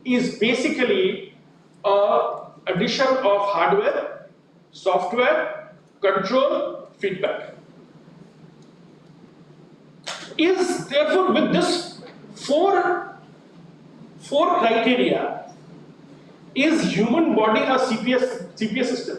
is basically a addition of hardware, software, control, feedback. Is therefore with this four criteria, is human body a CPS system?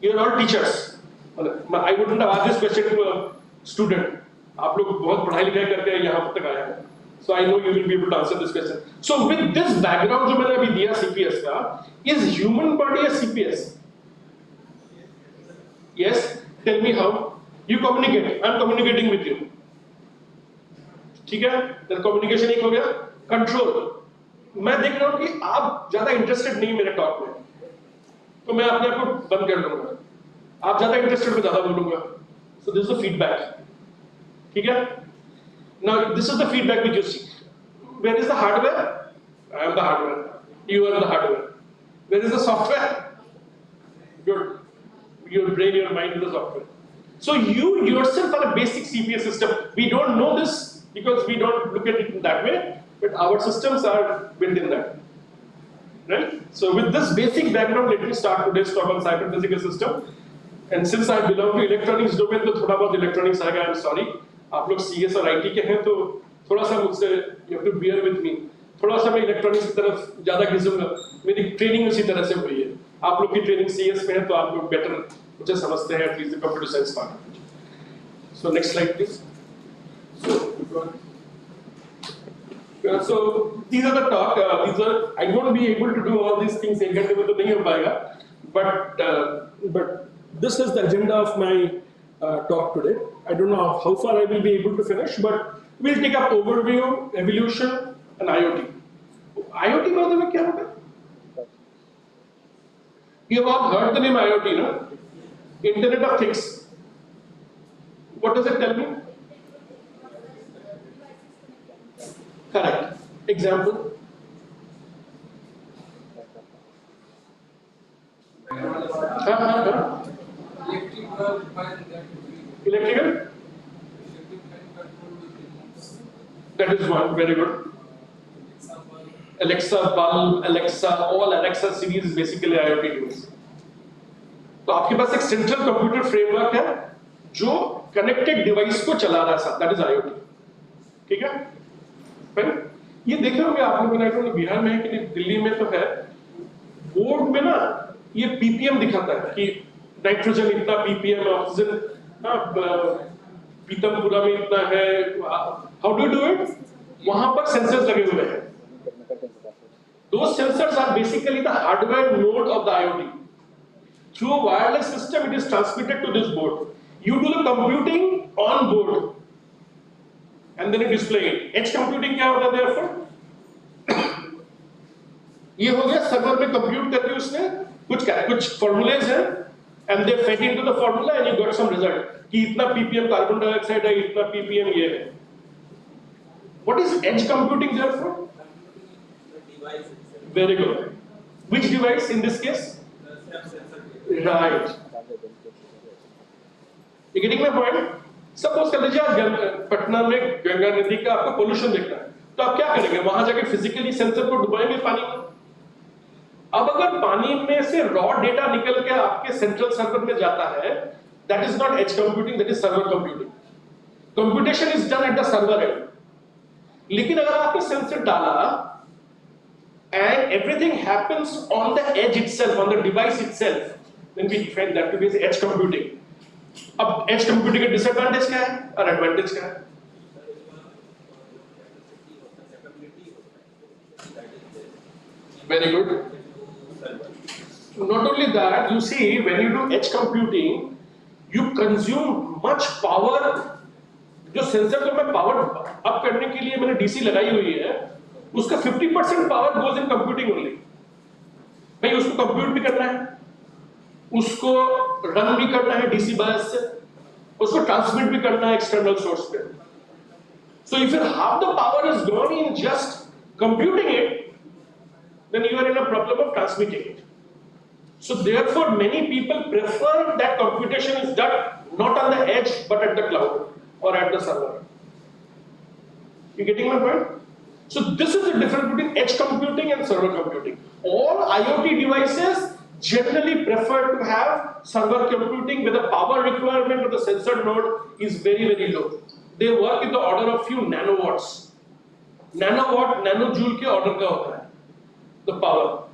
You're all teachers. I wouldn't have asked this question to a student. आप लोग बहुत पढ़ाई लिखाई करके यहाँ तक आए हैं. So I know you will be able to answer this question. So with this background जो मैंने अभी दिया CPS का, is human body a CPS? Yes. Tell me how. You communicate. I'm communicating with you. ठीक है? Then communication एक हो गया. Control. मैं देख रहा हूँ कि आप ज़्यादा interested नहीं मेरे talk में, तो मैं अपने आप को बंद कर लूँगा. आप ज़्यादा interested में ज़्यादा बोलूँगा. So this is the feedback. ठीक है? Now this is the feedback which you see. Where is the hardware? I am the hardware. You are the hardware. Where is the software? Your brain, your mind is the software. So you yourself are a basic CPS system. We don't know this because we don't look at it in that way, but our systems are built in that. Right? So with this basic background, let me start today's talk on cyber-physical system. And since I belong to electronics domain, तो थोड़ा बहुत electronics आएगा. I'm sorry. आप लोग CS और IT के हैं तो थोड़ा सा मुझसे you have to bear with me. थोड़ा सा मैं इलेक्ट्रॉनिक्स की तरफ ज़्यादा घिसूंगा. मेरी ट्रेनिंग उसी तरह से हुई है. आप लोग की ट्रेनिंग CS में है तो आप लोग बेटर मुझे समझते हैं, at least the computer science part. So next slide please. So these are the talk. I won't be able to do all these things एक घंटे में तो नहीं हो पाएगा. But this is the agenda of my talk today. I don't know how far I will be able to finish, but we'll take up overview, evolution, and IoT. IoT by the way क्या होता है? You have all heard the name IoT, no? Internet of Things. What does it tell me? Correct. Example. Electrical? That is one, very good. Alexa, bulb, Alexa, all Alexa series is basically IoT device. तो आपके पास एक central computer framework है जो connected device को चला रहा है, that is IoT. ठीक है? फिर ये देखे होंगे आप लोगों ने, बिहार में है कि नहीं, दिल्ली में तो है, बोर्ड में ना ये पीपीएम दिखाता है कि नाइट्रोजन इतना पीपीएम, ऑक्सीजन पीतमपुरा में इतना है. How do do it? वहां पर सेंसर्स लगे हुए हैं. Those sensors are basically the hardware node of the IoT. Through a wireless system, it is transmitted to this board. You do the computing on board, and then you display it. Edge computing क्या होता है therefore? ये हो गया server में compute करके उसने कुछ formulas हैं, and they fed into the formula and you got some result. कि इतना ppm कार्बन डाइऑक्साइड है, इतना ppm ये है. What is edge computing therefore? Very good. Which device in this case? Right. You getting my point? Suppose कर लीजिए आप पटना में गंगा नदी का आपको पोल्यूशन देखना है, तो आप क्या करेंगे? वहां जाके फिजिकली सेंसर को डुबाएंगे पानी में. अब अगर पानी में से रॉ डेटा निकल के आपके सेंट्रल सर्वर में जाता है, that is not edge computing, that is server computing. Computation is done at the server end. लेकिन अगर आपने सेंसर डाला and everything happens on the edge itself, on the device itself, then we define that to be as edge computing. अब edge computing का disadvantage क्या है और advantage क्या है? Very good. Not only that, you see, when you do edge computing, you consume much power. जो sensor को मैं पावर अप करने के लिए मैंने डीसी लगाई हुई है, उसका 50% power goes in computing only. भाई उसको कंप्यूट भी करना है, उसको रन भी करना है डीसी बायस से, उसको ट्रांसमिट भी करना है एक्सटर्नल सोर्स पे. So if half the power is gone in just computing it, then you are in a problem of transmitting it. So therefore many people prefer that computation is done not on the edge but at the cloud or at the server. You getting my point? So this is the difference between edge computing and server computing. All IoT devices generally prefer to have server computing where the power requirement of the sensor node is very, very low. They work in the order of few nanowatts. Nanowatt, nanojoule के order का होता है, the power,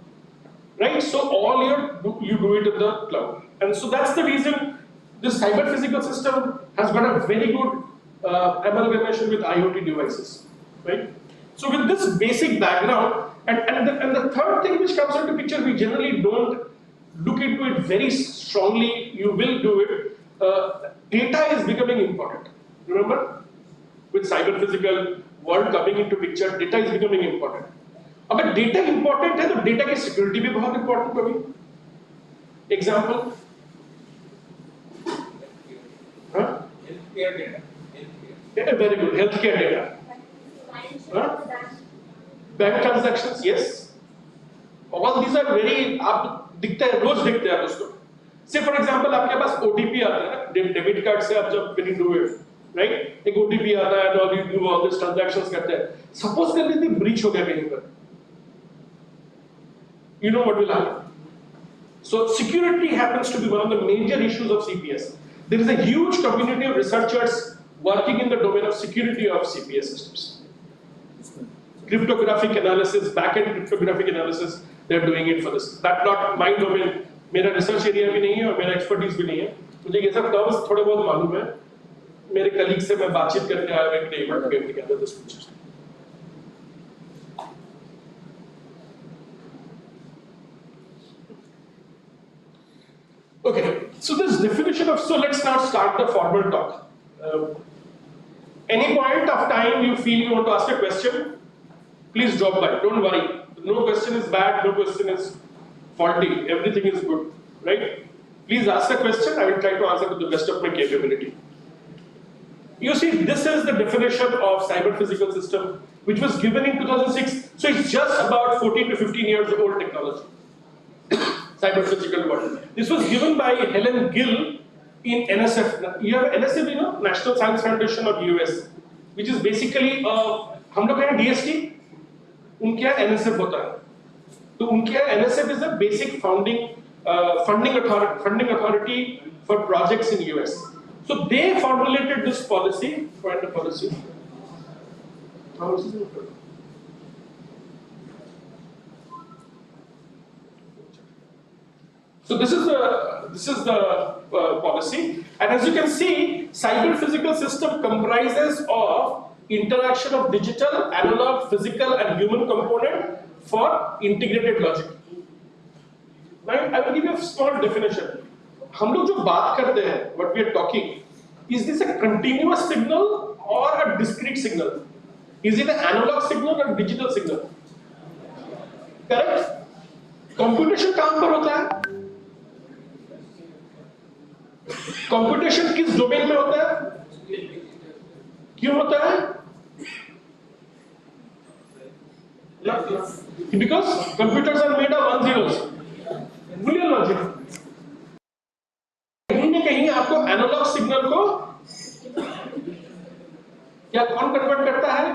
right? So all you do it in the cloud, and so that's the reason this cyber physical system has got a very good amalgamation with IoT devices, right? So with this basic background, and the third thing which comes into picture, we generally don't look into it very strongly. You will do it. Data is becoming important. Remember, with cyber physical world coming into picture, data is becoming important. अगर data important है तो data की security भी बहुत important होगी. Example? Huh? Healthcare data. Yeah, very good. Healthcare data. Huh? Bank transactions, yes. All these are very आप दिखते हैं, रोज दिखते हैं आप उसको. Say for example, आपके पास OTP आता है ना, डेबिट कार्ड से आप जब when you do it, right? एक OTP आता है और you do all these transactions करते हैं. Suppose कर लीजिए breach हो गया कहीं पर. You know what will happen. So security happens to be one of the major issues of CPS. There is a huge community of researchers working in the domain of security of CPS systems. Cryptographic analysis, back-end cryptographic analysis, they're doing it for this. That's not my domain. मेरा research area भी नहीं है और मेरा expertise भी नहीं है. मुझे ये सब terms थोड़े बहुत मालूम है. मेरे colleagues से मैं बातचीत करके आया हूँ कि able to get together this features. Okay, so this definition of, so let's now start the formal talk. Any point of time you feel you want to ask a question, please drop by, don't worry. No question is bad, no question is faulty, everything is good, right? Please ask a question, I will try to answer to the best of my capability. You see, this is the definition of cyber physical system, which was given in 2006, so it's just about 14 to 15 years old technology. Cyber physical world. This was given by Helen Gill in NSF. You have NSF, you know, National Science Foundation of US, which is basically हम लोग हैं DST, उनके यहाँ NSF होता है. तो उनके यहाँ NSF is a basic funding authority for projects in US. So they formulated this policy. Find the policy. How is it? So this is the policy, and as you can see, cyber physical system comprises of interaction of digital, analog, physical, and human component for integrated logic. Right? I will give you a small definition. हम लोग जो बात करते हैं, what we are talking, is this a continuous signal or a discrete signal? Is it an analog signal or digital signal? Correct? Computation कहाँ पर होता है? कंप्यूटेशन किस डोमेन में होता है? क्यों होता है? Because computers are made of one zeros. Boolean logic. कहीं न कहीं आपको एनालॉग सिग्नल को क्या कौन कन्वर्ट करता है?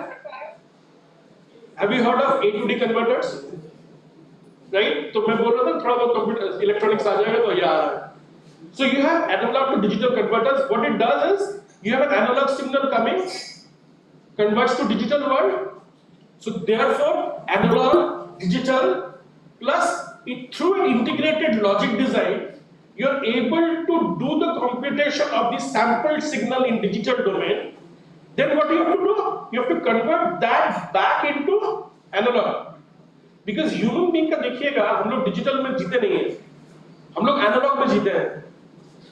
Have you heard of A to D converters? Right? तो मैं बोल रहा था थोड़ा बहुत कंप्यूटर इलेक्ट्रॉनिक्स आ जाएगा तो ये आ रहा है. So you have analog to digital converters. What it does is, you have an analog signal coming, converts to digital world. So therefore, analog, digital, plus through an integrated logic design, you are able to do the computation of the sampled signal in digital domain. Then what you have to do? You have to convert that back into analog. Because human being का देखिएगा, हम लोग digital में जीते नहीं हैं, हम लोग analog में जीते हैं.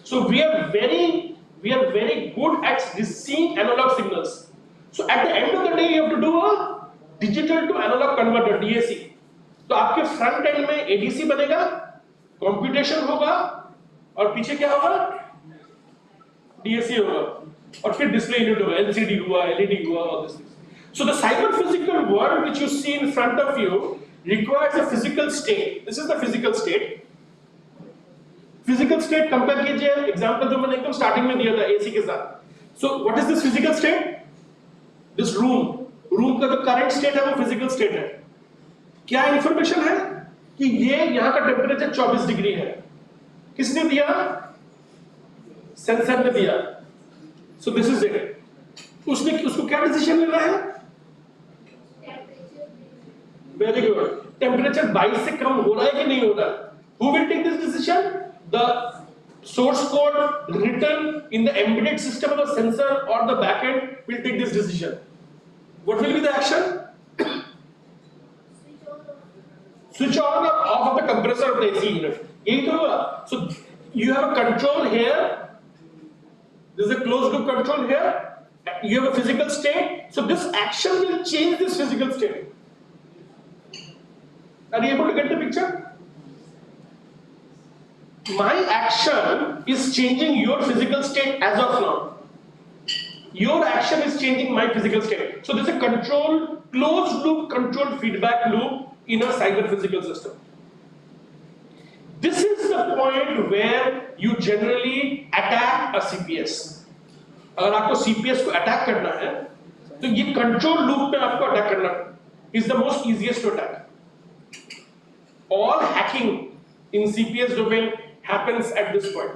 So we are very good at seeing analog signals. So at the end of the day, you have to do a digital to analog converter (DAC). तो आपके front end में ADC बनेगा, computation होगा, और पीछे क्या होगा? DAC होगा, और फिर display unit होगा, LCD हुआ, LED हुआ, all these things. So the cyber physical world which you see in front of you requires a physical state. This is the physical state. Physical state compare कीजिए, example जो मैंने एकदम starting में दिया था AC के साथ. So what is this physical state? This room, उनका जो करंट स्टेट है वो फिजिकल स्टेट है। क्या इंफॉर्मेशन है कि ये यहाँ का टेम्परेचर 24 डिग्री है, किसने दिया? सेंसर ने दिया। So this is it. उसको क्या डिसीजन लेना है? Very good. टेम्परेचर 22 से कम हो रहा है कि नहीं हो रहा? Who will take this decision? The source code written in the embedded system of the sensor or the backend will take this decision. What will be the action? Switch on or off of the compressor of the AC unit. यही तो हुआ. So you have a control here. There is a closed loop control here. You have a physical state. So this action will change this physical state. Are you able to get the picture? My action is changing your physical state as of now. Your action is changing my physical state. So there's a controlled, closed loop, controlled feedback loop in a cyber physical system. This is the point where you generally attack a CPS. अगर आपको CPS को attack करना है, तो ये control loop में आपको attack करना is the most easiest to attack. All hacking in CPS domain happens at this point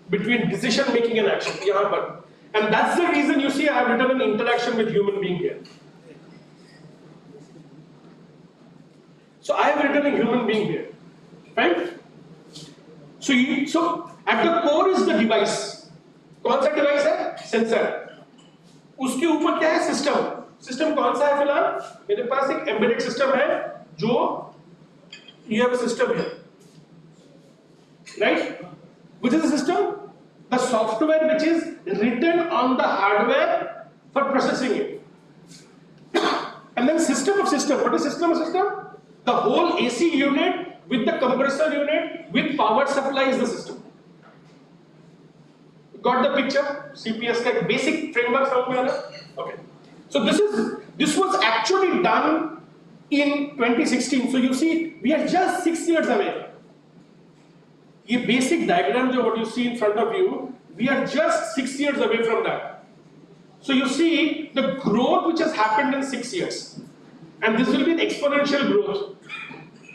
between decision making and action yahan par, and that's the reason you see I have written an interaction with human being here. So I have written a human being here, right? So at the core is the device. कौन सा device है? Sensor. उसके ऊपर क्या है? System कौन सा है? फिलहाल मेरे पास एक एम्बेडेड सिस्टम है जो you have a system here, right? Which is a system? The software which is written on the hardware for processing it. And then system of system. What is system of system? The whole AC unit with the compressor unit with power supply is the system. Got the picture? CPS का basic framework समझ में आ रहा? Okay. So this was actually done in 2016. So you see, we are just 6 years away. ये basic diagram जो what you see in front of you, we are just 6 years away from that. So you see the growth which has happened in 6 years, and this will be an exponential growth.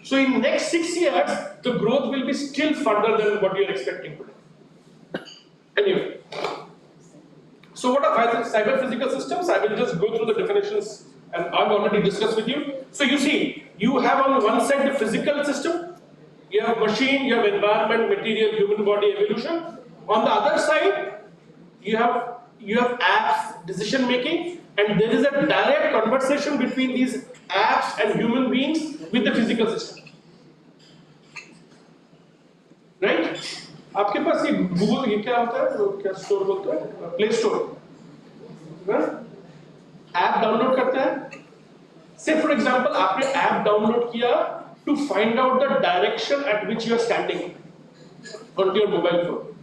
So in next 6 years, the growth will be still further than what you are expecting today. Anyway, so what are cyber physical systems? I will just go through the definitions. And I've already discussed with you. So you see, you have on one side the physical system, you have machine, you have environment, material, human body, evolution. On the other side, you have apps, decision making, and there is a direct conversation between these apps and human beings with the physical system. Right? आपके पास ये Google ये क्या होता है? क्या store बोलते हैं? Play store. App download करते हैं. Say for example, आपने ऐप डाउनलोड किया to find out the direction at which you are standing on your mobile phone.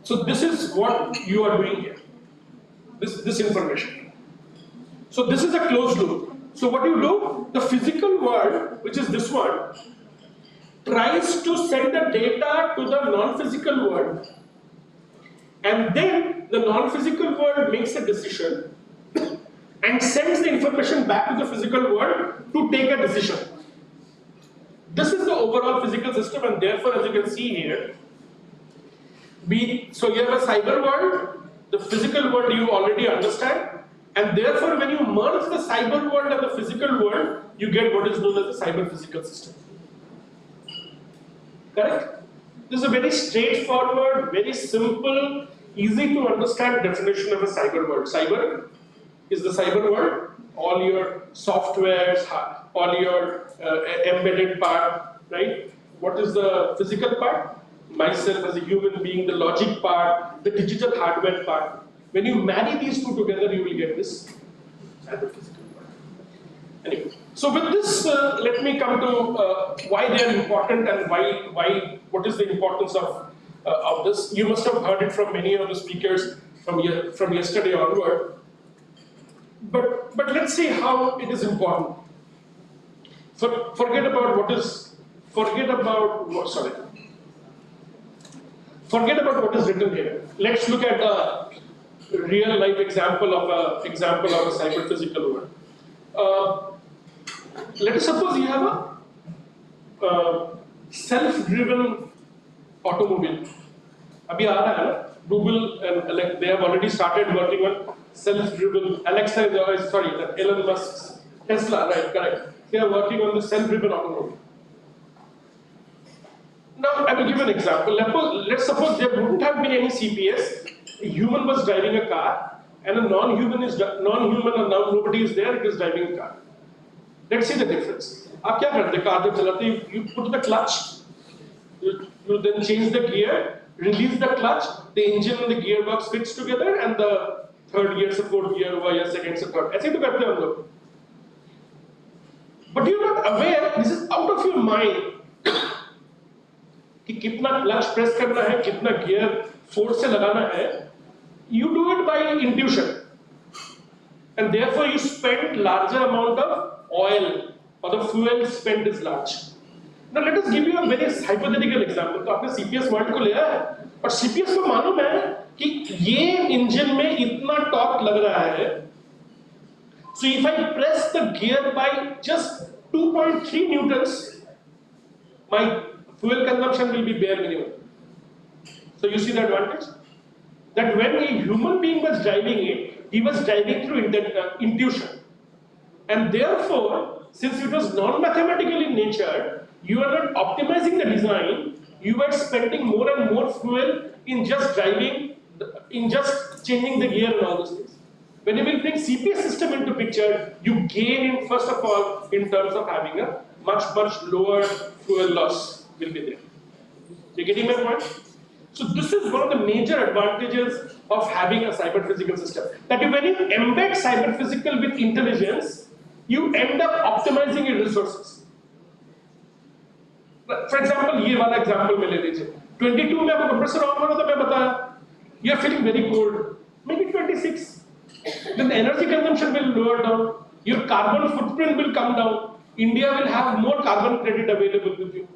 So this is what you are doing here. This information. So this is a closed loop. So what you do? The physical world, which is this one, tries to send the data to the non-physical world, and then the non-physical world makes a decision and sends the information back to the physical world to take a decision. This is the overall physical system, and therefore, as you can see here, so you have a cyber world, the physical world you already understand, and therefore when you merge the cyber world and the physical world, you get what is known as the cyber physical system. Correct? This is a very straightforward, very simple, easy to understand definition of a cyber world. Cyber is the cyber world, all your softwares, all your embedded part, right? What is the physical part? Myself as a human being, the logic part, the digital hardware part. When you marry these two together, you will get this cyber physical part. Anyway, so with this, let me come to why they are important and what is the importance of this. You must have heard it from many of the speakers from yesterday onward. But let's see how it is important. Forget about what is written here. Let's look at a real life example of a cyber physical world. Let us suppose you have a self-driven automobile. Abhi aa raha hai na? Google and they have already started working on self-driven. Alexa is sorry, Elon Musk's Tesla, right? Correct. They are working on the self-driven automobile. Now I will give an example. Let's suppose there wouldn't have been any CPS. A human was driving a car, and a non-human and now nobody is there. It is driving a car. Let's see the difference. आप क्या करते car जब चलाते you put the clutch, you then change the gear, release the clutch, the engine and the gearbox fits together, and the third gear से fourth gear हुआ या second से third. ऐसे तो करते हैं हम लोग. But you're not aware. This is out of your mind. कि कितना क्लच प्रेस करना है, कितना गियर फोर्स से लगाना है. You do it by intuition, and therefore you spend larger amount of oil, or the fuel spent is large. Now let us give you a very hypothetical example. तो आपने CPS word को लिया है और CPS को मालूम है कि ये इंजन में इतना टॉर्क लग रहा है. So if I press the gear by just 2.3 newtons, my fuel consumption will be bare minimum. So you see the advantage? That when a human being was driving it, he was driving through intuition. And therefore, since it was non-mathematical in nature, you are not optimizing the design, you are spending more and more fuel in just driving, in just changing the gear and all those things. When you will bring CPS system into picture, you gain in first of all in terms of having a much lower fuel loss will be there. You getting my point? So this is one of the major advantages of having a cyber physical system. That when you embed cyber physical with intelligence, you end up optimizing your resources. For example, ये वाला example में ले लीजिए. 22 में आपको compressor on करो तो मैं बताया. You are feeling very cold. Make it 26. Then the energy consumption will lower down. Your carbon footprint will come down. India will have more carbon credit available with you.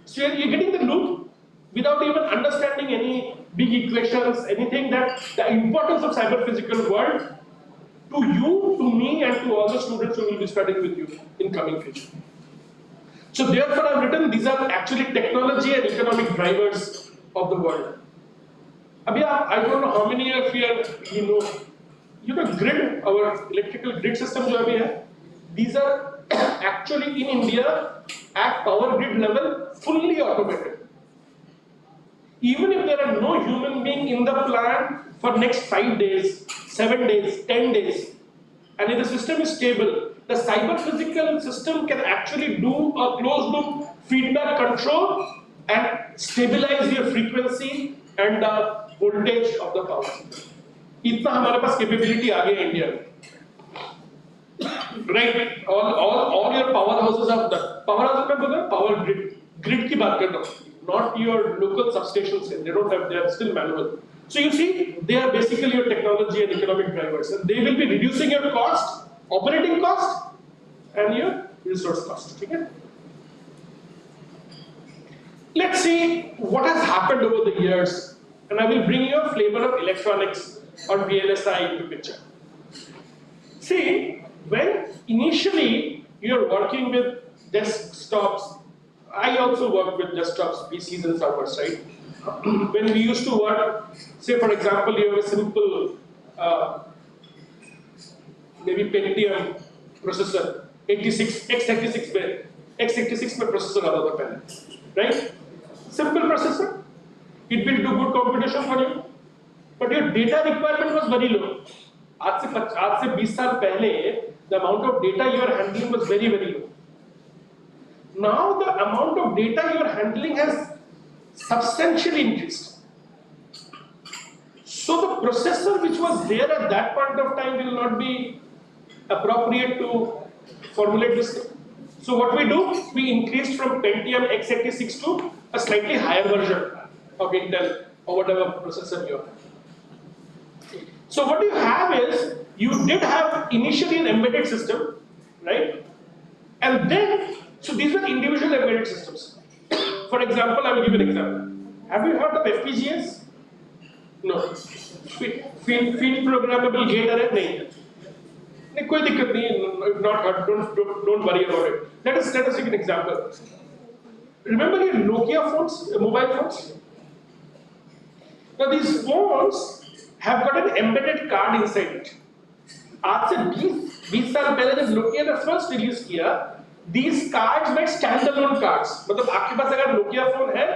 So you're getting the loop without even understanding any big equations, anything that the importance of cyber physical world to you, to me, and to all the students who will be studying with you in coming future. So therefore I've written these are actually technology and economic drivers of the world. Abhi, I don't know how many of you know grid, our electrical grid system जो अभी है, these are actually in India at power grid level fully automated. Even if there are no human being in the plant for next 5 days, 7 days, 10 days, and if the system is stable, the cyber physical system can actually do a closed loop feedback control and stabilize your frequency and the voltage of the power. इतना हमारे पास capability आ गया India में. Right? All your powerhouses are the powerhouse में बोलते हैं power grid की बात कर रहा हूँ. Not your local substations. They don't have. They are still manual. So you see, they are basically your technology and economic drivers, and they will be reducing your cost, operating cost, and your resource cost. Okay? Let's see what has happened over the years, and I will bring you a flavor of electronics or VLSI into picture. See, when initially you are working with desktops. I also work with desktops, PCs and servers, right? When we used to work, say for example, you have a simple, maybe Pentium processor, x86 में processor आता था पहले, right? Simple processor, it will do good computation for you, but your data requirement was very low. आज से 20 साल पहले, the amount of data you are handling was very low. Now the amount of data you are handling has substantially increased. So the processor which was there at that point of time will not be appropriate to formulate this. So what we do, we increased from Pentium x86 to a slightly higher version of Intel or whatever processor you have. So what you have is, you did have initially an embedded system, right? And then so these were individual embedded systems. For example, I will give you an example. Have you heard of FPGAs? No. Field programmable gate array? No. नहीं कोई दिक्कत नहीं है, not hurt, don't worry about it. Let us take an example. Remember your Nokia phones, mobile phones? Now these phones have got an embedded card inside it. आज से 20 साल पहले जब Nokia ने first release किया, these cards were standalone cards. मतलब आपके पास अगर Nokia phone है,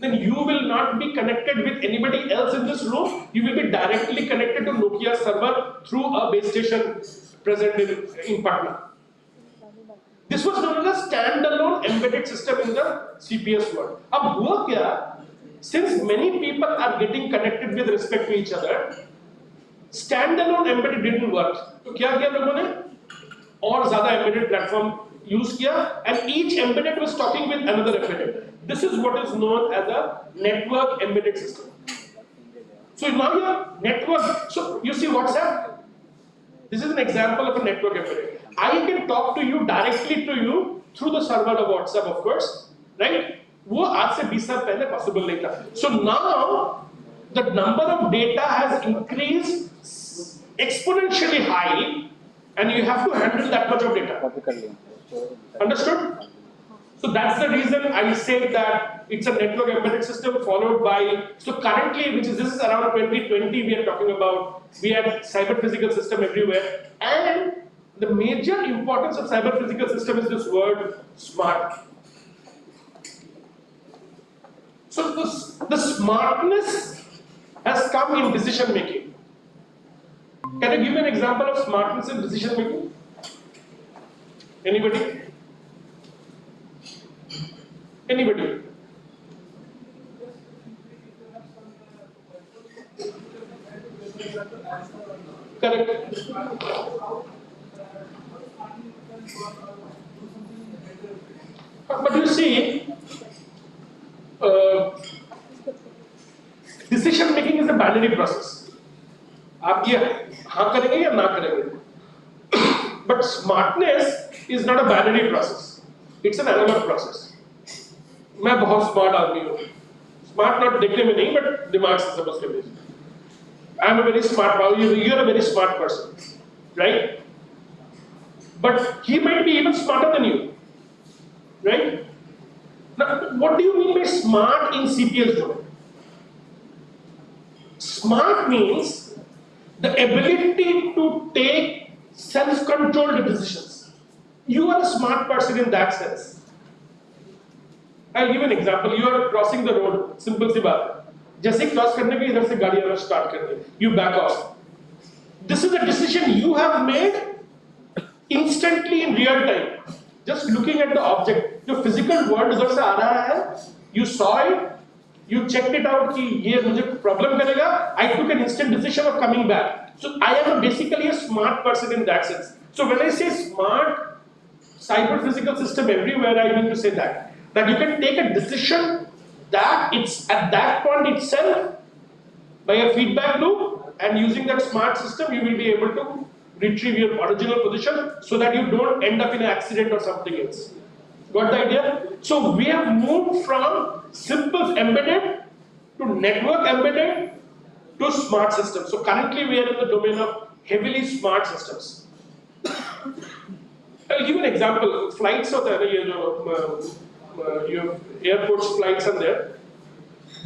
then you will not be connected with anybody else in this room. You will be directly connected to Nokia server through a base station present in Patna. This was known as a standalone embedded system in the CPS world. अब हुआ क्या? Since many people are getting connected with respect to each other, standalone embedded didn't work. तो क्या किया लोगों ने? और ज़्यादा embedded platform use किया, and each embedded was talking with another embedded. This is what is known as a network embedded system. So now your network. So you see WhatsApp. This is an example of a network embedded. I can talk to you directly to you through the server of WhatsApp, of course, right? वो आज से 20 साल पहले possible नहीं था. So now the number of data has increased exponentially high, and you have to handle that much of data. Understood? So that's the reason I said that it's a network embedded system followed by. So currently, this is around 2020, we are talking about. We have cyber physical system everywhere, and the major importance of cyber physical system is this word smart. So the smartness has come in decision making. Can I give you an example of smartness in decision making? Anybody? Anybody? Correct. But you see, decision making is a binary process. आप ये हाँ करेंगे या ना करेंगे. But smartness is not a binary process. It's an analog process. मैं बहुत smart आदमी हूँ. Smart not देखने में नहीं, but दिमाग से समझ के भी. I am a very smart person. You are a very smart person, right? But he might be even smarter than you, right? Now, what do you mean by smart in CPS domain? Smart means the ability to take self-controlled decisions. You are a smart person in that sense. I'll give an example. You are crossing the road. Simple सी बात है. जैसे cross करने के इधर से गाड़ी आना start कर दी. You back off. This is a decision you have made instantly in real time. Just looking at the object. जो physical world उधर से आ रहा है. You saw it. You checked it out कि ये मुझे problem करेगा. I took an instant decision of coming back. So I am basically a smart person in that sense. So when I say smart cyber physical system everywhere, I mean to say that you can take a decision that it's at that point itself by a feedback loop, and using that smart system you will be able to retrieve your original position so that you don't end up in an accident or something else. Got the idea? So we have moved from simple embedded to network embedded to smart systems. So currently we are in the domain of heavily smart systems. I'll give you an example. Flights होता है ना, ये जो you have airports flights are there.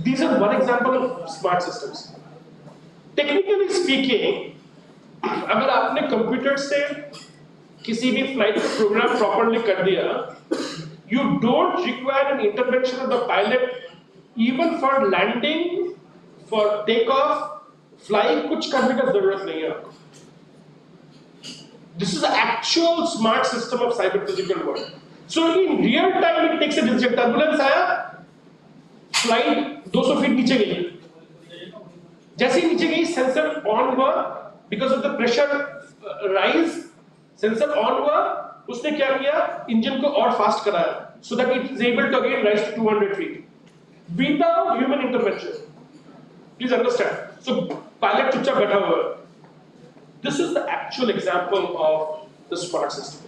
These are one example of smart systems. Technically speaking, अगर आपने computer से किसी भी फ्लाइट का प्रोग्राम प्रॉपर्ली कर दिया, you don't require an intervention of the pilot even for landing, for takeoff, flying. कुछ करने का जरूरत नहीं है आपको. This is the actual smart system of cyber physical world. So in real time it takes a decision. Turbulence आया, flight 200 feet नीचे गई. जैसे ही नीचे गई, सेंसर ऑन हुआ, because of the pressure rise, sensor on हुआ, उसने क्या किया, इंजन को और फास्ट कराया, so that it is able to again rise to 200 feet without human intervention. Please understand. So pilot चुपचाप बैठा हुआ है. This is the actual example of the smart system.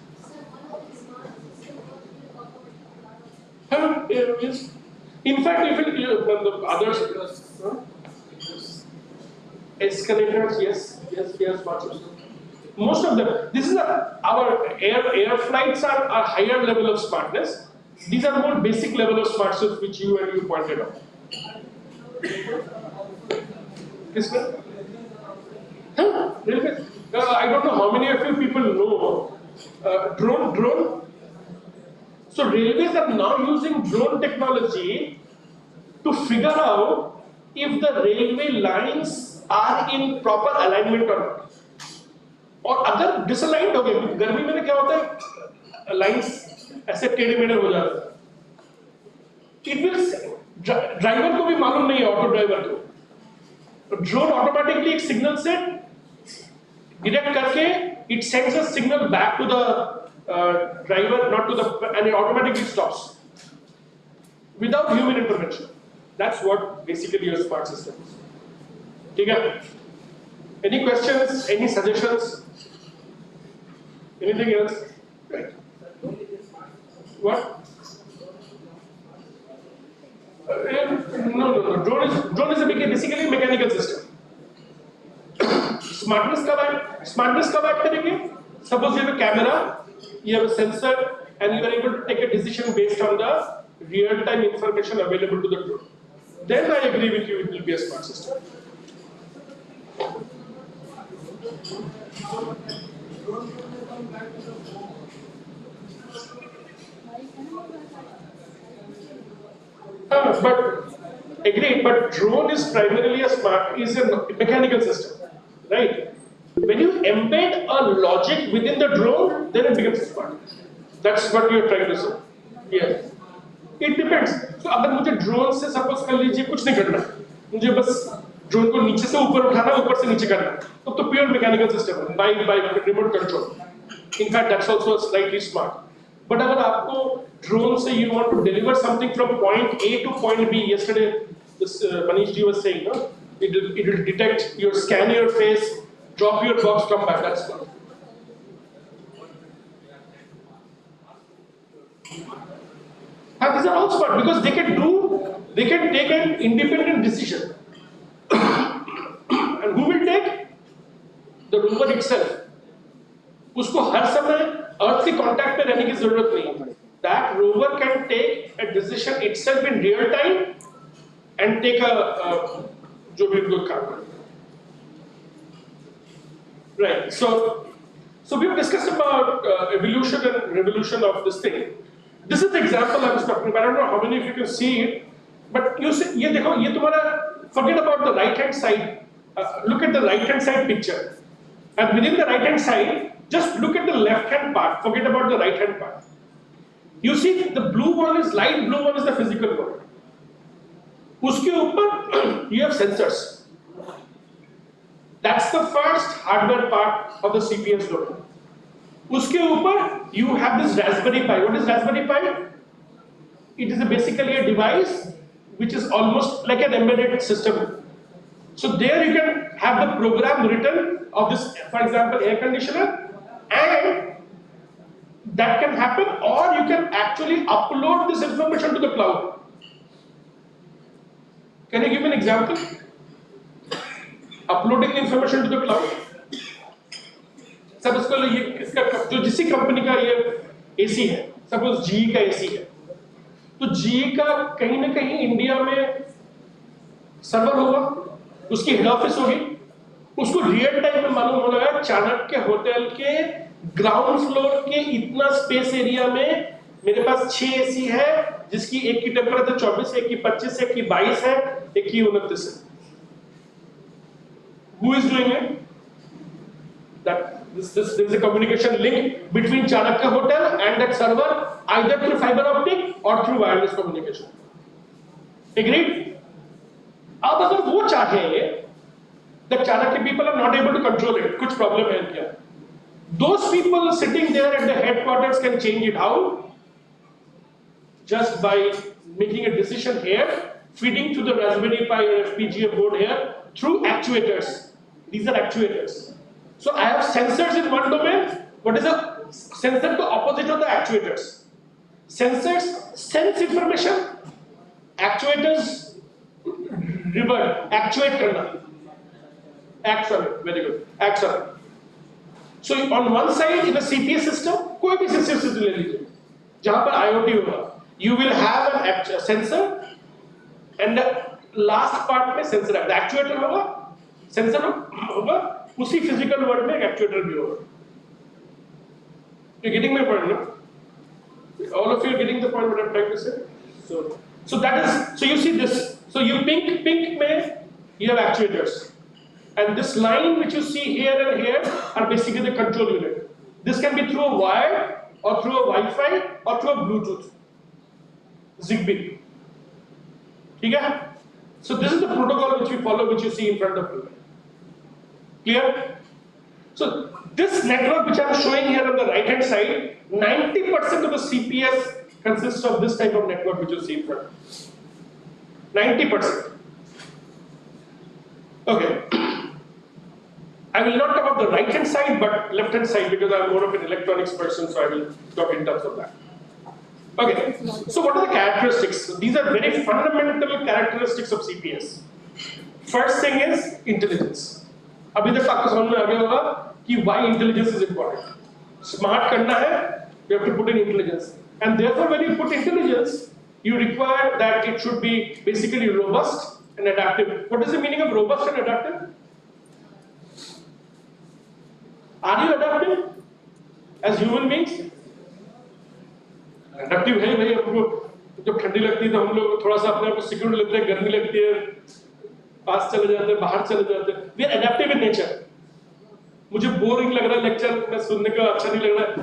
Yes. In fact, even the others, escalators, yes, smart system. Most of them. This is our air flights are a higher level of smartness. These are more basic level of smartness which you pointed out. Railways. I don't know how many of you people know drone. So railways are now using drone technology to figure out if the railway lines are in proper alignment or not. और अगर डिसअलाइंड हो गए, गर्मी में क्या होता है, lines ऐसे टेढ़े मेढ़े हो जाते हैं, इट विल ड्राइवर को भी मालूम नहीं है, ऑटो ड्राइवर को, ड्रोन ऑटोमेटिकली एक सिग्नल से डिटेक्ट करके it sends a signal back to the driver, not to the, and it automatically stops without human intervention. That's what basically your smart system is. ठीक है? Any questions? Any suggestions? Anything else? Right. What? No. Drone is basically a mechanical system. Smartness कब act करेंगे? Suppose you have a camera, you have a sensor, and you are able to take a decision based on the real-time information available to the drone. Then I agree with you, it will be a smart system. But agreed. But drone is primarily a mechanical system, right? When you embed a logic within the drone, then it becomes smart. That's what you are trying to say. Yes. It depends. So अगर मुझे drone से suppose कर लीजिए कुछ नहीं करना, मुझे बस ड्रोन को नीचे से ऊपर उठाना, ऊपर से नीचे करना, तो प्योर मैकेनिकल सिस्टम है, by remote control. In fact, that's also slightly smart. But अगर आपको ड्रोन से you want to deliver something from point A to point B, yesterday this Manish ji was saying, no? It will detect, your scan your face, drop your box, come back. That's smart. And these are all smart because they can take an independent decision. And who will take? The rover itself. उसको हर समय अर्थ के contact में रहने की जरूरत नहीं. That rover can take a decision itself in real time and take जो भी उनको काम करे. Right. So we have discussed about evolution and revolution of this thing. This is the example I was talking about. I don't know how many of you can see it, but you see, ये देखो, ये तुम्हारा, forget about the right hand side. Look at the right hand side picture, and within the right hand side, just look at the left hand part. Forget about the right hand part. You see, the blue one is light blue one is the physical world. उसके ऊपर you have sensors. That's the first hardware part of the CPS domain. उसके ऊपर you have this Raspberry Pi. What is Raspberry Pi? It is basically a device which is almost like an embedded system. So there you can have the program written of this, for example, air conditioner, and that can happen, or you can actually upload this information to the cloud. Can you give an example? Uploading the information to the cloud. Suppose ये इसका जो जिसी company का ये AC है, suppose GE का AC है, तो GE का कहीं ना कहीं इंडिया में सर्वर होगा, उसकी हेड ऑफिस होगी, उसको रियल टाइम में मालूम हो रहा है चाणक्य होटल के ग्राउंड फ्लोर के इतना स्पेस एरिया में मेरे पास 6 एसी है, जिसकी एक की टेम्परेचर 24, एक की 25, एक की 22 है, एक की 29 है. Who is doing it? That there is a communication link between Chanakya Hotel and that server, either through fiber optic or through wireless communication. Agreed? अब अगर वो चाहे, the Chanakya people are not able to control it, कुछ problem है क्या? Those people sitting there at the headquarters can change it. How? Just by making a decision here, feeding to the Raspberry Pi or FPGA board here through actuators. These are actuators. So I have sensors in one domain. What is a sensor? The opposite of the actuators. Sensors sense information. Actuators revert. Actuate karna. Act on it. Very good. Act on it. So on one side in a CPS system, कोई भी system ले लीजिए, जहाँ पर IoT होगा, you will have a sensor and the last part में sensor है, actuator होगा, sensor होगा, उसी physical world में actuator भी होगा. You're getting my point, no? All of you are getting the point what I'm trying to say. So that is, so you see this. So you pink में you have actuators, and this line which you see here and here are basically the control unit. This can be through a wire or through a Wi-Fi or through a Bluetooth, Zigbee. ठीक है? So this is the protocol which we follow, which you see in front of you. Clear? So this network which I am showing here on the right hand side, 90% of the CPS consists of this type of network which you see in front. 90%. Okay. I will not talk about the right hand side but left hand side because I am more of an electronics person, so I will talk in terms of that. Okay. So what are the characteristics? These are very fundamental characteristics of CPS. First thing is intelligence. अभी तक आपको समझ में आ गया होगा कि why intelligence is important. Smart करना है, you have to put in intelligence, and therefore when you put intelligence, you require that it should be basically robust and adaptive. What is the meaning of robust and adaptive? Are you adaptive as human beings? Adaptive है भाई, हमको जब ठंडी लगती है तो हम लोग थोड़ा सा अपने आप को सिक्योर लगता है, गर्मी लगती है, पास चले जाते हैं, बाहर चले जाते हैं. We are adaptive in nature. मुझे बोरिंग लग रहा है लेक्चर, मैं सुनने का अच्छा नहीं लग रहा है,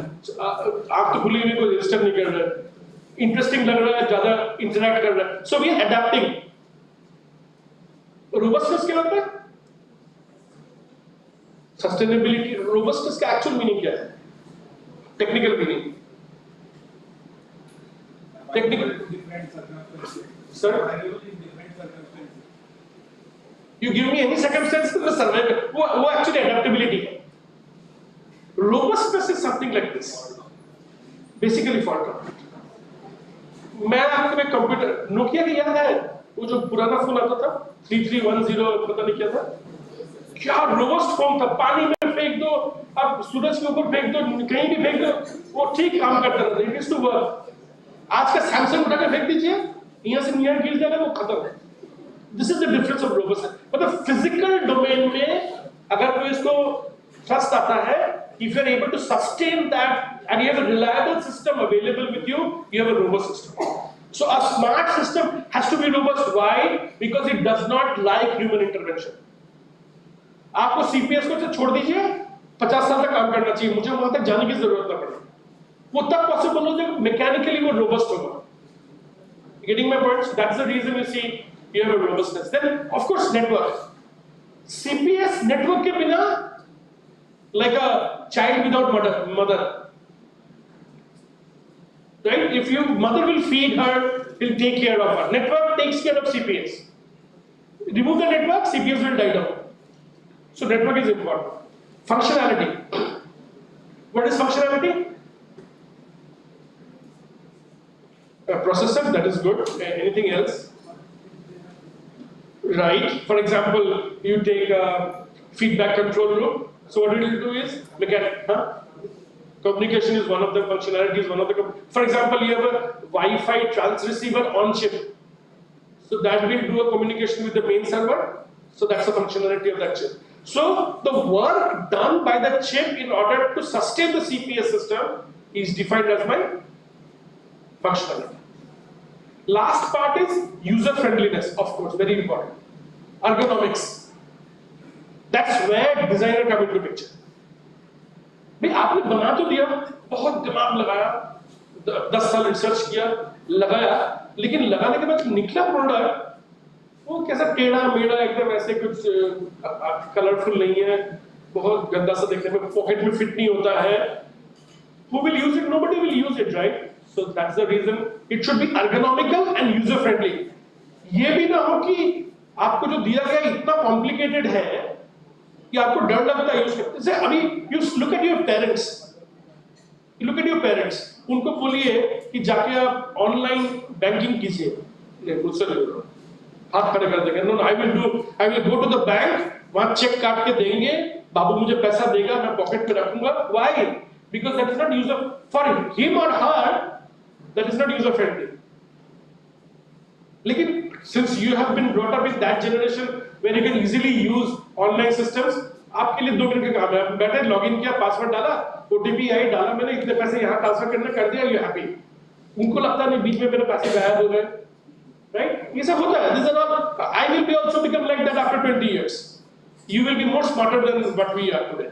आँख तो खुली हुई, कोई रजिस्टर नहीं कर रहा है, इंटरेस्टिंग लग रहा है, ज्यादा इंटरैक्ट कर रहा है. So we are adapting. Robustness क्या होता है? Sustainability. Robustness का actual meaning क्या है? Technical meaning. Technical. Sir. You give me any circumstance to survive. वो actually adaptability है. Robustness is something like this. Basically fault tolerant. मैं आपको एक कंप्यूटर, नोकिया की याद है? वो जो पुराना फोन आता था, 3310 पता नहीं क्या था? क्या रोबस्ट फोन था, पानी में फेंक दो, आप सूरज के ऊपर फेंक दो, कहीं भी फेंक दो, वो ठीक काम करता था. It used to work. आज का सैमसंग उठा के फेंक दीजिए, यहाँ से नीचे गिर जाएगा, वो खत्म. This is the difference of robustness. मतलब physical domain में अगर कोई इसको trust आता है, if you are able to sustain that and you have a reliable system available with you, you have a robust system. So a smart system has to be robust. Why? Because it does not like human intervention. आपको CPS को छोड़ दीजिए, 50 साल तक काम करना चाहिए, मुझे वहां तक जाने की जरूरत ना पड़े. वो तब पॉसिबल हो जब mechanically वो robust होगा. Getting my point? So that's the reason you see you have a robustness. Then of course network. CPS network के बिना like a child without mother. Right? If your mother will feed her, will take care of her. Network takes care of CPS. Remove the network, CPS will die down. So network is important. Functionality. What is functionality? A processor, that is good. Anything else? Right. For example, you take a feedback control loop. So what it will do is communication is one of the functionalities. For example, you have a Wi-Fi transceiver on chip. So that will do a communication with the main server. So that's the functionality of that chip. So the work done by the chip in order to sustain the CPS system is defined as my functionality. Last part is user friendliness, of course, very important. Ergonomics. That's where designer come into picture. भाई आपने बना तो दिया, बहुत दिमाग लगाया, 10 साल research किया, लगाया, लेकिन लगाने के बाद निकला प्रोडक्ट वो कैसा टेढ़ा मेढ़ा एकदम ऐसे कुछ कलरफुल नहीं है, बहुत गंदा सा देखने में, पॉकेट में फिट नहीं होता है. Who will use it? Nobody will use it, right? So that's the reason it should be ergonomical and user friendly. ये भी ना हो कि आपको जो दिया गया इतना कॉम्प्लिकेटेड है कि आपको डर लगता है यूज करते. जैसे अभी you look at your parents. You look at your parents. उनको बोलिए कि जाके आप ऑनलाइन बैंकिंग कीजिए. नहीं, मुझसे नहीं हो रहा. हाथ खड़े कर देंगे. No, I will go to the bank. वहाँ चेक काट के देंगे. बाबू मुझे पैसा देगा, मैं पॉकेट में रखूंगा. Why? Because that is not user for him or her. That is not user friendly. लेकिन since you have been brought up in that generation where you can easily use online systems, आपके लिए 2 minute का काम है. बैठे login किया, password डाला, OTP आई डाला, मैंने इतने पैसे यहाँ ट्रांसफर करने कर दिया, यू हैप्पी. उनको लगता नहीं बीच में मेरे पैसे गायब हो गए. राइट? ये सब होता है. These are all. I will be also become like that after 20 years. You will be more smarter than what we are today.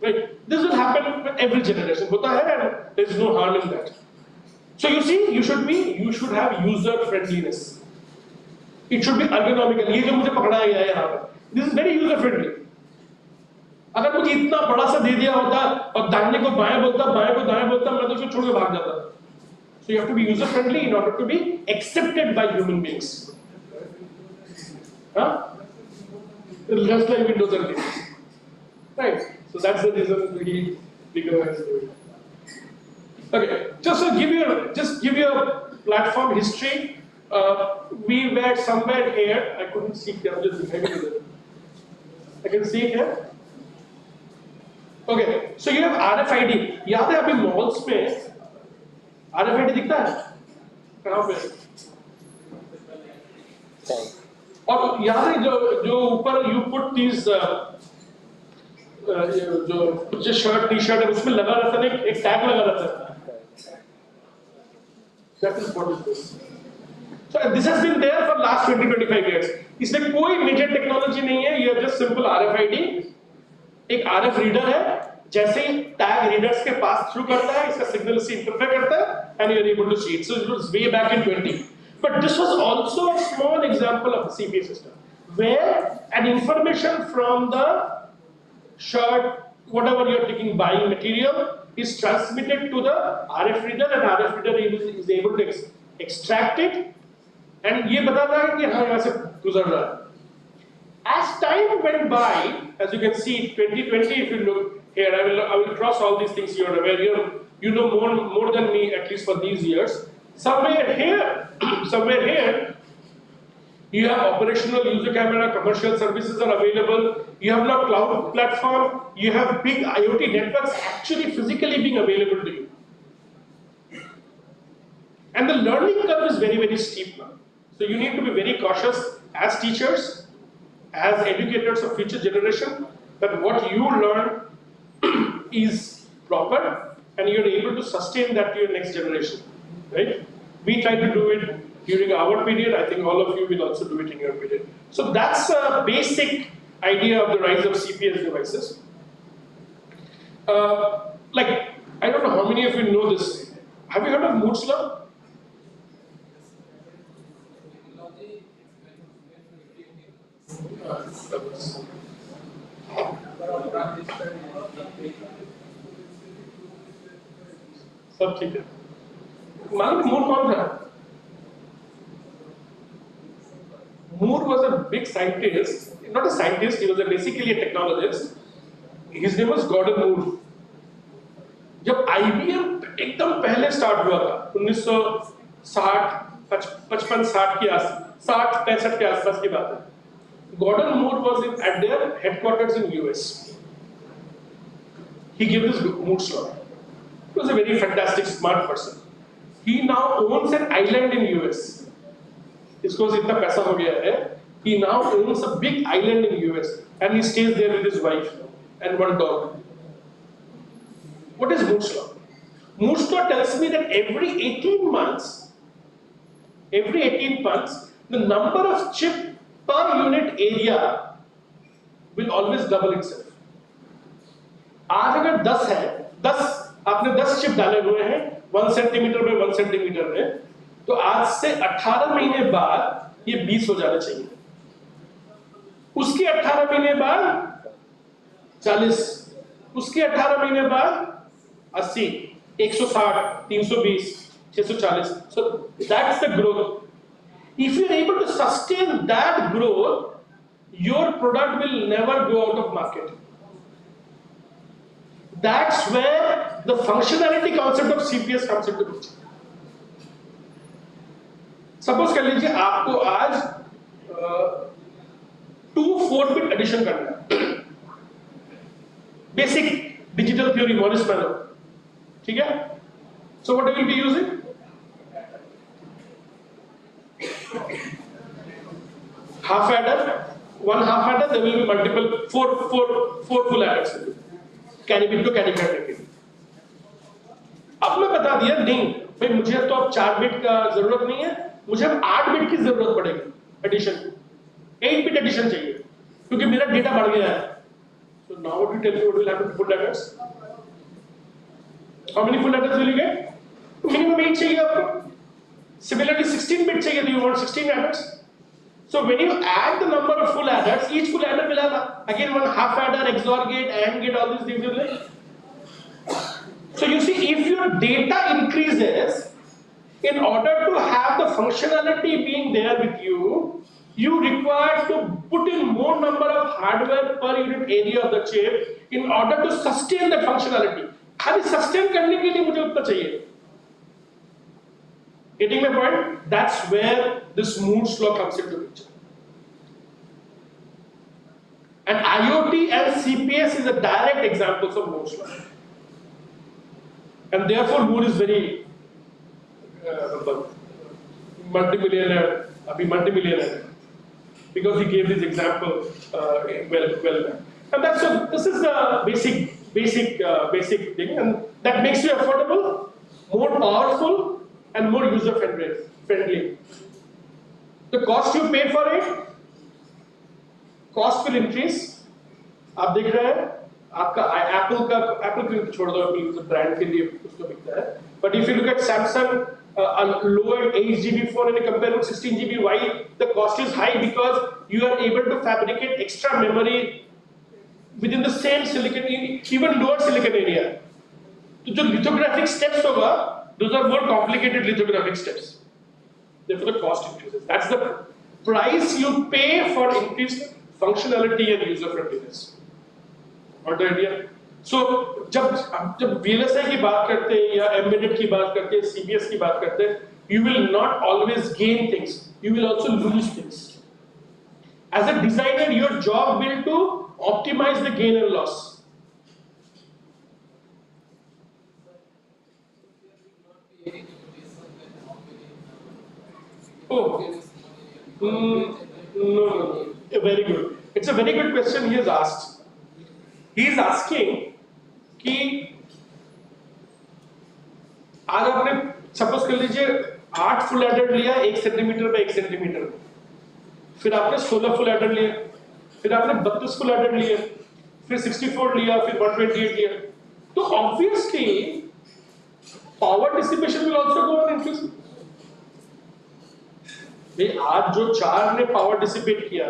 Right? This will happen with every generation. होता है, and there is no harm in that. So you see, you should have user friendliness. It should be ergonomical. ये जो मुझे पकड़ाया गया है यहाँ पर, this is very user friendly. अगर मुझे इतना बड़ा सा दे दिया होता और दाहिने को बाएं बोलता, बाएं को दाएं बोलता, मैं तो उसको छोड़ के भाग जाता. So you have to be user friendly in order to be accepted by human beings. Huh? Just like Windows and Linux. Right? So that's the reason we go ahead and do it. Okay, just give you a platform history. We were somewhere here. I couldn't see it. I'm just behind it. I can see it here. Okay, so you have RFID. याद है अभी malls में RFID दिखता है? कहाँ पे? और याद है जो ऊपर you put these जो शर्ट टी शर्ट है उसमें लगा रहता है, एक टैग लगा रहता है. That is what is this. So this has been there for last 20-25 years. इसमें कोई major technology नहीं है. ये just simple RFID. एक RF रीडर है. जैसे ही टैग रीडर्स के पास थ्रू करता है, इसका सिग्नल से इंटरफेयर करता है, and you are able to see it. So it was way back in 20. But this was also a small example of the CPS system, where an information from the shirt, whatever you are taking, buying material, is transmitted to the RF reader, and RF reader is able to extract it, and ये बताता है कि हाँ यहाँ से गुजर रहा है. As time went by, as you can see, 2020, if you look here, I will cross all these things. You are aware. You know more than me, at least for these years. Somewhere here, you have operational user camera, commercial services are available. You have now cloud platform. You have big IoT networks actually physically being available to you. And the learning curve is very, very steep now. So you need to be very cautious as teachers, as educators of future generation, that what you learn is proper and you're able to sustain that to your next generation, right? We try to do it during our period. I think all of you will also do it in your period. So that's a basic idea of the rise of CPS devices. Like, I don't know how many of you know this. Have you heard of Moore's law? सब ठीक है. मालूम मूर कौन था? Moore was a big scientist, not a scientist, he was basically a technologist. His name was Gordon Moore. जब IBM एकदम पहले start हुआ था 1960, 55, 60 के आसपास, 60, 65 के आसपास की बात है. Gordon Moore was at their headquarters in US. He gave this Moore's law. He was a very fantastic, smart person. He now owns an island in US. इसको इतना पैसा हो गया है. He now owns a big island in US and he stays there with his wife and one dog. What is Moore's law? Moore's law tells me that every 18 months, the number of chip per unit area will always double itself. आज अगर 10 है, 10 आपने 10 chip डाले हुए हैं 1 centimetre में 1 centimetre में, तो आज से 18 महीने बाद ये 20 हो जाने चाहिए. उसके 18 महीने बाद 40, उसके 18 महीने बाद 80, 160, 320, 640. So that's the growth. If you are able to sustain that growth, your product will never go out of market. That's where the functionality concept of CPS comes into picture. Suppose कर लीजिए आपको आज 2 4-bit addition करना है. Basic digital theory, Morris Mallow. Okay? So what we will be using? Half adder, one half adder, there will be multiple, four full adders. Carry bit to carry bit. अब मैं बता दिया नहीं भाई मुझे तो अब 4 बिट का जरूरत नहीं है, मुझे अब 8 बिट की जरूरत पड़ेगी एडिशन, 8 बिट एडिशन चाहिए क्योंकि मेरा डेटा बढ़ गया है. So now what you tell me what will happen to full adders? How many full adders will you get? Minimum 8 चाहिए आपको. Similarly 16 bit चाहिए, do you want 16 adders? So when you add the number of full adders, each full adder will have again one half adder, XOR gate, AND gate, all these things will be. So you see, if your data increases, in order to have the functionality being there with you, you require to put in more number of hardware per unit area of the chip in order to sustain that functionality. खाली sustain करने के लिए मुझे उतना चाहिए. Getting my point? That's where this Moore's law comes into picture. And IoT and CPS is a direct example of Moore's law. And therefore Moore is very multi-millionaire, because he gave this example well. And that's so. This is the basic thing, and that makes you affordable, more powerful, and more user friendly. The cost you pay for it, cost will increase. आप देख रहे हैं आपका Apple को छोड़ दो, Apple brand के लिए उसको बिकता है. But if you look at Samsung, a low-end 8GB phone and compare with 16GB, why the cost is high? Because you are able to fabricate extra memory within the same silicon, even lower silicon area. So the lithographic steps होगा, those are more complicated lithographic steps. Therefore, the cost increases. That's the price you pay for increased functionality and user friendliness. Got the idea? So जब VLSI की बात करते हैं या embedded की बात करते हैं, CPS की बात करते हैं, you will not always gain things. You will also lose things. As a designer, your job will to optimize the gain and loss. Oh, no. Very good. It's a very good question he has asked. He is asking कि आज आपने suppose कर लीजिए 8 full adder लिया 1 centimetre पे 1 centimetre, फिर आपने 16 full adder लिए, फिर आपने 32 फुल एडर लिए, फिर 64 लिया, फिर 128 लिया, तो obviously power dissipation will also go on increasing. आज जो 4 ने पावर डिसिपेट किया,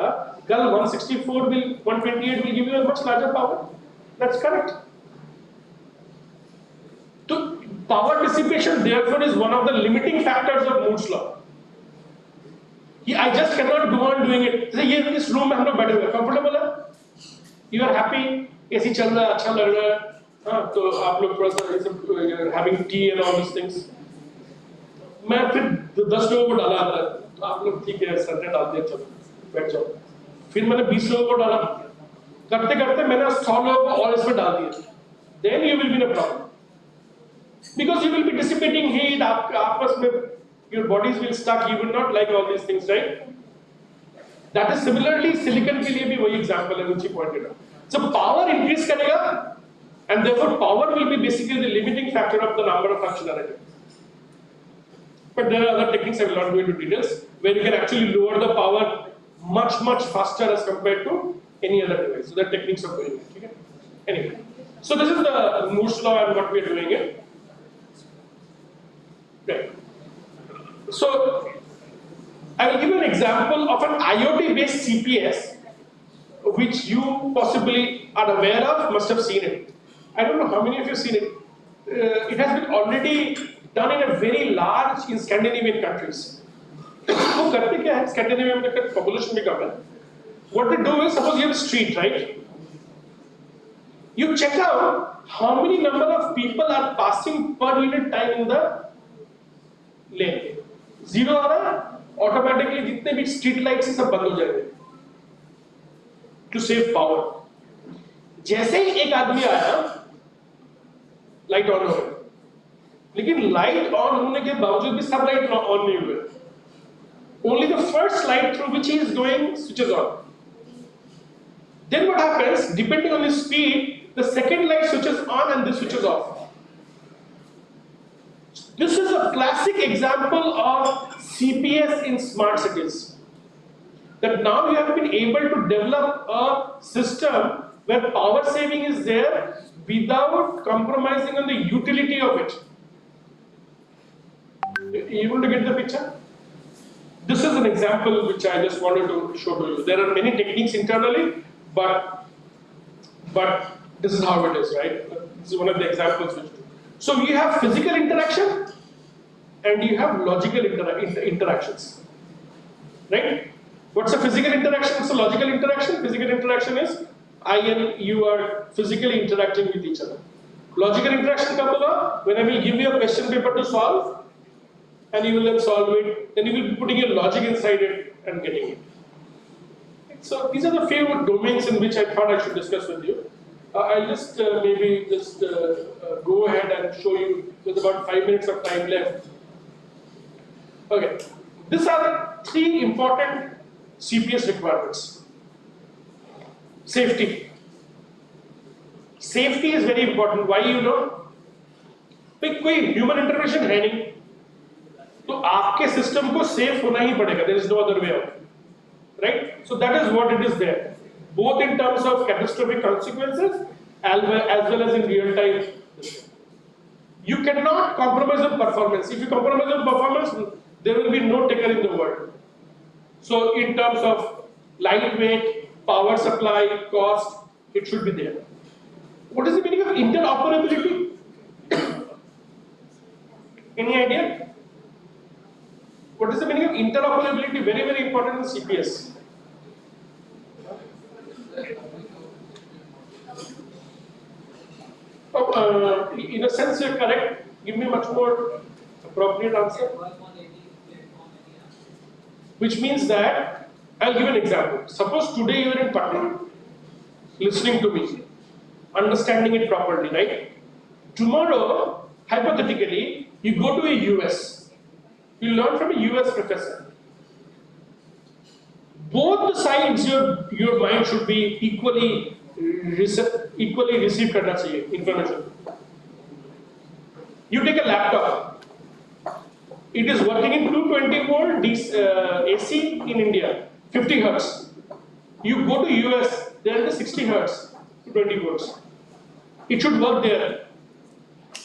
कल 164 will 128 will give you a much larger power. That's correct. So power dissipation therefore is one of the limiting factors of Moore's law. I just cannot go on doing it. ये इस room में हम लोग बैठे हुए comfortable है, you are happy, AC चल रहा है, अच्छा लग रहा है, हाँ, तो आप लोग थोड़ा सा having tea and all these things. मैं फिर 10 लोगों को डाला आता है, तो आप लोग ठीक है संडे डालते हैं, चलो बैठ जाओ. फिर मैंने 20 लोगों को डाला, करते करते मैंने 100 लोगों को और इसमें डाल दिया. Then you will be in a problem because you will be dissipating heat. आपस में your bodies will stuck. You will not like all these things, right? That is similarly silicon के लिए भी वही example है, which he pointed out. So power increase करेगा, and therefore power will be basically the limiting factor of the number of functionality. But there are other techniques, I will not go into details, where you can actually lower the power much faster as compared to any other device. So there are techniques of doing it. Okay? Anyway, so this is the Moore's law and what we are doing here. Right. So I will give you an example of an IoT based CPS which you possibly are aware of, must have seen it. I don't know how many of you have seen it. It has been already done in a very large in Scandinavian countries. वो करते क्या है? Scandinavian में population भी कम है. What they do is, suppose you have a street, right? You check out how many number of people are passing per unit time in the lane. 0 आ रहा है, automatically जितने भी street lights हैं सब बंद हो जाएंगे. To save power. जैसे ही एक आदमी आया लाइट ऑन हो गई, लेकिन लाइट ऑन होने के बावजूद भी सब लाइट ऑन नहीं हुए. Only the first light through which he is going switches on. Then what happens, depending on the speed, the second light switches on and this switches off. This is a classic example of CPS in smart cities. That now you have been able to develop a system where power saving is there without compromising on the utility of it. You able to get the picture? This is an example which I just wanted to show to you. There are many techniques internally, but this is how it is, right? This is one of the examples which do. So you have physical interaction and you have logical interactions, right? What's a physical interaction? What's a logical interaction? Physical interaction is I and you are physically interacting with each other. Logical interaction कब होगा? When I will give you a question paper to solve, and you will then solve it, then you will be putting your logic inside it and getting it. So these are the few domains in which I thought I should discuss with you. I'll just maybe just go ahead and show you. There's about 5 minutes of time left. Okay, these are 3 important CPS requirements. Safety. Safety is very important. Why you know? भाई कोई human intervention है नहीं, तो आपके system को safe होना ही पड़ेगा. There is no other way out, right? So that is what it is there, both in terms of catastrophic consequences as well as in real time. You cannot compromise on performance. If you compromise on performance, there will be no taker in the world. So in terms of lightweight, power supply, cost, it should be there. What is the meaning of interoperability? Any idea? What is the meaning of interoperability? Very, very important in CPS. In a sense, you're correct. Give me much more appropriate answer. Which means that, I'll give an example. Suppose today you are in Patna, listening to me, understanding it properly, right? Tomorrow, hypothetically, you go to a US. You learn from a US professor. Both the sides, your mind should be equally receive करना चाहिए information. You take a laptop. It is working in 220 volt AC in India, 50 hertz. You go to US, there is 60 hertz, 20 volts. It should work there.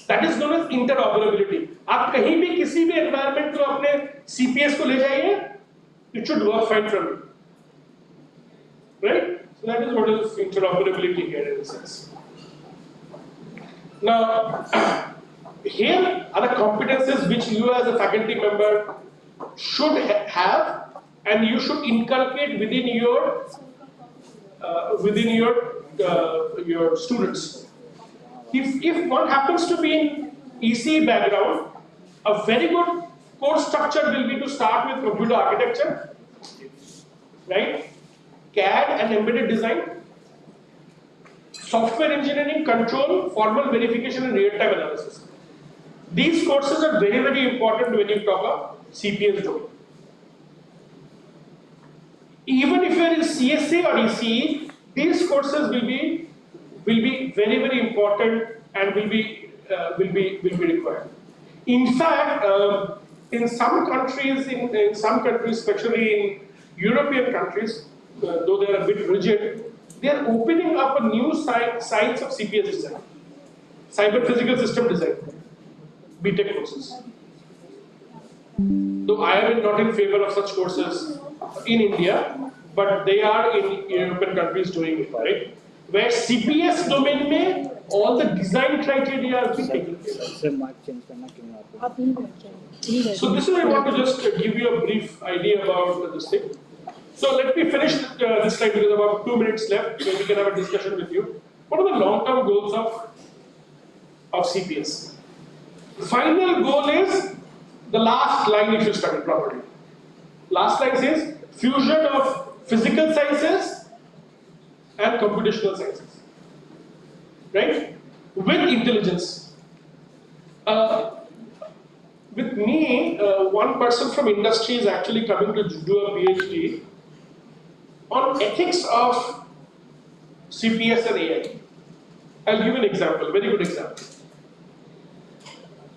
That is known as interoperability. आप कहीं भी किसी भी environment को अपने CPS को ले जाइए, it should work fine from you. Right? So that is what is interoperability here in a sense. Now, here are the competences which you as a faculty member should have, and you should inculcate within your students. If one happens to be in EC background, a very good course structure will be to start with computer architecture, right? CAD and embedded design, software engineering, control, formal verification and real-time analysis. These courses are very, very important when you talk about CPS domain. Even if you are in CSA or ECE, these courses will be very, very important and will be required. In fact, in some countries, especially in European countries, though they are a bit rigid, they are opening up a new science of CPS design, cyber physical system design, BTech courses. Though I am not in favor of such courses in India, but they are in European countries doing it, right? Where CPS domain में all the design criteria are being taken care of. So this is I want to just give you a brief idea about this thing. So let me finish this slide because about 2 minutes left, so we can have a discussion with you. What are the long-term goals of CPS? The final goal is the last line if you study properly. Last line says fusion of physical sciences and computational sciences. right? With intelligence. With me, one person from industry is actually coming to do a PhD on ethics of CPS and AI. I'll give you an example, very good example.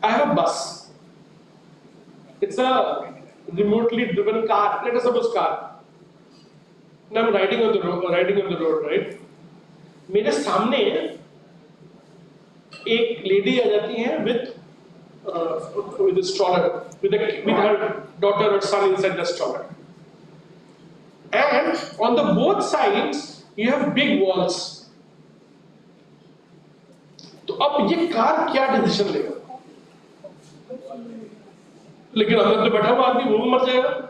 I have a bus. It's a remotely driven car. Let us suppose car. Now I'm riding on the road, right? मेरे सामने एक lady आ जाती है with a stroller, with her daughter or son inside the stroller. And on the both sides, you have big walls. तो अब ये car क्या decision लेगा? लेकिन अंदर तो बैठा हुआ आदमी वो मर जाएगा.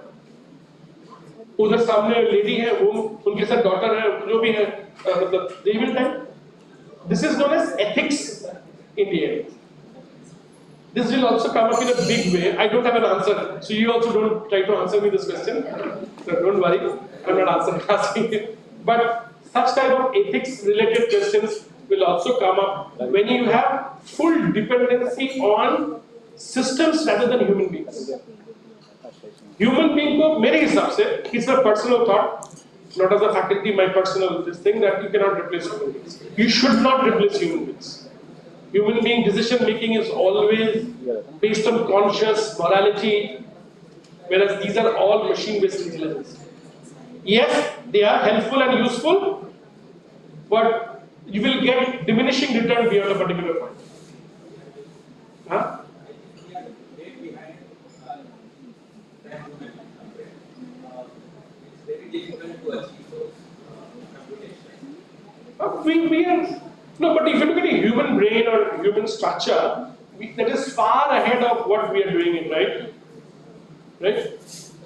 उधर सामने लेडी है, वो उनके साथ डॉटर है, जो भी है, मतलब they will die. This is known as ethics in the end. This will also come up in a big way. I don't have an answer, so you also don't try to answer me this question. So don't worry, I'm not asking it. But such type of ethics-related questions will also come up when you have full dependency on systems rather than human beings. Human being को मेरे हिसाब से, it's a personal thought, not as a faculty, my personal this thing that you cannot replace human beings. You should not replace human beings. Human being decision making is always based on conscious morality, whereas these are all machine-based intelligence. Yes, they are helpful and useful, but you will get diminishing return beyond a particular point. Huh? We are, no, but if you look at a human brain or human structure, that is far ahead of what we are doing it, right? Right?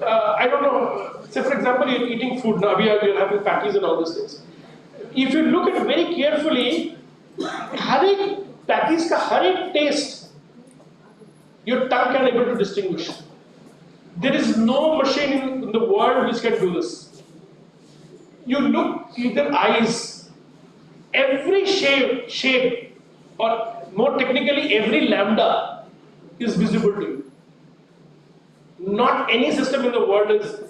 I don't know, say for example, you're eating food, now we are having patties and all these things. If you look at it very carefully, हर एक patties का हर एक taste, your tongue can able to distinguish. There is no machine in the world which can do this. You look at their eyes, every shape, or more technically, every lambda is visible to you. Not any system in the world is.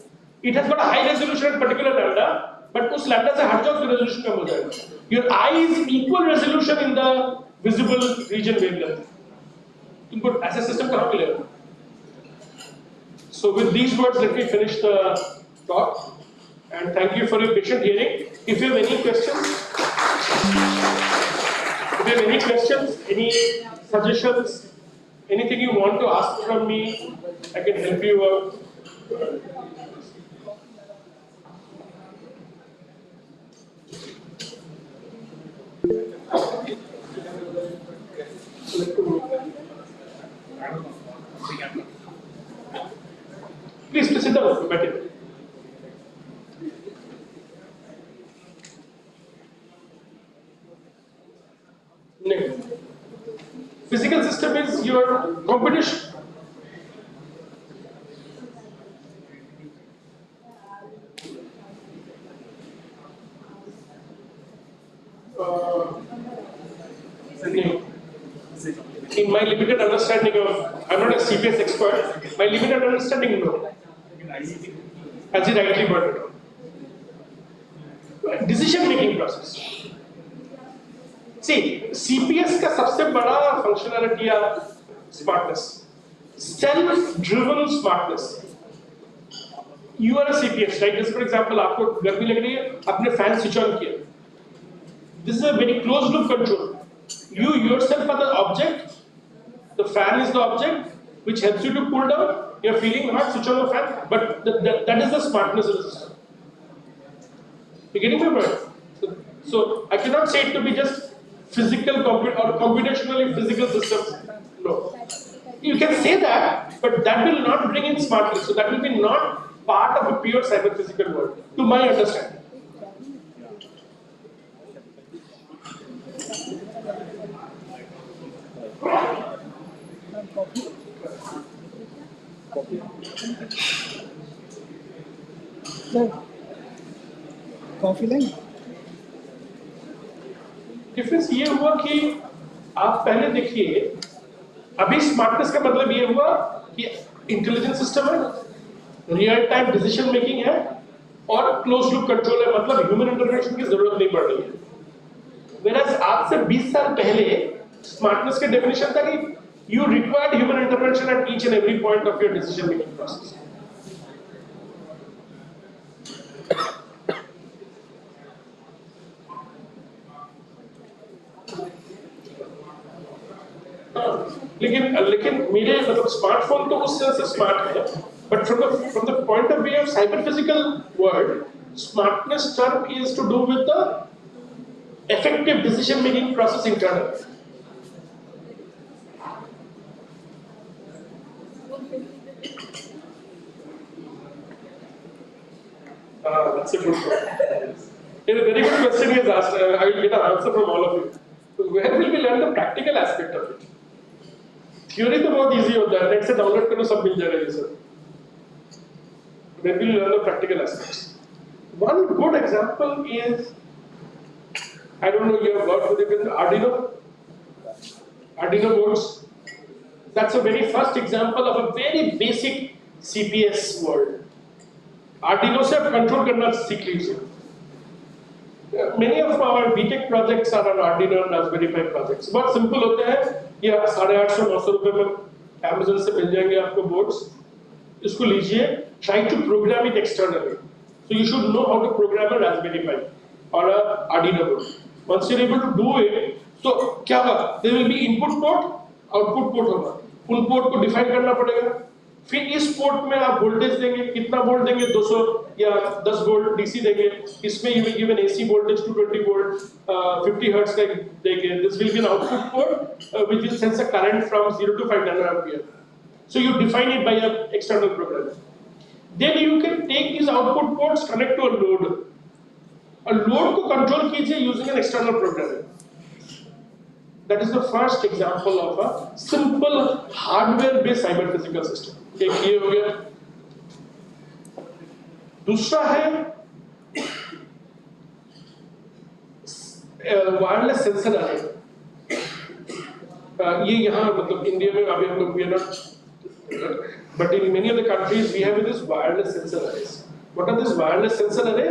It has got a high resolution at particular lambda, but उस lambda से हट जाओ तो resolution कम हो जाएगा. Your eye is equal resolution in the visible region wavelength. तुमको ऐसा system कहाँ मिलेगा? So with these words, let me finish the talk. And thank you for your patient hearing. If you have any questions, any suggestions, anything you want to ask from me, I can help you out. Please sit down, better. Next. Physical system is your competition. In my limited understanding of, I'm not a CPS expert, my limited understanding, no. As you rightly pointed out. Decision making process. See, CPS का सबसे बड़ा functionality या smartness, self-driven smartness. You are a CPS, right? Just for example, आपको गर्मी लग रही है, आपने fan switch on किया. This is a very closed loop control. You yourself are the object. The fan is the object which helps you to cool down. You're feeling hot, switch on the fan. But that is the smartness of the system. You're getting my point? So I cannot say it to be just physical or computationally physical systems. No. You can say that, but that will not bring in smartness. So that will be not part of a pure cyber-physical world, to my understanding. Sir, coffee line? Difference ये हुआ कि आप पहले देखिए, अभी smartness का मतलब ये हुआ कि इंटेलिजेंट सिस्टम है, रियल टाइम डिसीजन मेकिंग है और क्लोज लूप कंट्रोल है, मतलब ह्यूमन इंटरवेंशन की जरूरत नहीं पड़ रही है। Whereas आज से 20 साल पहले स्मार्टनेस का डेफिनेशन था कि you required human intervention at each and every point of your decision making process. लेकिन मेरे मतलब स्मार्टफोन तो उस तरह से स्मार्ट है, but from the point of view of cyber physical world, smartness term is to do with the effective decision making process internally. That's a good question. A very good question is asked. I will get an answer from all of you. So where will we learn the practical aspect of it? Theory तो बहुत easy होता है, net से download करो सब मिल जाएगा ये सब. Where will we learn the practical aspects? One good example is, I don't know, you have worked with it, Arduino boards. That's a very first example of a very basic CPS world. Arduino से आप control करना सीख लीजिए. Many of our BTech projects are on Arduino and Raspberry Pi projects. बहुत simple होते हैं, ये 850-900 रुपए में Amazon से मिल जाएंगे आपको बोर्ड्स. इसको लीजिए, try to program it externally. So you should know how to program a Raspberry Pi or a Arduino board. Once you're able to do it, तो क्या होगा? There will be input port, output port होगा. उन port को define करना पड़ेगा. फिर इस पोर्ट में आप वोल्टेज देंगे, कितना वोल्ट देंगे, 200 या 10 वोल्ट डीसी देंगे. इसमें you will give an AC voltage 220 volt 50 hertz का देंगे. This will be an output port which will sense a current from 0 to 5 nano ampere. So you define it by a external program. Then you can take this output ports, connect to a load. A load को control कीजिए using an external program. That is the first example of a simple hardware-based cyber physical system. एक ये हो गया. दूसरा है wireless sensor अरे. ये यहाँ मतलब इंडिया में अभी हम लोग भी है ना, but in many of the countries we have this wireless sensor arrays. What are this wireless sensor array?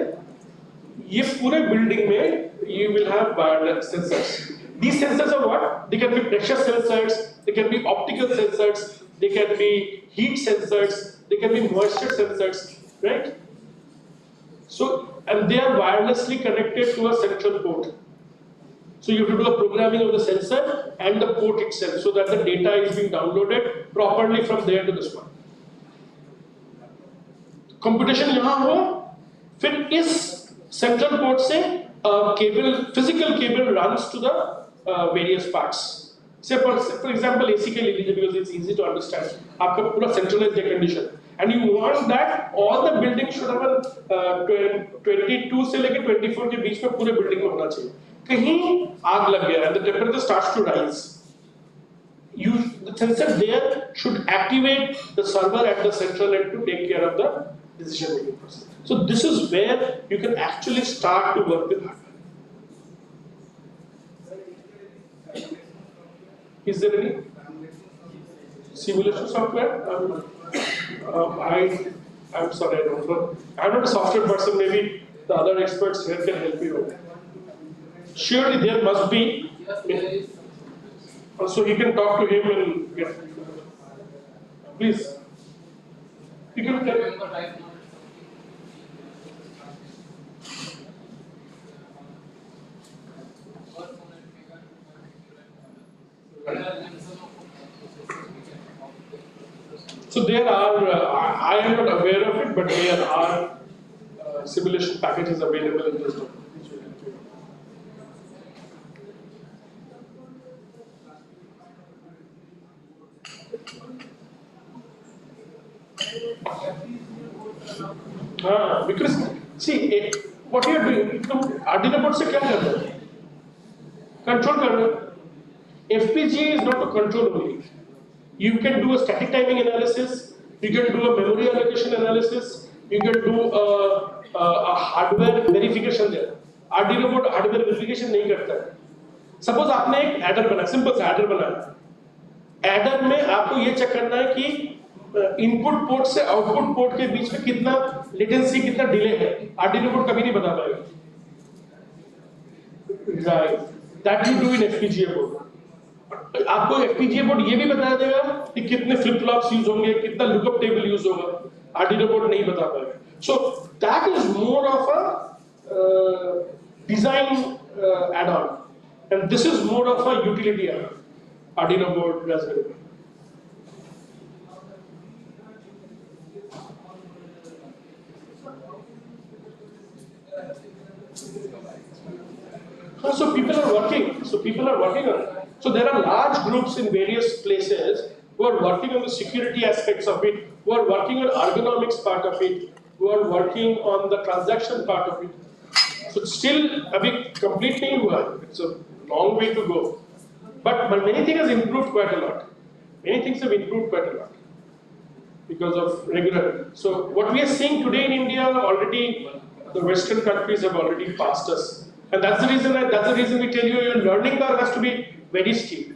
ये पूरे बिल्डिंग में you will have wireless sensors. These sensors are what? They can be pressure sensors, they can be optical sensors, they can be heat sensors, they can be moisture sensors, right? So, and they are wirelessly connected to a central port. So you have to do the programming of the sensor and the port itself so that the data is being downloaded properly from there to this one. Computation यहाँ हुआ, फिर इस central port से cable, physical cable runs to the various parts. Say for example AC के ले लीजिए because it's easy to understand. आपका पूरा centralized air condition and you want that all the building should have a 22 से लेके 24 के बीच में पूरे building में होना चाहिए. कहीं आग लग गया and the temperature starts to rise. The sensor there should activate the server at the central end to take care of the decision making process. So this is where you can actually start to work with hardware. Is there any simulation software? I'm sorry, I don't know. I'm not a software person. Maybe the other experts here can help you. Surely there must be. So you can talk to him and get. Please. You can tell. So there are, I am not aware of it, but there are simulation packages available in this document. Because see, what you are doing, Arduino board से क्या करना है? Control करना. FPGA is not to control only. You can do a static timing analysis, you can do a memory allocation analysis, you can do a hardware verification there. Arduino board hardware verification नहीं करता है. Suppose आपने एक adder बनाया, simple सा adder बनाया। Adder में आपको ये चेक करना है कि इनपुट पोर्ट से आउटपुट पोर्ट के बीच में कितना लेटेंसी, कितना डिले है। आर्डिनो बोर्ड कभी नहीं बता पाएगा, right? That you do in FPGA board. आपको एफपीजीए बोर्ड ये भी बता देगा कि कितने फ्लिप फ्लॉप्स यूज होंगे, कितना लुकअप टेबल यूज होगा। आर्डिनो बोर्ड नहीं बता पाएगा। So that is more of a design add-on, and this is more of a utility add-on. Arduino board, Raspberry Pi. So people are working. On it. So there are large groups in various places who are working on the security aspects of it, who are working on ergonomics part of it, who are working on the transaction part of it. So still अभी complete नहीं हुआ, it's a long way to go, but many things have improved quite a lot. Many things have improved quite a lot because of regular. So what we are seeing today in India already, the Western countries have already passed us, and that's the reason we tell you your learning curve has to be very steep,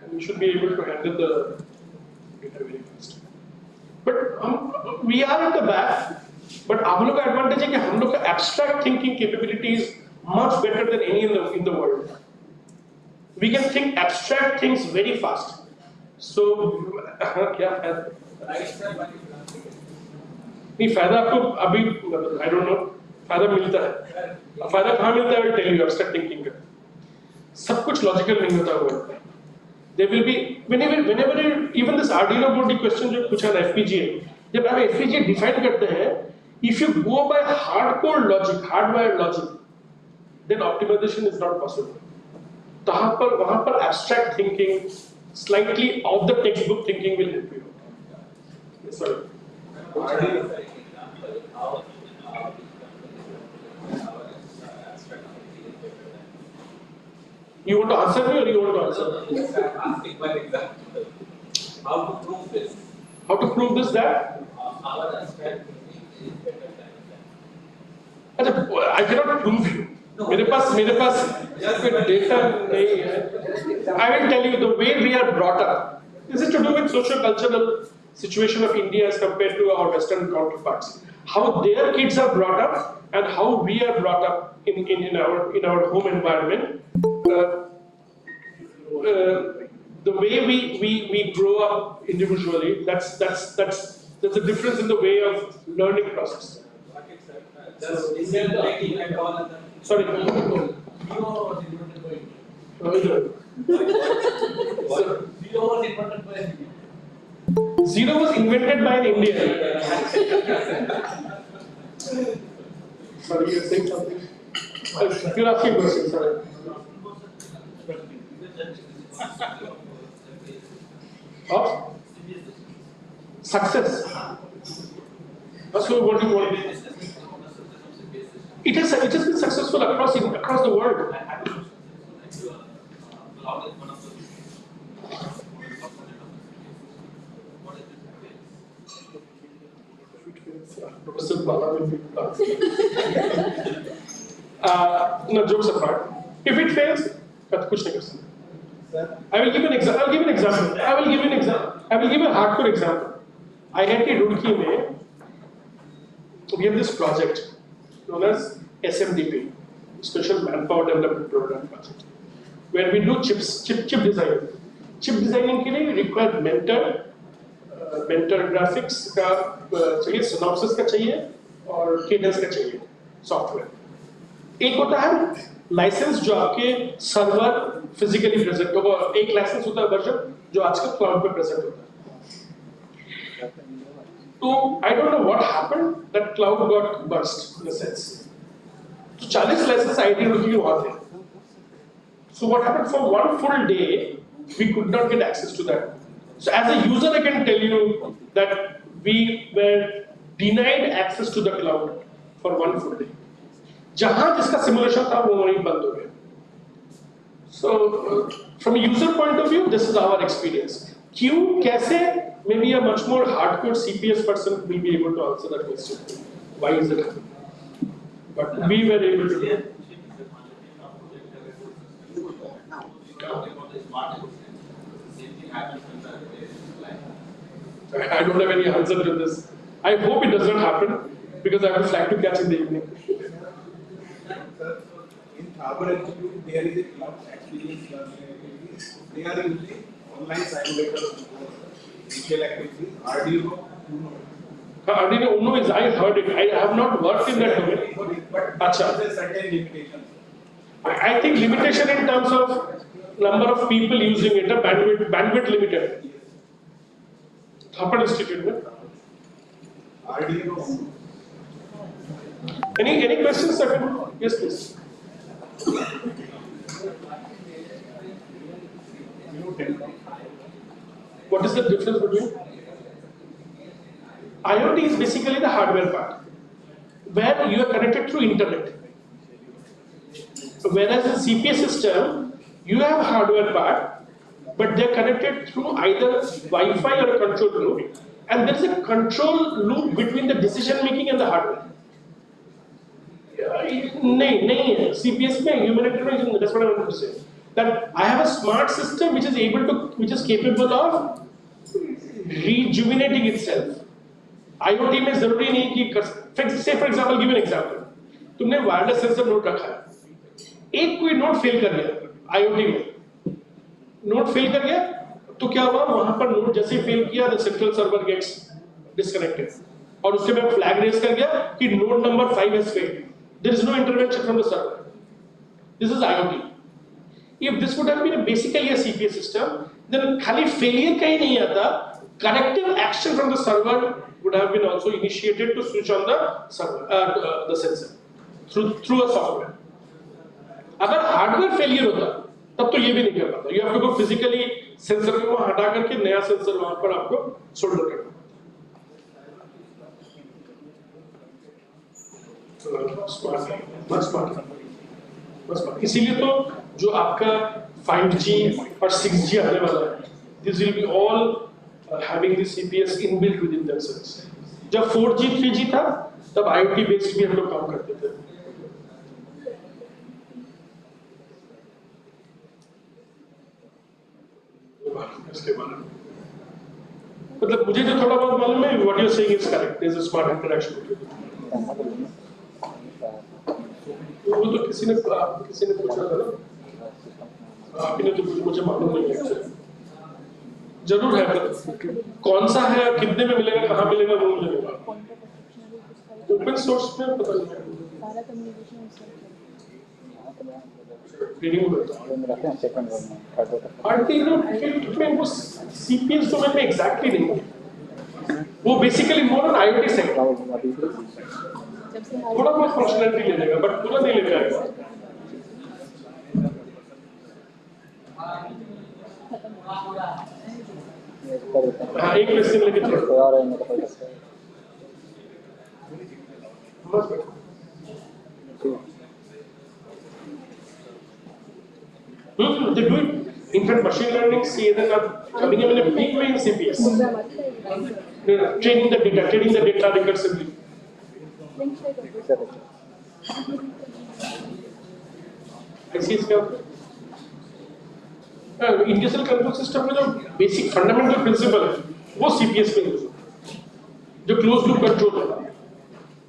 and you should be able to handle the data very fast. But we are at the back. But आप लोग का advantage है कि हम लोग का abstract thinking capability is much better than any in the world. We can think abstract things very fast. So क्या है नहीं फायदा आपको अभी, आई डोंट नो, फायदा मिलता है। फायदा कहाँ मिलता है? I will tell you. Abstract thinking का सब कुछ लॉजिकल नहीं होता हुआ। There will be whenever even this Arduino board question जो पूछा ना FPGA, जब आप FPGA डिफाइन करते हैं, if you go by hardcore logic, hardwired logic, then optimization is not possible. वहाँ पर abstract thinking, slightly off the textbook thinking will help you. Sorry. You want to answer me or you want to answer? Yes, I'm asking one example. How to prove this? How to prove this that? Our abstract thinking is better than that. अच्छा, I cannot prove you. मेरे पास कोई data नहीं है. I will tell you the way we are brought up. This is to do with socio-cultural situation of India as compared to our Western counterparts. How their kids are brought up and how we are brought up in our home environment. The way we grow up individually, that's a difference in the way of learning process. Sorry. Zero was invented by India. Zero was invented by an Indian. Sorry, you're saying something? You're asking a question, sorry. Of success. So what do you want? It has been successful across the world. Professor Bala will be no, jokes apart. If it fails, कुछ नहीं कर सकते. I will give an example. I will give a hardcore example. IIT Roorkee में we have this project known as SMDP, Special Manpower Development Program project, where we do chip design. Chip designing के लिए require mentor graphics का चाहिए, synopsis का चाहिए और cadence का चाहिए software. एक होता है लाइसेंस जो आपके सर्वर फिजिकली प्रेजेंट होगा, और एक लाइसेंस होता है वर्जन जो आजकल क्लाउड पे प्रेजेंट होता है. तो I don't know what happened that cloud got burst in a sense. तो 40 लाइसेंस आईटी रुकी वहां थे. So what happened for one full day we could not get access to that. So as a user I can tell you that we were denied access to the cloud for one full day. जहां जिसका simulation था वो वहीं बंद हो गया. So from a user point of view, this is our experience. क्यों, कैसे? Maybe a much more hardcore CPS person will be able to answer that question. Why is it happening? But we were able to do it. talking about the smart assistant. The same thing happens when the application is live. I don't have any answer to this. I hope it does not happen because I have a flight to catch in the evening. Sir, in our institute, there is a club experience learning activities. They are using online simulators for initial activities. Arduino, Uno. Arduino Uno is, I heard it. I have not worked in that domain. But Acha. there is a certain limitation. I think limitation in terms of number of people using it, bandwidth limited. Thapad Institute, mein. Arduino, Uno. Any questions, sir? Yes, please. What is the difference between? IoT is basically the hardware part, where you are connected through internet. Whereas in CPS system, you have a hardware part, but they are connected through either Wi-Fi or a control loop, and there is a control loop between the decision making and the hardware. नहीं CPS में human intervention. That's what I want to say. That I have a smart system which is capable of rejuvenating itself. IoT में जरूरी नहीं कि say for example, give an example. तुमने wireless sensor note रखा है. एक कोई नोट फेल कर गया IoT में. नोट फेल कर गया तो क्या हुआ? वहां पर नोट जैसे फेल किया the central server gets disconnected. और उसके बाद flag raise कर गया कि node number 5 has failed. There is no intervention from the server. This is IoT. If this would have been basically a CPS system, then खाली failure का ही नहीं आता. Corrective action from the server would have been also initiated to switch on the server, the sensor through a software. अगर hardware failure होता, तब तो ये भी नहीं कर पाता. You have to go physically sensor को वहाँ हटा करके नया sensor वहाँ पर आपको solder करना. इसीलिए तो जो आपका 5G और 6G आने वाला है, this will be all having the CPS inbuilt within themselves. जब 4G 3G था तब IoT based भी हम लोग काम करते थे. इसके बारे में मतलब मुझे जो थोड़ा बहुत मालूम है, what you're saying is correct. There is a smart interaction between them. वो तो किसी ने पूछा था ना, आपने तो मुझे मालूम नहीं है. जरूर है, पर कौन सा है, कितने में मिलेगा, कहाँ मिलेगा, वो मुझे नहीं मालूम. ओपन सोर्स में पता नहीं है. में वो CPS डोमेन में एग्जैक्टली नहीं है. वो basically more on IoT side. थोड़ा बहुत फंक्शनैलिटी ले लेगा, बट पूरा नहीं ले जाएगा. हाँ, एक क्वेश्चन लेके चलो. They do it. In fact, machine learning CNN are coming in a big way in CPS. Training the data recursively. Individual control system में जो बेसिक फंडामेंटल प्रिंसिपल है वो सीपीएस में यूज होता है. जो क्लोज लूप कंट्रोल है,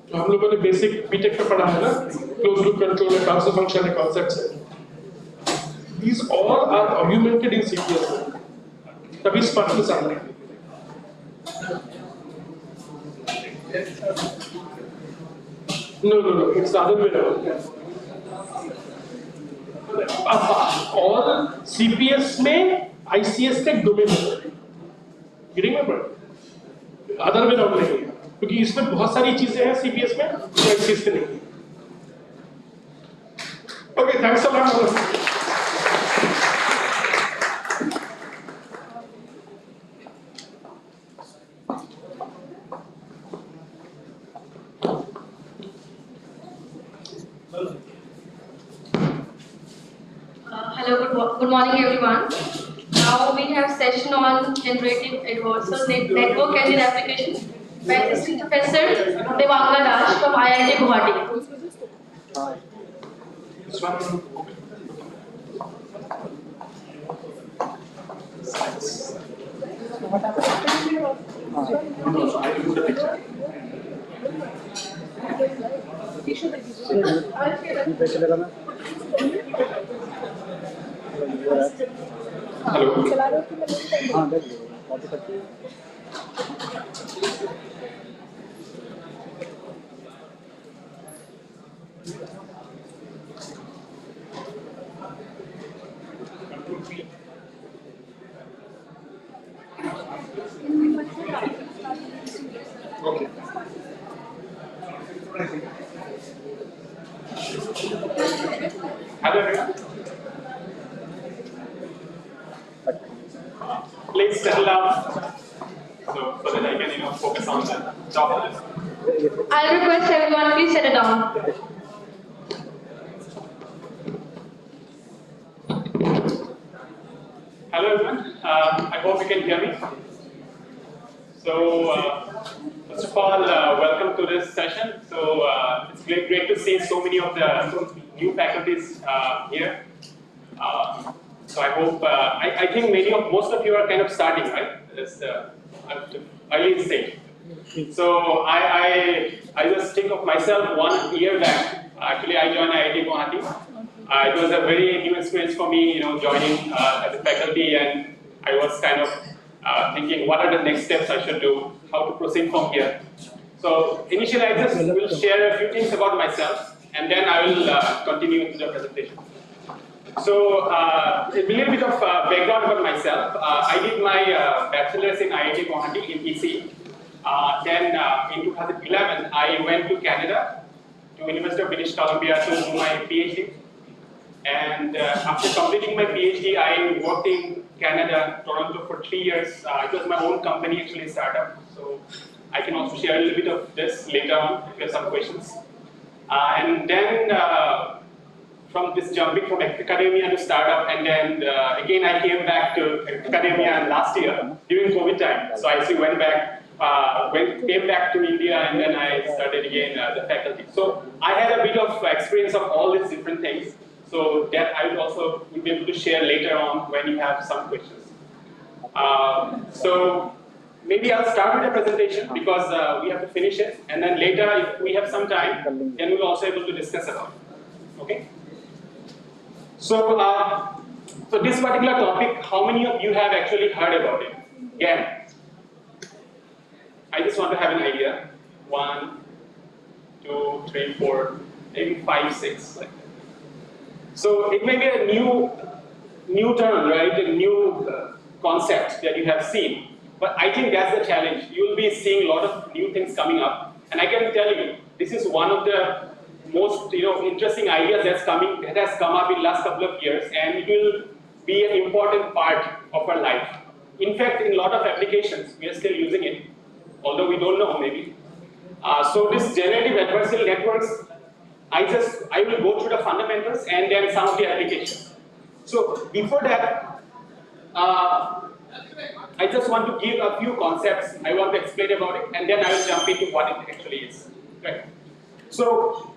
जो हम लोगों ने बेसिक बीटेक में पढ़ा है ना, क्लोज लूप कंट्रोल है, ट्रांसफर फंक्शन है, कॉन्सेप्ट्स है. These all are augmented in CPS. तभी स्मार्टनेस आ रही है. No, it's the other way around. All CPS में ICS का डोमेन है. Getting my point? Other way around नहीं है, क्योंकि इसमें बहुत सारी चीजें हैं CPS में जो ICS में नहीं है. Okay, thanks a lot. Good morning, everyone. Now we have session on generative adversarial network engine application by Assistant Professor Devanga Dash from IIT Guwahati. Okay. Hello everyone. Please settle down so that I can focus on the topic. I'll request everyone, please settle down. Hello everyone. I hope you can hear me. So first of all, welcome to this session. So it's great to see so many of the new faculties here. So I hope I think most of you are kind of starting, right? It's early stage. So I just think of myself 1 year back. Actually, I joined IIT Guwahati. It was a very new experience for me, joining as a faculty, and I was kind of thinking, what are the next steps I should do, how to proceed from here. So initially, I just will share a few things about myself, and then I will continue into the presentation. So a little bit of background about myself. I did my bachelor's in IIT Guwahati in EC. Then in 2011, I went to Canada, to University of British Columbia to do my PhD. And after completing my PhD, I worked in Canada, Toronto for 3 years. It was my own company, actually, a startup. So I can also share a little bit of this later on if you have some questions. And then from this jumping from academia to startup, and then again I came back to academia last year during COVID time. So I actually went back, came back to India, and then I started again as a faculty. So I had a bit of experience of all these different things. So that I will also be able to share later on when you have some questions. So maybe I'll start with the presentation because we have to finish it, and then later if we have some time, then we'll also able to discuss about it. Okay. So so this particular topic, how many of you have actually heard about it? Again, I just want to have an idea. 1, 2, 3, 4, maybe 5, 6. Like that. So it may be a new term, right? A new concept that you have seen. But I think that's the challenge. You will be seeing a lot of new things coming up, and I can tell you, this is one of the most interesting ideas that has come up in last couple of years, and it will be an important part of our life. In fact, in a lot of applications, we are still using it, although we don't know maybe. So this generative adversarial networks, I will go through the fundamentals and then some of the applications. So before that, I just want to give a few concepts I want to explain about it, and then I will jump into what it actually is. Right. So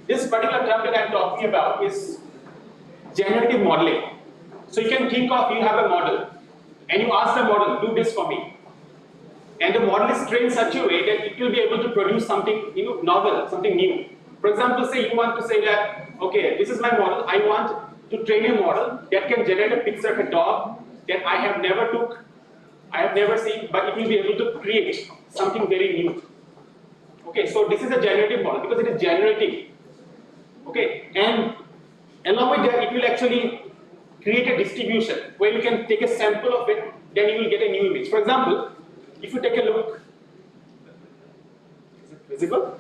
this particular term that I'm talking about is generative modeling. So you can think of, you have a model, and you ask the model, do this for me. And the model is trained such a way that it will be able to produce something novel, something new. For example, say you want to say that, okay, this is my model, I want to train a model that can generate a picture of a dog that I have never seen, but it will be able to create something very new. Okay, so this is a generative model because it is generating. Okay, and along with that, it will actually create a distribution where you can take a sample of it, then you will get a new image. For example, if you take a look, is it visible?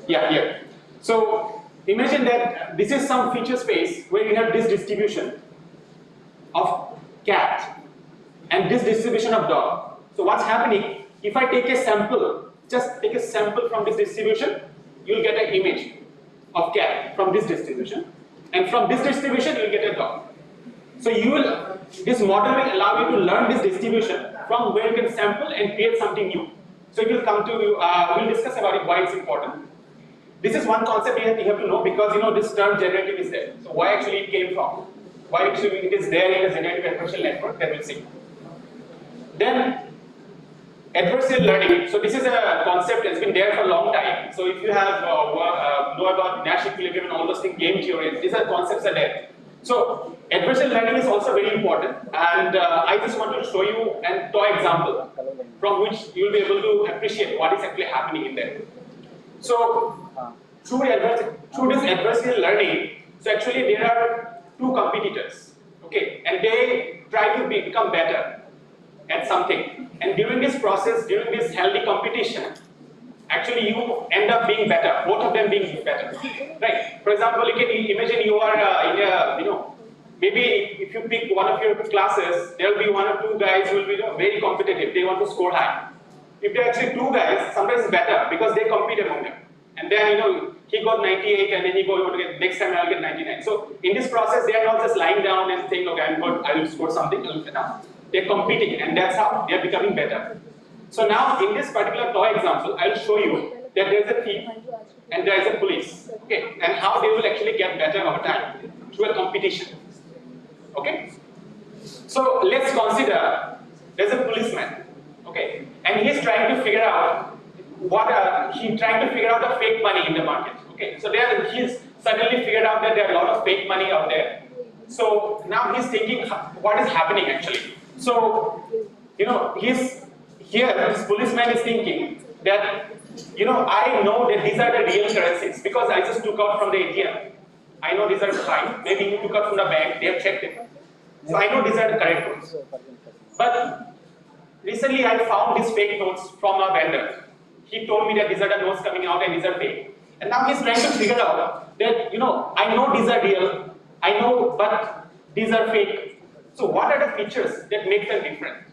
Yeah, here. So imagine that this is some feature space where you have this distribution of cat and this distribution of dog. So what's happening, if I take a sample, just take a sample from this distribution, you'll get an image of cat from this distribution, and from this distribution you'll get a dog. So this model will allow you to learn this distribution from where you can sample and create something new. So it will come to you, we'll discuss about it, why it's important. This is one concept you have to know, because this term generative is there. So why actually it came from? Why actually it is there in a generative adversarial network, then we'll see. Then Adversive learning. So this is a concept that's been there for a long time. So if you have know about Nash equilibrium and all those things, game theory, these are concepts are there. So adversive learning is also very important, and I just want to show you a toy example from which you will be able to appreciate what is actually happening in there. So through this adversive learning, so actually there are two competitors, okay, and they try to become better at something. And during this process, during this healthy competition, actually you end up being better, both of them being better, right? For example, you can imagine you are in a, maybe if you pick one of your classes, there will be one or two guys who will be very competitive, they want to score high. If there are actually two guys, sometimes it's better because they compete among them. And then, he got 98 and then he goes, next time I'll get 99. So in this process, they are not just lying down and saying, okay, I'm good, I will score something, enough. They're competing, and that's how they're becoming better. So now, in this particular toy example, I'll show you that there's a thief and there is a police, okay, and how they will actually get better over time through a competition, okay. So let's consider there's a policeman, okay, and he's trying to figure out he's trying to figure out the fake money in the market, okay. So he's suddenly figured out that there are a lot of fake money out there. So now he's thinking, what is happening actually? So, this policeman is thinking that, I know that these are the real currencies because I just took out from the ATM. I know these are fine. Maybe you took out from the bank, they have checked it. So I know these are the correct notes. But recently I found these fake notes from a vendor. He told me that these are the notes coming out and these are fake. And now he's trying to figure out that, I know these are real, I know, but these are fake. So what are the features that make them different?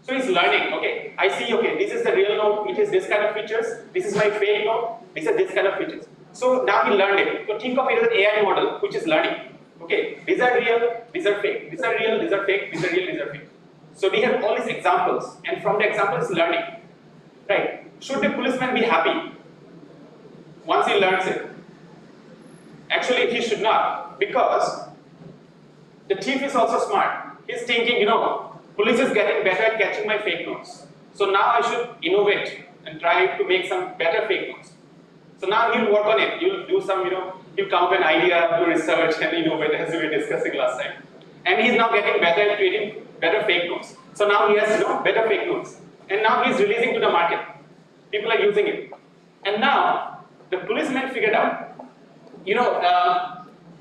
So he's learning, okay, I see, okay, this is the real note, it is this kind of features, this is my fake note, these are this kind of features. So now he learned it. So think of it as an AI model which is learning. Okay, these are real, these are fake, these are real, these are fake, these are real, these are fake. So we have all these examples, and from the examples learning. Right? Should the policeman be happy once he learns it? Actually, he should not, because the thief is also smart. He's thinking, police is getting better at catching my fake notes. So now I should innovate and try to make some better fake notes. So now he'll work on it. He'll do some, he'll come up with an idea, do research, and innovate, as we were discussing last time. And he's now getting better at creating better fake notes. So now he has, better fake notes. And now he's releasing to the market. People are using it. And now the policeman figured out,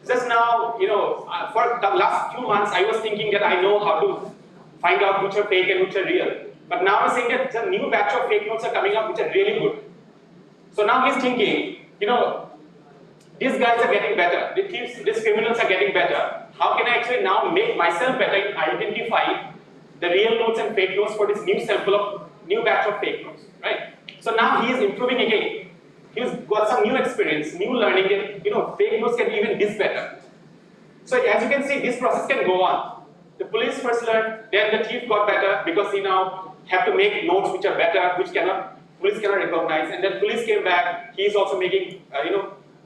just now, for the last few months, I was thinking that I know how to find out which are fake and which are real. But now I'm saying that a new batch of fake notes are coming up which are really good. So now he's thinking, these guys are getting better, these criminals are getting better. How can I actually now make myself better in identifying the real notes and fake notes for this new batch of fake notes, right? So now he is improving again. He's got some new experience, new learning, and fake notes can be even this better. So as you can see, this process can go on. The police first learned, then the thief got better because he now have to make notes which are better, which police cannot recognize. And then police came back. He is also making,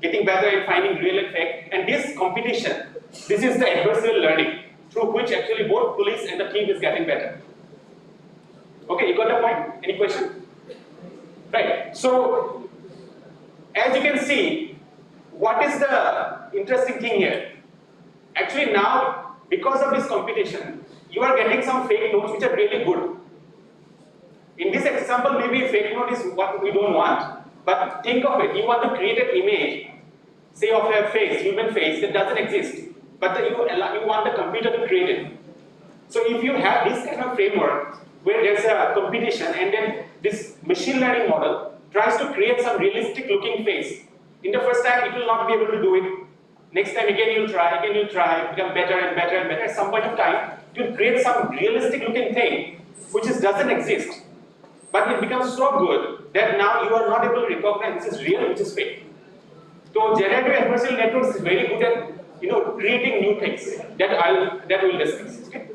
getting better in finding real and fake. And this competition, this is the adversarial learning through which actually both police and the thief is getting better. Okay, you got the point? Any question? Right. So as you can see, what is the interesting thing here? Actually now, because of this competition, you are getting some fake notes which are really good. In this example, maybe fake note is what we don't want, but think of it, you want to create an image, say of a face, human face, that doesn't exist, but you want the computer to create it. So if you have this kind of framework, where there's a competition and then this machine learning model tries to create some realistic looking face. In the first time, it will not be able to do it. Next time again you'll try, become better and better and better. At some point of time, it will create some realistic looking thing which doesn't exist. But it becomes so good that now you are not able to recognize this is real, which is fake. So generative adversarial networks is very good at creating new things that we'll discuss. Okay?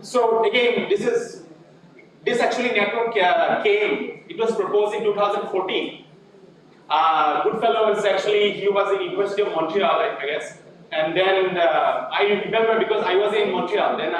So again, this actually network came. It was proposed in 2014. Goodfellow was actually, he was in University of Montreal, I guess. And then I remember because I was in Montreal. Then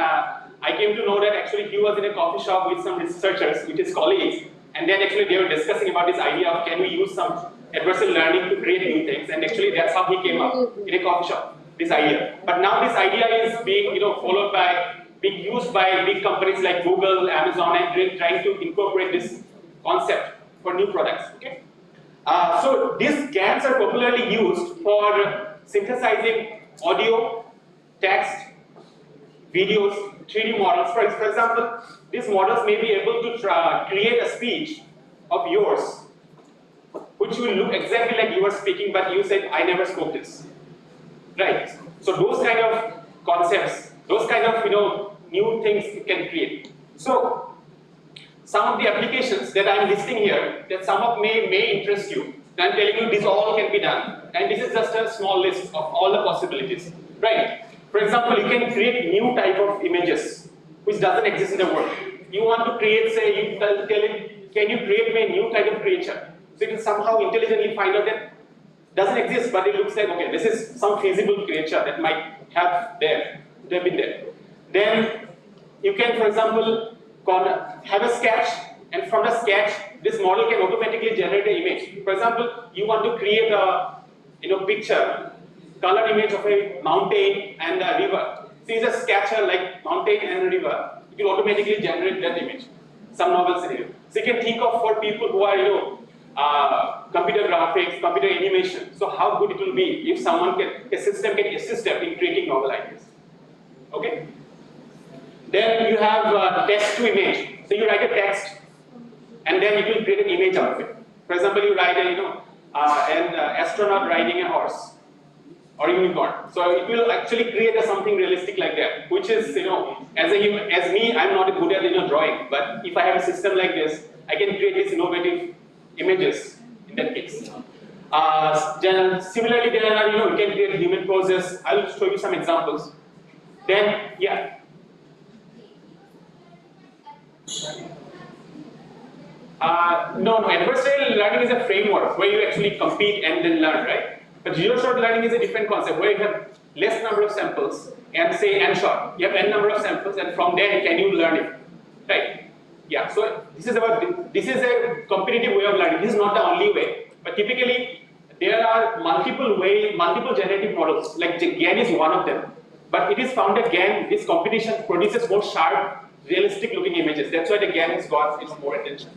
I came to know that actually he was in a coffee shop with some researchers, with his colleagues, and then actually they were discussing about this idea of can we use some adversarial learning to create new things, and actually that's how he came up in a coffee shop, this idea. But now this idea is being followed by, being used by big companies like Google, Amazon, and trying to incorporate this concept for new products. Okay. So these GANs are popularly used for synthesizing audio, text, videos, 3D models. For example, these models may be able to create a speech of yours, which will look exactly like you were speaking, but you said, I never spoke this. Right? So those kind of concepts, those kind of new things you can create. So some of the applications that I'm listing here, that some of may interest you. I'm telling you this all can be done. And this is just a small list of all the possibilities. Right? For example, you can create new type of images which doesn't exist in the world. You want to create, say, you tell it, can you create me a new type of creature? So it will somehow intelligently find out that doesn't exist, but it looks like, okay, this is some feasible creature that might have been there. Then you can, for example, have a sketch, and from the sketch, this model can automatically generate an image. For example, you want to create a picture, color image of a mountain and a river. See, it's a sketcher like mountain and river. It will automatically generate that image. Some novel scenario. So you can think of for people who are computer graphics, computer animation. So how good it will be if a system can assist them in creating novel ideas. Okay. Then you have text to image. So you write a text, and then it will create an image out of it. For example, you write an astronaut riding a horse or unicorn. So it will actually create something realistic like that, which is, as me, I'm not good at drawing, but if I have a system like this, I can create these innovative images in that case. Similarly, there are, you can create human poses. I'll show you some examples. Then, yeah. No, adversarial learning is a framework where you actually compete and then learn, right? But zero-shot learning is a different concept where you have less number of samples and say n-shot. You have n number of samples, and from there can you learn it, right? Yeah. So this is a competitive way of learning. This is not the only way, but typically there are multiple generative models. Like GAN is one of them, but it is found that GAN, this competition produces more sharp, realistic-looking images. That's why the GAN has got more attention.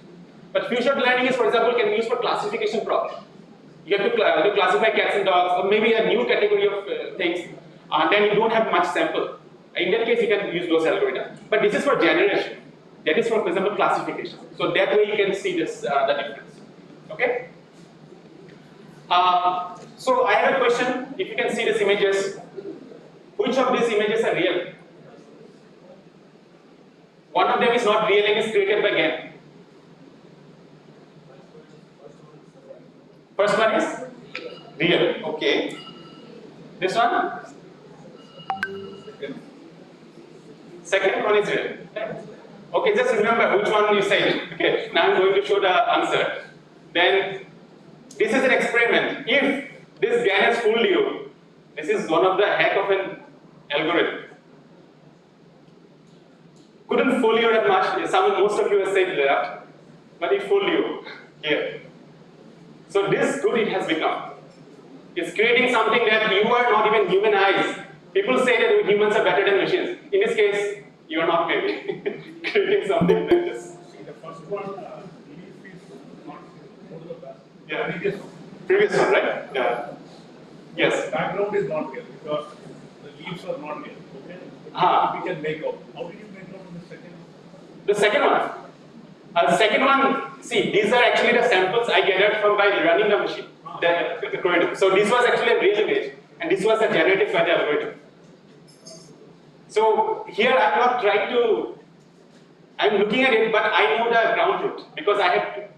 But few-shot learning is, for example, can be used for classification problems. You have to classify cats and dogs, or maybe a new category of things, and then you don't have much sample. In that case, you can use those algorithms. But this is for generation. That is for example, classification. So that way you can see this the difference. Okay. So I have a question. If you can see these images, which of these images are real? One of them is not real and is created by GAN. First one is real. Okay. This one? Second one is real. Okay, just remember which one you said. Okay, now I'm going to show the answer. Then, this is an experiment. If this GAN has fooled you, this is one of the hack of an algorithm. Couldn't fool you that much. Most of you have said that, but it fooled you here. So this good it has become. It's creating something that you are not even human eyes. People say that humans are better than machines. In this case, you are not maybe creating something like this. The first one, leaf is not over the back. Yeah. Previous one, right? Yeah. Yes. The background is not real because the leaves are not real. Okay. We can make out. How did you make out on the second one? The second one. The second one, see, these are actually the samples I gathered from by running the machine, the algorithm. So this was actually a real image, and this was a generated by the algorithm. So here I'm not trying to, I'm looking at it, but I know the ground truth because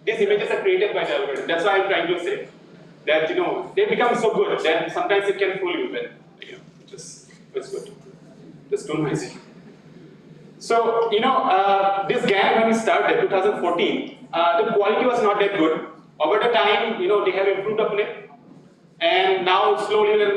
these images are created by the algorithm. That's why I'm trying to say that they become so good that sometimes it can fool you, but it's good. Just too noisy. So, this GAN when we started, 2014, the quality was not that good. Over the time, they have improved upon it. And now, slowly, the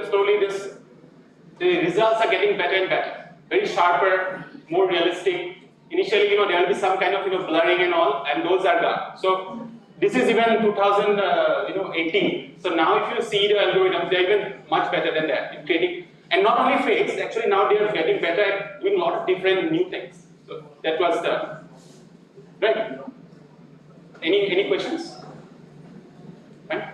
results are getting better and better. Very sharper, more realistic. Initially, there will be some kind of blurring and all, and those are gone. So this is even 2018. So now if you see the algorithms, they're even much better than that in creating. And not only fakes, actually now they are getting better at doing a lot of different new things. So that was the right. Any questions? Right?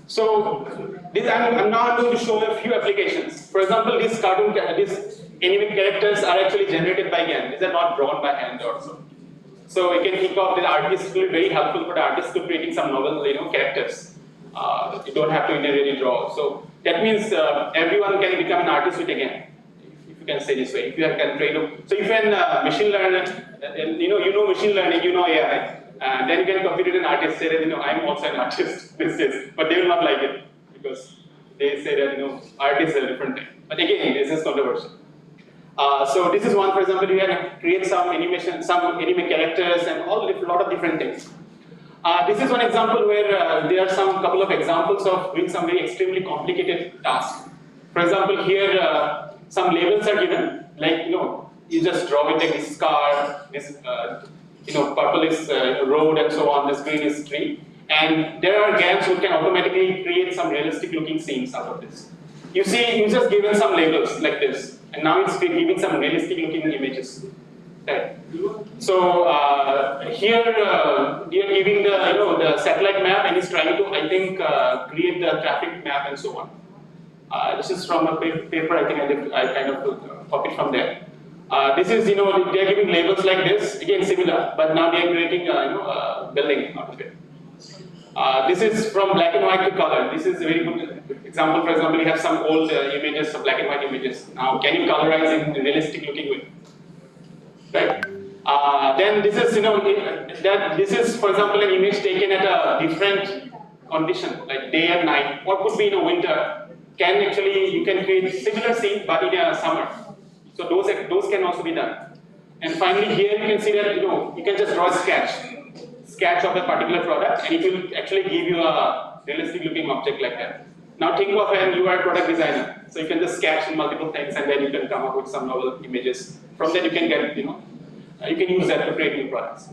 So this I'm now going to show a few applications. For example, these anime characters are actually generated by GAN. These are not drawn by hand or so. So you can think of the artist will be very helpful for the artist to creating some novel characters. You don't have to really draw. So that means everyone can become an artist with a GAN, if you can say this way. If you can train them. So if you can machine learn, you know machine learning, you know AI. Then you can compete with an artist, say that I'm also an artist these days, but they will not like it because they say that art is a different thing. But again, this is controversial. So this is one, for example, you can create some animation, some anime characters, and a lot of different things. This is one example where there are some couple of examples of doing some very extremely complicated tasks. For example, here some labels are given, like you just draw it like this car, this purple is road and so on, this green is tree. And there are GANs who can automatically create some realistic looking scenes out of this. You see, you just given some labels like this, and now it's giving some realistic looking images. Right. So here we are giving the satellite map, and it's trying to, I think, create the traffic map and so on. This is from a paper, I think I kind of copied from there. This is, they are giving labels like this, again similar, but now they are creating a building out of it. This is from black and white to color. This is a very good example. For example, you have some old images, black and white images. Now, can you colorize in realistic looking way? Right? Then this is, this is, for example, an image taken at a different condition, like day and night, or could be in a winter. You can create similar scene, but in a summer. So those can also be done. And finally, here you can see that you can just draw a sketch of a particular product, and it will actually give you a realistic looking object like that. Now think of when you are a product designer, so you can just sketch multiple things, and then you can come up with some novel images. From that you can get, you can use that to create new products.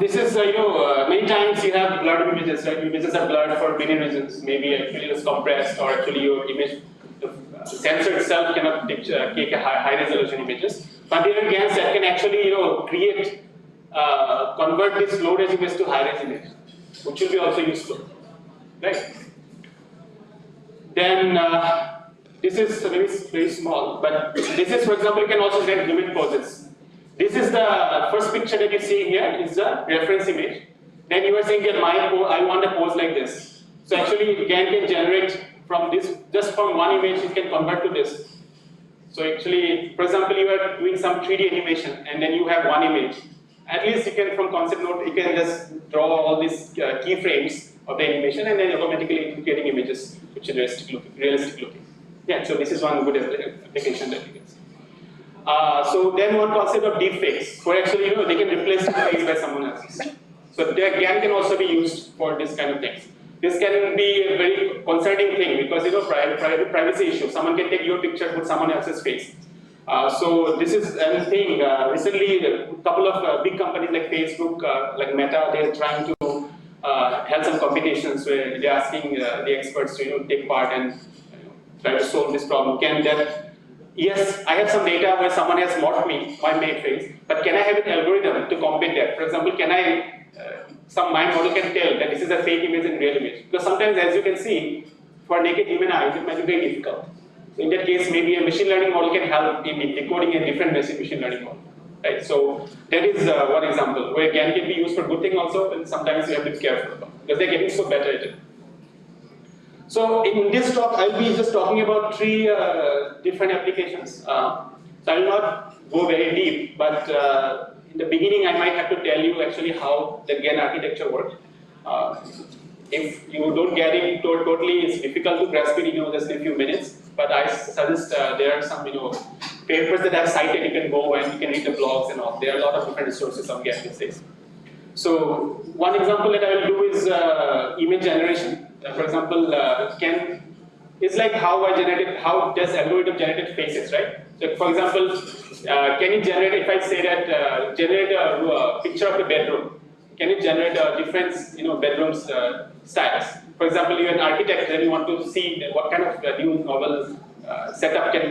This is, many times you have blurred images, right? Images are blurred for many reasons. Maybe actually it's compressed, or actually your image, the sensor itself cannot take a high resolution images. But there are GANs that can actually, create, convert this low res image to high res image, which will be also useful, right? Then this is very small, but this is, for example, you can also get human poses. This is the first picture that you see here is the reference image. Then you are saying that I want a pose like this. So actually, GAN can generate from this, just from one image, it can convert to this. So actually, for example, you are doing some 3D animation, and then you have one image. At least you can, from concept node, you can just draw all these keyframes of the animation, and then automatically creating images which are realistic looking. Yeah, so this is one good application that you can see. So then one concept of deepfakes, where actually they can replace the face by someone else. So their GAN can also be used for this kind of things. This can be a very concerning thing because privacy issue. Someone can take your picture, put someone else's face. So this is a thing. Recently, a couple of big companies like Facebook, like Meta, they're trying to have some competitions where they're asking the experts to take part and try to solve this problem. Can that? Yes, I have some data where someone has mocked me, my face, but can I have an algorithm to compare that? For example, can I? Some mind model can tell that this is a fake image and real image. Because sometimes, as you can see, for naked human eyes, it might be very difficult. So in that case, maybe a machine learning model can help in decoding a different machine learning model. Right? So that is one example where GAN can be used for good thing also, and sometimes you have to be careful about because they're getting so better at it. So in this talk, I'll be just talking about 3 different applications. So I will not go very deep, but in the beginning, I might have to tell you actually how the GAN architecture works. If you don't get it totally, it's difficult to grasp it in just a few minutes. But I suggest there are some papers that I've cited. You can go and you can read the blogs and all. There are a lot of different resources on GAN these days. So one example that I will do is image generation. For example, can is like how does algorithm generate faces, right? So for example, can it generate, if I say that generate a picture of a bedroom, can it generate different bedrooms styles? For example, you're an architect and you want to see what kind of new novel setup can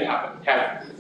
have.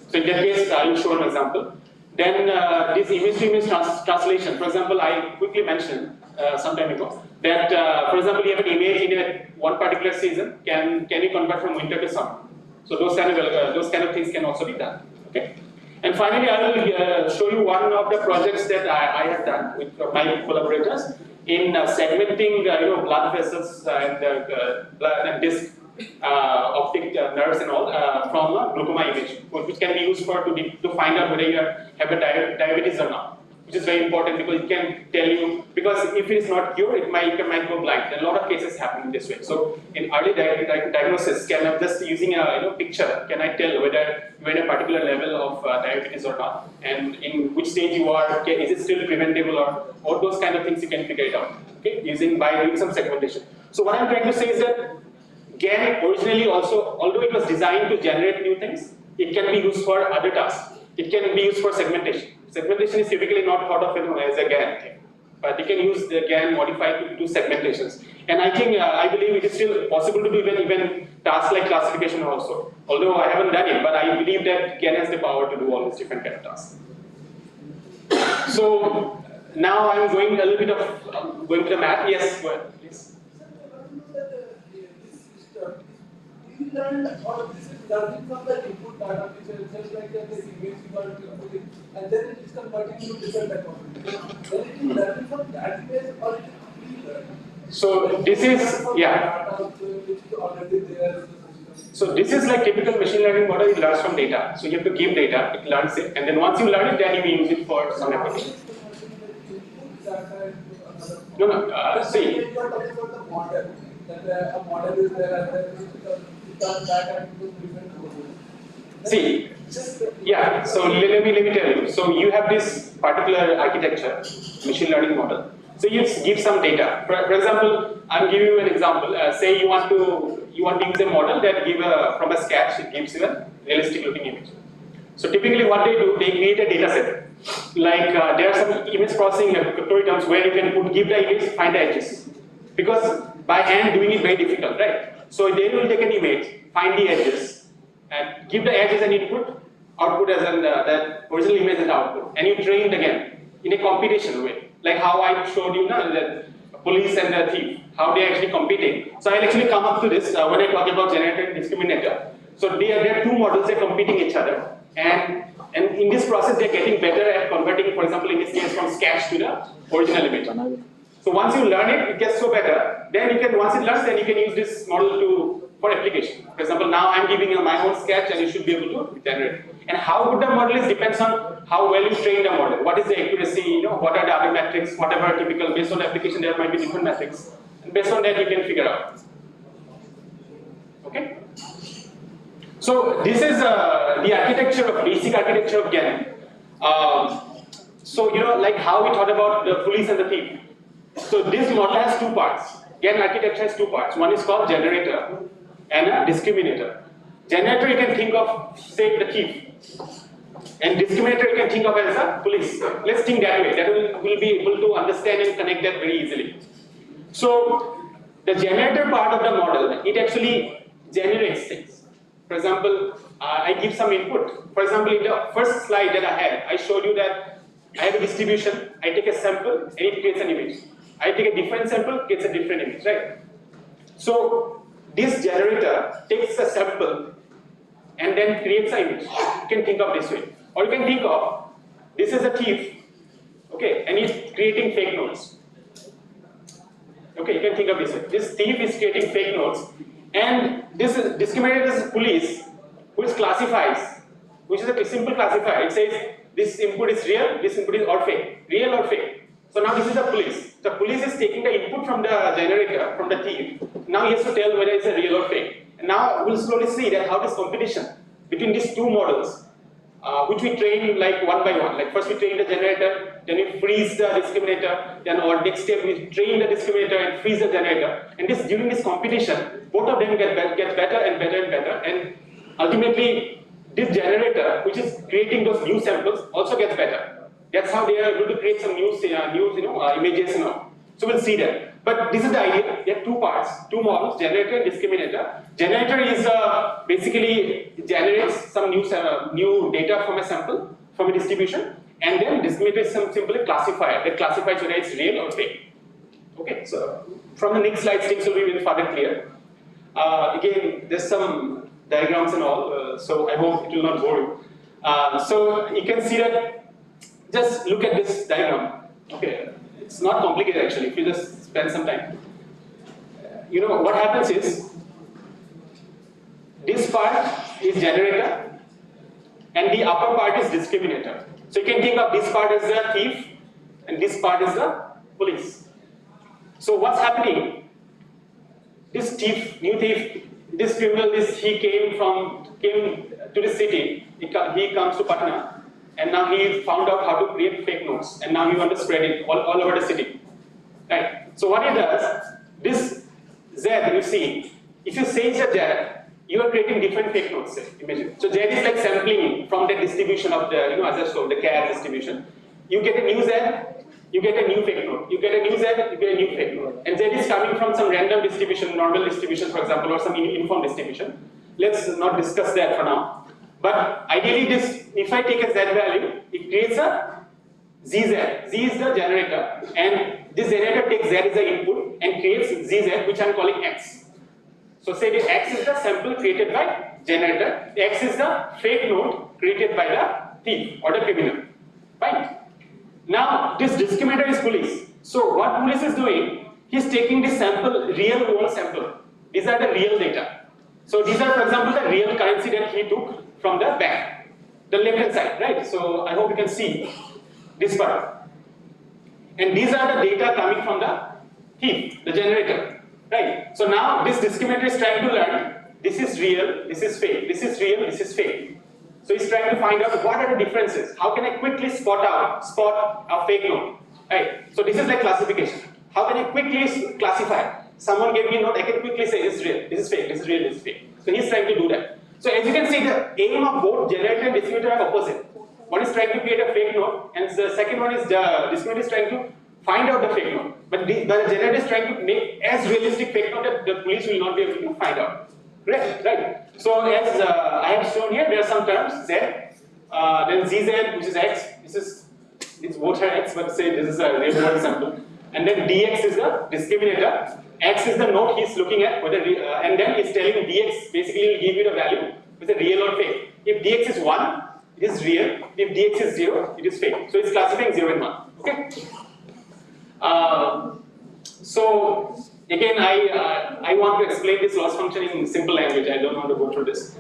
So in that case, I'll show an example. Then this image-to-image translation. For example, I quickly mentioned some time ago that, for example, you have an image in one particular season. Can you convert from winter to summer? So those kind of things can also be done. Okay. And finally, I will show you one of the projects that I have done with my collaborators in segmenting, blood vessels and disc optic nerves and all from a glaucoma image, which can be used to find out whether you have a diabetes or not, which is very important because it can tell you, because if it is not cured, it might go blind. A lot of cases happen in this way. So in early diagnosis, can I just using a picture, can I tell whether you're in a particular level of diabetes or not, and in which stage you are, is it still preventable, or all those kind of things you can figure it out, okay, by doing some segmentation. So what I'm trying to say is that GAN originally also, although it was designed to generate new things, it can be used for other tasks. It can be used for segmentation. Segmentation is typically not thought of as a GAN thing, but you can use the GAN modified to do segmentations. And I think, I believe it is still possible to do even tasks like classification also. Although I haven't done it, but I believe that GAN has the power to do all these different kind of tasks. So now I'm going a little bit of going to the math. Yes, go ahead, please. Or this is learning from the input data, which is just like the image you are inputting, and then it is converting to different technology. Then it is learning from that image, or it is pre-learning. So this is, yeah. So this is like typical machine learning model. It learns from data. So you have to give data, it learns it, and then once you learn it, then you will use it for some application. No, see. You are talking about the model. That a model is there, and then it turns back and into different models. See, yeah. So let me tell you. So you have this particular architecture, machine learning model. So you give some data. For example, I'm giving you an example. Say you want to use a model that from a sketch, it gives you a realistic looking image. So typically what they do, they create a data set. Like there are some image processing algorithms where you can give the image, find the edges. Because by hand doing it very difficult, right? So they will take an image, find the edges, and give the edges an input, output as the original image as output, and you train it again in a computational way. Like how I showed you now, the police and the thief, how they are actually competing. So I'll actually come up to this when I talk about generator and discriminator. So there are two models, they're competing each other, and in this process they're getting better at converting, for example, in this case from sketch to the original image. So once you learn it, it gets so better. Then you can, once it learns, then you can use this model for application. For example, now I'm giving you my own sketch, and you should be able to generate. And how good the model is depends on how well you train the model. What is the accuracy? What are the other metrics? Whatever typical, based on the application, there might be different metrics, and based on that you can figure out. Okay. So this is the basic architecture of GAN. So like how we thought about the police and the thief. So this model has two parts. GAN architecture has two parts. One is called generator and a discriminator. Generator you can think of, say, the thief. And discriminator you can think of as a police. Let's think that way. That will be able to understand and connect that very easily. So the generator part of the model, it actually generates things. For example, I give some input. For example, in the first slide that I had, I showed you that I have a distribution. I take a sample and it creates an image. I take a different sample, gets a different image, right? So this generator takes a sample and then creates an image. You can think of this way. Or you can think of, this is a thief, okay, and he's creating fake notes. Okay, you can think of this way. This thief is creating fake notes, and this is discriminator is police, which classifies, which is a simple classifier. It says this input is real, this input is or fake, real or fake. So now this is the police. The police is taking the input from the generator, from the thief. Now he has to tell whether it's a real or fake. And now we'll slowly see that how this competition between these two models which we train like one by one. Like first we train the generator, then we freeze the discriminator, then or next step we train the discriminator and freeze the generator. And this during this competition, both of them get better and better and better. And ultimately, this generator, which is creating those new samples, also gets better. That's how they are able to create some new images and all. So we'll see that. But this is the idea. There are two parts, two models, generator and discriminator. Generator is basically generates some new data from a sample, from a distribution, and then discriminator is some simply classifier that classifies whether it's real or fake. Okay, so from the next slide, things will be very further clear. Again, there's some diagrams and all, so I hope it will not bore you. So you can see that, just look at this diagram. Okay, it's not complicated actually, if you just spend some time. You know, what happens is, this part is generator, and the upper part is discriminator. So you can think of this part as the thief, and this part is the police. So what's happening? This thief, new thief, this criminal, he came to the city. He comes to Patna, and now he found out how to create fake notes, and now he wants to spread it all over the city. Right. So what he does, this Z you see, if you say it's a Z, you are creating different fake notes. Imagine. So Z is like sampling from the distribution of the, as I showed, the CAD distribution. You get a new Z, you get a new fake node. You get a new Z, you get a new fake node. And Z is coming from some random distribution, normal distribution, for example, or some uniform distribution. Let's not discuss that for now. But ideally, this, if I take a Z value, it creates a ZZ. Z is the generator, and this generator takes Z as the input and creates ZZ, which I am calling X. So say the X is the sample created by generator, X is the fake node created by the thief or the criminal. Fine. Now this discriminator is police. So what police is doing, he's taking this sample, real world sample. These are the real data. So these are, for example, the real currency that he took from the bank, the left hand side, right? So I hope you can see this part. And these are the data coming from the thief, the generator, right? So now this discriminator is trying to learn, this is real, this is fake, this is real, this is fake. So he's trying to find out what are the differences. How can I quickly spot a fake node, right? So this is like classification. How can I quickly classify? Someone gave me a node, I can quickly say this is real, this is fake, this is real, this is fake. So he's trying to do that. So as you can see, the aim of both generator and discriminator are opposite. One is trying to create a fake node, and the second one is the discriminator is trying to find out the fake node. But the generator is trying to make as realistic fake node that the police will not be able to find out. Right. So as I have shown here, there are some terms Z, then ZZ, which is X. These both are X, but say this is a real world sample. And then DX is the discriminator. X is the node he's looking at, whether and then he's telling DX basically will give you the value, whether real or fake. If DX is 1, it is real. If DX is 0, it is fake. So it's classifying 0 and 1. Okay. So again, I want to explain this loss function in simple language. I don't want to go through this.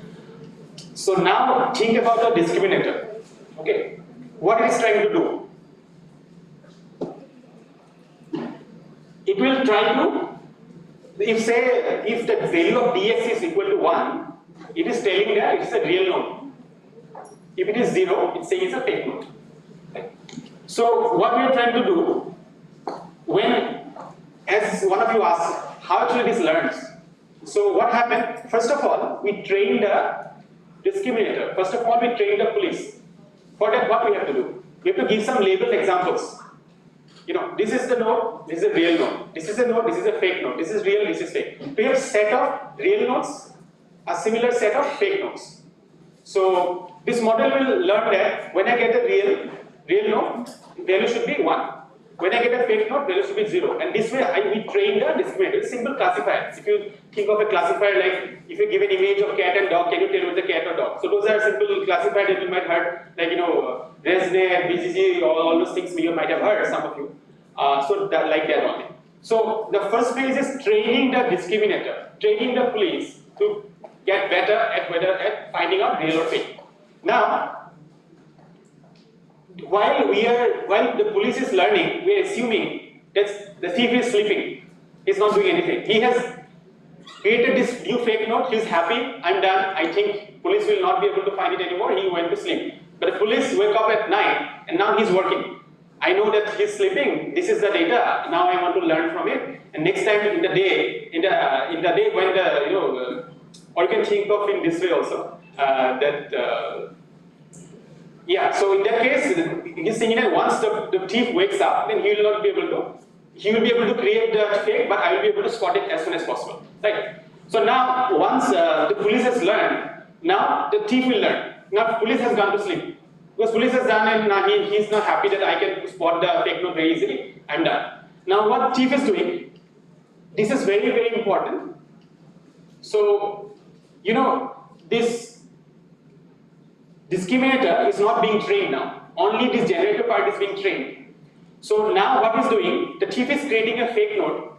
So now think about the discriminator. Okay, what it is trying to do? It will try to, if the value of dx is equal to 1, it is telling that it's a real node. If it is 0, it's saying it's a fake node. Okay. So what we are trying to do, as one of you asked, how actually this learns. So what happened? First of all, we trained the discriminator. First of all, we trained the police. For that, what we have to do? We have to give some labeled examples. This is the node, this is a real node. This is a node, this is a fake node. This is real, this is fake. We have a set of real nodes, a similar set of fake nodes. So this model will learn that when I get a real node, value should be 1. When I get a fake node, value should be 0. And this way, we train the discriminator. Simple classifiers. If you think of a classifier like, if you give an image of cat and dog, can you tell whether cat or dog? So those are simple classifiers that you might have heard, like ResNet, BGG, all those things you might have heard, some of you. Like that only. So the first phase is training the discriminator, training the police to get better at finding out real or fake. Now, while the police is learning, we are assuming that the thief is sleeping. He's not doing anything. He has created this new fake node. He's happy. I'm done. I think police will not be able to find it anymore. He went to sleep. But the police wake up at night and now he's working. I know that he's sleeping. This is the data. Now I want to learn from it. And next time in the day, in the day when the or you can think of in this way also yeah. So in that case, he's thinking that once the thief wakes up, then he will not be able to. He will be able to create the fake, but I will be able to spot it as soon as possible, right? So now once the police has learned, now the thief will learn. Now police has gone to sleep. Because police has done and now he's not happy that I can spot the fake note very easily, I'm done. Now what thief is doing, this is very, very important. So, this discriminator is not being trained now. Only this generator part is being trained. So now what he's doing, the thief is creating a fake note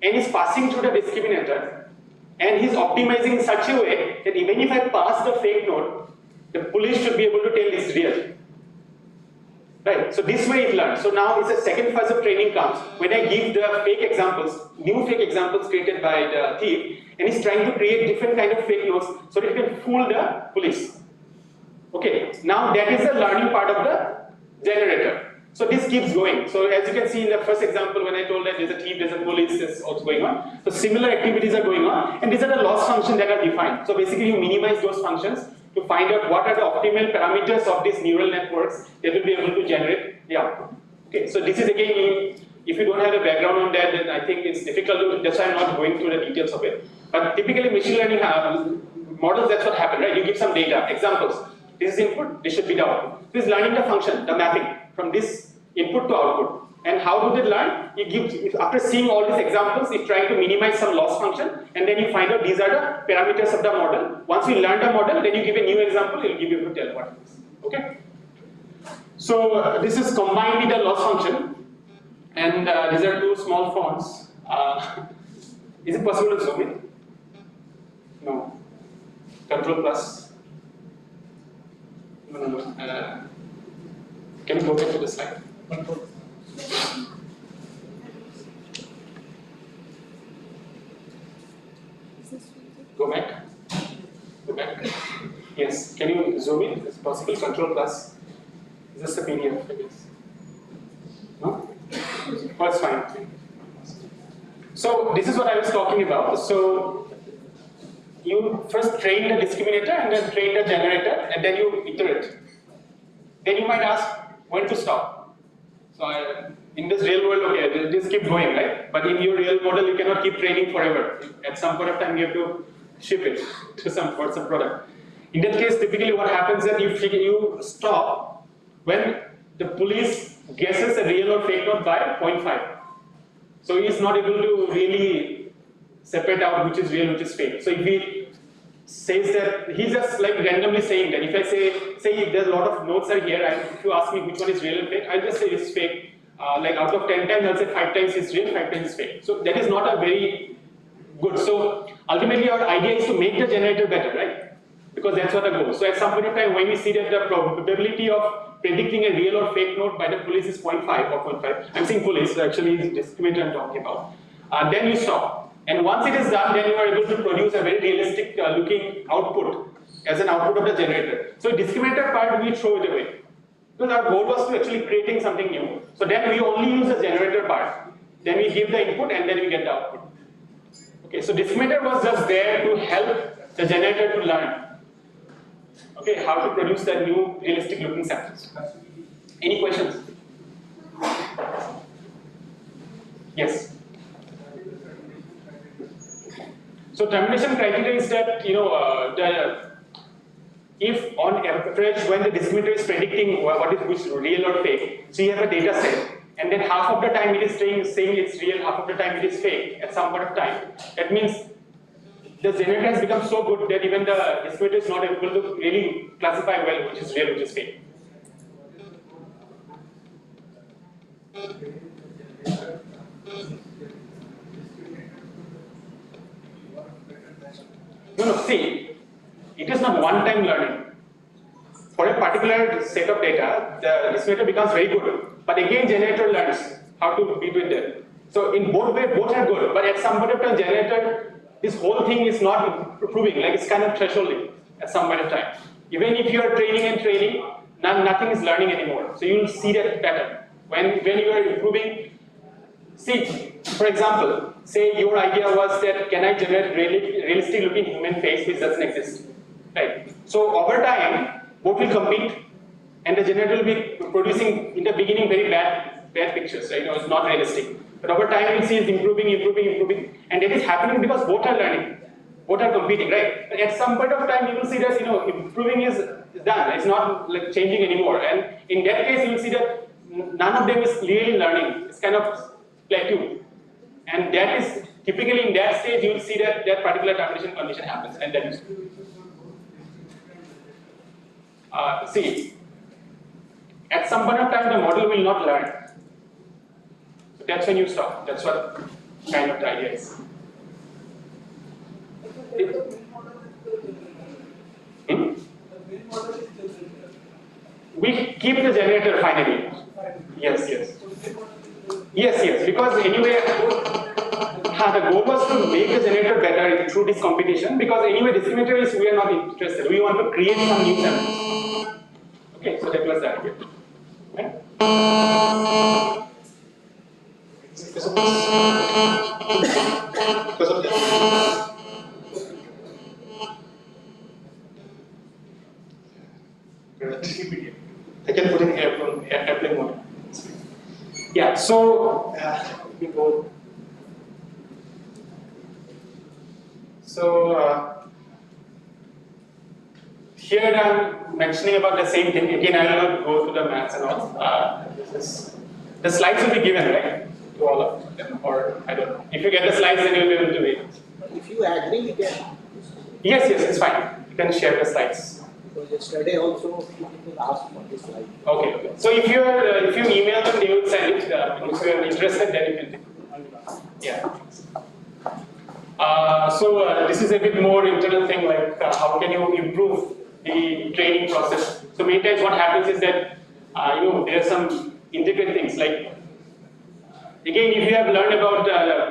and is passing through the discriminator and he's optimizing in such a way that even if I pass the fake note, the police should be able to tell it's real. Right, so this way it learns. So now it's a second phase of training comes when I give the fake examples, new fake examples created by the thief, and he's trying to create different kind of fake notes so that he can fool the police. Okay, now that is the learning part of the generator. So this keeps going. So as you can see in the first example when I told that there's a thief, there's a police, that's also going on. So similar activities are going on, and these are the loss functions that are defined. So basically you minimize those functions to find out what are the optimal parameters of these neural networks that will be able to generate the output. Okay, so this is again, if you don't have a background on that, then I think it's difficult to, that's why I'm not going through the details of it. But typically machine learning models, that's what happened, right? You give some data, examples. This is input, this should be the output. This is learning the function, the mapping from this input to output. And how do they learn? You give, after seeing all these examples, you try to minimize some loss function, and then you find out these are the parameters of the model. Once you learn the model, then you give a new example, it will give you able to tell what it is. Okay? So this is combined with the loss function, and these are two small fonts. Is it possible to zoom in? No. Control plus. No. Can you go back to the slide? Control. Go back. Go back. Yes. Can you zoom in? It's possible. Control plus. Is this a PDF? No? Oh, it's fine. So this is what I was talking about. So you first train the discriminator and then train the generator and then you iterate. Then you might ask when to stop. So in this real world, okay, just keep going, right? But in your real model, you cannot keep training forever. At some point of time, you have to ship it to some product. In that case, typically what happens is you stop when the police guesses a real or fake note by 0.5. So he is not able to really separate out which is real, which is fake. So if he says that, he's just like randomly saying that. If I say there's a lot of notes are here, and if you ask me which one is real and fake, I'll just say it's fake. Like out of 10 times, I'll say 5 times it's real, 5 times it's fake. So that is not a very good. So ultimately, our idea is to make the generator better, right? Because that's what the goal. So at some point in time, when we see that the probability of predicting a real or fake note by the police is 0.5 or 0.5, I'm saying police, so actually it's discriminator I'm talking about. Then you stop. And once it is done, then you are able to produce a very realistic looking output as an output of the generator. So discriminator part, we throw it away. Because our goal was to actually creating something new. So then we only use the generator part. Then we give the input and then we get the output. Okay, so discriminator was just there to help the generator to learn. Okay, how to produce the new realistic looking samples. Any questions? Yes. So termination criteria is that, if on average when the discriminator is predicting what is which real or fake, so you have a data set, and then half of the time it is saying it's real, half of the time it is fake at some point of time. That means the generator has become so good that even the discriminator is not able to really classify well which is real, which is fake. No, see, it is not one-time learning. For a particular set of data, the discriminator becomes very good. But again, generator learns how to be with it. So in both ways, both are good. But at some point of time, generator, this whole thing is not improving. Like it's kind of thresholding at some point of time. Even if you are training and training, nothing is learning anymore. So you will see that pattern. When you are improving, see, for example, say your idea was that can I generate realistic looking human face which doesn't exist, right? So over time, both will compete, and the generator will be producing in the beginning very bad pictures, right? It's not realistic. But over time, you'll see it's improving, and it is happening because both are learning, both are competing, right? But at some point of time, you will see that improving is done. It's not like changing anymore, and in that case, you will see that none of them is really learning. It's kind of plateau. And that is typically in that stage you will see that that particular termination condition happens, and that is see, at some point of time the model will not learn. So that's when you stop. That's what kind of the idea is. We keep the generator finally. Yes. Yes, because anyway, the goal was to make the generator better through this competition, because anyway discriminator is we are not interested. We want to create some new samples. Okay, so that was the idea. Okay? I can put in airplane mode. Yeah, so let me go. So here I'm mentioning about the same thing. Again, I will not go through the maths and all. The slides will be given, right, to all of them, or I don't know. If you get the slides, then you'll be able to read. If you agree, we can. Yes, it's fine. You can share the slides. Because yesterday also people asked for this slide. Okay. So if you email them, they will send it. If you are interested, then you can take it. Yeah. So this is a bit more internal thing, like how can you improve the training process. So many times what happens is that there are some intricate things, like again, if you have learned about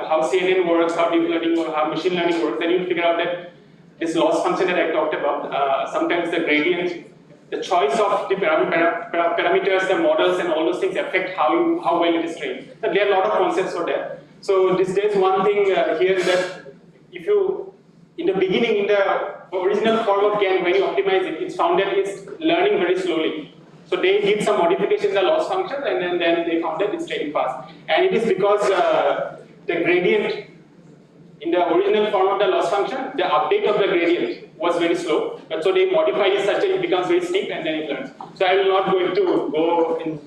how CNN works, how deep learning works, how machine learning works, then you'll figure out that this loss function that I talked about, sometimes the gradient, the choice of the parameters, the models, and all those things affect how well it is trained. So there are a lot of concepts for that. So there's one thing here that if you, in the beginning, in the original form of GAN, when you optimize it, it's found that it's learning very slowly. So they did some modifications in the loss function, and then they found that it's training fast. And it is because the gradient in the original form of the loss function, the update of the gradient was very slow. But so they modify it such that it becomes very steep, and then it learns. So I will not go to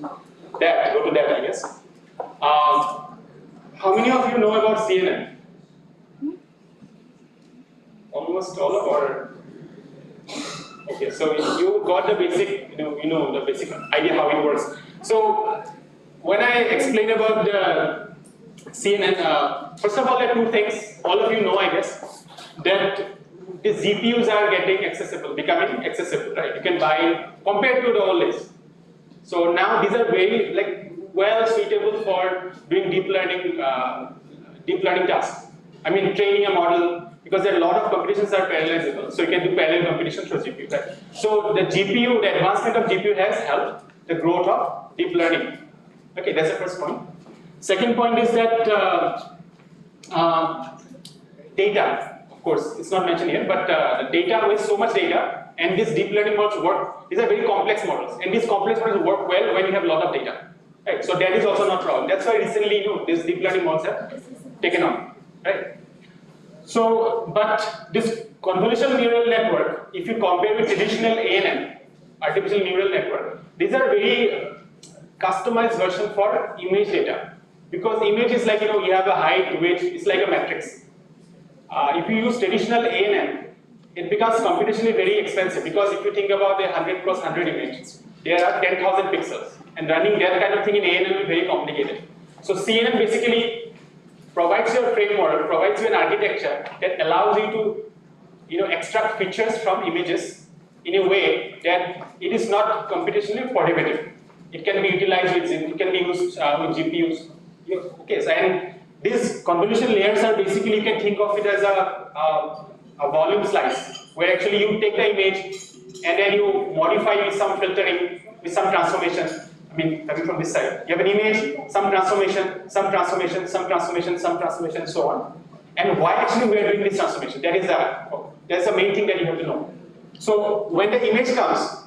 that, I guess. How many of you know about CNN? Almost all of, or okay, so you got the basic, you know the basic idea how it works. So when I explain about the CNN, first of all, there are two things. All of you know, I guess, that the GPUs are becoming accessible, right? You can buy compared to the old days. So now these are very well suitable for doing deep learning tasks. I mean, training a model, because there are a lot of computations that are parallelizable. So you can do parallel computations for GPU, right? So the GPU, the advancement of GPU has helped the growth of deep learning. Okay, that's the first point. Second point is that data, of course, it's not mentioned here, but data with so much data, and these deep learning models work. These are very complex models, and these complex models work well when you have a lot of data. Right? So that is also not wrong. That's why recently, these deep learning models have taken on, right? So, but this convolutional neural network, if you compare with traditional ANN, artificial neural network, these are very customized version for image data. Because image is like, you have a height, weight, it's like a matrix. If you use traditional ANN, it becomes computationally very expensive, because if you think about the 100 cross 100 images, there are 10,000 pixels, and running that kind of thing in ANN is very complicated. So CNN basically provides you a framework, provides you an architecture that allows you to extract features from images in a way that it is not computationally prohibitive. It can be utilized with, it can be used with GPUs. Okay, so and these convolution layers are basically, you can think of it as a volume slice, where actually you take the image and then you modify with some filtering, with some transformation. I mean, coming from this side, you have an image, some transformation, some transformation, some transformation, some transformation, so on. And why actually we are doing this transformation? That's the main thing that you have to know. So when the image comes,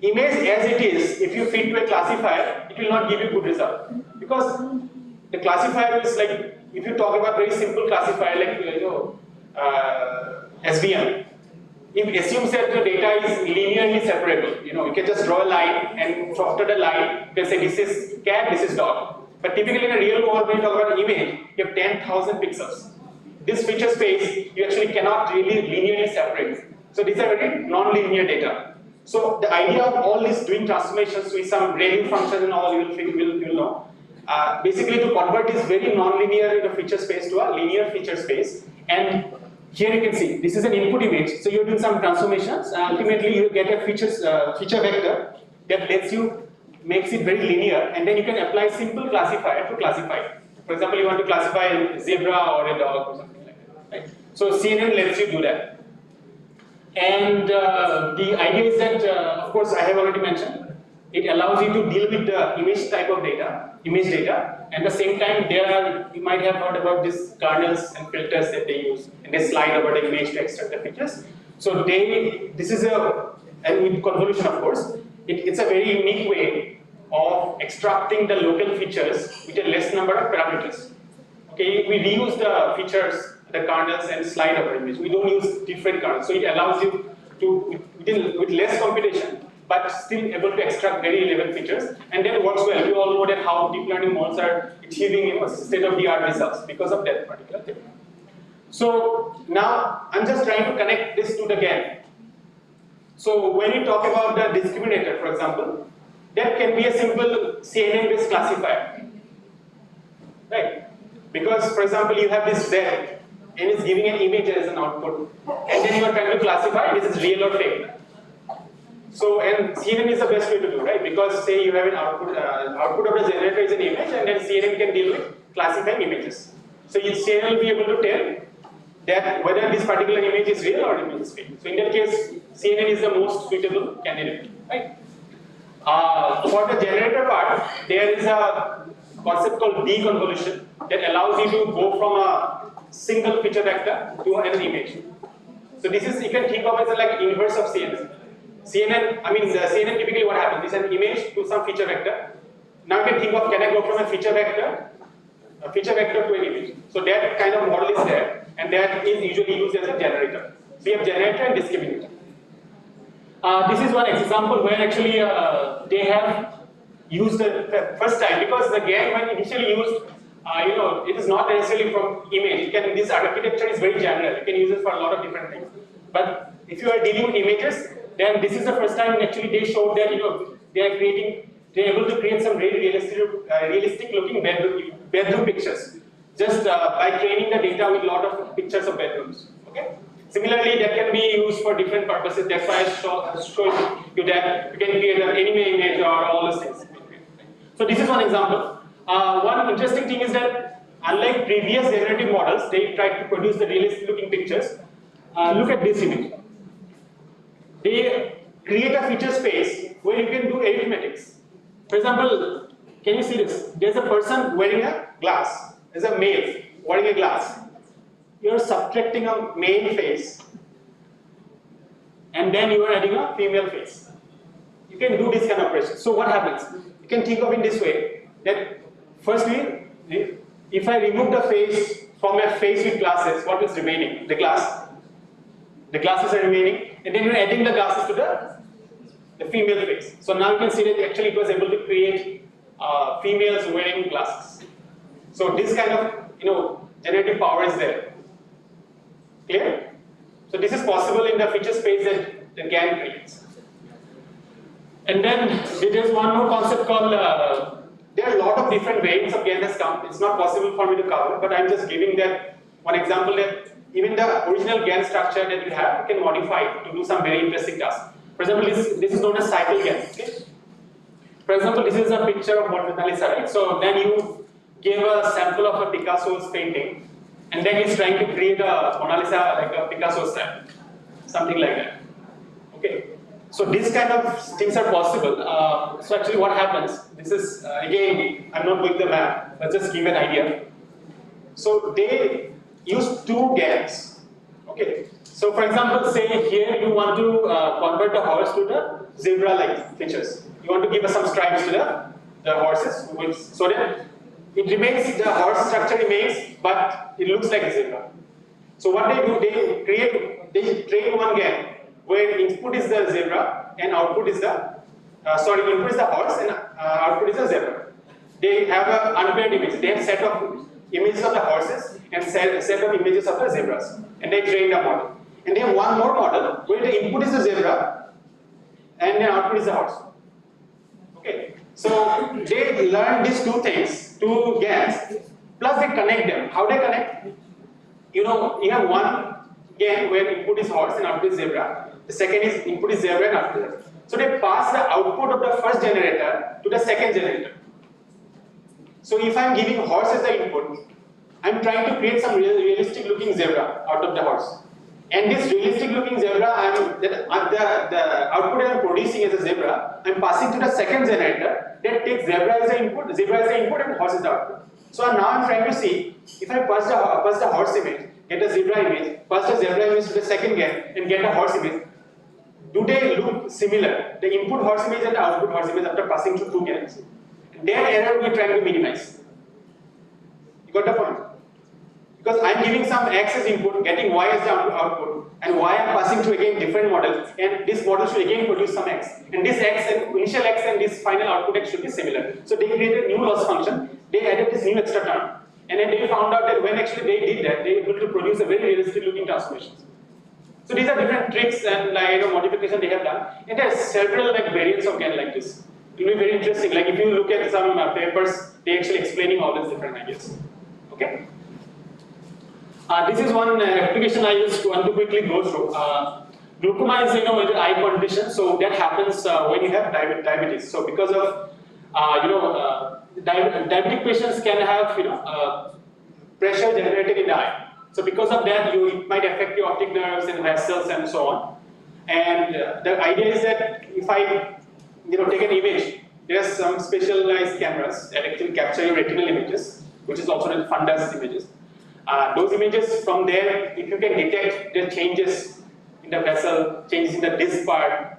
image as it is, if you feed to a classifier, it will not give you good result. Because the classifier is like, if you talk about very simple classifier like SVM, it assumes that the data is linearly separable. You can just draw a line, and after the line, you can say this is cat, this is dog. But typically in a real world, when you talk about image, you have 10,000 pixels. This feature space, you actually cannot really linearly separate. So these are very non-linear data. So the idea of all this doing transformations with some grading function and all, you'll know. Basically to convert this very non-linear feature space to a linear feature space. And here you can see, this is an input image. So you're doing some transformations, and ultimately you get a feature vector that makes it very linear, and then you can apply simple classifier to classify. For example, you want to classify a zebra or a dog or something like that. Right? So CNN lets you do that. And the idea is that, of course, I have already mentioned, it allows you to deal with the image type of data, and at the same time, you might have heard about these kernels and filters that they use, and they slide over the image to extract the features. So this is and with convolution, of course, it's a very unique way of extracting the local features with a less number of parameters. Okay, we reuse the features, the kernels, and slide over image. We don't use different kernels, so it allows you to, with less computation, but still able to extract very relevant features, and that works well. We all know that how deep learning models are achieving state-of-the-art results because of that particular thing. So now I'm just trying to connect this to the GAN. So when you talk about the discriminator, for example, that can be a simple CNN-based classifier, right? Because, for example, you have this Z, and it's giving an image as an output, and then you are trying to classify this is real or fake. So, and CNN is the best way to do, right? Because say you have an output of the generator is an image, and then CNN can deal with classifying images. So CNN will be able to tell that whether this particular image is real or image is fake. So in that case, CNN is the most suitable candidate, right? For the generator part, there is a concept called deconvolution that allows you to go from a single feature vector to an image. So this is, you can think of it as like inverse of CNN. CNN typically what happens is an image to some feature vector. Now you can think of, can I go from a feature vector to an image? So that kind of model is there, and that is usually used as a generator. So you have generator and discriminator. This is one example where actually they have used the first time, because the GAN when initially used, it is not necessarily from image. This architecture is very general. You can use it for a lot of different things. But if you are dealing with images, then this is the first time actually they showed that they're able to create some very realistic looking bedroom pictures just by training the data with a lot of pictures of bedrooms. Okay. Similarly, that can be used for different purposes. That's why I showed you that you can create an anime image or all those things. So this is one example. One interesting thing is that unlike previous generative models, they tried to produce the realistic looking pictures. Look at this image. They create a feature space where you can do arithmetics. For example, can you see this? There's a person wearing a glass. There's a male wearing a glass. You're subtracting a male face, and then you are adding a female face. You can do this kind of operation. So what happens? You can think of it in this way, that firstly, if I remove the face from a face with glasses, what is remaining? The glass. The glasses are remaining, and then you're adding the glasses to the female face. So now you can see that actually it was able to create females wearing glasses. So this kind of generative power is there. Clear? So this is possible in the feature space that the GAN creates. And then there is one more concept called, there are a lot of different variants of GAN that's come. It's not possible for me to cover, but I'm just giving that one example that even the original GAN structure that you have, you can modify it to do some very interesting tasks. For example, this is known as cycle GAN. Okay? For example, this is a picture of Mona Lisa, right? So then you give a sample of a Picasso's painting, and then he's trying to create a Mona Lisa like a Picasso style, something like that. Okay. So these kind of things are possible. So actually what happens, this is, again, I'm not doing the math, let's just give an idea. So they use two GANs, okay? So for example, say here you want to convert the horse to the zebra-like features. You want to give us some stripes to the horses, so that it remains, the horse structure remains, but it looks like a zebra. So what they do, they train one GAN where input is the zebra and output is the, input is the horse and output is the zebra. They have an unpaired image. They have set of images of the horses and set of images of the zebras, and they train the model. And they have one more model where the input is the zebra and the output is the horse. Okay, so they learn these two things, two GANs, plus they connect them. How they connect? You know, you have one GAN where input is horse and output is zebra. The second is input is zebra and output is zebra. So they pass the output of the first generator to the second generator. So if I'm giving horse as the input, I'm trying to create some realistic looking zebra out of the horse. And this realistic looking zebra, the output I'm producing as a zebra, I'm passing to the second generator that takes zebra as the input and horse is the output. So now I'm trying to see if I pass the horse image, get a zebra image, pass the zebra image to the second GAN and get a horse image. Do they look similar? The input horse image and the output horse image after passing through two GANs. Their error we're trying to minimize. You got the point? Because I'm giving some X as input, getting Y as the output, and Y I'm passing through again different models, and this model should again produce some X. And this X and initial X and this final output X should be similar. So they created a new loss function, they added this new extra term. And then they found out that when actually they did that, they were able to produce a very realistic looking transformations. So these are different tricks and modifications they have done. And there are several variants of GAN like this. It will be very interesting. Like if you look at some papers, they actually explaining all these different ideas. Okay. This is one application I just want to quickly go through. Glaucoma is with eye condition, so that happens when you have diabetes. So because of diabetic patients can have pressure generated in the eye. So because of that, it might affect your optic nerves and vessels and so on. And the idea is that if I take an image, there are some specialized cameras that actually capture your retinal images, which is also the fundus images. Those images from there, if you can detect the changes in the vessel, changes in the disc part,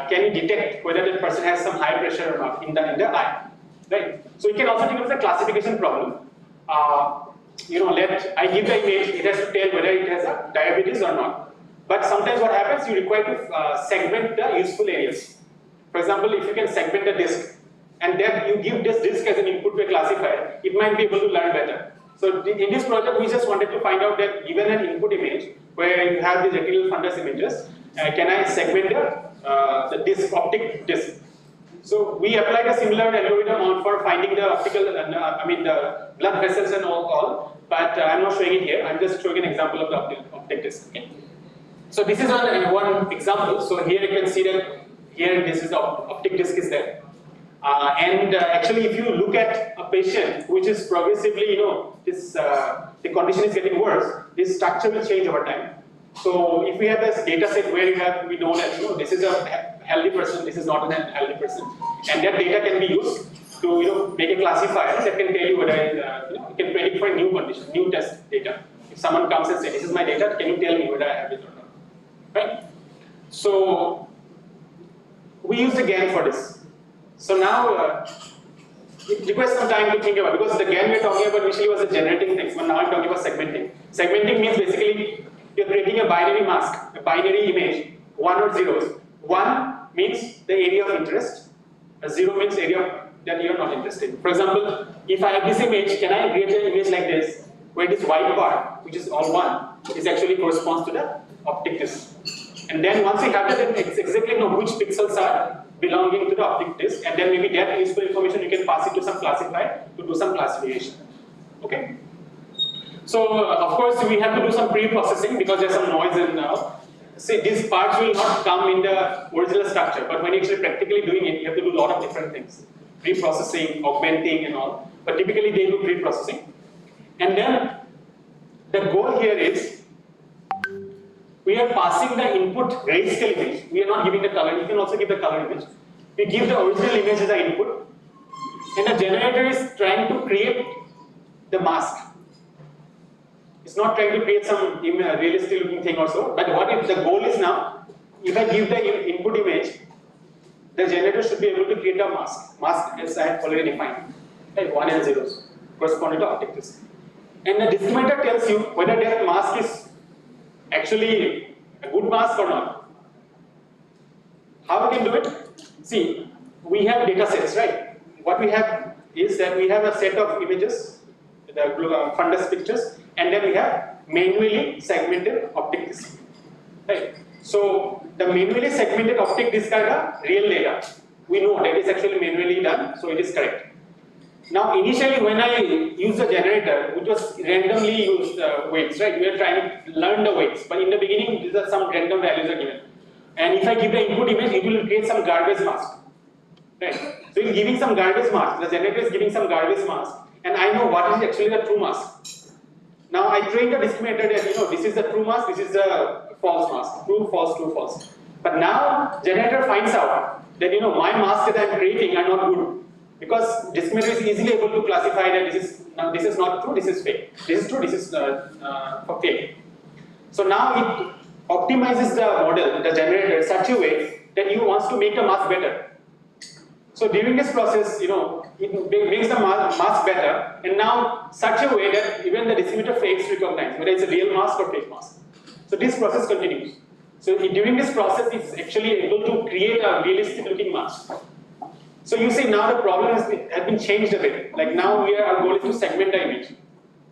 can you detect whether that person has some high pressure or not in the eye, right? So you can also think of the classification problem. I give the image, it has to tell whether it has a diabetes or not. But sometimes what happens, you require to segment the useful areas. For example, if you can segment the disk, and then you give this disk as an input to a classifier, it might be able to learn better. So in this project, we just wanted to find out that given an input image, where you have these retinal fundus images, can I segment the disk, optic disk? So we applied a similar algorithm for finding the optical, the blood vessels and all, but I'm not showing it here. I'm just showing an example of the optic disk. Okay. So this is one example. So here you can see that here this is the optic disk is there. Actually, if you look at a patient which is progressively, the condition is getting worse, this structure will change over time. So if we have this data set where we know that this is a healthy person, this is not a healthy person, and that data can be used to make a classifier that can tell you whether you can predict for a new condition, new test data. If someone comes and says, "This is my data, can you tell me whether I have it or not?" Right? So we use the GAN for this. So now it requires some time to think about, because the GAN we're talking about initially was a generating thing, but now I'm talking about segmenting. Segmenting means basically you're creating a binary mask, a binary image, 1 or zeros. 1 means the area of interest, a 0 means area that you're not interested in. For example, if I have this image, can I create an image like this, where this white part, which is all 1, is actually corresponds to the optic disc. And then once you have that, then exactly know which pixels are belonging to the optic disc, and then maybe that useful information you can pass it to some classifier to do some classification. Okay. So of course we have to do some pre-processing because there's some noise in now. See, these parts will not come in the original structure, but when you're actually practically doing it, you have to do a lot of different things. Pre-processing, augmenting and all, but typically they do pre-processing. And then the goal here is, we are passing the input grayscale image. We are not giving the color. You can also give the color image. We give the original image as the input, and the generator is trying to create the mask. It's not trying to create some realistic looking thing or so, but what if the goal is now, if I give the input image, the generator should be able to create a mask. Mask as I have already defined, like 1 and 0s, corresponding to optic disk. And the discriminator tells you whether that mask is actually a good mask or not. How we can do it? See, we have data sets, right? What we have is that we have a set of images, the fundus pictures, and then we have manually segmented optic disk, right? So the manually segmented optic disk are the real data. We know that is actually manually done, so it is correct. Now initially when I use the generator, which was randomly used weights, right? We are trying to learn the weights, but in the beginning these are some random values are given. And if I give the input image, it will create some garbage mask, right? So in giving some garbage mask, the generator is giving some garbage mask, and I know what is actually the true mask. Now I train the discriminator that this is the true mask, this is the false mask, true, false. But now generator finds out that my masks that I am creating are not good, because discriminator is easily able to classify that this is not true, this is fake, this is true, this is fake. So now it optimizes the model, the generator, in such a way that it wants to make the mask better. So during this process, it makes the mask better, and now such a way that even the discriminator fails to recognize whether it's a real mask or fake mask. So this process continues. So during this process, it's actually able to create a realistic looking mask. So you see now the problem has been changed a bit. Like now our goal is to segment the image.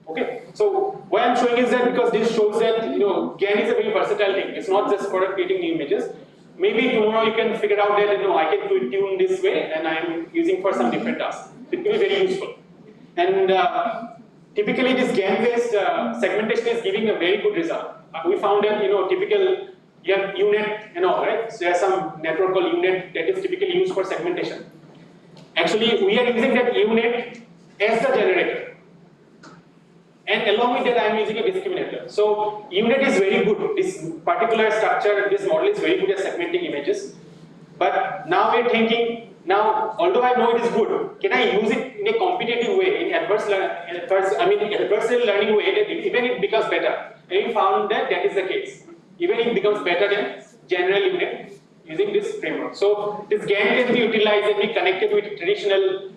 Okay. So what I'm showing is that because this shows that GAN is a very versatile thing. It's not just for creating new images. Maybe tomorrow you can figure out that I can tune this way, and I'm using for some different tasks. It will be very useful. And typically this GAN-based segmentation is giving a very good result. We found that typical you have UNet and all, right? So there's some network called UNet that is typically used for segmentation. Actually, we are using that UNet as the generator. And along with that, I am using a discriminator. So UNet is very good. This particular structure, this model is very good at segmenting images. But now we are thinking, although I know it is good, can I use it in a competitive way, in adversarial learning way, that even it becomes better? And we found that is the case. Even it becomes better than general UNet using this framework. So this GAN can be utilized and be connected with traditional,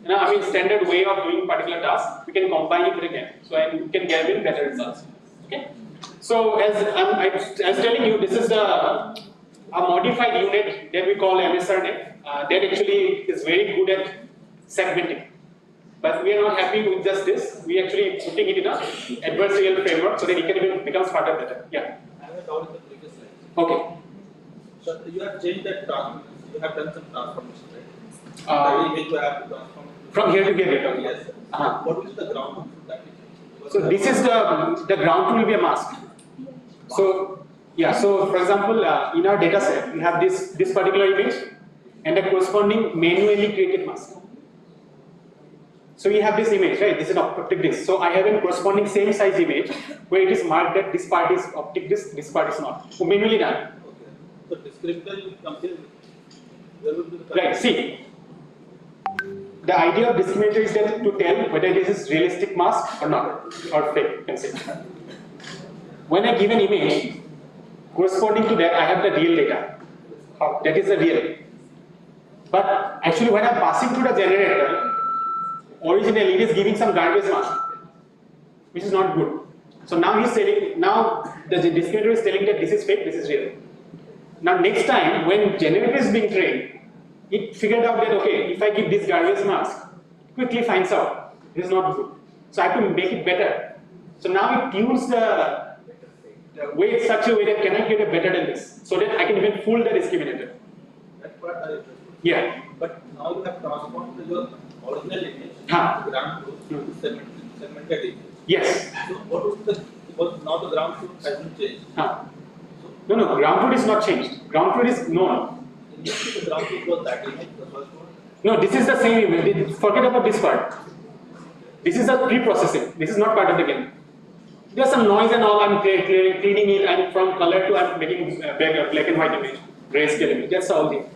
standard way of doing particular tasks. We can combine it with a GAN, so you can get better results. Okay. So as I was telling you, this is a modified unit that we call MSRNet. That actually is very good at segmenting. But we are not happy with just this. We actually putting it in a adversarial framework so that it can even become smarter better. Yeah. I have a doubt in the previous slide. Okay. So you have changed that you have done some transformation, right? Every image you have to transform. From here to here. Yes. What is the ground truth that we change? So this is the ground truth will be a mask. So yeah. So for example, in our data set, we have this particular image and a corresponding manually created mask. So we have this image, right? This is an optic disk. So I have a corresponding same size image where it is marked that this part is optic disk, this part is not. So manually done. So descriptor will come here. There will be the right. See, the idea of discriminator is that to tell whether this is realistic mask or not, or fake, you can say. When I give an image, corresponding to that, I have the real data. That is the real. But actually, when I'm passing through the generator, originally it is giving some garbage mask, which is not good. So now he's telling, now the discriminator is telling that this is fake, this is real. Now next time when generator is being trained, it figured out that okay, if I give this garbage mask, it quickly finds out this is not good. So I have to make it better. So now it tunes the weight such a way that can I get a better than this, so that I can even fool the discriminator. That's what I understood. Yeah. But now you have transformed your original image, Huh. the ground truth, segmented image. Yes. So what was because now the ground truth hasn't changed. Huh. No, ground truth is not changed. Ground truth is known. Initially the ground truth was that image, the first one. No, this is the same image. Forget about this part. This is a pre-processing. This is not part of the game. There's some noise and all. I'm cleaning it, and from color to I'm making black and white image, grayscale image. That's the whole thing.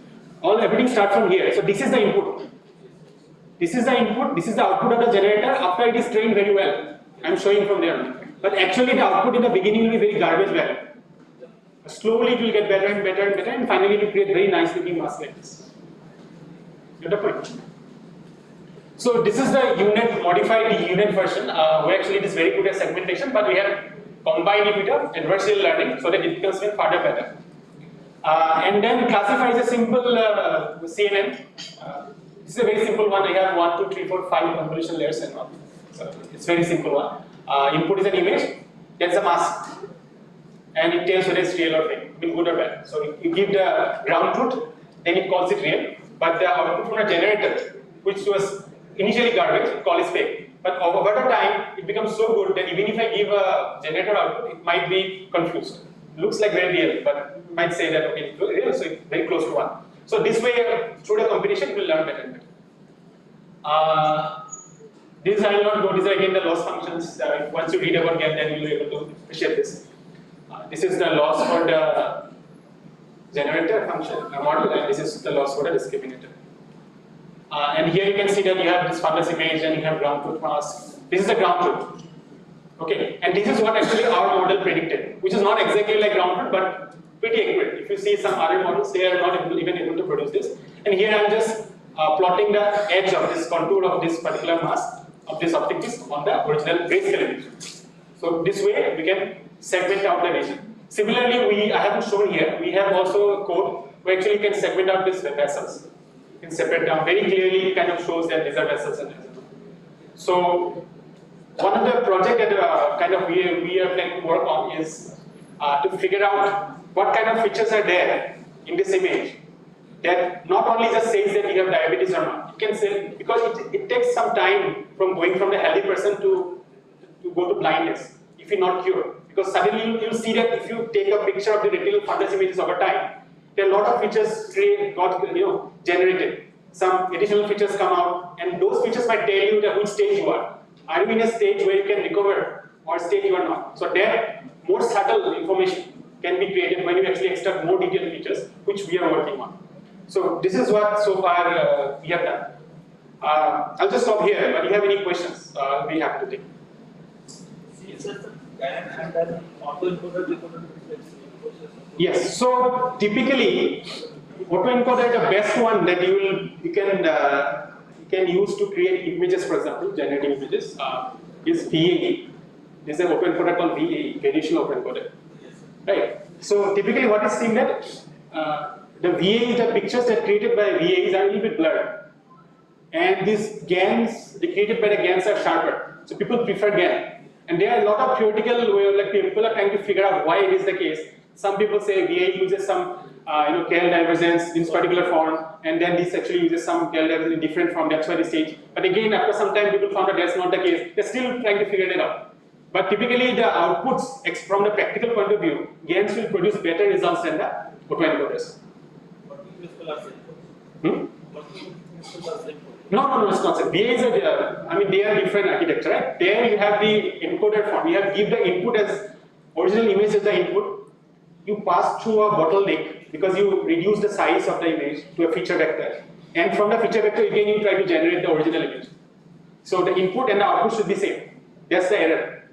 Everything starts from here. So this is the input. This is the input. This is the output of the generator after it is trained very well. I'm showing from there. But actually, the output in the beginning will be very garbage value. Slowly, it will get better and better and better, and finally, it will create very nice looking mask like this. You get the point? So this is the unit, modified unit version, where actually it is very good at segmentation, but we have combined it with adversarial learning so that it becomes even further better. And then classifies a simple CNN. This is a very simple one. I have 1, 2, 3, 4, 5 convolution layers and all. So it's very simple one. Input is an image, that's a mask. And it tells whether it's real or fake, good or bad. So you give the ground truth, then it calls it real. But the output from a generator, which was initially garbage, it calls it fake. But over the time, it becomes so good that even if I give a generator output, it might be confused. Looks like very real, but you might say that okay, it's real, so it's very close to 1. So this way, through the competition, you will learn better and better. This I will not go. These are again the loss functions. Once you read about them, then you will be able to appreciate this. This is the loss for the generator function model, and this is the loss for the discriminator. And here you can see that you have this fundus image and you have ground truth mask. This is the ground truth. Okay, and this is what actually our model predicted, which is not exactly like ground truth, but pretty accurate. If you see some other models, they are not even able to produce this. And here I am just plotting the edge of this contour of this particular mask of this optic disc on the original grayscale image. So this way we can segment out the region. Similarly, I haven't shown here, we have also a code where actually you can segment out these vessels. You can separate down very clearly, it kind of shows that these are vessels and vessels. So one of the projects that we are planning to work on is to figure out what kind of features are there in this image that not only just says that you have diabetes or not. You can say, because it takes some time from going from the healthy person to go to blindness if you're not cured. Because suddenly you'll see that if you take a picture of the retinal fundus images over time, there are a lot of features got generated. Some additional features come out, and those features might tell you that which stage you are. Are you in a stage where you can recover, or stage you are not? So there, more subtle information can be created when you actually extract more detailed features, which we are working on. So this is what so far we have done. I'll just stop here, but if you have any questions, I'll be happy to take. Yes, so typically, autoencoder, the best one that you can use to create images, for example, generating images, is VAE. There's an autoencoder called VAE, variational autoencoder. Right. So typically, what is seen that the VAE, the pictures that are created by VAEs are a little bit blurred, and these GANs, the created by the GANs are sharper. So people prefer GAN. And there are a lot of theoretical way, like people are trying to figure out why it is the case. Some people say VAE uses some KL divergence in this particular form, and then this actually uses some KL divergence in different form. That's why they stage. But again, after some time, people found that that's not the case. They're still trying to figure it out. But typically, the outputs from the practical point of view, GANs will produce better results than the autoencoders. No, it's not. VAs are, they are different architecture, right? There you have the encoder form. You have give the input as original image as the input. You pass through a bottleneck because you reduce the size of the image to a feature vector. And from the feature vector, again, you try to generate the original image. So the input and the output should be same. That's the error.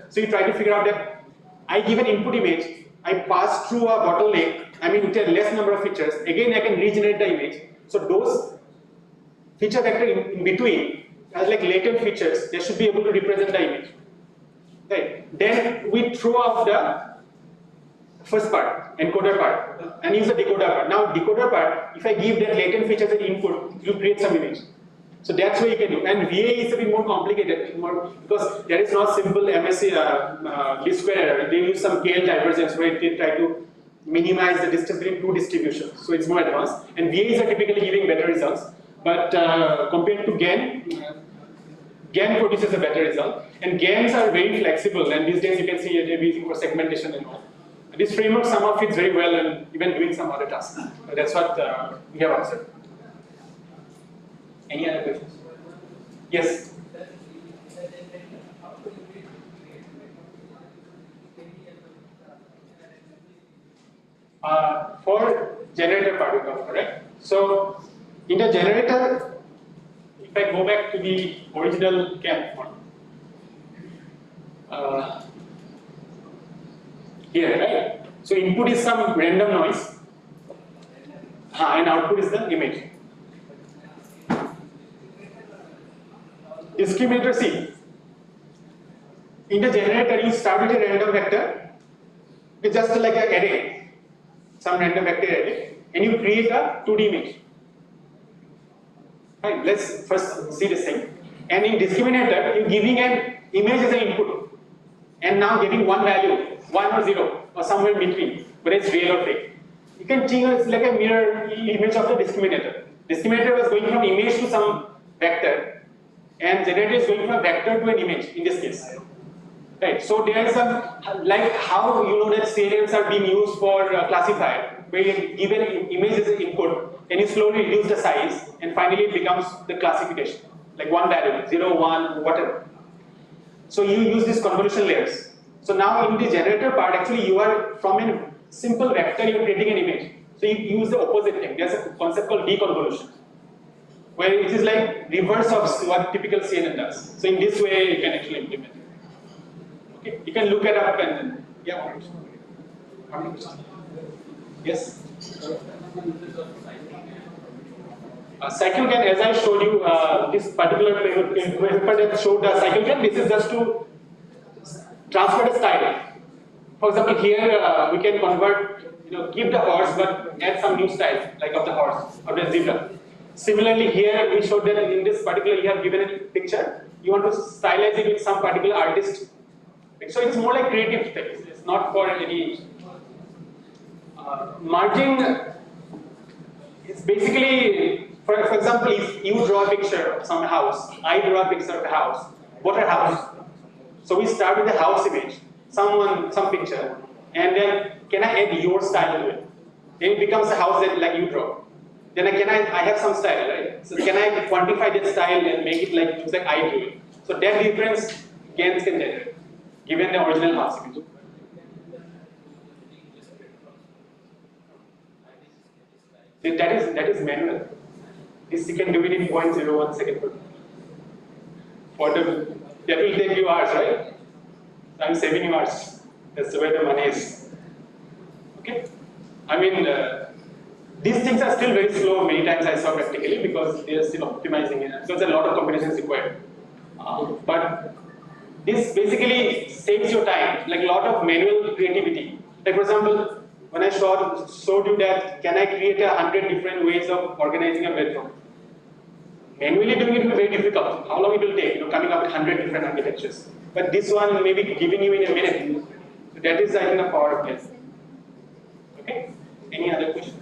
So you try to figure out that I give an input image, I pass through a bottleneck, with a less number of features. Again, I can regenerate the image. So those feature vector in between, as like latent features, they should be able to represent the image. Right. Then we throw out the first part, encoder part, and use the decoder part. Now decoder part, if I give that latent features as input, you create some image. So that's what you can do. And VA is a bit more complicated, because there is not simple MSC least square error. They use some KL divergence where they try to minimize the distance between two distributions. So it's more advanced. And VAs are typically giving better results. But compared to GAN, GAN produces a better result. And GANs are very flexible, and these days you can see they're using for segmentation and all. This framework somehow fits very well and even doing some other tasks. That's what we have observed. Any other questions? Yes? For generator part, we talked, correct? So in the generator, if I go back to the original CAN one, here, right? So input is some random noise, and output is the image. Discriminator C. In the generator, you start with a random vector, it's just like an array, some random vector array, and you create a 2D image. Right, let's first see this thing. And in discriminator, you're giving an image as an input, and now getting one value, 1 or 0, or somewhere in between, whether it's real or fake. You can think it's like a mirror image of the discriminator. Discriminator was going from image to some vector, and generator is going from vector to an image in this case. Right, so there is some, like how you know that salients are being used for classifier, where you give an image as an input, and you slowly reduce the size, and finally it becomes the classification, like one value, 0, 1, whatever. So you use these convolution layers. So now in the generator part, actually you are from a simple vector, you are creating an image. So you use the opposite thing. There's a concept called deconvolution, where it is like reverse of what typical CNN does. So in this way, you can actually implement it. Okay, you can look it up and yeah. Yes. Cycle CAN, as I showed you, this particular paper that showed the cycle CAN, this is just to transfer the style. For example, here we can convert, keep the horse but add some new style, like of the horse or the zebra. Similarly, here we showed that in this particular, you have given a picture, you want to stylize it with some particular artist. So it's more like creative things. It's not for any merging. It's basically, for example, if you draw a picture of some house, I draw a picture of a house. What a house! So we start with the house image, some picture, and then can I add your style to it? Then it becomes a house that like you draw. Then I have some style, right? So can I quantify that style and make it like looks like I drew it? So that difference GANs can generate, given the original house image. That is manual. This you can do it in 0.01 second. That will take you hours, right? So I'm saving you hours. That's where the money is. Okay? I mean, these things are still very slow. Many times I saw practically because they are still optimizing it. So there's a lot of computations required. But this basically saves your time, like a lot of manual creativity. Like for example, when I showed you that, can I create 100 different ways of organizing a bedroom? Manually doing it will be very difficult. How long it will take? Coming up with 100 different architectures. But this one may be giving you in a minute. So that is, I think, the power of this. Okay? Any other questions?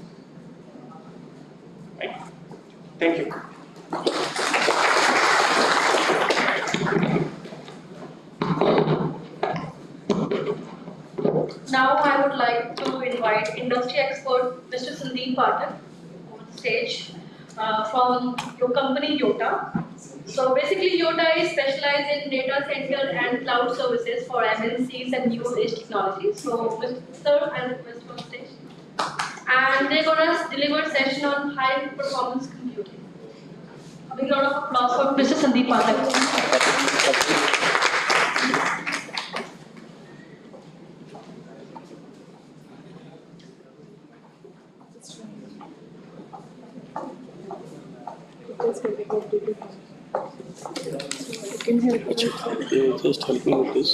Right? Thank you. Now I would like to invite industry expert Mr. Sandeep Pathak on stage from your company Iot. So basically Iot is specialized in data center and cloud services for MNCs and new age technologies. So Mr. I request on stage. And they're gonna deliver a session on high performance computing. A big round of applause for Mr. Sandeep Pathak. Just help me with this.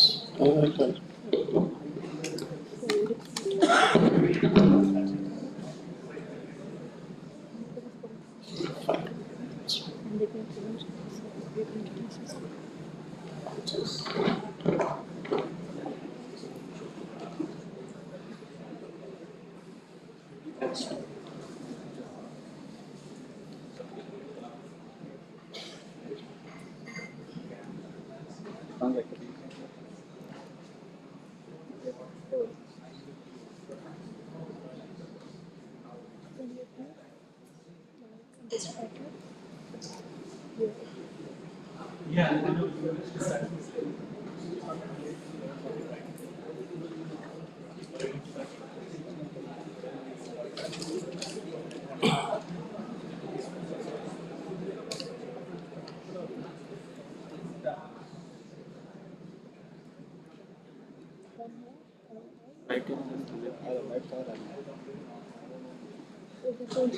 Start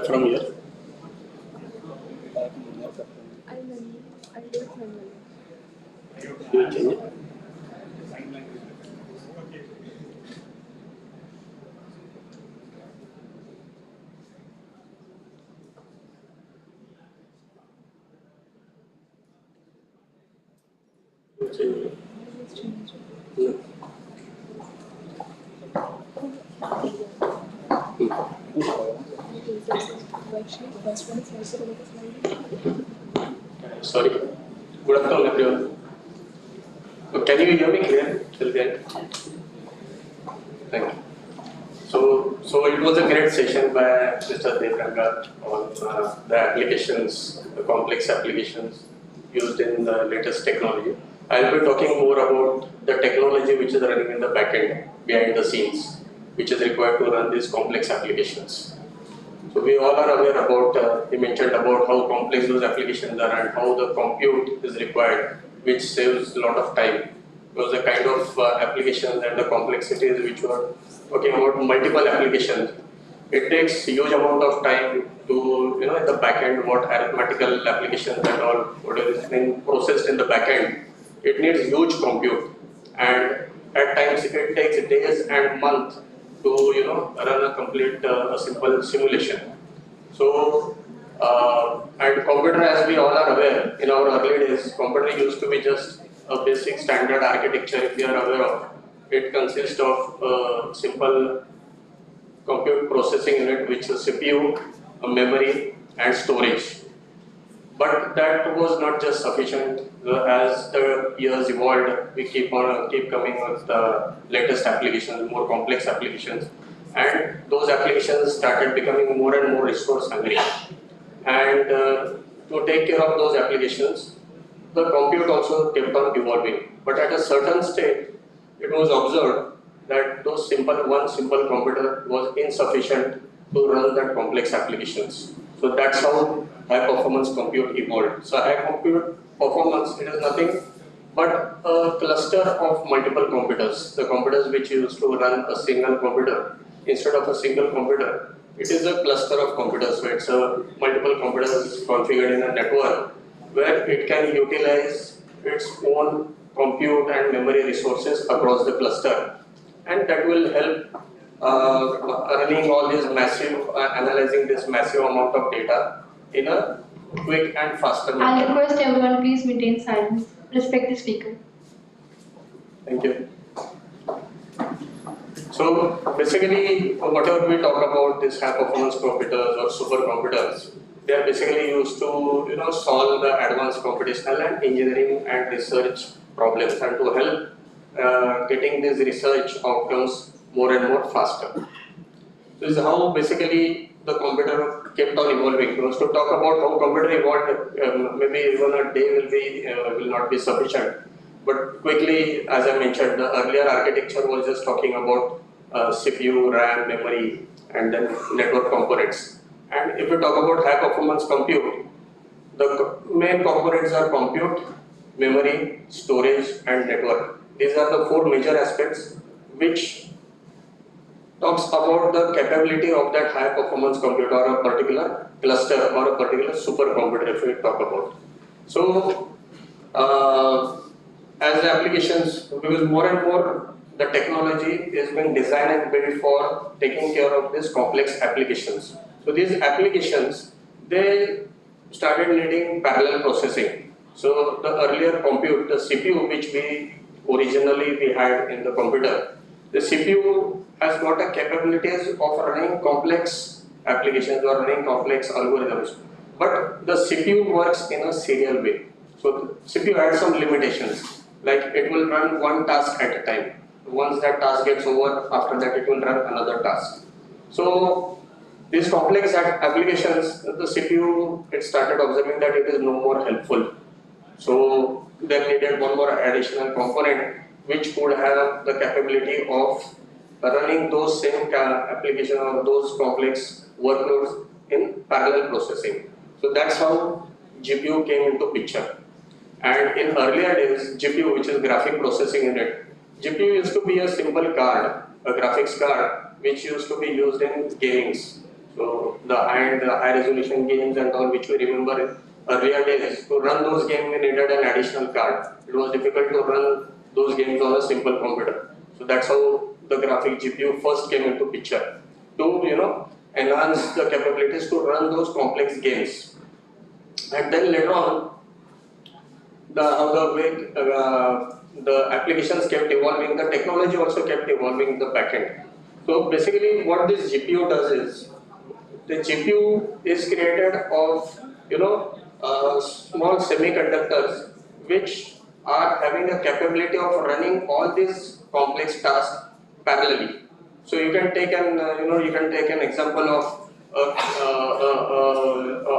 from here. You change it. You change it. No. Sorry. Good afternoon, everyone. Can you hear me clearly till the end? Thank you. So it was a great session by Mr. Devranga on the applications, the complex applications used in the latest technology. I'll be talking more about the technology which is running in the backend, behind the scenes, which is required to run these complex applications. So we all are aware about, he mentioned about how complex those applications are and how the compute is required, which saves a lot of time. Because the kind of applications and the complexities which were talking about multiple applications, it takes huge amount of time to, in the back end, what arithmetical applications and all, what is being processed in the back end, it needs huge compute. And at times it takes days and months to, run a complete, a simple simulation. So, and computer, as we all are aware, in our early days, computer used to be just a basic standard architecture, if you are aware of. It consists of a simple compute processing unit, which is CPU, a memory, and storage. But that was not just sufficient. As the years evolved, we keep coming with the latest applications, more complex applications, and those applications started becoming more and more resource hungry. And to take care of those applications, the compute also kept on evolving. But at a certain stage, it was observed that one simple computer was insufficient to run that complex applications. So that's how high performance compute evolved. So high compute performance, it is nothing but a cluster of multiple computers. The computers which used to run a single computer, instead of a single computer, it is a cluster of computers. So it's a multiple computers configured in a network where it can utilize its own compute and memory resources across the cluster. And that will help running all these massive, analyzing this massive amount of data in a quick and faster manner. I'll request everyone, please maintain silence. Respect the speaker. Thank you. So basically, whatever we talk about these high performance computers or supercomputers, they are basically used to solve the advanced computational and engineering and research problems, and to help getting these research outcomes more and more faster. This is how basically the computer kept on evolving. Because to talk about how computer evolved, maybe even a day will not be sufficient. But quickly, as I mentioned, the earlier architecture was just talking about CPU, RAM, memory, and then network components. And if we talk about high performance compute, the main components are compute, memory, storage, and network. These are the four major aspects which talks about the capability of that high performance computer or a particular cluster or a particular supercomputer, if we talk about. So, as the applications, because more and more the technology is being designed and built for taking care of these complex applications. So these applications, they started needing parallel processing. So the earlier compute, the CPU which we originally had in the computer, the CPU has got a capabilities of running complex applications or running complex algorithms. But the CPU works in a serial way. So the CPU has some limitations, like it will run one task at a time. Once that task gets over, after that it will run another task. So these complex applications, the CPU, it started observing that it is no more helpful. So they needed one more additional component which could have the capability of running those same application or those complex workloads in parallel processing. So that's how GPU came into picture. And in earlier days, GPU, which is graphic processing unit, GPU used to be a simple card, a graphics card, which used to be used in games. So the high resolution games and all, which we remember in earlier days, to run those games we needed an additional card. It was difficult to run those games on a simple computer. So that's how the graphic GPU first came into picture, to enhance the capabilities to run those complex games. And then later on, the applications kept evolving, the technology also kept evolving in the backend. So basically what this GPU does is, the GPU is created of small semiconductors which are having a capability of running all these complex tasks parallelly. So you can take an example of a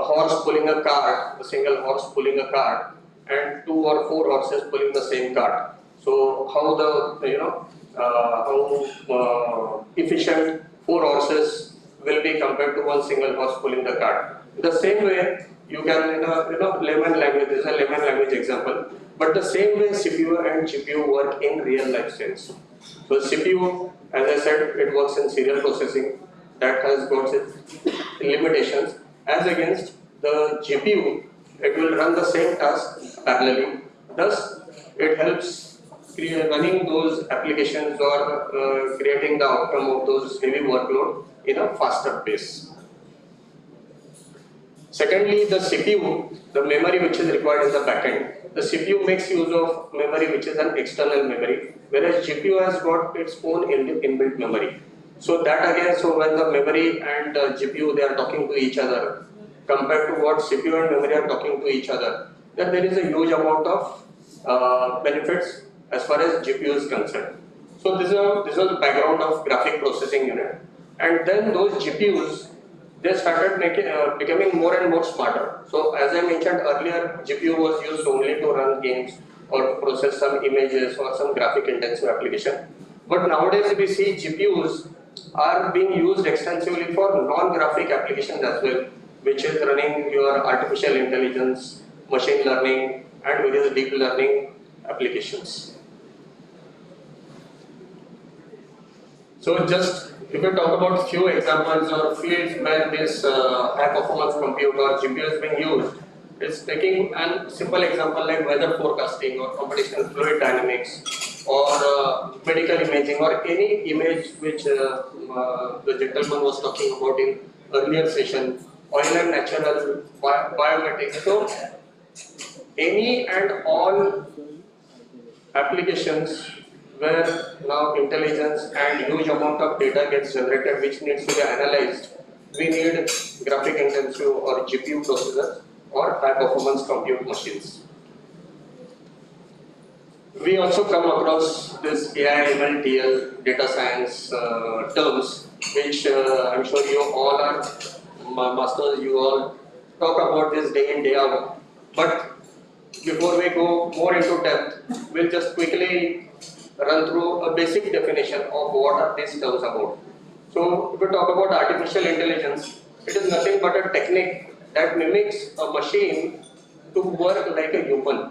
horse pulling a cart, a single horse pulling a cart, and 2 or 4 horses pulling the same cart. So how efficient 4 horses will be compared to 1 single horse pulling the cart. The same way you can, layman language, this is a layman language example, but the same way CPU and GPU work in real life sense. So CPU, as I said, it works in serial processing, that has got its limitations, as against the GPU, it will run the same task parallelly. Thus, it helps running those applications or creating the outcome of those heavy workload in a faster pace. Secondly, the CPU, the memory which is required in the backend, the CPU makes use of memory which is an external memory, whereas GPU has got its own inbuilt memory. So that again, when the memory and GPU, they are talking to each other, compared to what CPU and memory are talking to each other, then there is a huge amount of benefits as far as GPU is concerned. So this is the background of graphic processing unit. And then those GPUs, they started becoming more and more smarter. So as I mentioned earlier, GPU was used only to run games or to process some images or some graphic intensive application. But nowadays we see GPUs are being used extensively for non-graphic applications as well, which is running your artificial intelligence, machine learning, and various deep learning applications. So just if you talk about few examples or fields where this high performance compute or GPU is being used, it's taking a simple example like weather forecasting or computational fluid dynamics or medical imaging or any image which the gentleman was talking about in earlier session, oil and natural, biometrics. So any and all applications where now intelligence and huge amount of data gets generated which needs to be analyzed, we need graphic intensive or GPU processors or high performance compute machines. We also come across this AI, ML, TL, data science terms, which I'm sure you all are masters, you all talk about this day in, day out. But before we go more into depth, we'll just quickly run through a basic definition of what are these terms about. So if we talk about artificial intelligence, it is nothing but a technique that mimics a machine to work like a human.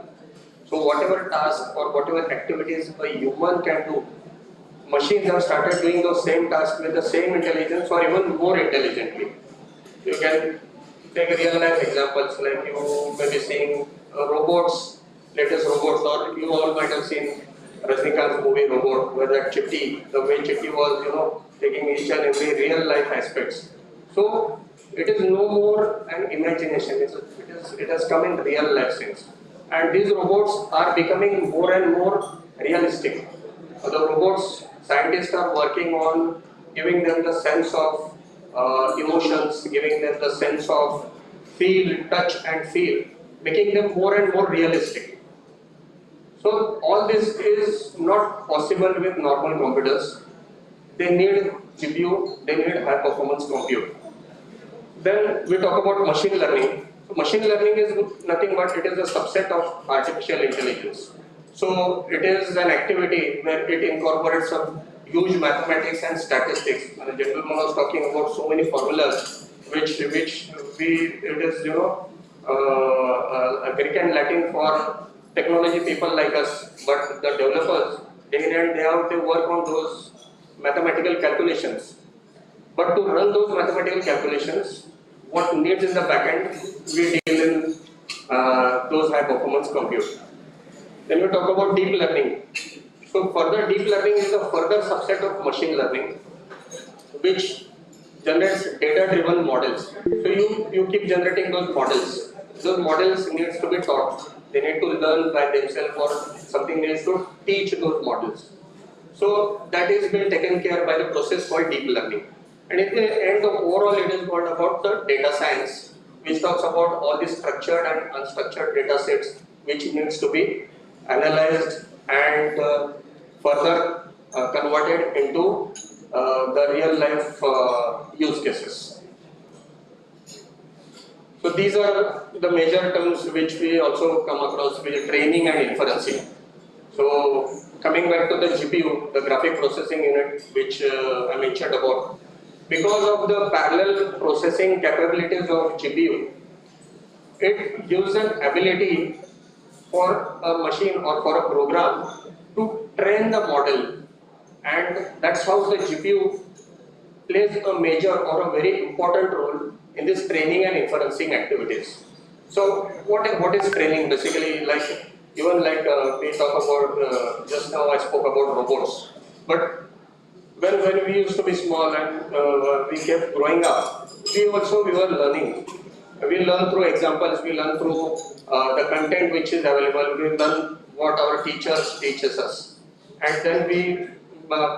So whatever task or whatever activities a human can do, machines have started doing those same tasks with the same intelligence or even more intelligently. You can take real life examples like you may be seeing robots, latest robots, or you all might have seen Rajnikant's movie Robot, where that Chitti, the way Chitti was, taking each and every real life aspects. So it is no more an imagination, it has come in real life sense. And these robots are becoming more and more realistic. The robots, scientists are working on giving them the sense of emotions, giving them the sense of feel, touch and feel, making them more and more realistic. So all this is not possible with normal computers. They need GPU, they need high performance compute. Then we talk about machine learning. So machine learning is nothing but it is a subset of artificial intelligence. So it is an activity where it incorporates some huge mathematics and statistics. The gentleman was talking about so many formulas which it is Greek and Latin for technology people like us, but the developers day in and day out they work on those mathematical calculations. But to run those mathematical calculations, what needs in the backend, we deal in those high performance compute. Then we talk about deep learning. So further deep learning is a further subset of machine learning, which generates data-driven models. So you keep generating those models. Those models needs to be taught. They need to learn by themselves, or something needs to teach those models. So that is being taken care by the process called deep learning. And in the end, overall, it is what about the data science, which talks about all the structured and unstructured data sets, which needs to be analyzed and further converted into the real life use cases. So these are the major terms which we also come across with training and inferencing. So coming back to the GPU, the graphic processing unit, which I mentioned about, because of the parallel processing capabilities of GPU, it gives an ability for a machine or for a program to train the model, and that's how the GPU plays a major or a very important role in this training and inferencing activities. So what is training basically? Like even like we talk about just now I spoke about robots, but when we used to be small and we kept growing up, we were learning. We learn through examples, we learn through the content which is available, we learn what our teachers teaches us, and then we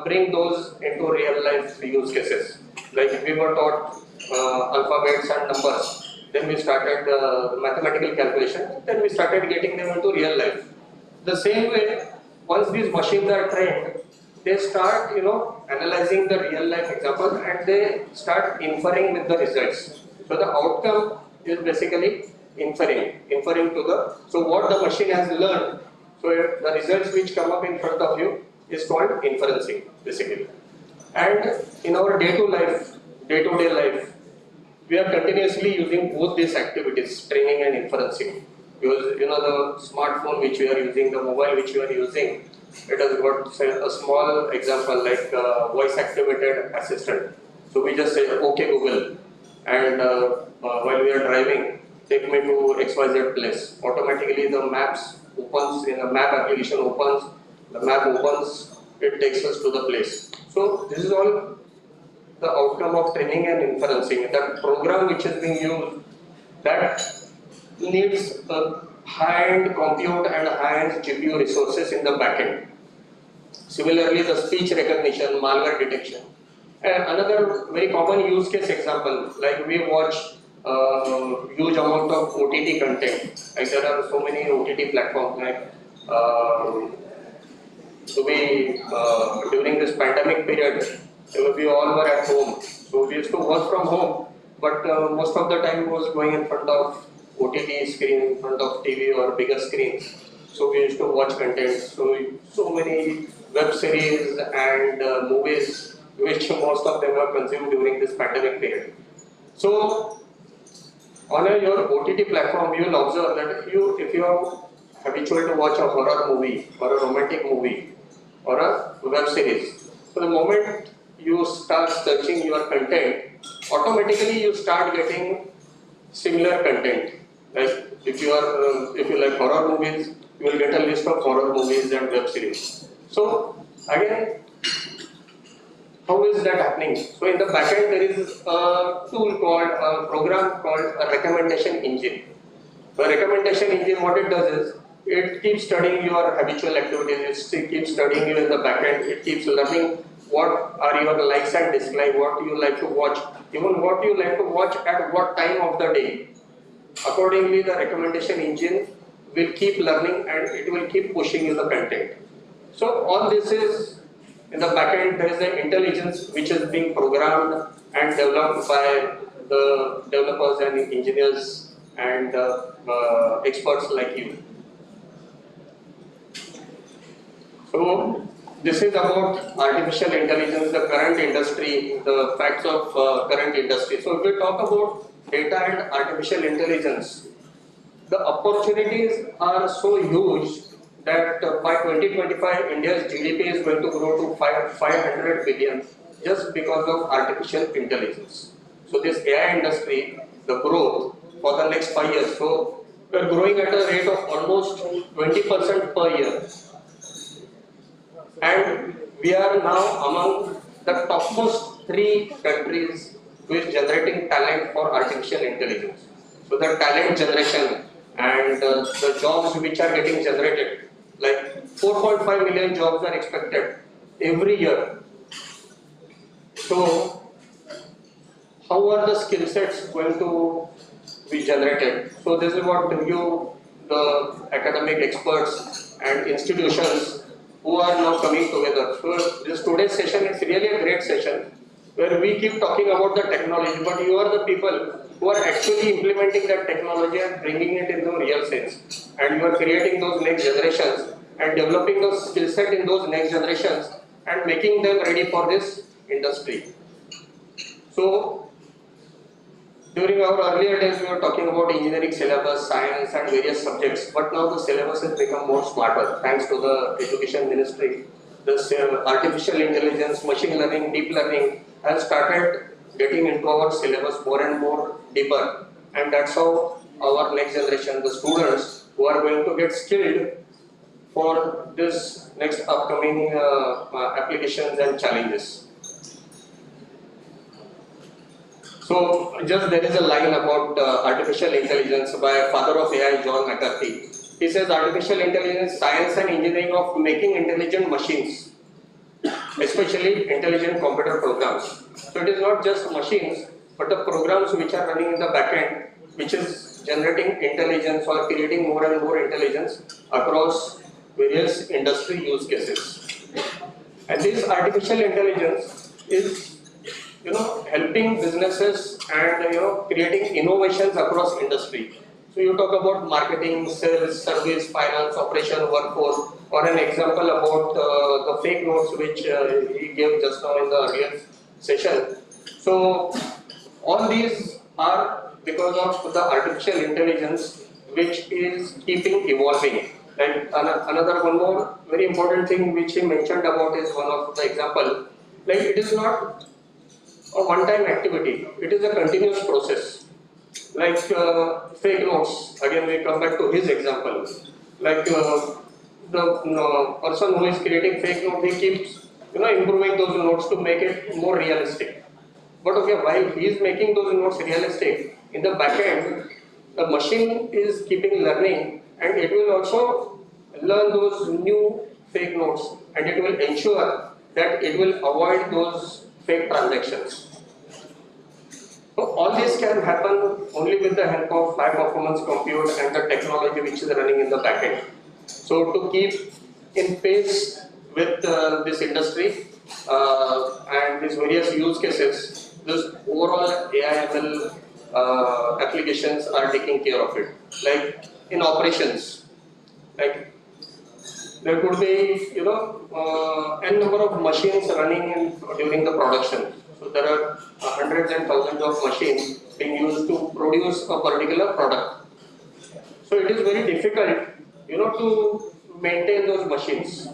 bring those into real life use cases. Like we were taught alphabets and numbers, then we started mathematical calculation, then we started getting them into real life. The same way, once these machines are trained, they start analyzing the real life examples and they start inferring with the results. So the outcome is basically inferring to the, so what the machine has learned, so the results which come up in front of you is called inferencing basically. And in our day-to-day life, we are continuously using both these activities, training and inferencing. Because the smartphone which we are using, the mobile which we are using, it has got say, a small example like voice activated assistant. So we just say, okay Google, and while we are driving, take me to XYZ place. Automatically the maps opens, in a map application opens, the map opens, it takes us to the place. So this is all the outcome of training and inferencing. That program which is being used, that needs a high-end compute and high-end GPU resources in the backend. Similarly, the speech recognition, malware detection. And another very common use case example, like we watch huge amount of OTT content. Like there are so many OTT platforms. Like during this pandemic period, we all were at home. So we used to work from home, but most of the time was going in front of OTT screen, in front of TV or bigger screens. So we used to watch content. So many web series and movies, which most of them were consumed during this pandemic period. So on your OTT platform, you will observe that if you are habitual to watch a horror movie or a romantic movie or a web series, so the moment you start searching your content, automatically you start getting similar content. Like if you like horror movies, you will get a list of horror movies and web series. So again, how is that happening? So in the backend there is a program called a recommendation engine. The recommendation engine, what it does is, it keeps studying your habitual activities, it keeps studying you in the backend, it keeps learning what are your likes and dislikes, what you like to watch, even what you like to watch at what time of the day. Accordingly, the recommendation engine will keep learning and it will keep pushing you the content. So all this is, in the backend, there is an intelligence which is being programmed and developed by the developers and engineers and experts like you. So this is about artificial intelligence, the current industry, the facts of current industry. So if we talk about data and artificial intelligence, the opportunities are so huge that by 2025, India's GDP is going to grow to 500 billion just because of artificial intelligence. So this AI industry, the growth for the next 5 years, so we are growing at a rate of almost 20% per year. And we are now among the topmost 3 countries who is generating talent for artificial intelligence. So the talent generation and the jobs which are getting generated, like 4.5 million jobs are expected every year. So how are the skill sets going to be generated? So this is what you, the academic experts and institutions who are now coming together. So this today's session is really a great session where we keep talking about the technology, but you are the people who are actually implementing that technology and bringing it into real sense. And you are creating those next generations and developing those skill set in those next generations and making them ready for this industry. So during our earlier days, we were talking about engineering syllabus, science and various subjects, but now the syllabus has become more smarter thanks to the education ministry. The artificial intelligence, machine learning, deep learning has started getting into our syllabus more and more deeper, and that's how our next generation, the students who are going to get skilled for this next upcoming applications and challenges. So just there is a line about artificial intelligence by father of AI, John McCarthy. He says artificial intelligence, science and engineering of making intelligent machines, especially intelligent computer programs. So it is not just machines, but the programs which are running in the backend, which is generating intelligence or creating more and more intelligence across various industry use cases. And this artificial intelligence is, helping businesses and creating innovations across industry. So you talk about marketing, sales, service, finance, operation, workforce, or an example about the fake notes which he gave just now in the earlier session. So all these are because of the artificial intelligence which is keeping evolving. And another one more very important thing which he mentioned about is one of the example, like it is not a one-time activity, it is a continuous process. Like fake notes, again we come back to his example. Like the person who is creating fake note, he keeps improving those notes to make it more realistic. But okay, while he is making those notes realistic, in the back end, the machine is keeping learning and it will also learn those new fake notes and it will ensure that it will avoid those fake transactions. So all this can happen only with the help of high performance compute and the technology which is running in the backend. So to keep in pace with this industry and these various use cases, this overall AI ML applications are taking care of it. Like in operations, like there could be n number of machines running during the production. So there are hundreds and thousands of machines being used to produce a particular product. So it is very difficult, to maintain those machines.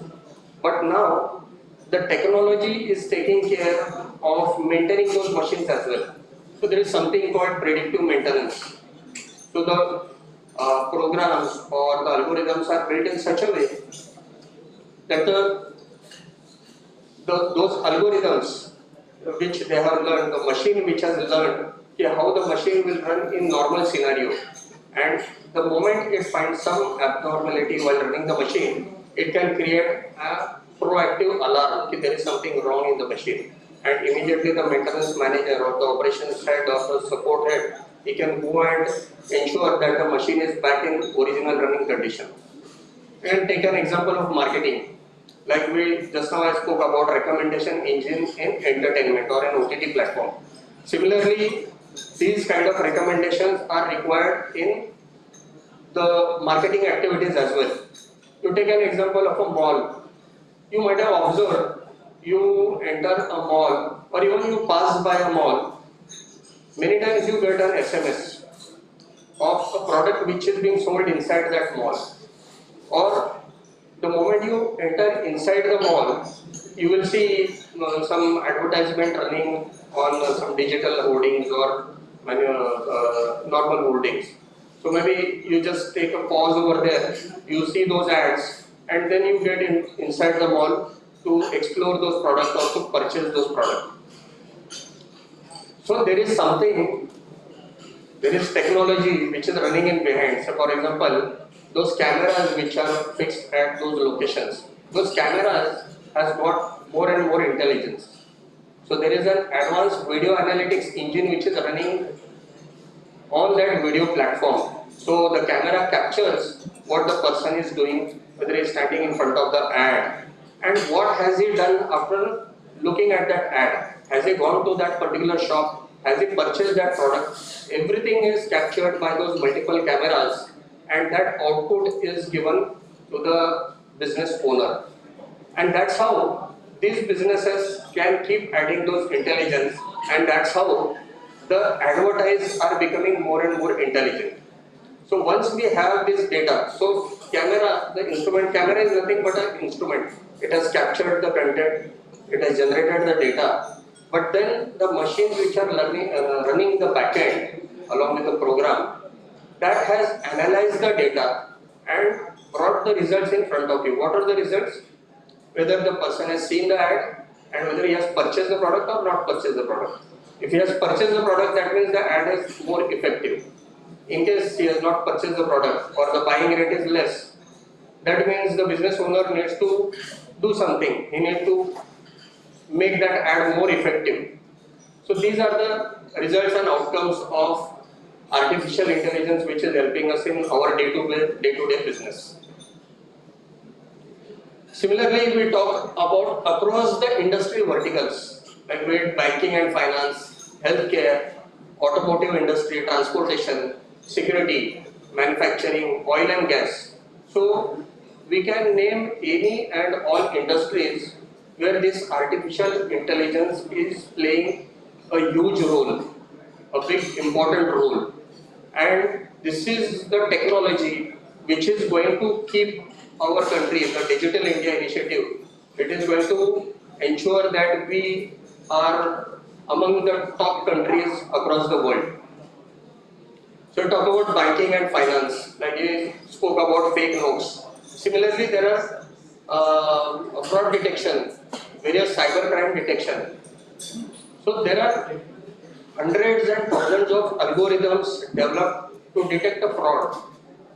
But now the technology is taking care of maintaining those machines as well. So there is something called predictive maintenance. So the programs or the algorithms are built in such a way that those algorithms which they have learned, the machine which has learned how the machine will run in normal scenario, and the moment it finds some abnormality while running the machine, it can create a proactive alarm that there is something wrong in the machine, and immediately the maintenance manager or the operations head or the support head, he can go and ensure that the machine is back in original running condition. And take an example of marketing. Like we just now I spoke about recommendation engine in entertainment or an OTT platform. Similarly, these kind of recommendations are required in the marketing activities as well. You take an example of a mall. you might have observed, you enter a mall or even you pass by a mall, many times you get an SMS of a product which is being sold inside that mall. Or the moment you enter inside the mall, you will see some advertisement running on some digital hoardings or normal hoardings. So maybe you just take a pause over there, you see those ads, and then you get inside the mall to explore those products or to purchase those products. So there is something, there is technology which is running in behind. So for example, those cameras which are fixed at those locations, those cameras has got more and more intelligence. So there is an advanced video analytics engine which is running on that video platform. So the camera captures what the person is doing, whether he is standing in front of the ad, and what has he done after looking at that ad. Has he gone to that particular shop? Has he purchased that product? Everything is captured by those multiple cameras, and that output is given to the business owner. And that's how these businesses can keep adding those intelligence, and that's how the advertisers are becoming more and more intelligent. So once we have this data, so camera, the instrument camera is nothing but an instrument. It has captured the content, it has generated the data, but then the machines which are running the backend along with the program, that has analyzed the data and brought the results in front of you. What are the results? Whether the person has seen the ad and whether he has purchased the product or not purchased the product. If he has purchased the product, that means the ad is more effective. In case he has not purchased the product or the buying rate is less, that means the business owner needs to do something. He needs to make that ad more effective. So these are the results and outcomes of artificial intelligence which is helping us in our day-to-day business. Similarly, we talk about across the industry verticals, like banking and finance, healthcare, automotive industry, transportation, security, manufacturing, oil and gas. So we can name any and all industries where this artificial intelligence is playing a huge role, a big important role. And this is the technology which is going to keep our country, the Digital India Initiative, it is going to ensure that we are among the top countries across the world. So we talk about banking and finance, like you spoke about fake notes. Similarly, there are fraud detection, various cybercrime detection. So there are hundreds and thousands of algorithms developed to detect a fraud.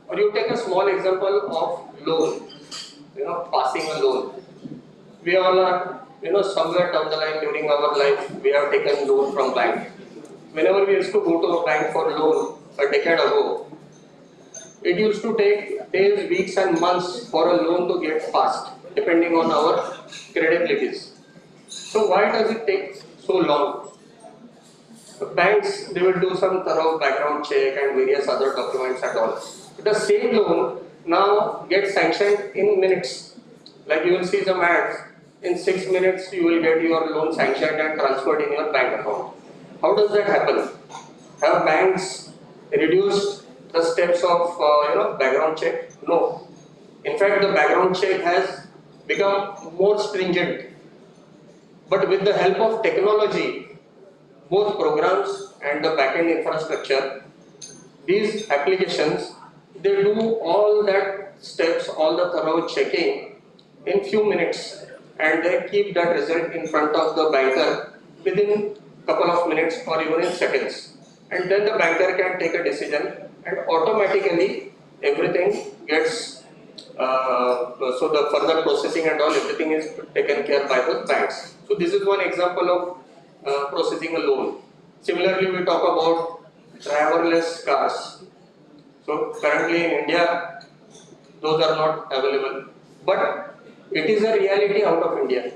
Or you take a small example of loan, passing a loan. We all are, somewhere down the line during our life, we have taken loan from bank. Whenever we used to go to a bank for loan a decade ago, it used to take days, weeks and months for a loan to get passed, depending on our credibilities. So why does it take so long? The banks, they will do some thorough background check and various other documents and all. The same loan now gets sanctioned in minutes. Like you will see some ads, in 6 minutes you will get your loan sanctioned and transferred in your bank account. How does that happen? Have banks reduced the steps of background check? No. In fact, the background check has become more stringent. But with the help of technology, both programs and the backend infrastructure, these applications, they do all that steps, all the thorough checking in few minutes, and they keep that result in front of the banker within couple of minutes or even in seconds. And then the banker can take a decision and automatically everything gets, so the further processing and all, everything is taken care by the banks. So this is one example of processing a loan. Similarly, we talk about driverless cars. So currently in India, those are not available, but it is a reality out of India.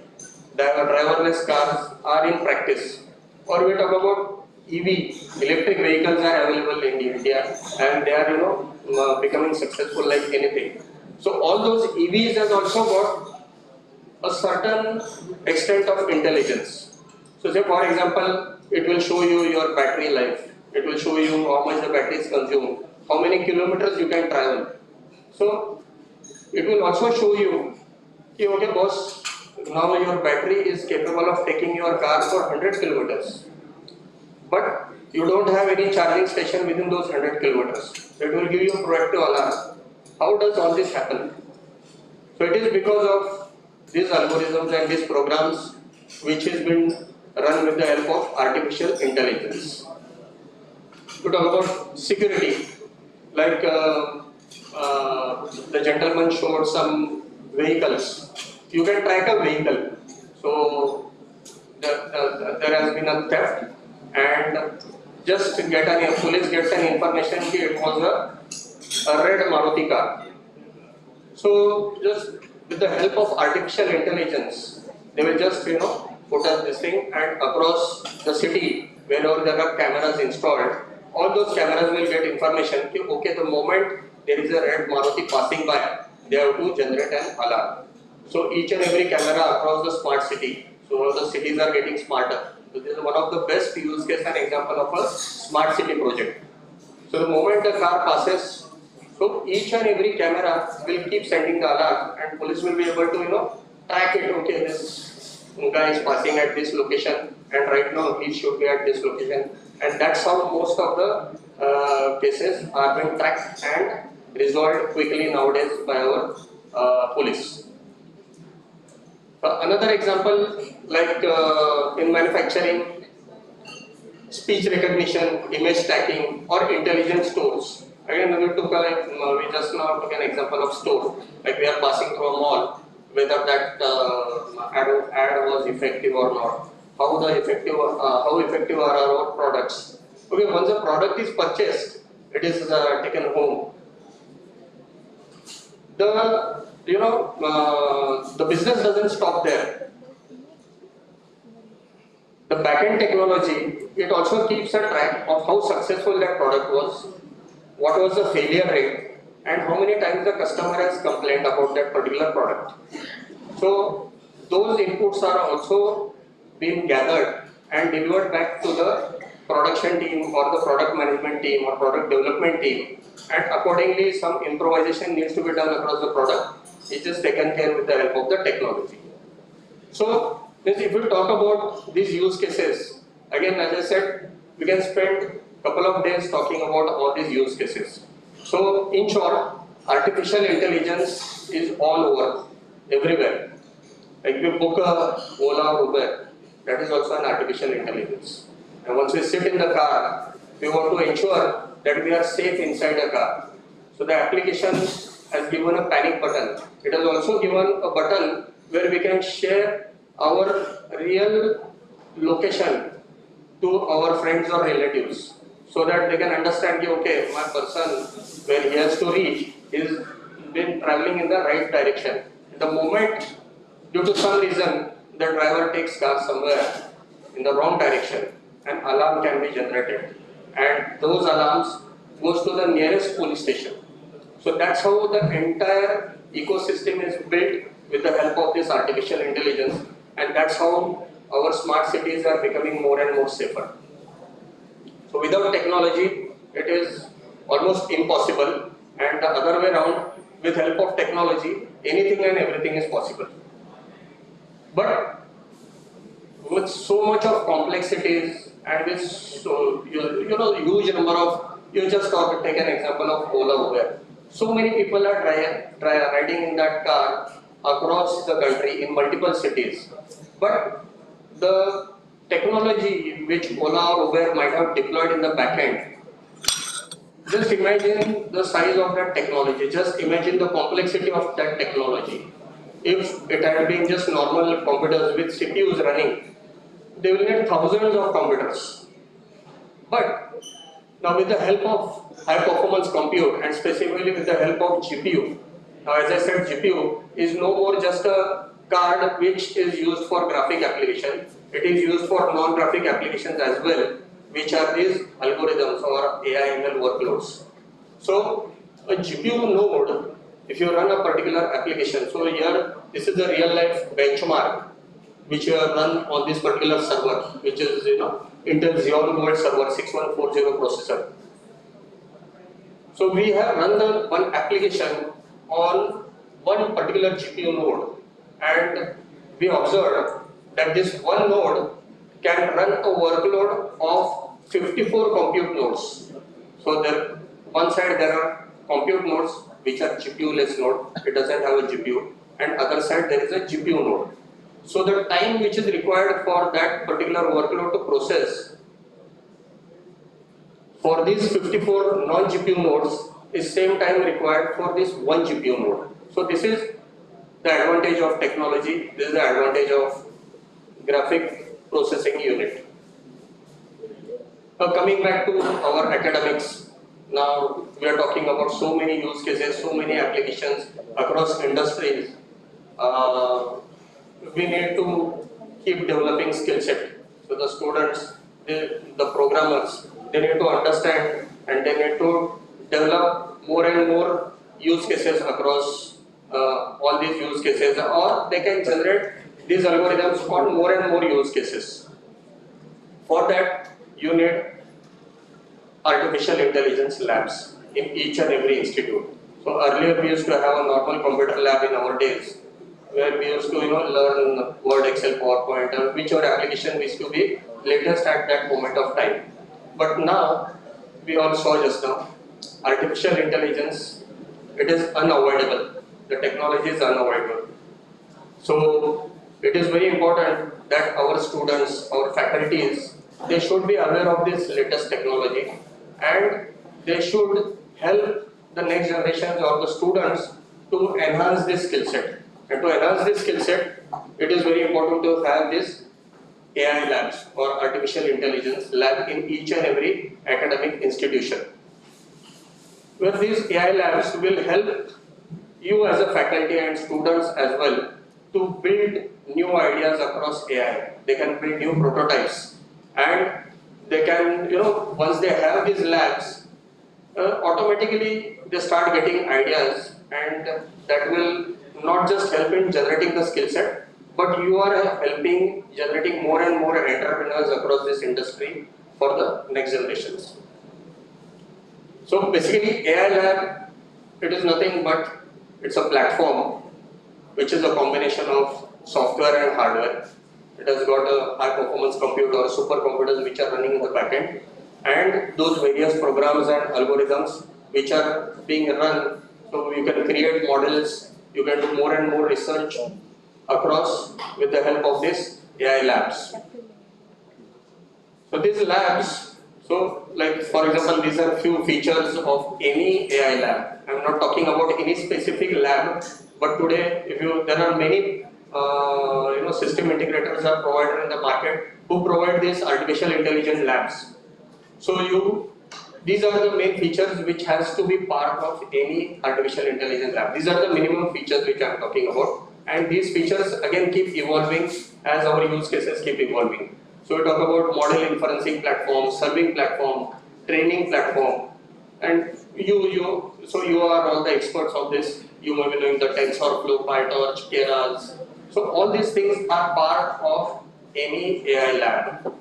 The driverless cars are in practice. Or we talk about EV, electric vehicles are available in India, and they are becoming successful like anything. So all those EVs has also got a certain extent of intelligence. So say for example, it will show you your battery life. It will show you how much the battery is consumed, how many kilometers you can travel. So it will also show you, okay boss, now your battery is capable of taking your car for 100 kilometers. But you don't have any charging station within those 100 kilometers. It will give you a proactive alarm. How does all this happen? So it is because of these algorithms and these programs which has been run with the help of artificial intelligence. To talk about security, like the gentleman showed some vehicles. You can track a vehicle. So there has been a theft, and just police gets an information that it was a red Maruti car. So just with the help of artificial intelligence, they will just put up this thing, and across the city wherever there are cameras installed, all those cameras will get information. Okay, the moment there is a red Maruti passing by, they have to generate an alarm. So each and every camera across the smart city. So all the cities are getting smarter. So this is one of the best use case and example of a smart city project. So the moment the car passes, so each and every camera will keep sending the alarm, and police will be able to track it. Okay, this guy is passing at this location, and right now he should be at this location, and that's how most of the cases are being tracked and resolved quickly nowadays by our police. Another example, like in manufacturing, speech recognition, image tracking, or intelligent stores. Again, we just now took an example of store. Like we are passing through a mall, whether that ad was effective or not. How effective are our products? Okay, once a product is purchased, it is taken home. The business doesn't stop there. The backend technology, it also keeps a track of how successful that product was, what was the failure rate, and how many times the customer has complained about that particular product. So those inputs are also being gathered and delivered back to the production team or the product management team or product development team, and accordingly some improvisation needs to be done across the product. It is taken care with the help of the technology. So if we talk about these use cases, again as I said, we can spend a couple of days talking about all these use cases. So in short, artificial intelligence is all over, everywhere. Like we book a Ola or Uber, that is also an artificial intelligence. And once we sit in the car, we want to ensure that we are safe inside the car. So the application has given a panic button. It has also given a button where we can share our real location to our friends or relatives, so that they can understand, okay, my person where he has to reach is been traveling in the right direction. The moment, due to some reason, the driver takes car somewhere in the wrong direction, an alarm can be generated, and those alarms goes to the nearest police station. So that's how the entire ecosystem is built with the help of this artificial intelligence, and that's how our smart cities are becoming more and more safer. So without technology, it is almost impossible, and the other way around, with help of technology, anything and everything is possible. But with so much of complexities and with huge number of, you just take an example of Ola Uber. So many people are riding in that car across the country in multiple cities. But the technology which Ola or Uber might have deployed in the backend, just imagine the size of that technology, just imagine the complexity of that technology. If it had been just normal computers with CPUs running, they will need thousands of computers. But now with the help of high performance compute and specifically with the help of GPU, now as I said, GPU is no more just a card which is used for graphic application. It is used for non-graphic applications as well, which are these algorithms or AI/ML workloads. So a GPU node if you run a particular application, so here this is a real life benchmark which you have run on this particular server, which is Intel Xeon Gold server 6140 processor. So we have run the one application on one particular GPU node, and we observed that this one node can run a workload of 54 compute nodes. So there, one side there are compute nodes which are GPU-less node, it doesn't have a GPU, and other side there is a GPU node. So the time which is required for that particular workload to process for these 54 non-GPU nodes is same time required for this one GPU node. So this is the advantage of technology, this is the advantage of graphic processing unit. Now coming back to our academics, now we are talking about so many use cases, so many applications across industries. We need to keep developing skill set. So the students, the programmers, they need to understand and they need to develop more and more use cases across all these use cases, or they can generate these algorithms for more and more use cases. For that, you need artificial intelligence labs in each and every institute. So earlier we used to have a normal computer lab in our days, where we used to learn Word, Excel, PowerPoint, and whichever application used to be latest at that moment of time. But now, we all saw just now, artificial intelligence, it is unavoidable. The technology is unavoidable. So it is very important that our students, our faculties, they should be aware of this latest technology, and they should help the next generations or the students to enhance this skill set. And to enhance this skill set, it is very important to have this AI labs or artificial intelligence lab in each and every academic institution, where these AI labs will help you as a faculty and students as well to build new ideas across AI. They can build new prototypes, and they can, once they have these labs, automatically they start getting ideas, and that will not just help in generating the skill set, but you are helping generating more and more entrepreneurs across this industry for the next generations. So basically AI lab, it is nothing but it's a platform which is a combination of software and hardware. It has got a high performance compute or supercomputers which are running in the backend, and those various programs and algorithms which are being run. So you can create models, you can do more and more research across with the help of these AI labs. So these labs, so like for example, these are few features of any AI lab. I'm not talking about any specific lab, but today there are many system integrators are provided in the market who provide these artificial intelligence labs. So these are the main features which has to be part of any artificial intelligence lab. These are the minimum features which I am talking about, and these features again keep evolving as our use cases keep evolving. So we talk about model inferencing platform, serving platform, training platform, and so you are all the experts of this. You may be knowing the TensorFlow, PyTorch, Keras. So all these things are part of any AI lab.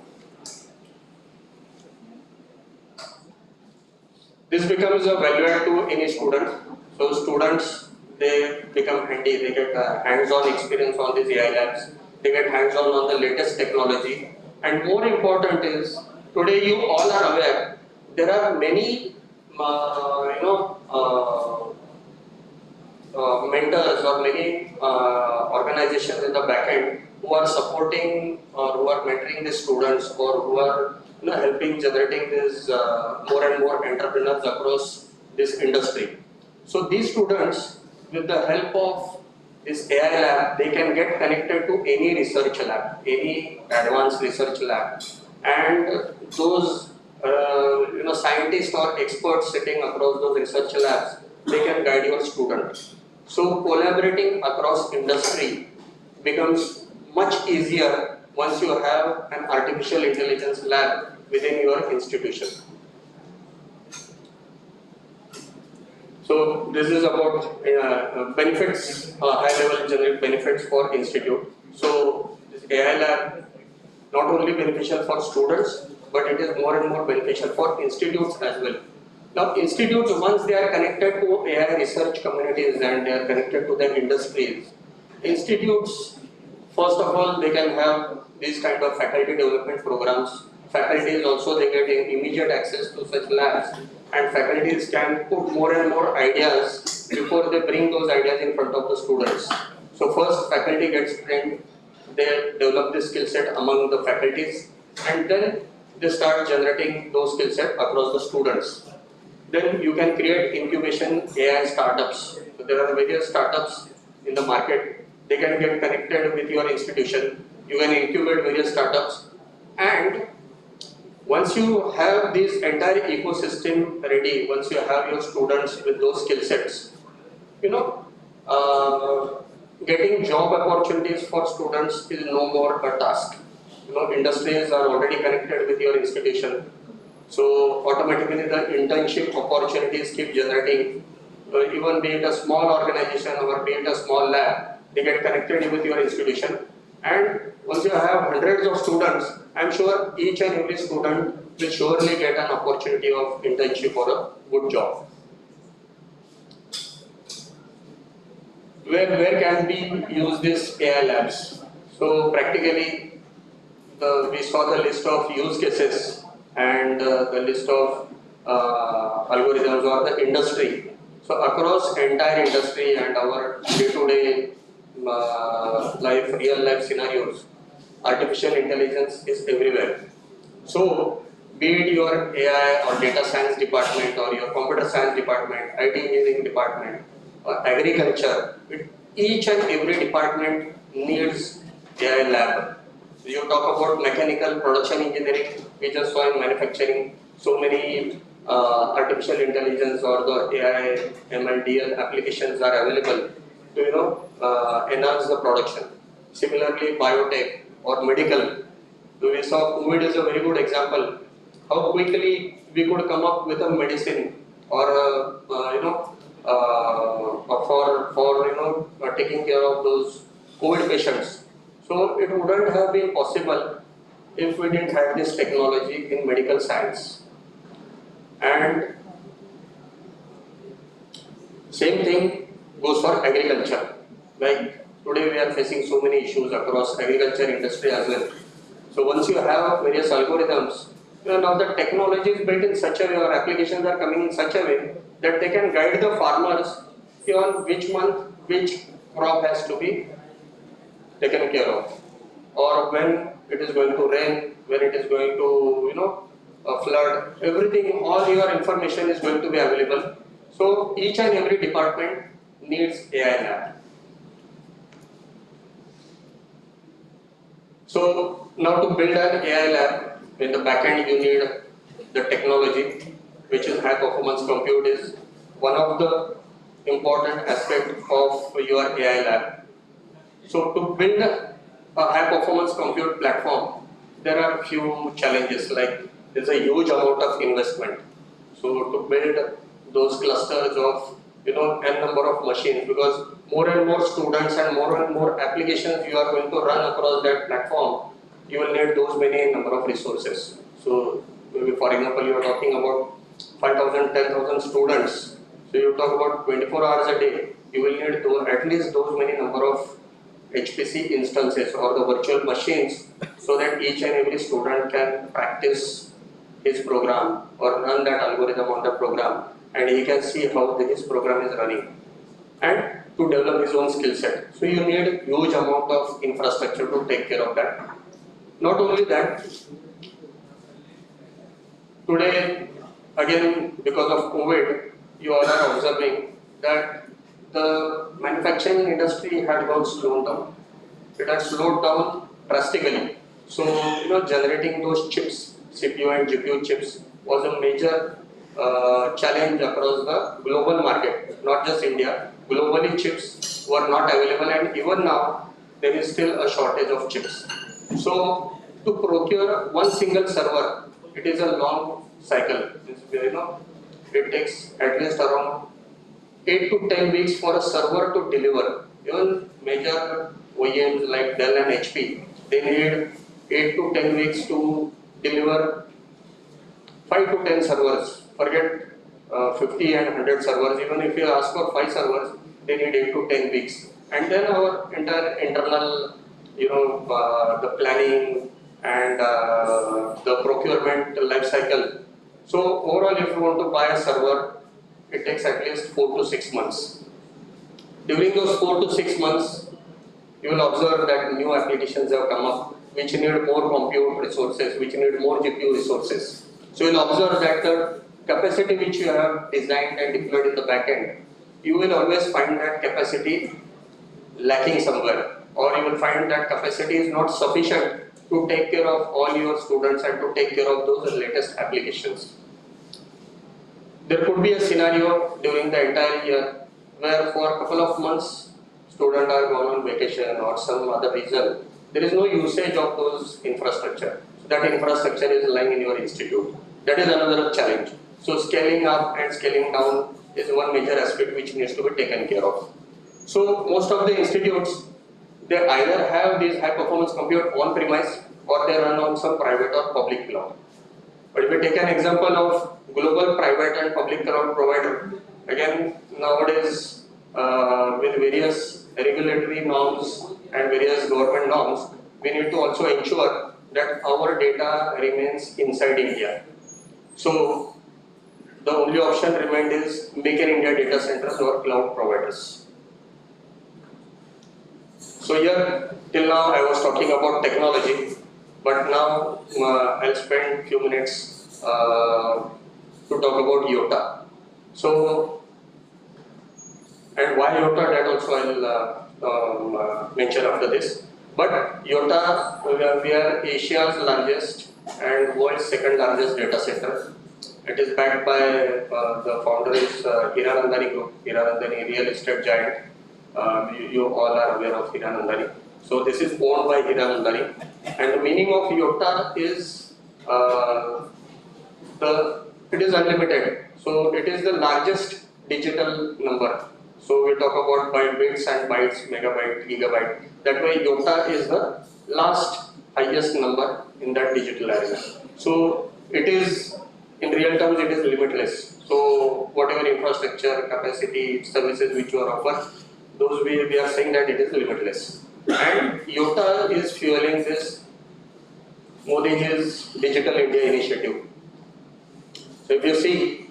This becomes a value add to any student. So students, they become handy, they get hands-on experience on these AI labs, they get hands-on on the latest technology, and more important is, today you all are aware, there are many mentors or many organizations in the backend who are supporting or who are mentoring the students or who are helping generating this more and more entrepreneurs across this industry. So these students, with the help of this AI lab, they can get connected to any research lab, any advanced research lab, and those scientists or experts sitting across those research labs, they can guide your student. So collaborating across industry becomes much easier once you have an artificial intelligence lab within your institution. So this is about benefits, high-level generic benefits for institute. So this AI lab not only beneficial for students, but it is more and more beneficial for institutes as well. Now institutes, once they are connected to AI research communities and they are connected to their industries, institutes, first of all, they can have these kind of faculty development programs. Faculties also, they get immediate access to such labs, and faculties can put more and more ideas before they bring those ideas in front of the students. So first faculty gets trained, they develop this skill set among the faculties, and then they start generating those skill set across the students. Then you can create incubation AI startups. So there are various startups in the market. They can get connected with your institution. You can incubate various startups, and once you have this entire ecosystem ready, once you have your students with those skill sets, getting job opportunities for students is no more a task. Industries are already connected with your institution, so automatically the internship opportunities keep generating. Even be it a small organization or be it a small lab, they get connected with your institution. And once you have hundreds of students, I'm sure each and every student will surely get an opportunity of internship or a good job. Where can we use this AI labs? So practically, we saw the list of use cases and the list of algorithms or the industry. So across entire industry and our day-to-day life, real life scenarios, artificial intelligence is everywhere. So be it your AI or data science department or your computer science department, IT engineering department, or agriculture, each and every department needs AI lab. So you talk about mechanical production engineering, we just saw in manufacturing so many artificial intelligence or the AI, ML, applications are available to enhance the production. Similarly, biotech or medical. So we saw COVID is a very good example. How quickly we could come up with a medicine or for taking care of those COVID patients. So it wouldn't have been possible if we didn't have this technology in medical science. And same thing goes for agriculture. Like today we are facing so many issues across agriculture industry as well. So once you have various algorithms, now the technology is built in such a way or applications are coming in such a way that they can guide the farmers on which month which crop has to be taken care of, or when it is going to rain, when it is going to flood, everything, all your information is going to be available. So each and every department needs AI lab. So now to build an AI lab, in the backend you need the technology, which is high performance compute is one of the important aspects of your AI lab. So to build a high performance compute platform, there are a few challenges, like there's a huge amount of investment. So to build those clusters of n number of machines, because more and more students and more applications you are going to run across that platform, you will need those many number of resources. So maybe for example you are talking about 5,000, 10,000 students. So you talk about 24 hours a day, you will need at least those many number of HPC instances or the virtual machines, so that each and every student can practice his program or run that algorithm on the program, and he can see how his program is running and to develop his own skill set. So you need huge amount of infrastructure to take care of that. Not only that, today again because of COVID, you all are observing that the manufacturing industry had gone slowed down. It has slowed down drastically. So generating those chips, CPU and GPU chips, was a major challenge across the global market, not just India. Globally, chips were not available, and even now there is still a shortage of chips. So to procure one single server, it is a long cycle. It takes at least around 8 to 10 weeks for a server to deliver. Even major OEMs like Dell and HP, they need 8 to 10 weeks to deliver 5 to 10 servers. Forget 50 and 100 servers. Even if you ask for 5 servers, they need 8 to 10 weeks. And then our entire internal, the planning and the procurement life cycle. So overall, if you want to buy a server, it takes at least 4 to 6 months. During those 4 to 6 months, you will observe that new applications have come up which need more compute resources, which need more GPU resources. So you will observe that the capacity which you have designed and deployed in the backend, you will always find that capacity lacking somewhere, or you will find that capacity is not sufficient to take care of all your students and to take care of those latest applications. There could be a scenario during the entire year where for a couple of months students are gone on vacation or some other reason, there is no usage of those infrastructure. So that infrastructure is lying in your institute. That is another challenge. So scaling up and scaling down is one major aspect which needs to be taken care of. So most of the institutes, they either have these high performance compute on premise or they run on some private or public cloud. But if we take an example of global private and public cloud provider, again nowadays with various regulatory norms and various government norms, we need to also ensure that our data remains inside India. So the only option remained is make in India data centers or cloud providers. So here till now I was talking about technology, but now I'll spend a few minutes to talk about Iota. So, and why Iota, that also I'll mention after this. But Iota, we are Asia's largest and world's second largest data center. It is backed by the founder is Hiranandani Group, Hiranandani real estate giant. You all are aware of Hiranandani. So this is owned by Hiranandani. And the meaning of Iota is it is unlimited. So it is the largest digital number. So we talk about bits and bytes, megabyte, gigabyte. That way Iota is the last highest number in that digital arena. So it is, in real terms, it is limitless. So whatever infrastructure, capacity, services which you are offered, those we are saying that it is limitless. And Iota is fueling this Modi's Digital India initiative. So if you see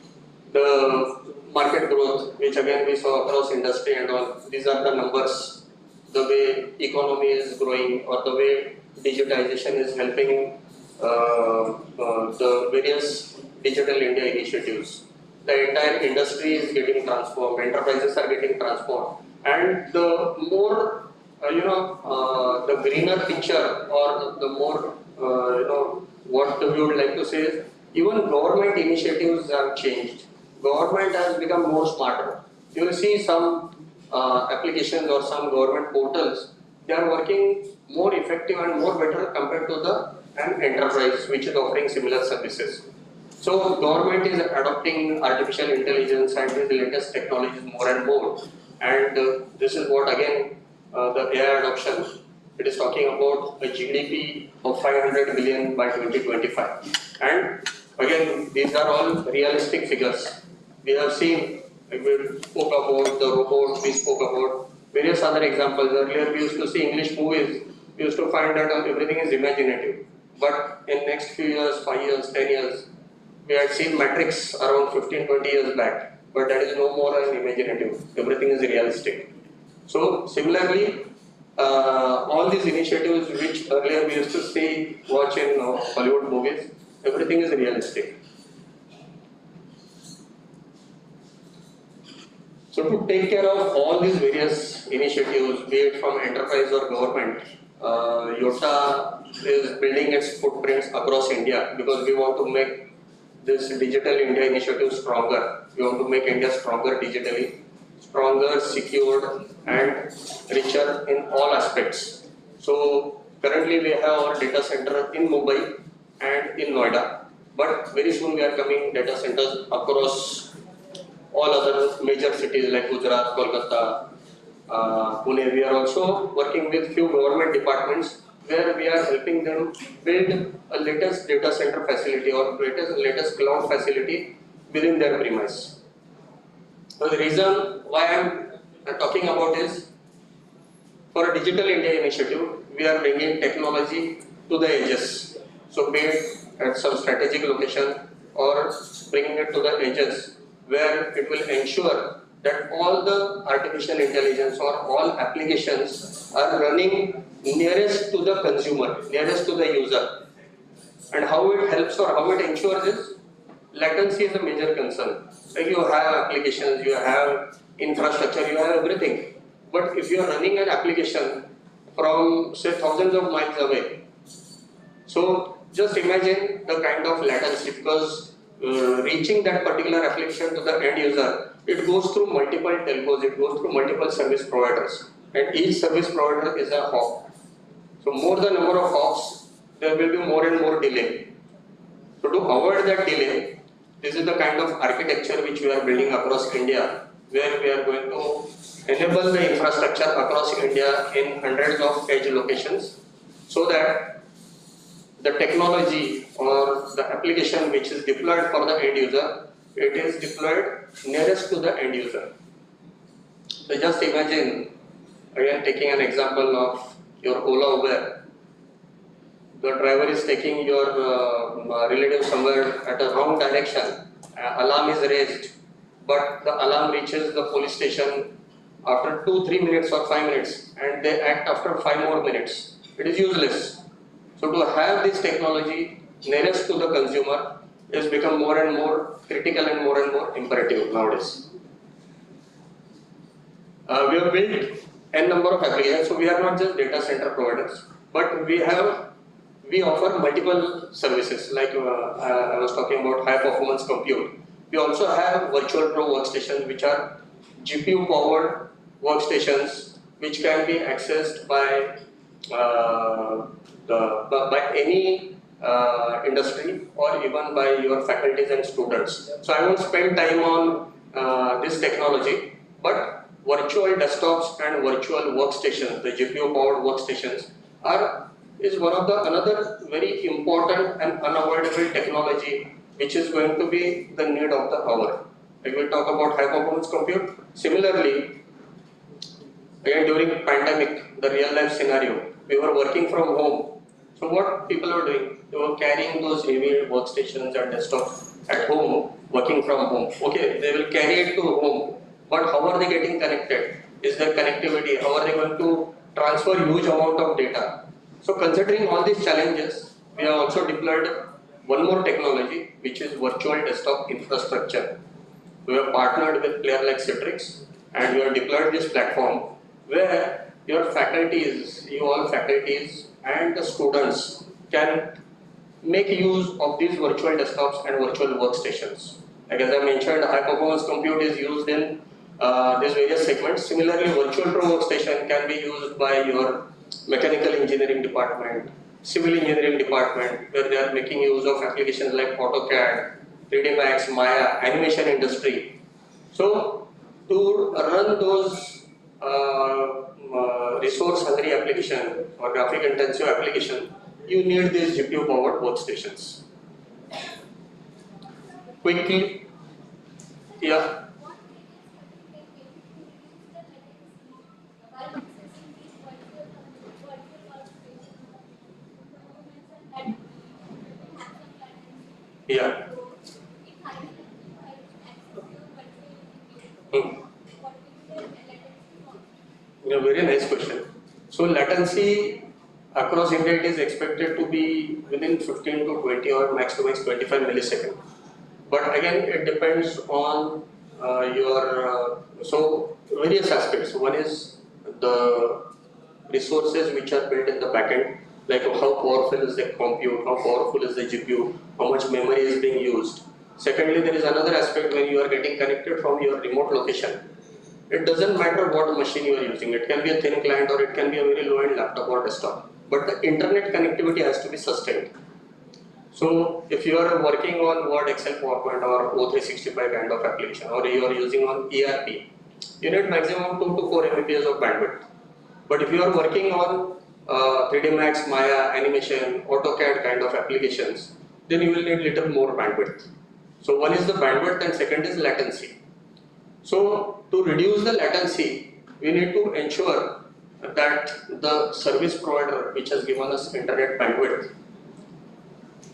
the market growth, which again we saw across industry and all, these are the numbers, the way economy is growing or the way digitization is helping the various Digital India initiatives. The entire industry is getting transformed, enterprises are getting transformed, and the more the greener picture, or the more what we would like to say is, even government initiatives have changed. Government has become more smarter. You will see some applications or some government portals, they are working more effective and more better compared to an enterprise which is offering similar services. So government is adopting artificial intelligence and the latest technologies more and more. And this is what again the AI adoption, it is talking about a GDP of 500 billion by 2025. And again, these are all realistic figures. We have seen, we spoke about the robot, we spoke about various other examples. Earlier we used to see English movies, we used to find that everything is imaginative. But in next few years, 5 years, 10 years, we had seen Matrix around 15-20 years back, but that is no more an imaginative. Everything is realistic. So similarly, all these initiatives which earlier we used to see, watch in Hollywood movies, everything is realistic. So to take care of all these various initiatives, be it from enterprise or government, Iota is building its footprints across India because we want to make this Digital India initiative stronger. We want to make India stronger digitally, stronger, secured, and richer in all aspects. So currently we have our data center in Mumbai and in Noida, but very soon we are coming data centers across all other major cities like Gujarat, Kolkata, Pune. We are also working with few government departments where we are helping them build a latest data center facility or latest cloud facility within their premise. So the reason why I'm talking about is, for a Digital India initiative, we are bringing technology to the edges. So be it at some strategic location or bringing it to the edges where it will ensure that all the artificial intelligence or all applications are running nearest to the consumer, nearest to the user. And how it helps or how it ensures is, latency is a major concern. Like you have applications, you have infrastructure, you have everything. But if you are running an application from say thousands of miles away, so just imagine the kind of latency, because reaching that particular application to the end user, it goes through multiple telcos, it goes through multiple service providers, and each service provider is a hop. So more the number of hops, there will be more and more delay. So to avoid that delay, this is the kind of architecture which we are building across India, where we are going to enable the infrastructure across India in hundreds of edge locations, so that the technology or the application which is deployed for the end user, it is deployed nearest to the end user. So just imagine, again taking an example of your Ola Uber, the driver is taking your relative somewhere at a wrong direction, alarm is raised, but the alarm reaches the police station after 2-3 minutes or 5 minutes, and they act after 5 more minutes. It is useless. So to have this technology nearest to the consumer is become more and more critical and more imperative nowadays. We have built n number of applications, so we are not just data center providers, but we offer multiple services. Like I was talking about high performance compute. We also have virtual pro workstations, which are GPU powered workstations, which can be accessed by any industry or even by your faculties and students. So I won't spend time on this technology, but virtual desktops and virtual workstations, the GPU powered workstations, is one of the another very important and unavoidable technology which is going to be the need of the hour. Like we talk about high performance compute. Similarly, again during pandemic, the real life scenario, we were working from home. So what people were doing, they were carrying those heavy workstations and desktops at home, working from home. Okay, they will carry it to home, but how are they getting connected? Is there connectivity? How are they going to transfer huge amount of data? So considering all these challenges, we have also deployed one more technology, which is virtual desktop infrastructure. We have partnered with player like Citrix, and we have deployed this platform where your faculties, you all faculties and the students can make use of these virtual desktops and virtual workstations. Like as I mentioned, high performance compute is used in these various segments. Similarly, virtual pro workstation can be used by your mechanical engineering department, civil engineering department, where they are making use of applications like AutoCAD, 3D Max, Maya, animation industry. So to run those resource hungry application or graphic intensive application, you need these GPU powered workstations. Quickly, yeah. Yeah. Very nice question. So latency across India, it is expected to be within 15 to 20 or max to max 25 milliseconds. But again, it depends on so various aspects. One is the resources which are built in the backend, like how powerful is the compute, how powerful is the GPU, how much memory is being used. Secondly, there is another aspect when you are getting connected from your remote location. It doesn't matter what machine you are using. It can be a thin client or it can be a very low-end laptop or desktop. But the internet connectivity has to be sustained. So if you are working on Word, Excel, PowerPoint or O365 kind of application, or you are using on ERP, you need maximum 2 to 4 Mbps of bandwidth. But if you are working on 3D Max, Maya, animation, AutoCAD kind of applications, then you will need little more bandwidth. So one is the bandwidth and second is latency. So to reduce the latency, we need to ensure that the service provider which has given us internet bandwidth,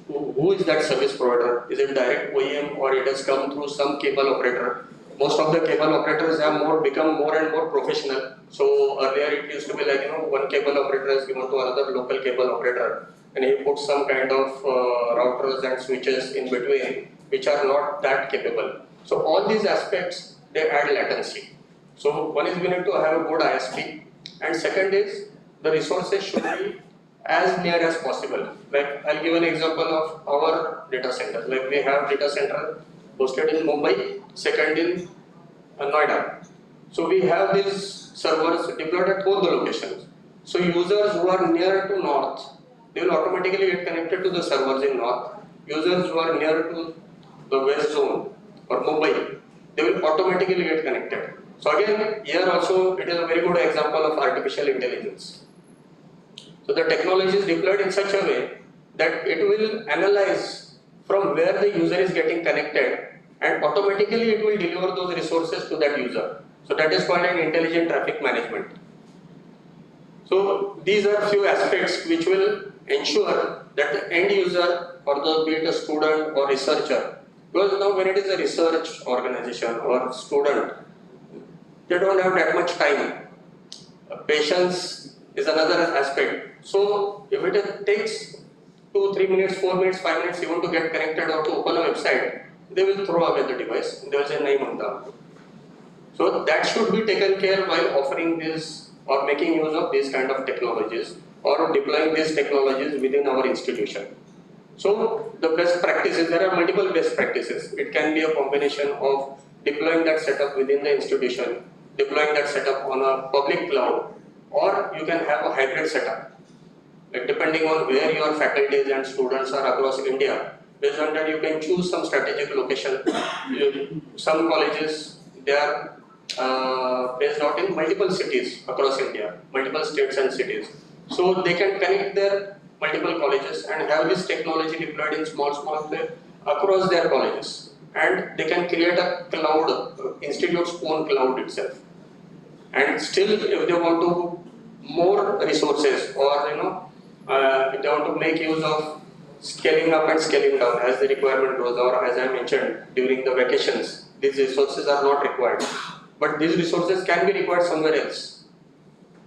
who is that service provider? Is it direct OEM or it has come through some cable operator? Most of the cable operators have become more and more professional. So earlier it used to be like, one cable operator is given to another local cable operator and he puts some kind of routers and switches in between which are not that capable. So all these aspects, they add latency. So one is we need to have a good ISP, and second is the resources should be as near as possible. Like I'll give an example of our data center. Like we have data center hosted in Mumbai, second in Noida. So we have these servers deployed at both the locations. So users who are near to north, they will automatically get connected to the servers in north. Users who are near to the west zone or Mumbai, they will automatically get connected. So again, here also it is a very good example of artificial intelligence. So the technology is deployed in such a way that it will analyze from where the user is getting connected and automatically it will deliver those resources to that user. So that is called an intelligent traffic management. So these are few aspects which will ensure that the end user or be it a student or researcher, because now when it is a research organization or student, they don't have that much time. Patience is another aspect. So if it takes 2, 3 minutes, 4 minutes, 5 minutes even to get connected or to open a website, they will throw away the device. They will say, nahi manta. So that should be taken care while offering this or making use of these kind of technologies or deploying these technologies within our institution. So the best practices, there are multiple best practices. It can be a combination of deploying that setup within the institution, deploying that setup on a public cloud, or you can have a hybrid setup. Like depending on where your faculties and students are across India, based on that you can choose some strategic location. Some colleges, they are based out in multiple cities across India, multiple states and cities. So they can connect their multiple colleges and have this technology deployed in small way across their colleges. And they can create a cloud, institute's own cloud itself. And still, if they want to more resources or if they want to make use of scaling up and scaling down as the requirement grows, or as I mentioned during the vacations, these resources are not required. But these resources can be required somewhere else.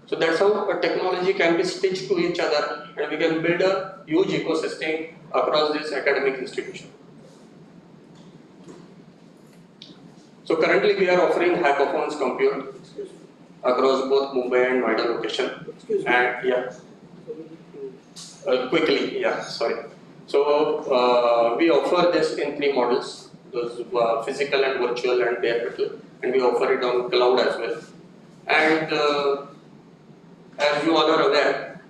So that's how a technology can be stitched to each other and we can build a huge ecosystem across this academic institution. So currently we are offering high performance compute across both Mumbai and Noida location. And yeah, quickly, yeah, sorry. So we offer this in 3 models, those physical and virtual and bare metal, and we offer it on cloud as well. And as you all are aware,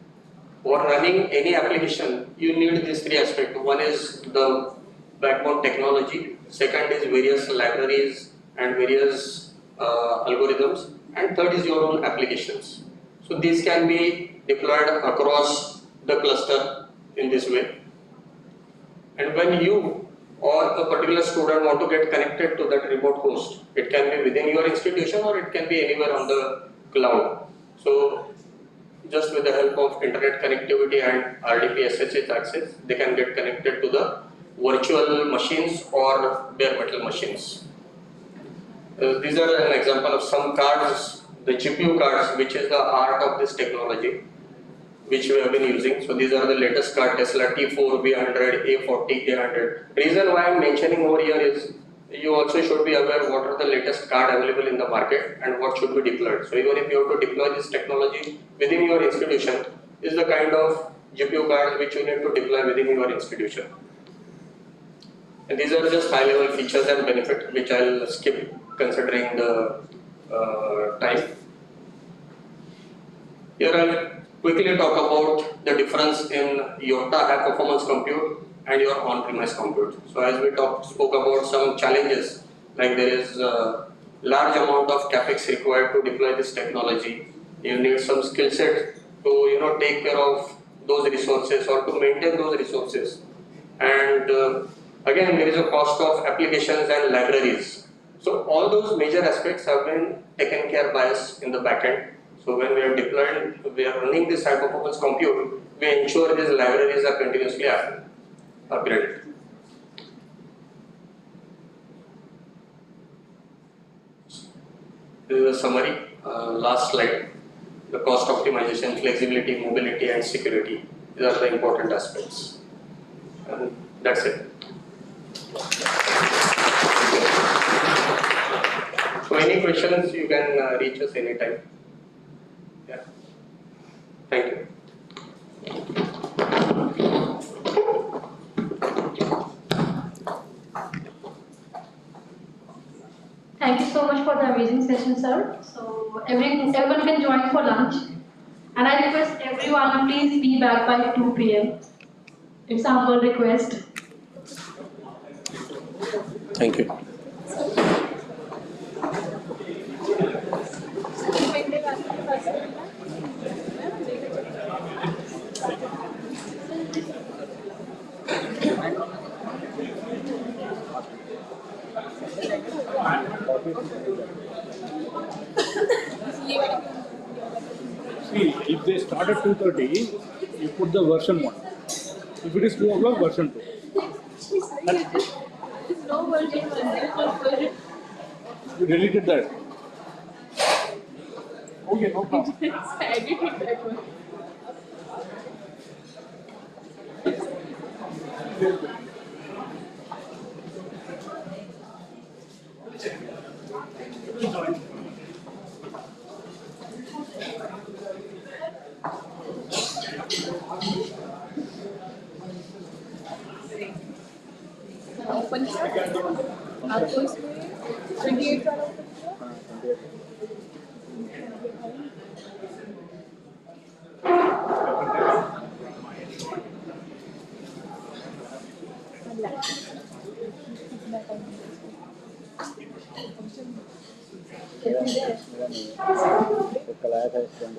for running any application, you need these 3 aspects. One is the backbone technology, second is various libraries and various algorithms, and third is your own applications. So these can be deployed across the cluster in this way. And when you or a particular student want to get connected to that remote host, it can be within your institution or it can be anywhere on the cloud. So just with the help of internet connectivity and RDP SSH access, they can get connected to the virtual machines or bare metal machines. These are an example of some cards, the GPU cards, which is the art of this technology, which we have been using. So these are the latest cards, Tesla T4, V100, A40, A100. Reason why I am mentioning over here is you also should be aware what are the latest cards available in the market and what should be deployed. So even if you have to deploy this technology within your institution, is the kind of GPU cards which you need to deploy within your institution. And these are just high level features and benefits which I will skip considering the time. Here I will quickly talk about the difference in Iot high performance compute and your on-premise compute. So as we spoke about some challenges, like there is a large amount of capex required to deploy this technology. You need some skill set to take care of those resources or to maintain those resources. And again, there is a cost of applications and libraries. So all those major aspects have been taken care by us in the backend. So when we are deploying, we are running this high performance compute, we ensure these libraries are continuously upgraded. This is a summary, last slide. The cost optimization, flexibility, mobility, and security. These are the important aspects. And that's it. So any questions, you can reach us anytime. Yeah. Thank you. Thank you so much for the amazing session, sir. So everyone can join for lunch. And I request everyone to please be back by 2 p.m. It's a humble request. Thank you. See, if they start at 2:30, you put the version 1. If it is 2 o'clock, version 2. There's no version 1, there's no version. You deleted that. Okay, no problem. I edited that one. Open किया आपको इसमें 28 वाला open किया कल आया था stand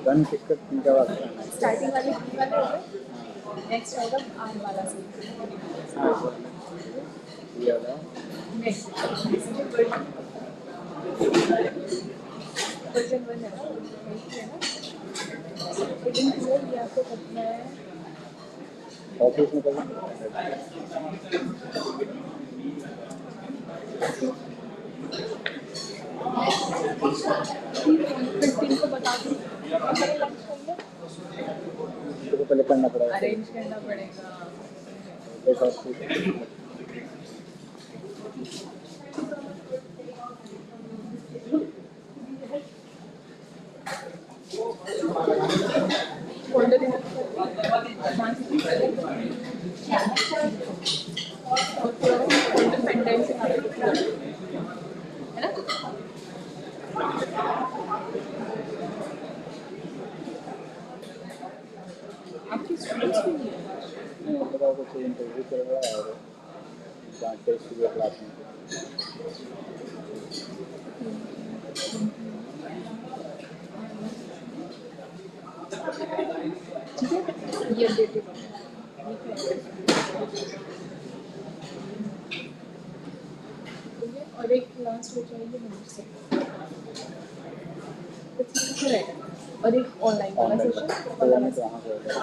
one किसका तीनका बात स्टार्टिंग वाले हो गए नेक्स्ट आएगा आने वाला से ये वाला नेक्स्ट वर्जन 1 है ना वर्जन 2 ये आपको करना है ऑफिस में करना 15 को बता दूँ तो पहले करना पड़ेगा अरेंज करना पड़ेगा एक और फोल्डर पेन टाइम से है ना आपकी स्टूडेंट्स भी नहीं है बताओ कुछ इंटरव्यू कर रहा है और जांच टेस्ट हुआ क्लास में ठीक है ये अपडेटेड और एक लास्ट हो जाएगी नंबर से और एक ऑनलाइन वाला सेशन कहाँ से होगा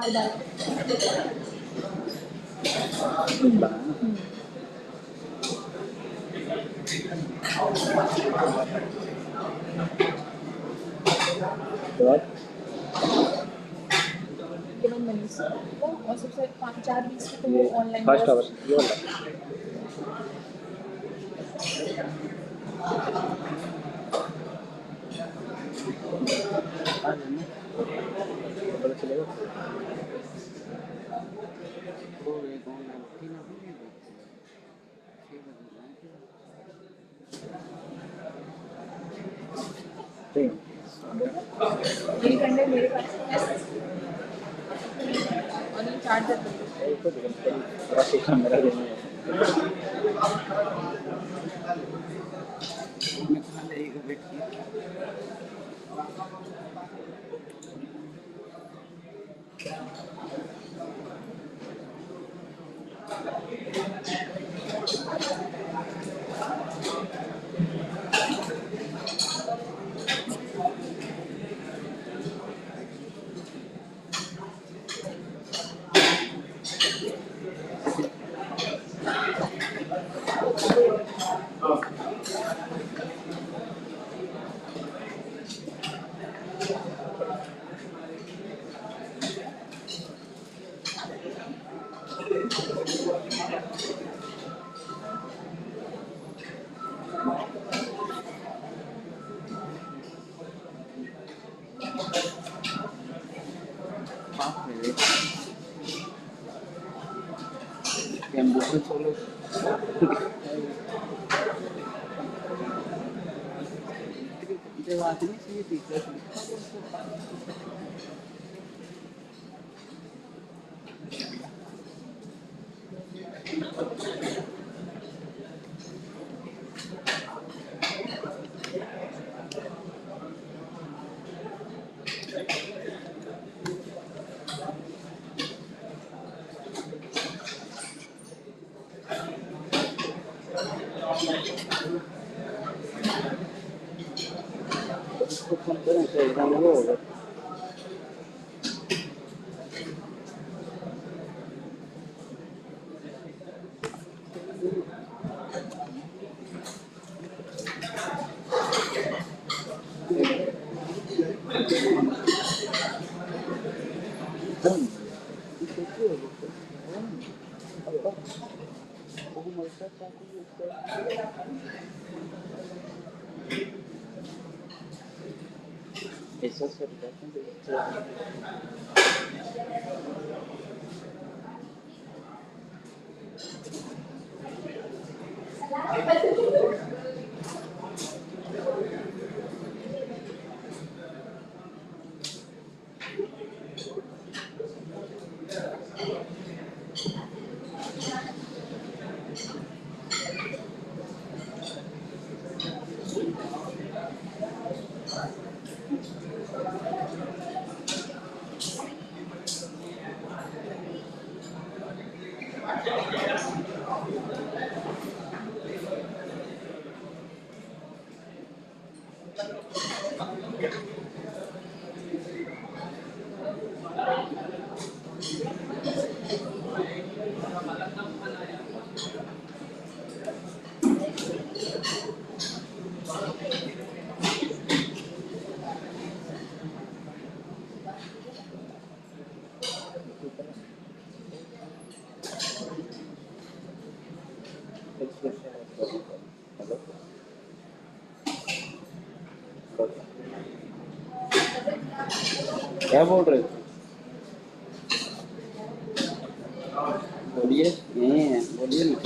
केवल मनीष को और सबसे 5-4-20 को वो ऑनलाइन फर्स्ट आवर ये वाला पता चलेगा ठीक मेरी कंडे मेरे पास है और ये चार्जर तो पूरा सिस्टम मेरा देने हम दूसरे सोलो जब आदमी से ये दिक्कत उसको फोन करें तो एग्जाम वो होगा eso se क्या बोल रहे थे बोलिए यही है बोलिए ना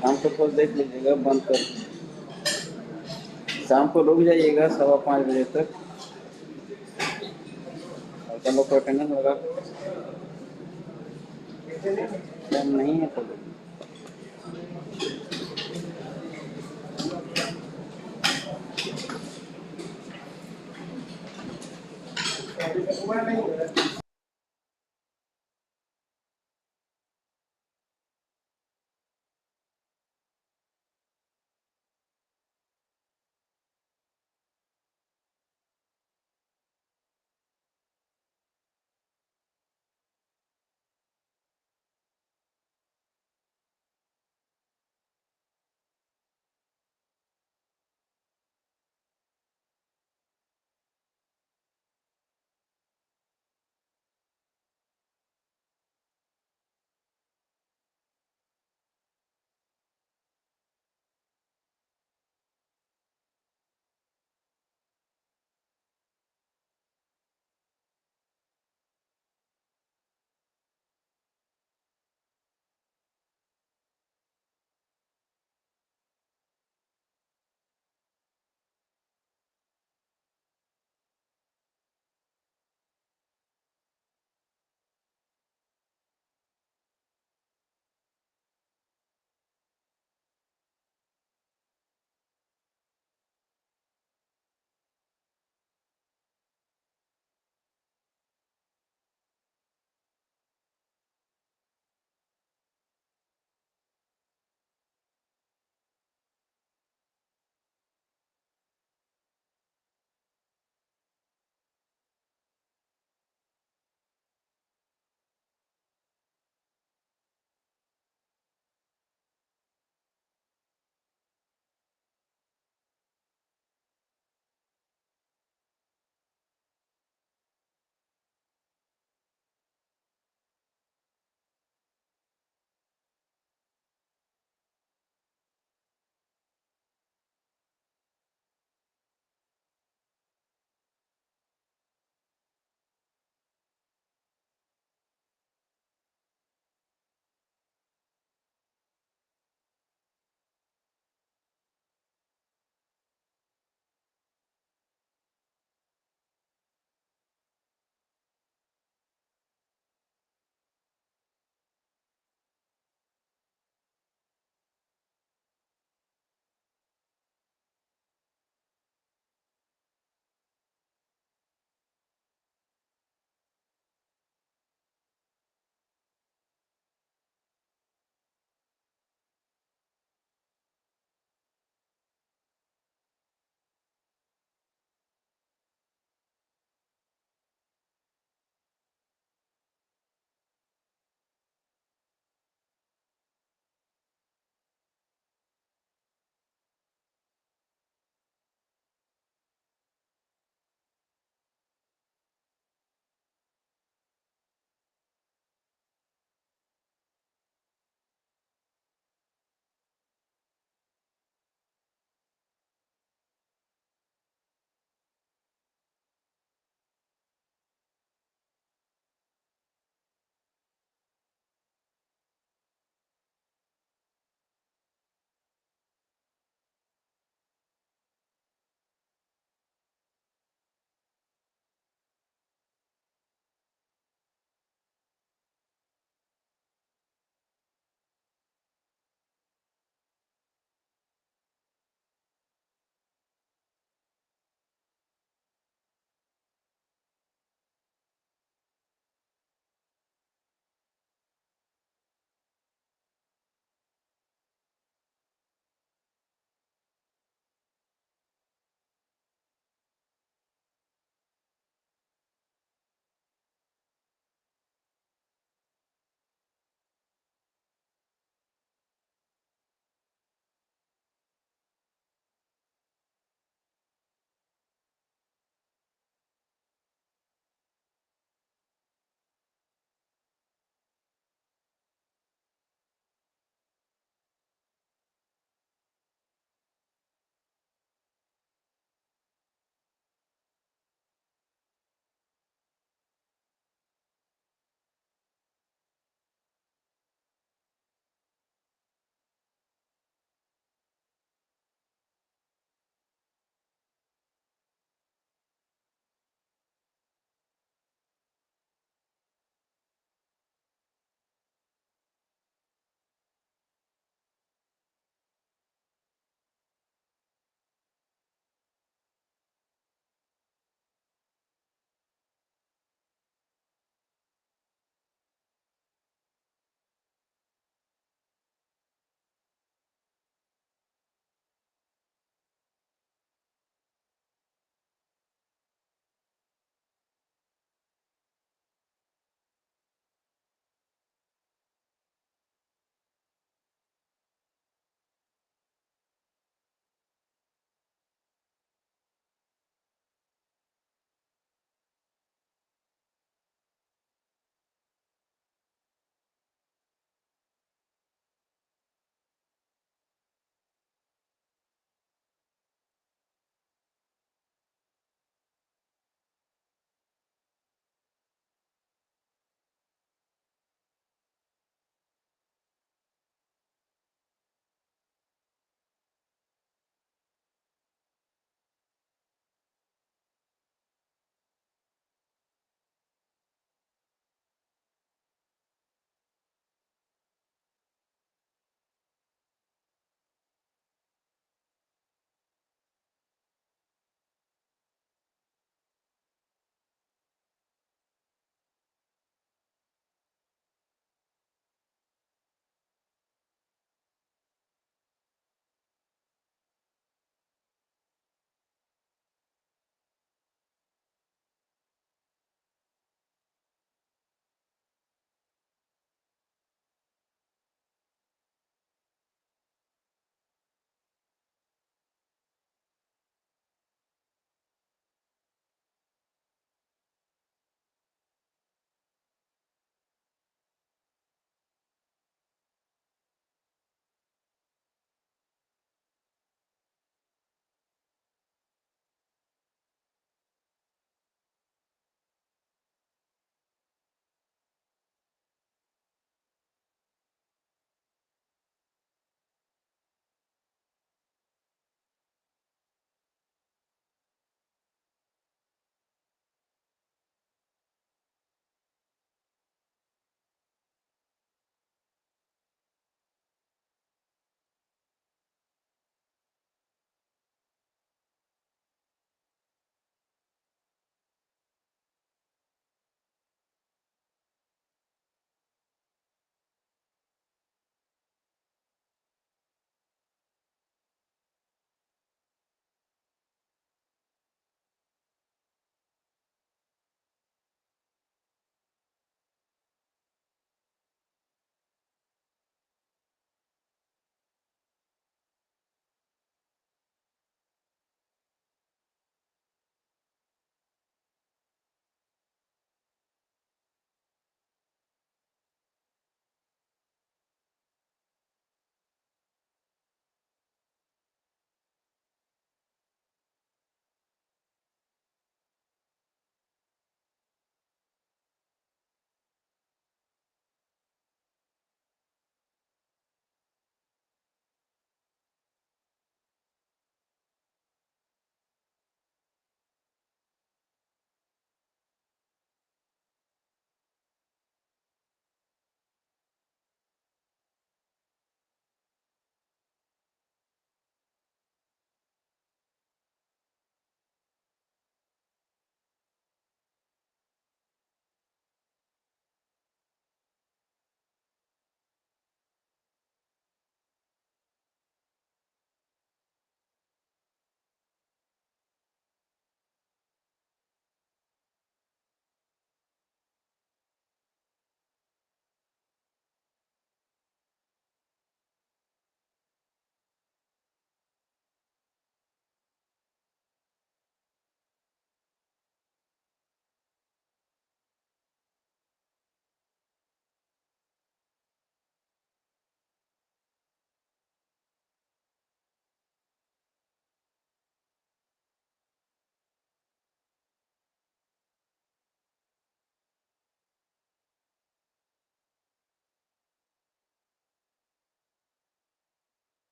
शाम को थोड़ा देख लीजिएगा बंद कर शाम को रुक जाइएगा 5:15 बजे तक और चलो को अटेंडेंस लगा टाइम नहीं है तो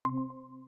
चलो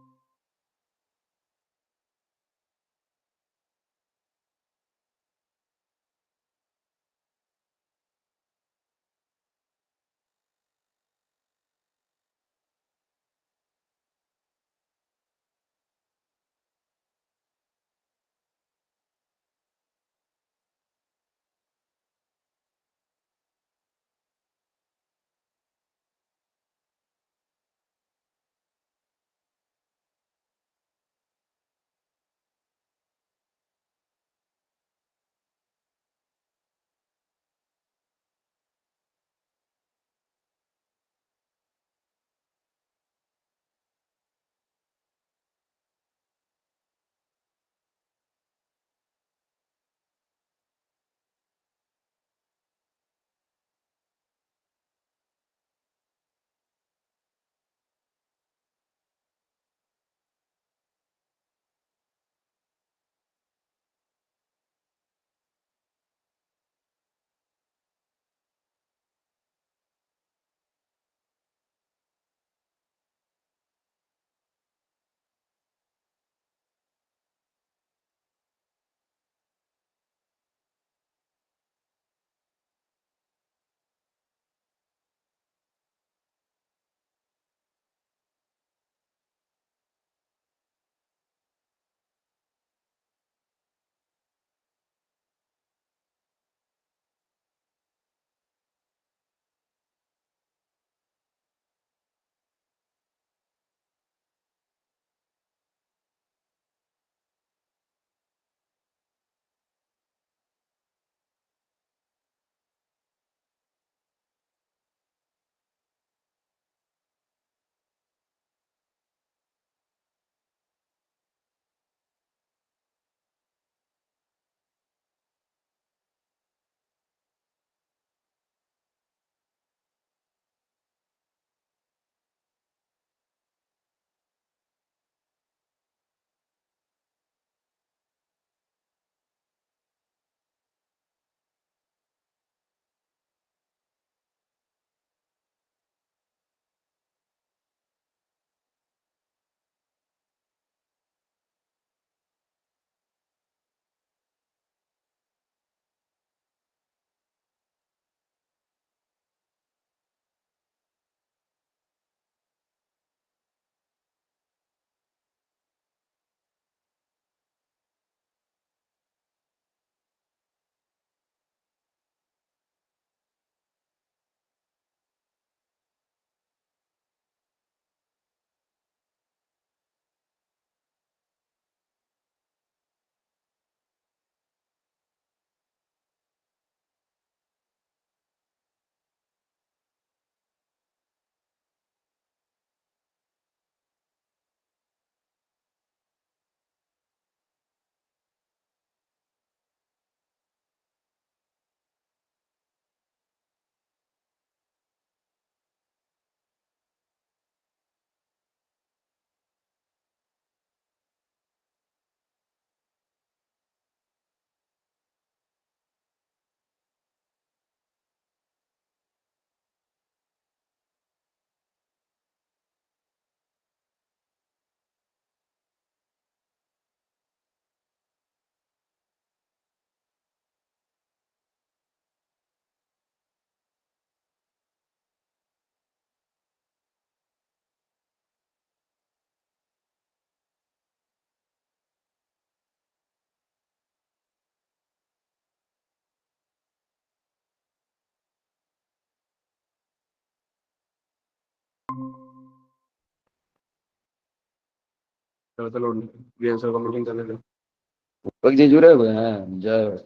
लोड वी आंसर कंप्यूटिंग कर लेते हैं वक्त जे जुड़े हुए हैं जय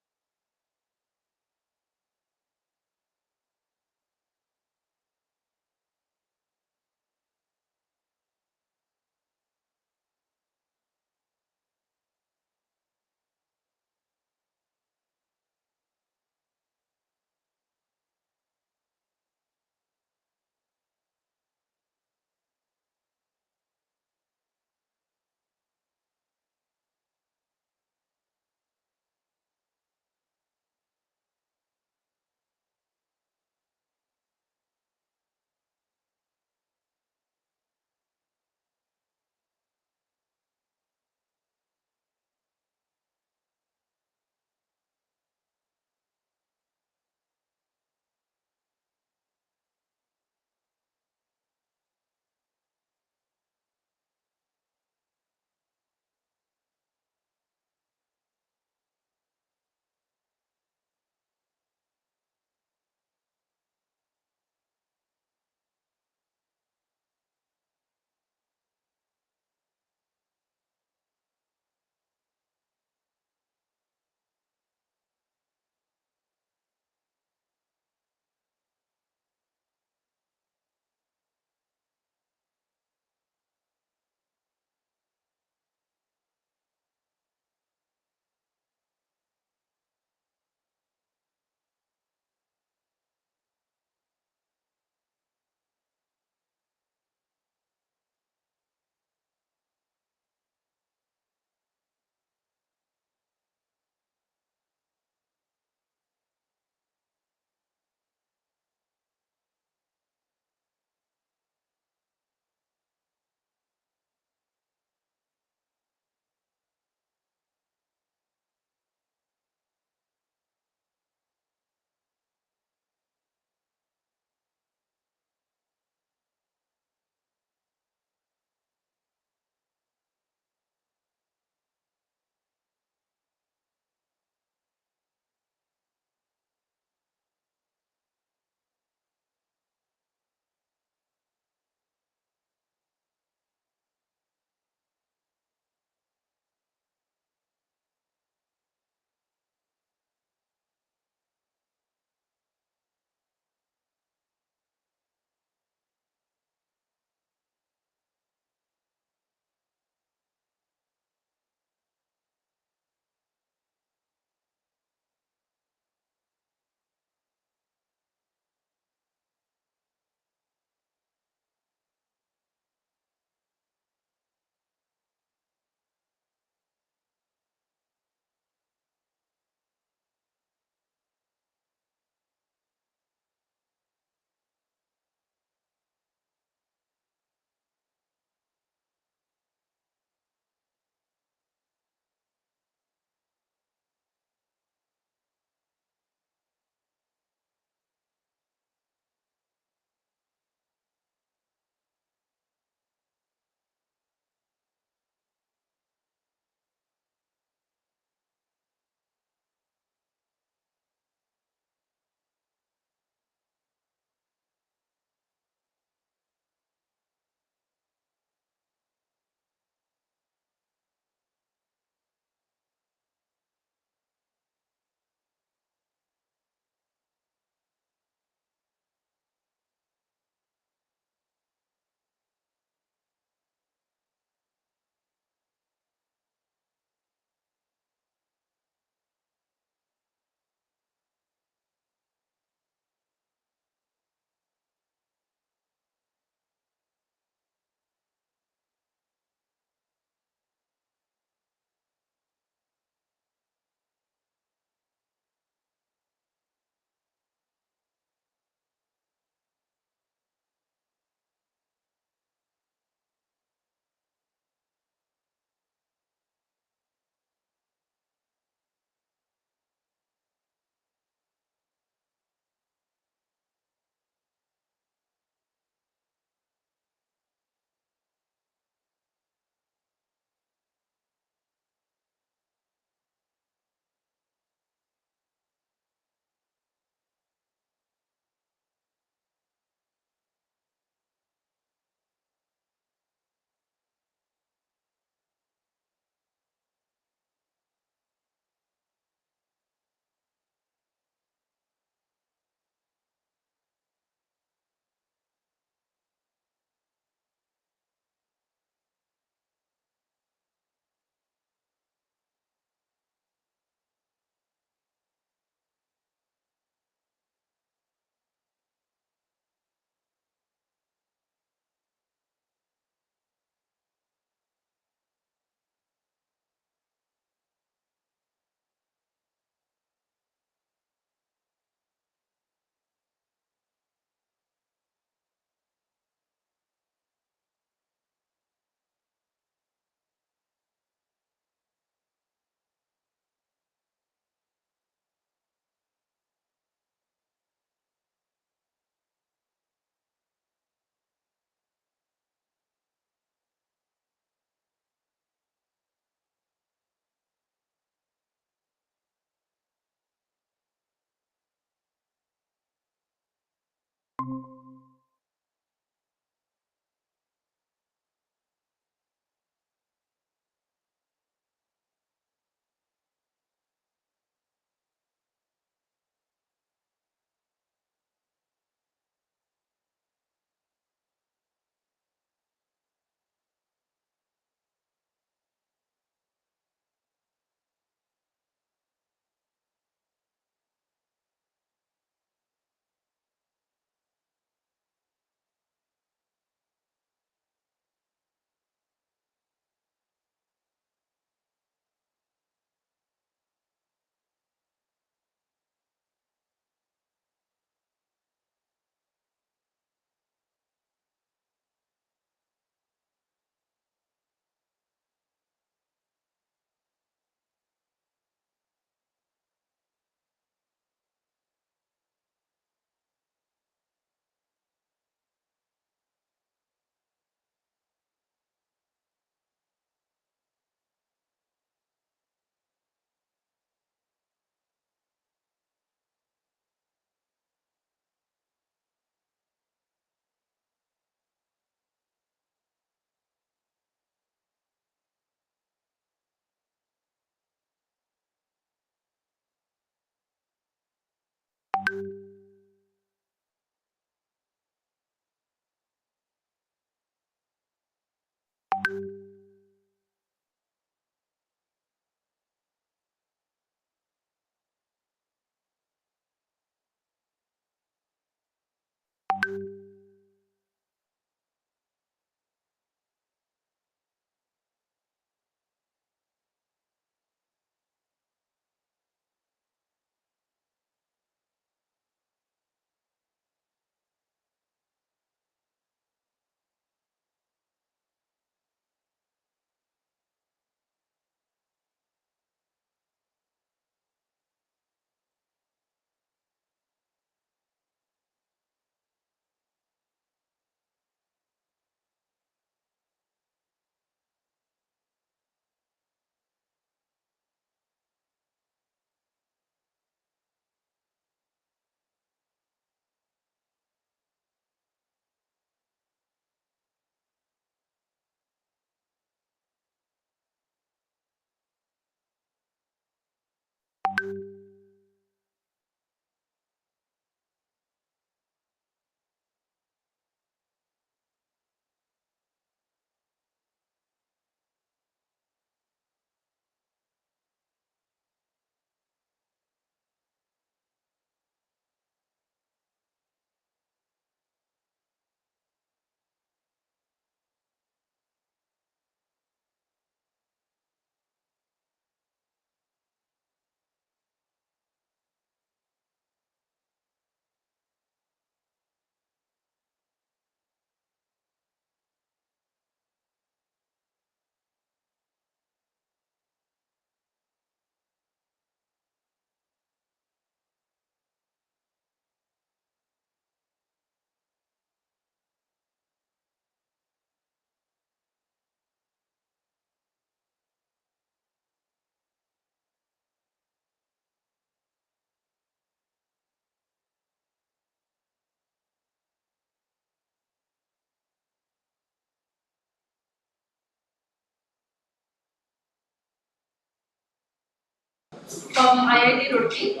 from IIT Roorkee,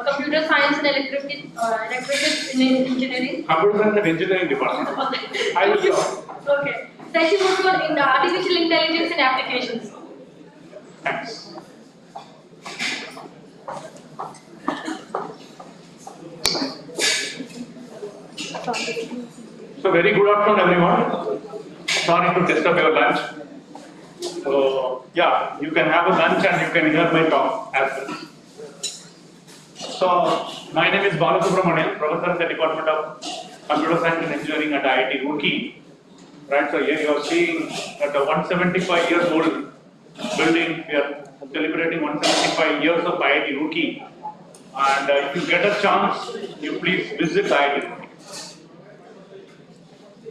Computer Science and Electrical Engineering. Computer Science and Engineering Department. I will join. Okay. Session was for Artificial Intelligence and Applications. Thanks. So very good afternoon, everyone. Sorry to disturb your lunch. So yeah, you can have a lunch and you can hear my talk as well. So my name is Balasubramanian, professor in the Department of Computer Science and Engineering at IIT Roorkee. Right, so here you are seeing that the 175 years old building, we are celebrating 175 years of IIT Roorkee. And if you get a chance, you please visit IIT Roorkee.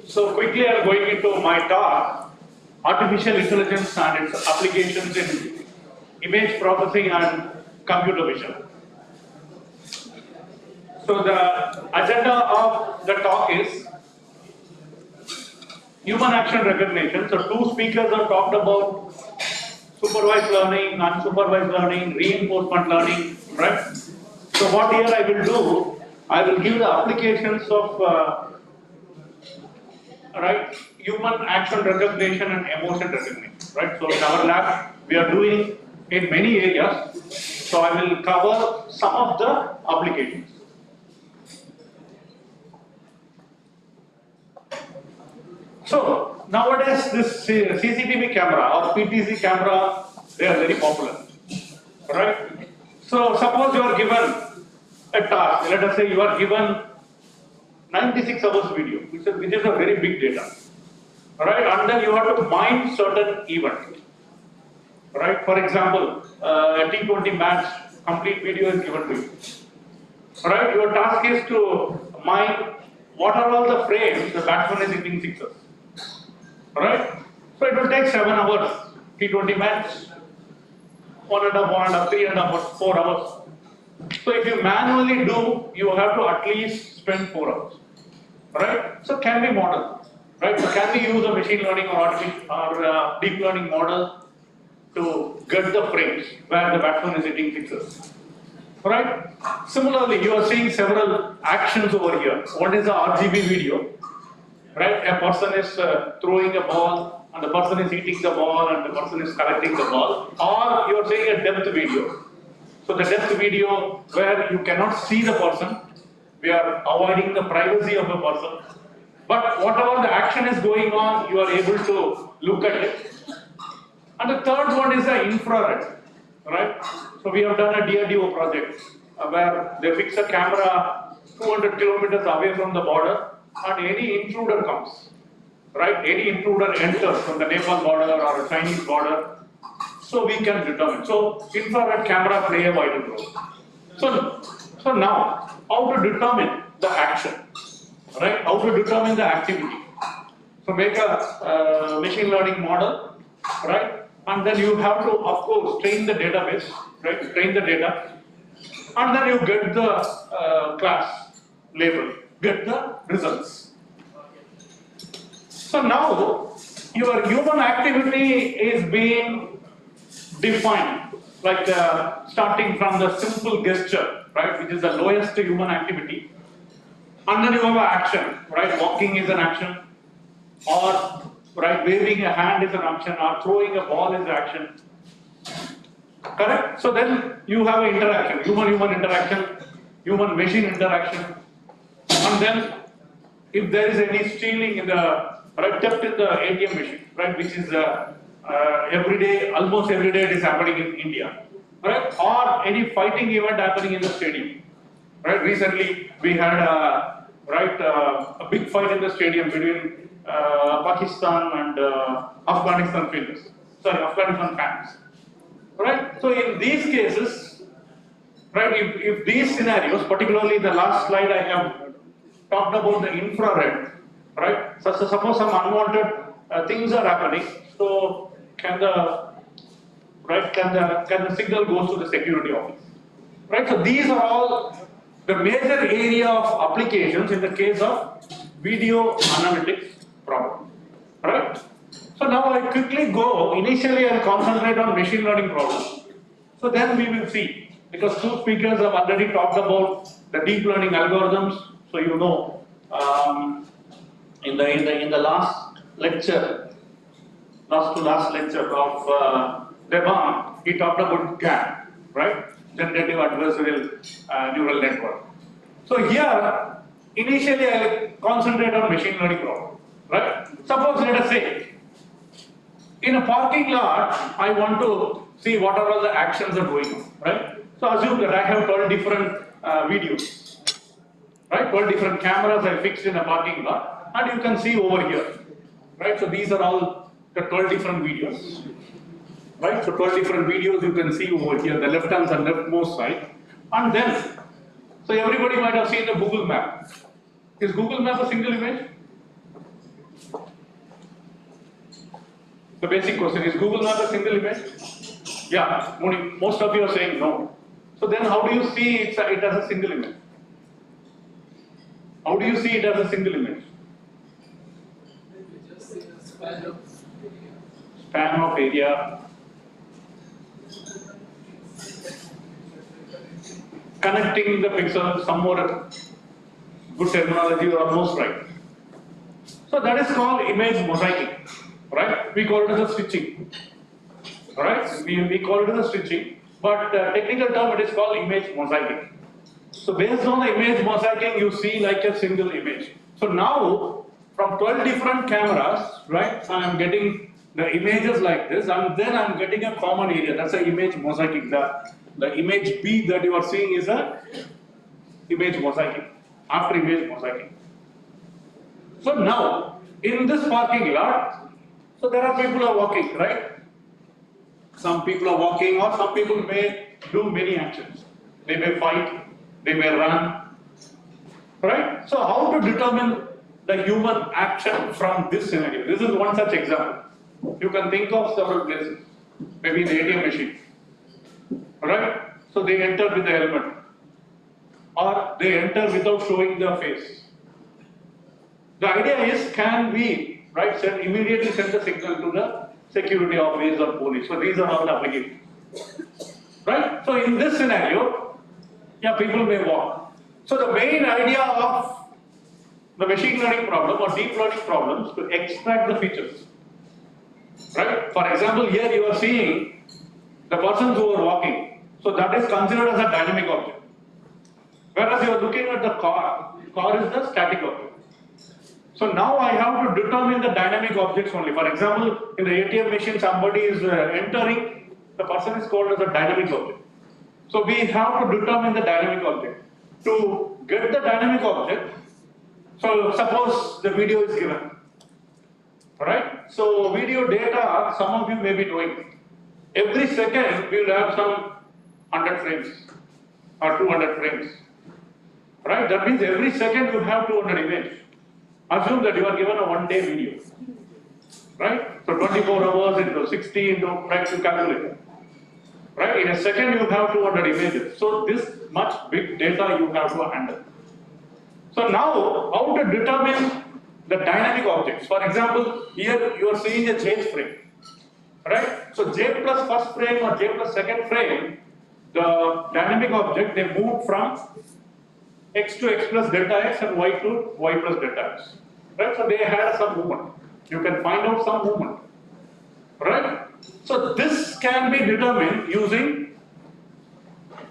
So quickly I am going into my talk, artificial intelligence and its applications in image processing and computer vision. So the agenda of the talk is human action recognition. So two speakers have talked about supervised learning, unsupervised learning, reinforcement learning, right? So what here I will do, I will give the applications of right, human action recognition and emotion recognition, right? So in our lab, we are doing in many areas. So I will cover some of the applications. So nowadays this CCTV camera or PTZ camera, they are very popular, right? So suppose you are given a task, let us say you are given 96 hours video, which is a very big data, right? And then you have to mine certain event, right? For example, a T20 match complete video is given to you, right? Your task is to mine what are all the frames the batsman is hitting sixes, right? So it will take 7 hours, T20 match, 1.5, 3 and a half, 4 hours. So if you manually do, you have to at least spend 4 hours, right? So can we model, right? So can we use a machine learning or deep learning model to get the frames where the batsman is hitting sixes, right? Similarly, you are seeing several actions over here. One is the RGB video, right? A person is throwing a ball and the person is hitting the ball and the person is collecting the ball. Or you are seeing a depth video. So the depth video where you cannot see the person, we are avoiding the privacy of the person. But whatever the action is going on, you are able to look at it. And the third one is the infrared, right? So we have done a DRDO project where they fix a camera 200 kilometers away from the border and any intruder comes, right? Any intruder enters from the Nepal border or a Chinese border, so we can determine. So infrared camera play a vital role. So now, how to determine the action, right? How to determine the activity. So make a machine learning model, right? And then you have to, of course, train the database, right? Train the data. And then you get the class label, get the results. So now, your human activity is being defined, like starting from the simple gesture, right, which is the lowest human activity. And then you have an action, right? Walking is an action, or right, waving a hand is an action, or throwing a ball is an action. Correct? So then you have an interaction, human-human interaction, human-machine interaction, and then if there is any stealing in the right, theft in the ATM machine, right, which is every day, almost every day it is happening in India, right? Or any fighting event happening in the stadium, right? Recently we had a big fight in the stadium between Pakistan and Afghanistan fans, right? So in these cases, right, if these scenarios, particularly the last slide I have talked about the infrared, right? So suppose some unwanted things are happening, so can the signal go to the security office, right? So these are all the major area of applications in the case of video analytics problem, right? So now I quickly go, initially I'll concentrate on machine learning problems. So then we will see, because two speakers have already talked about the deep learning algorithms. So you know, in the last lecture, last lecture of Devan, he talked about GAN, right? Generative Adversarial Neural Network. So here, initially I will concentrate on machine learning problem, right? Suppose let us say, in a parking lot, I want to see what are all the actions are going on, right? So assume that I have 12 different videos, right? 12 different cameras I fixed in a parking lot, and you can see over here, right? So these are all the 12 different videos, right? So 12 different videos you can see over here, the left hand and leftmost side, and then, so everybody might have seen the Google map. Is Google map a single image? The basic question is Google map a single image? Yeah, most of you are saying no. So then how do you see it as a single image? How do you see it as a single image? Just say a span of Span of area. Connecting the pixels, some more good terminology, you are almost right. So that is called image mosaicing, right? We call it as a stitching, right? We call it as a stitching, but technical term it is called image mosaicing. So based on the image mosaicing, you see like a single image. So now from 12 different cameras, right? I am getting the images like this, and then I am getting a common area. That's the image mosaicing. The image B that you are seeing is a image mosaicing, after image mosaicing. So now, in this parking lot, so there are people who are walking, right? Some people are walking, or some people may do many actions. They may fight, they may run, right? So how to determine the human action from this scenario? This is one such example. You can think of several places, maybe the ATM machine, right? So they enter with the helmet, or they enter without showing their face. The idea is, can we, right, immediately send the signal to the security office or police? So these are all the applications, right? So in this scenario, yeah, people may walk. So the main idea of the machine learning problem or deep learning problems to extract the features, right? For example, here you are seeing the persons who are walking. So that is considered as a dynamic object. Whereas you are looking at the car is the static object. So now I have to determine the dynamic objects only. For example, in the ATM machine, somebody is entering, the person is called as a dynamic object. So we have to determine the dynamic object. To get the dynamic object, so suppose the video is given, right? So video data, some of you may be doing. Every second we will have some 100 frames or 200 frames, right? That means every second you have 200 images. Assume that you are given a one-day video, right? So 24 hours into 60 into, right, to calculate. Right? In a second you have 200 images. So this much big data you have to handle. So now, how to determine the dynamic objects? For example, here you are seeing a change frame, right? So j plus first frame or j plus second frame, the dynamic object, they move from x to x plus delta x and y to y plus delta x, right? So they had some movement. You can find out some movement, right? So this can be determined using,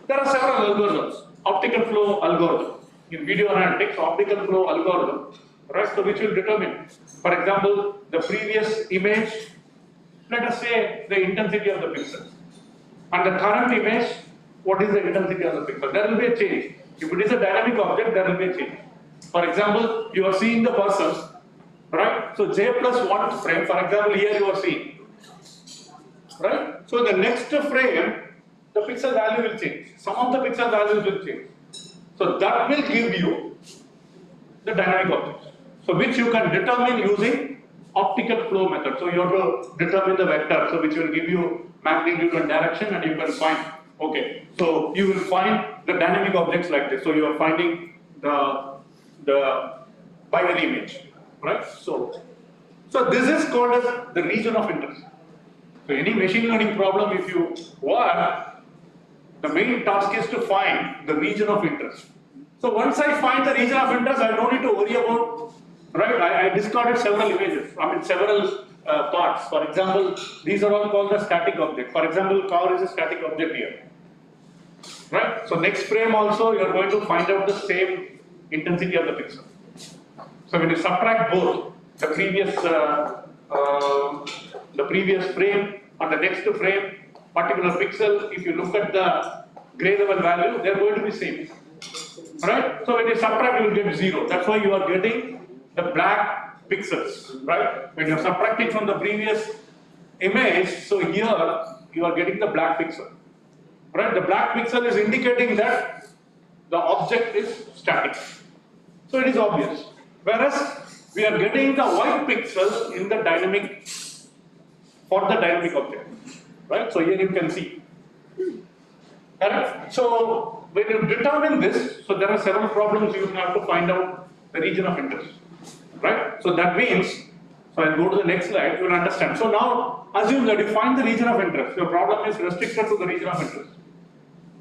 there are several algorithms, optical flow algorithm. In video analytics, optical flow algorithm, right? So which will determine, for example, the previous image, let us say the intensity of the pixel. And the current image, what is the intensity of the pixel? There will be a change. If it is a dynamic object, there will be a change. For example, you are seeing the person, right? So j plus 1 frame, for example, here you are seeing, right? So the next frame, the pixel value will change. Some of the pixel values will change. So that will give you the dynamic objects. So which you can determine using optical flow method. So you have to determine the vector, so which will give you magnitude and direction, and you can find, okay, so you will find the dynamic objects like this. So you are finding the binary image, right? So this is called as the region of interest. So any machine learning problem, if you work, the main task is to find the region of interest. So once I find the region of interest, I don't need to worry about, right? I discarded several images, several parts. For example, these are all called the static object. For example, car is a static object here, right? So next frame also, you are going to find out the same intensity of the pixel. So when you subtract both, the previous frame and the next frame, particular pixel, if you look at the gray level value, they are going to be same, right? So when you subtract, you will get 0. That's why you are getting the black pixels, right? When you are subtracting from the previous image, so here you are getting the black pixel, right? The black pixel is indicating that the object is static. So it is obvious. Whereas we are getting the white pixel in the dynamic, for the dynamic object. Right? So here you can see. Correct? So when you determine this, so there are several problems you have to find out the region of interest, right? So that means, so I'll go to the next slide, you will understand. So now, assume that you find the region of interest. Your problem is restricted to the region of interest.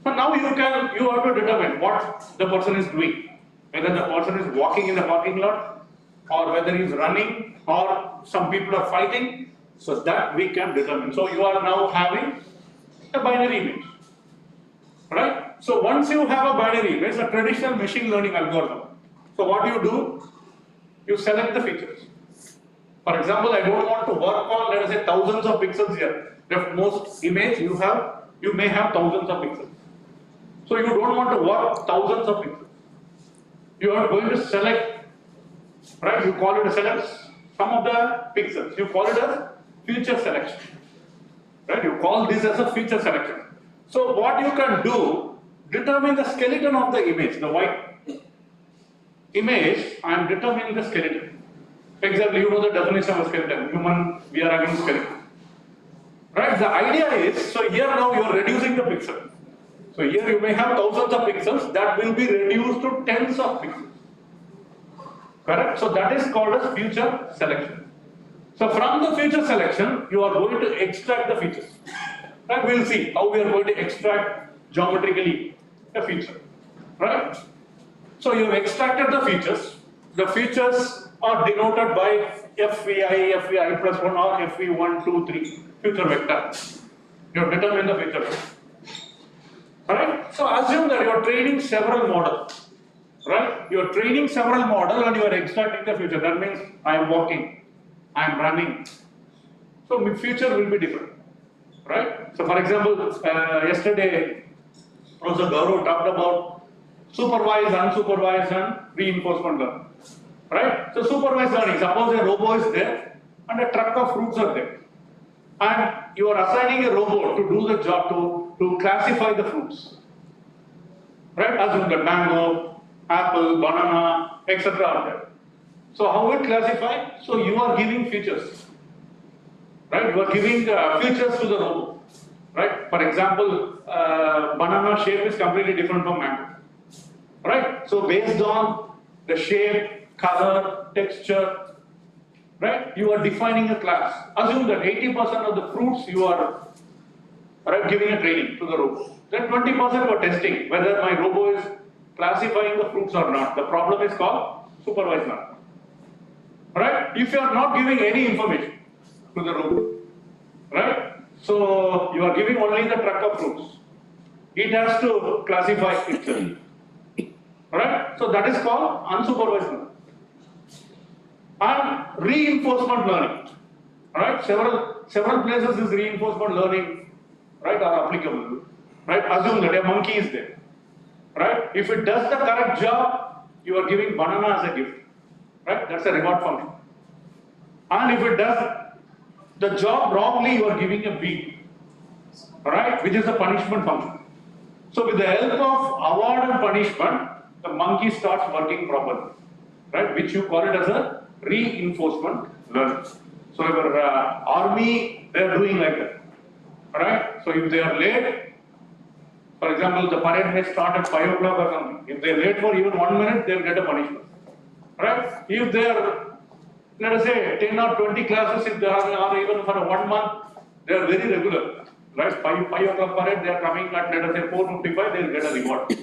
So now you have to determine what the person is doing. Whether the person is walking in the parking lot, or whether he is running, or some people are fighting. So that we can determine. So you are now having a binary image, right? So once you have a binary image, a traditional machine learning algorithm. So what do? You select the features. For example, I don't want to work on, let us say, thousands of pixels here. If most image you may have thousands of pixels. So you don't want to work thousands of pixels. You are going to select, right? You call it a select some of the pixels. You call it a feature selection, right? You call this as a feature selection. So what you can do, determine the skeleton of the image, the white image. I am determining the skeleton. For example, you know the definition of a skeleton. Human, we are against skeleton. Right? The idea is, so here now you are reducing the pixel. So here you may have thousands of pixels that will be reduced to tens of pixels. Correct? So that is called as feature selection. So from the feature selection, you are going to extract the features. Right? We'll see how we are going to extract geometrically a feature. Right? So you have extracted the features. The features are denoted by FVI, FVI plus 1 or FV1, 2, 3, feature vector. You have determined the feature vector. Alright? So assume that you are training several models. Right? You are training several models and you are extracting the feature. That means I am walking, I am running. So my feature will be different. Right? So for example, yesterday Professor Gaurav talked about supervised, unsupervised and reinforcement learning. Right? So supervised learning, suppose a robot is there and a truck of fruits are there. And you are assigning a robot to do the job to classify the fruits. Right? Assume that mango, apple, banana, etc. are there. So how it classify? So you are giving features. Right? You are giving features to the robot. Right? For example, banana shape is completely different from mango. Right? So based on the shape, color, texture, right? You are defining a class. Assume that 80% of the fruits you are giving a training to the robot. Then 20% you are testing whether my robot is classifying the fruits or not. The problem is called supervised learning. Right? If you are not giving any information to the robot, right? So you are giving only the truck of fruits. It has to classify itself. Right? So that is called unsupervised learning. And reinforcement learning. Right? Several places this reinforcement learning, right, are applicable. Right? Assume that a monkey is there. Right? If it does the correct job, you are giving banana as a gift. Right? That's a reward function. And if it does the job wrongly, you are giving a beat. Right? Which is a punishment function. So with the help of award and punishment, the monkey starts working properly. Right? Which you call it as a reinforcement learning. So your army, they are doing like that. Right? So if they are late, for example, the parade may start at 5 o'clock or something. If they are late for even 1 minute, they will get a punishment. Right? If they are, let us say, 10 or 20 classes, if they are even for 1 month, they are very regular. Right? 5 o'clock parade, they are coming at, let us say, 4:55, they will get a reward.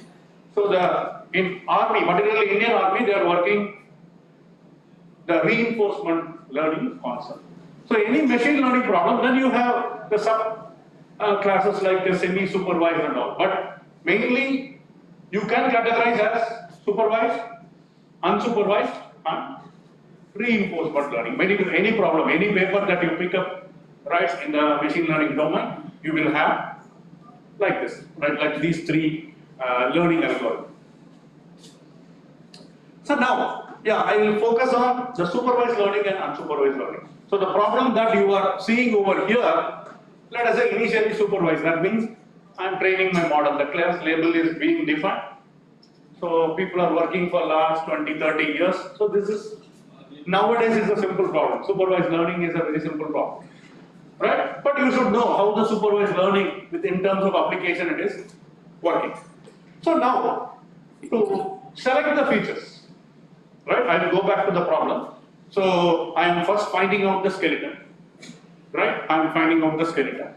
So in army, particularly Indian army, they are working the reinforcement learning concept. So any machine learning problem, then you have the sub classes like the semi-supervised and all. But mainly, you can categorize as supervised, unsupervised, and reinforcement learning. Any problem, any paper that you pick up, right, in the machine learning domain, you will have like this, right, like these three learning algorithms. So now, yeah, I will focus on the supervised learning and unsupervised learning. So the problem that you are seeing over here, let us say initially supervised, that means I am training my model, the class label is being defined. So people are working for last 20, 30 years. So this is, nowadays is a simple problem. Supervised learning is a very simple problem. Right? But you should know how the supervised learning, in terms of application, it is working. So now, to select the features, right? I will go back to the problem. So I am first finding out the skeleton, right? I am finding out the skeleton.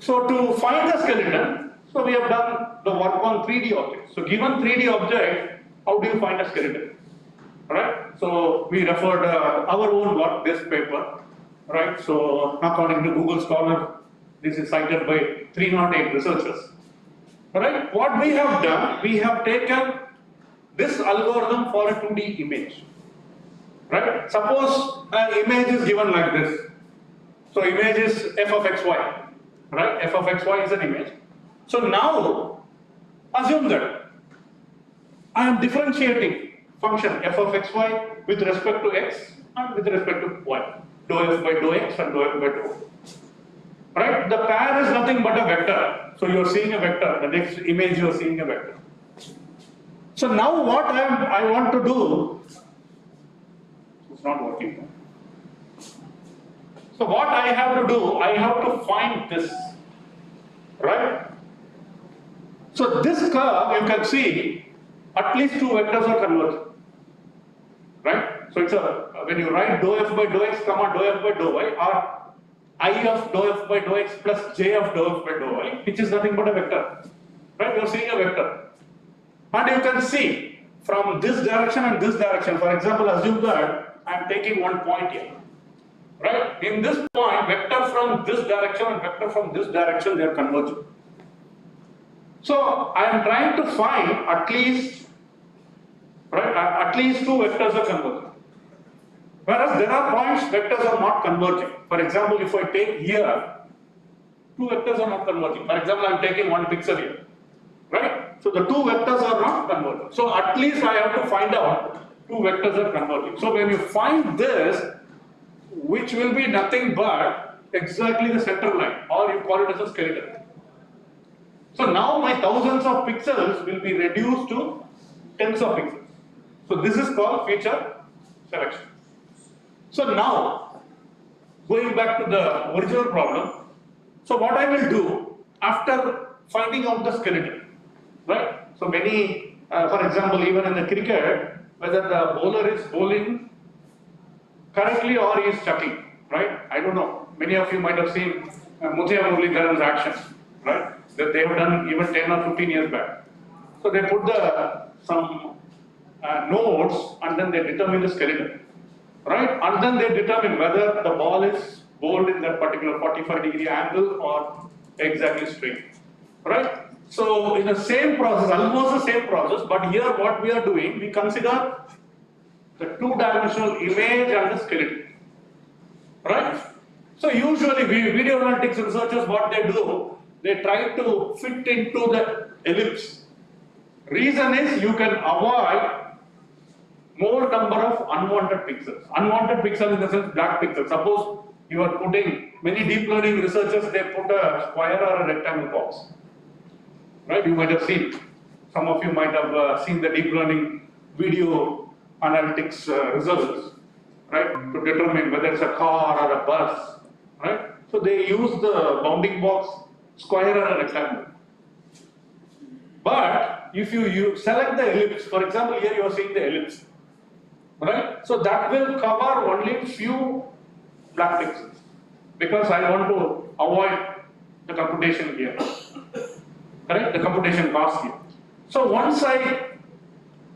So to find the skeleton, so we have done the work on 3D objects. So given 3D object, how do you find a skeleton, right? So we referred our own work-based paper, right? So according to Google Scholar, this is cited by 308 researchers, right? What we have done, we have taken this algorithm for a 2D image, right? Suppose an image is given like this. So image is f of xy, right? F of xy is an image. So now, assume that I am differentiating function f of xy with respect to x and with respect to y. Dou f by dou x and dou f by dou y. Right? The pair is nothing but a vector. So you are seeing a vector. The next image you are seeing a vector. So now what I want to do, it's not working. So what I have to do, I have to find this, right? So this curve, you can see at least two vectors are converging, right? So it's when you write dou f by dou x comma dou f by dou y, or I of dou f by dou x plus j of dou f by dou y, which is nothing but a vector, right? You are seeing a vector. And you can see from this direction and this direction, for example, assume that I am taking one point here, right? In this point, vector from this direction and vector from this direction, they are converging. So I am trying to find at least, right, at least two vectors are converging. Whereas there are points vectors are not converging. For example, if I take here, two vectors are not converging. For example, I am taking one pixel here, right? So the two vectors are not converging. So at least I have to find out two vectors are converging. So when you find this, which will be nothing but exactly the center line, or you call it as a skeleton. So now my thousands of pixels will be reduced to tens of pixels. So this is called feature selection. So now, going back to the original problem, so what I will do after finding out the skeleton, right? So many, for example, even in the cricket, whether the bowler is bowling correctly or he is chucking, right? I don't know. Many of you might have seen Muthiah Muralidharan's actions, right? That they have done even 10 or 15 years back. So they put some nodes and then they determine the skeleton, right? And then they determine whether the ball is bowled in that particular 45-degree angle or exactly straight, right? So in the same process, almost the same process, but here what we are doing, we consider the two-dimensional image and the skeleton, right? So usually video analytics researchers, what they do, they try to fit into the ellipse. Reason is you can avoid more number of unwanted pixels. Unwanted pixels in the sense black pixels. Suppose you are putting, many deep learning researchers, they put a square or a rectangle box, right? You might have seen, some of you might have seen the deep learning video analytics results, right? To determine whether it's a car or a bus, right? So they use the bounding box, square or a rectangle. But if you select the ellipse, for example, here you are seeing the ellipse, right? So that will cover only few black pixels because I want to avoid the computation here, correct? The computation cost here. So once I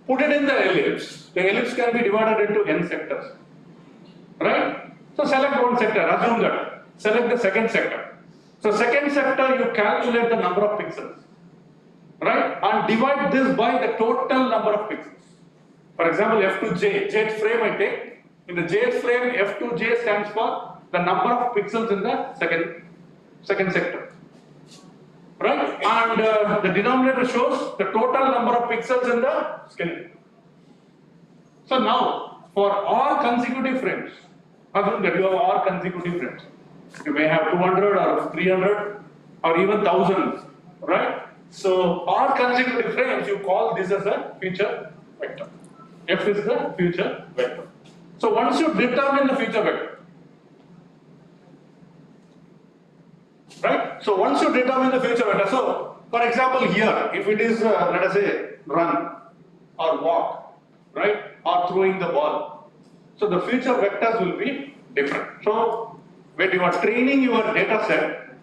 put it in the ellipse can be divided into n sectors, right? So select one sector, assume that, select the second sector. So second sector, you calculate the number of pixels, right? And divide this by the total number of pixels. For example, f to j, jth frame I take. In the jth frame, f to j stands for the number of pixels in the second sector, right? And the denominator shows the total number of pixels in the skeleton. So now, for all consecutive frames, assume that you have all consecutive frames. You may have 200 or 300 or even thousands, right? So all consecutive frames, you call this as a feature vector. F is the feature vector. So once you determine the feature vector, right? So once you determine the feature vector, so for example here, if it is let us say run or walk, right, or throwing the ball. So the future vectors will be different. So when you are training your data set,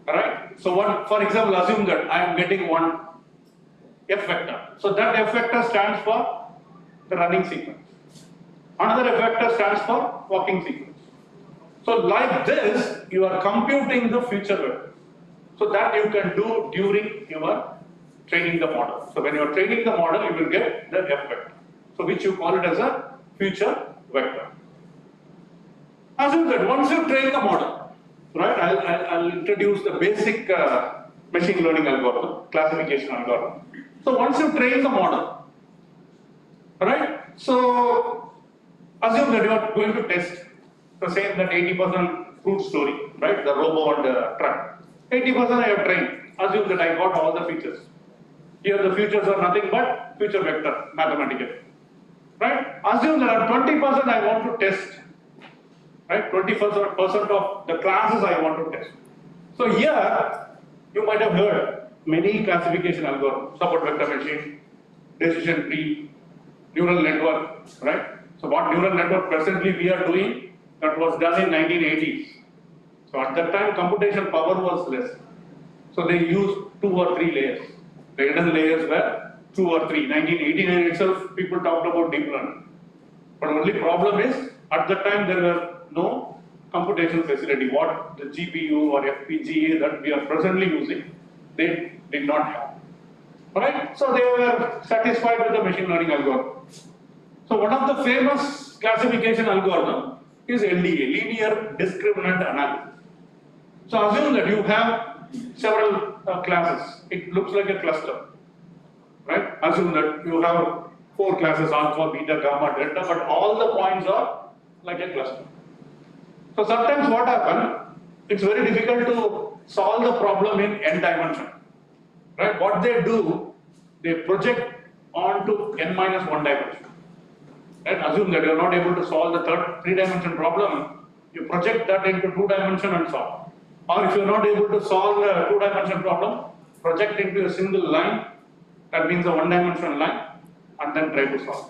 right, so for example, assume that I am getting one F vector. So that F vector stands for the running sequence. Another F vector stands for walking sequence. So like this, you are computing the future vector. So that you can do during your training the model. So when you are training the model, you will get the F vector. So which you call it as a future vector. Assume that once you train the model, right, I'll introduce the basic machine learning algorithm, classification algorithm. So once you train the model, right, so assume that you are going to test the same that 80% fruit story, right, the robo and the truck. 80% I have trained. Assume that I got all the features. Here the features are nothing but future vector mathematically. Right? Assume that at 20% I want to test. Right? 20% of the classes I want to test. So here you might have heard many classification algorithms, support vector machine, decision tree, neural network, right? So what neural network presently we are doing, that was done in 1980s. So at that time computation power was less. So they used 2 or 3 layers. The hidden layers were 2 or 3. 1989 itself, people talked about deep learning. But only problem is, at that time there were no computation facility. What the GPU or FPGA that we are presently using, they did not have. Alright? So they were satisfied with the machine learning algorithm. So one of the famous classification algorithm is LDA, linear discriminant analysis. So assume that you have several classes. It looks like a cluster, right? Assume that you have 4 classes, alpha, beta, gamma, delta, but all the points are like a cluster. So sometimes what happens, it's very difficult to solve the problem in n dimension, right? What they do, they project onto n minus 1 dimension. Right? Assume that you are not able to solve the 3-dimension problem, you project that into 2 dimension and solve. Or if you are not able to solve the 2-dimension problem, project into a single line, that means a 1-dimensional line, and then try to solve.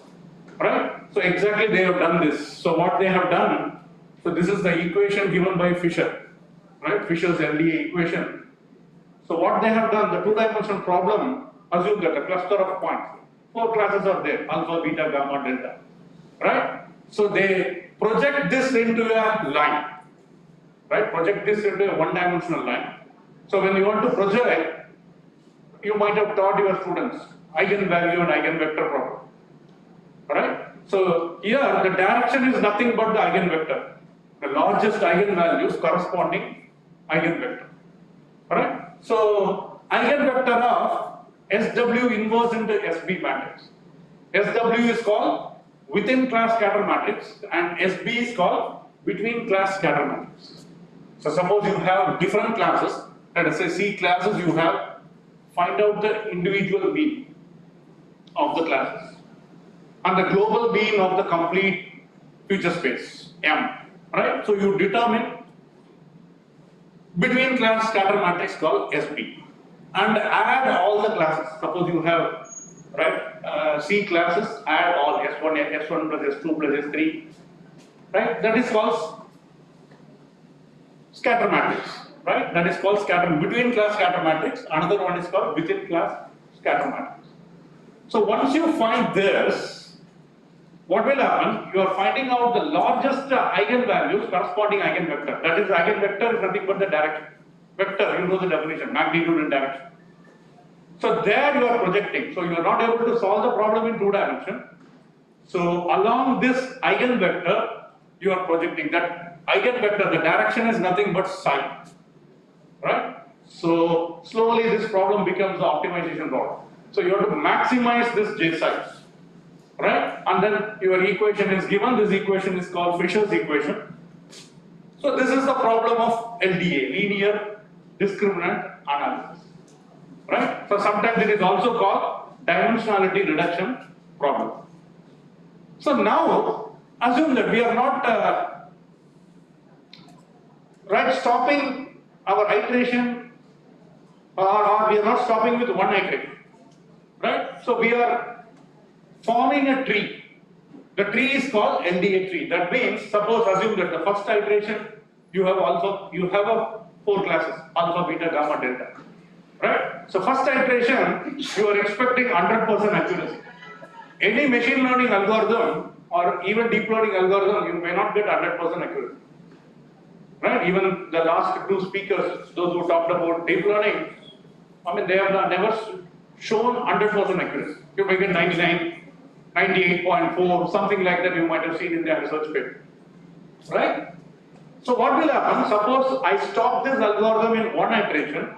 Right? So exactly they have done this. So what they have done, so this is the equation given by Fisher, right? Fisher's LDA equation. So what they have done, the 2-dimensional problem, assume that a cluster of points, 4 classes are there, alpha, beta, gamma, delta, right? So they project this into a line. Right? Project this into a 1-dimensional line. So when you want to project, you might have taught your students eigenvalue and eigenvector problem. Alright? So here the direction is nothing but the eigenvector. The largest eigenvalues corresponding eigenvector. Alright? So eigenvector of SW inverse into SB matrix. SW is called within class scatter matrix and SB is called between class scatter matrix. So suppose you have different classes, let us say C classes you have, find out the individual mean of the classes and the global mean of the complete feature space, M, right? So you determine between class scatter matrix called SB and add all the classes. Suppose you have, right, C classes, add all S1 plus S2 plus S3, right? That is called scatter matrix, right? That is called scatter between class scatter matrix. Another one is called within class scatter matrix. So once you find this, what will happen? You are finding out the largest eigenvalues corresponding eigenvector. That is, eigenvector is nothing but the direction. Vector, you know the definition, magnitude and direction. So there you are projecting. So you are not able to solve the problem in 2 dimensions. So along this eigenvector, you are projecting that eigenvector, the direction is nothing but psi, right? So slowly this problem becomes the optimization problem. So you have to maximize this J size, right? And then your equation is given, this equation is called Fisher's equation. So this is the problem of LDA, linear discriminant analysis, right? So sometimes it is also called dimensionality reduction problem. So now assume that we are not right, stopping our iteration, or we are not stopping with one iteration, right? So we are forming a tree, The tree is called LDA tree. That means, suppose assume that the first iteration you have a 4 classes, alpha, beta, gamma, delta. Right? So first iteration you are expecting 100% accuracy. Any machine learning algorithm or even deep learning algorithm, you may not get 100% accuracy. Right? Even the last 2 speakers, those who talked about deep learning, I mean, they have never shown 100% accuracy. You may get 99, 98.4, something like that you might have seen in their research paper. Right? So what will happen? Suppose I stop this algorithm in 1 iteration,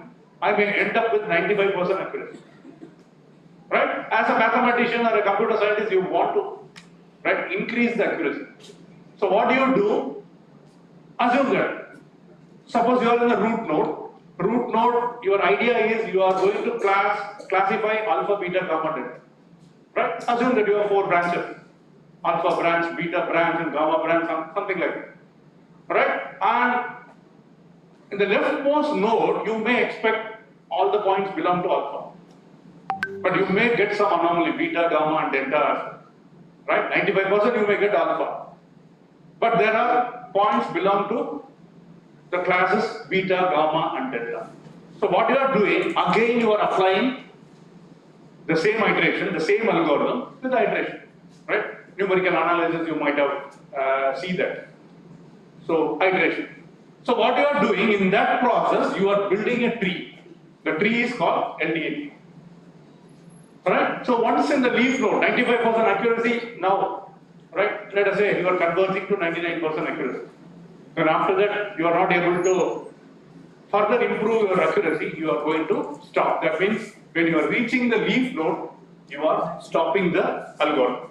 I may end up with 95% accuracy. Right? As a mathematician or a computer scientist, you want to increase the accuracy. So what do? Assume that. Suppose you are in the root node. Root node, your idea is you are going to classify alpha, beta, gamma, delta. Right? Assume that you have 4 branches. Alpha branch, beta branch, and gamma branch, something like that. Right? And in the leftmost node, you may expect all the points belong to alpha. But you may get some anomaly, beta, gamma, and delta. Right? 95% you may get alpha. But there are points belong to the classes beta, gamma, and delta. So what you are doing, again you are applying the same iteration, the same algorithm with the iteration. Right? Numerical analysis, you might have see that. So iteration. So what you are doing in that process, you are building a tree. The tree is called LDA. Right? So once in the leaf node, 95% accuracy, now, right, let us say you are converging to 99% accuracy. And after that, you are not able to further improve your accuracy, you are going to stop. That means when you are reaching the leaf node, you are stopping the algorithm.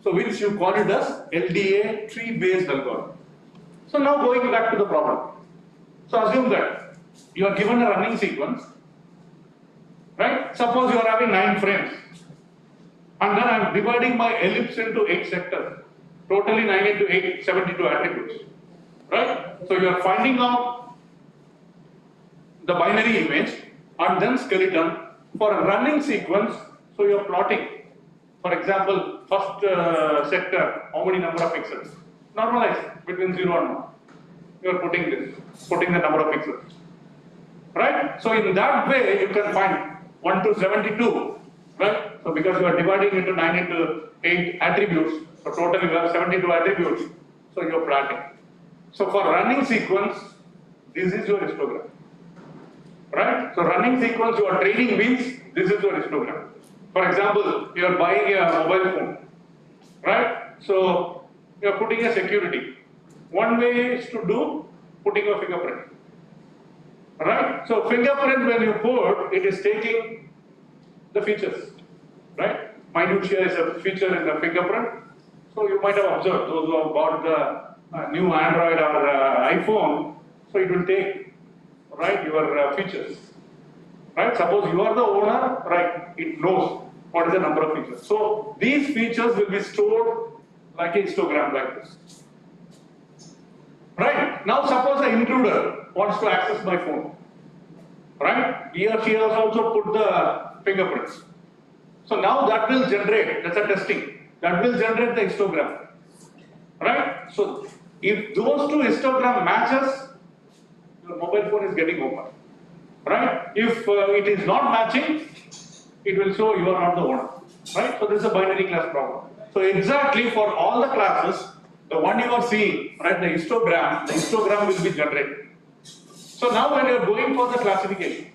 So which you call it as LDA tree-based algorithm. So now going back to the problem. So assume that you are given a running sequence, right? Suppose you are having 9 frames, and then I am dividing my ellipse into 8 sectors, totally 9 into 8, 72 attributes, right? So you are finding out the binary image and then skeleton for a running sequence. So you are plotting, for example, first sector, how many number of pixels? Normalize between 0 and 1. You are putting the number of pixels. Right? So in that way, you can find 1 to 72. Right? So because you are dividing into 9 into 8 attributes, so totally you have 72 attributes. So you are plotting. So for running sequence, this is your histogram. Right? So running sequence you are training means this is your histogram. For example, you are buying a mobile phone. Right? So you are putting a security. One way is to do putting a fingerprint. Right? So fingerprint when you put, it is taking the features. Right? Minutia is a feature in the fingerprint. So you might have observed those who have bought the new Android or iPhone. So it will take your features. Right? Suppose you are the owner, right? It knows what is the number of features. So these features will be stored like a histogram like this. Right? Now suppose an intruder wants to access my phone. Right? He or she has also put the fingerprints. So now that will generate, that's a testing, that will generate the histogram. Right? So if those two histogram matches, your mobile phone is getting open. Right? If it is not matching, it will show you are not the owner. Right? So this is a binary class problem. So exactly for all the classes, the one you are seeing, right, the histogram will be generated. So now when you are going for the classification,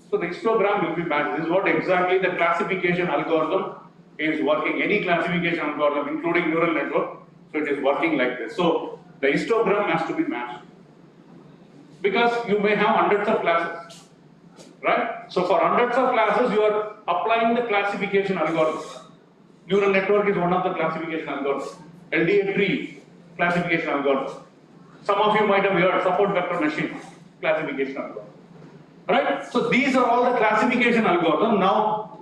so the histogram will be matched. This is what exactly the classification algorithm is working. Any classification algorithm, including neural network, so it is working like this. So the histogram has to be matched. Because you may have hundreds of classes, right? So for hundreds of classes, you are applying the classification algorithm. Neural network is one of the classification algorithms. LDA tree classification algorithm. Some of you might have heard support vector machine classification algorithm. Right? So these are all the classification algorithm. Now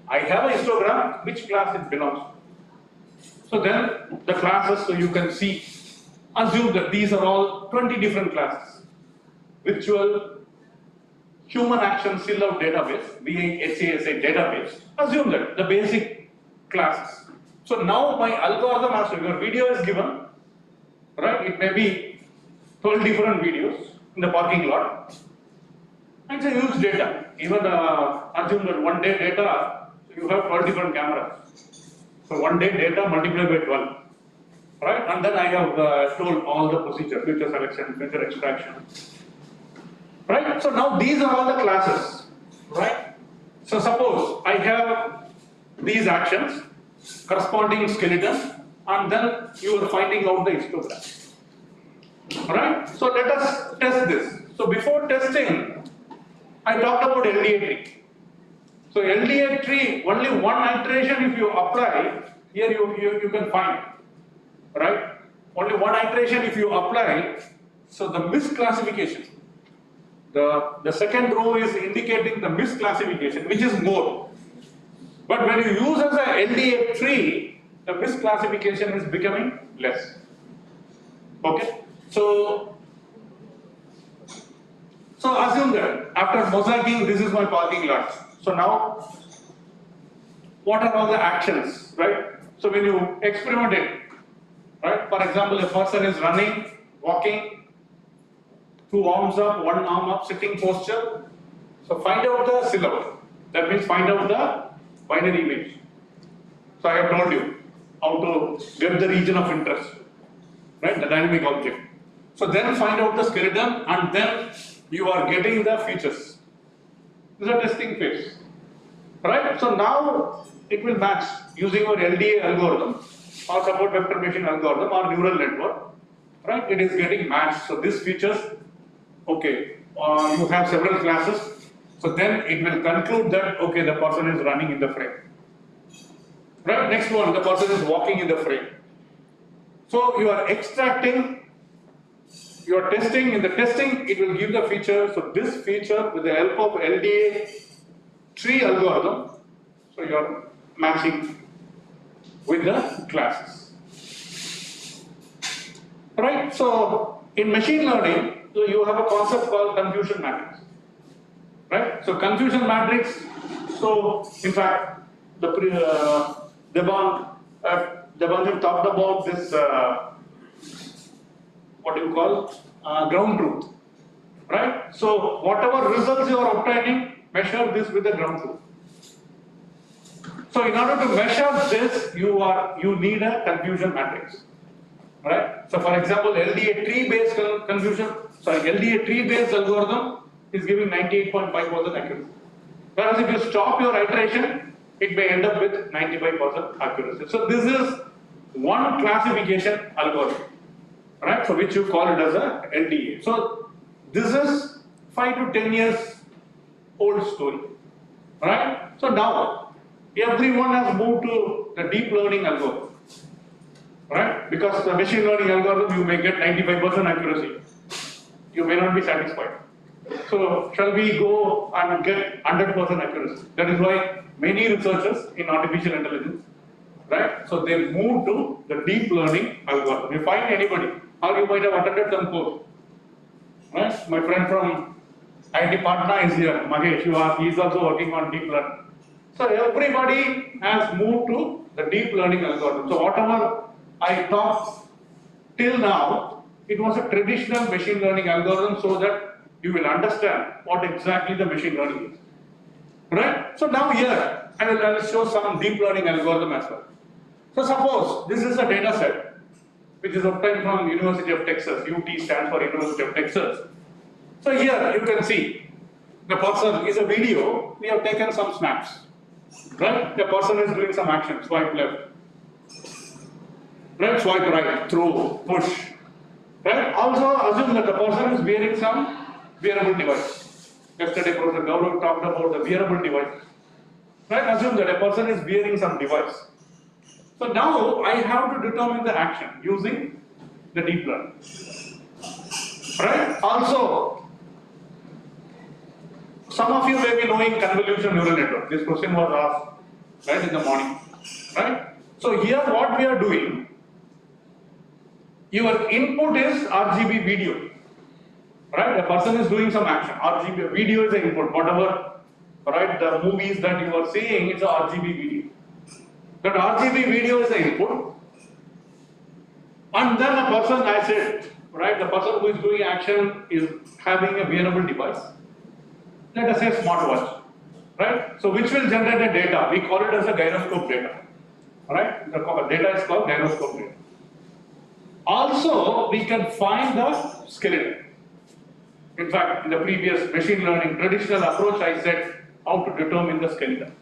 I have a histogram, which class it belongs to. So then the classes, so you can see, assume that these are all 20 different classes. Virtual human action seal out database, VHASA database. Assume that the basic classes. So now my algorithm has to, your video is given, right? It may be 12 different videos in the parking lot. And it's a huge data. Even assume that 1 day data, so you have 12 different cameras. So 1 day data multiplied by 12, right? And then I have told all the procedure, feature selection, feature extraction, right? So now these are all the classes, right? So suppose I have these actions, corresponding skeleton, and then you are finding out the histogram, right? So let us test this. So before testing, I talked about LDA tree. So LDA tree, only one iteration if you apply, here you can find, right? Only one iteration if you apply, so the misclassification. The second row is indicating the misclassification, which is more. But when you use as a LDA tree, the misclassification is becoming less. Okay? So assume that after mosaicing, this is my parking lot. So now, what are all the actions, right? So when you experiment it, right? For example, a person is running, walking, 2 arms up, 1 arm up, sitting posture. So find out the silhouette. That means find out the binary image. So I have told you how to get the region of interest, right? The dynamic object. So then find out the skeleton, and then you are getting the features. This is a testing phase, right? So now it will match using your LDA algorithm or support vector machine algorithm or neural network, right? It is getting matched. So these features, okay, you have several classes. So then it will conclude that, okay, the person is running in the frame. Right? Next one, the person is walking in the frame. So you are extracting, you are testing, in the testing it will give the feature. So this feature with the help of LDA tree algorithm, so you are matching with the classes. Right? So in machine learning, so you have a concept called confusion matrix. Right? So confusion matrix, so in fact, Debanjan talked about this, what do you call, ground truth, right? So whatever results you are obtaining, measure this with the ground truth. So in order to measure this, you need a confusion matrix, right? So for example, LDA tree-based LDA tree-based algorithm is giving 98.5% accuracy. Whereas if you stop your iteration, it may end up with 95% accuracy. So this is one classification algorithm, right? So which you call it as a LDA. So this is 5 to 10 years old story, right? So now everyone has moved to the deep learning algorithm, right? Because the machine learning algorithm you may get 95% accuracy. You may not be satisfied. So shall we go and get 100% accuracy? That is why many researchers in artificial intelligence, right? So they move to the deep learning algorithm. You find anybody, or you might have attended some course, right? My friend from IIT Patna is here, Mahesh. He is also working on deep learning. So everybody has moved to the deep learning algorithm. So whatever I talked till now, it was a traditional machine learning algorithm, so that you will understand what exactly the machine learning is. Right? So now here, I will show some deep learning algorithm as well. So suppose this is a data set which is obtained from University of Texas. UT stands for University of Texas. So here you can see the person is a video. We have taken some snaps. Right? The person is doing some action. Swipe left. Right? Swipe right. Throw. Push. Right? Also assume that the person is wearing some wearable device. Yesterday Professor Gaurav talked about the wearable device. Right? Assume that a person is wearing some device. So now I have to determine the action using the deep learning. Right? Also, some of you may be knowing convolution neural network. This question was asked right in the morning. Right? So here what we are doing, your input is RGB video. Right? A person is doing some action. RGB video is the input. Whatever, right? The movies that you are seeing, it's a RGB video. That RGB video is the input. And then the person, I said, right, the person who is doing action is having a wearable device. Let us say smartwatch, right? So which will generate the data? We call it as a gyroscope data, right? The data is called gyroscope data. Also, we can find the skeleton. In fact, in the previous machine learning traditional approach, I said how to determine the skeleton,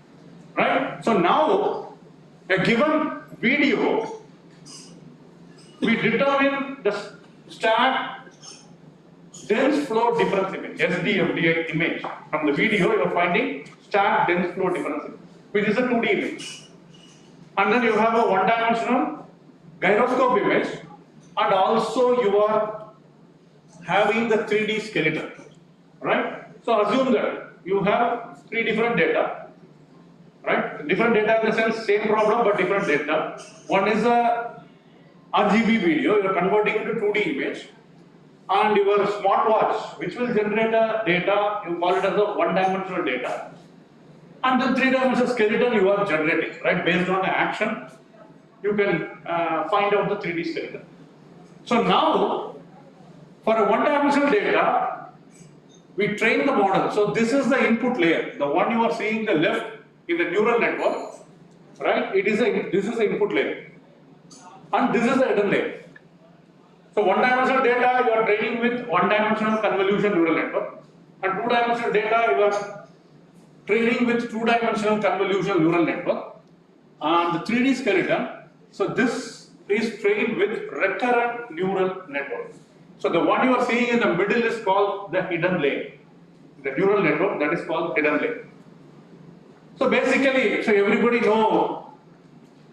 right? So now, a given video, we determine the stacked dense flow difference image, SDFD image. From the video, you are finding stacked dense flow difference image, which is a 2D image. And then you have a one-dimensional gyroscope image, and also you are having the 3D skeleton, right? So assume that you have 3 different data, right? Different data in the sense same problem but different data. One is a RGB video, you are converting into 2D image, and your smartwatch, which will generate a data, you call it as a one-dimensional data, and then 3-dimensional skeleton you are generating, right? Based on the action, you can find out the 3D skeleton. So now, for a one-dimensional data, we train the model. So this is the input layer, the one you are seeing the left in the neural network, right? This is the input layer, and this is the hidden layer. So one-dimensional data you are training with one-dimensional convolution neural network, and 2-dimensional data you are training with 2-dimensional convolution neural network, and the 3D skeleton. So this is trained with recurrent neural network. So the one you are seeing in the middle is called the hidden layer. The neural network, that is called hidden layer. So basically, so everybody know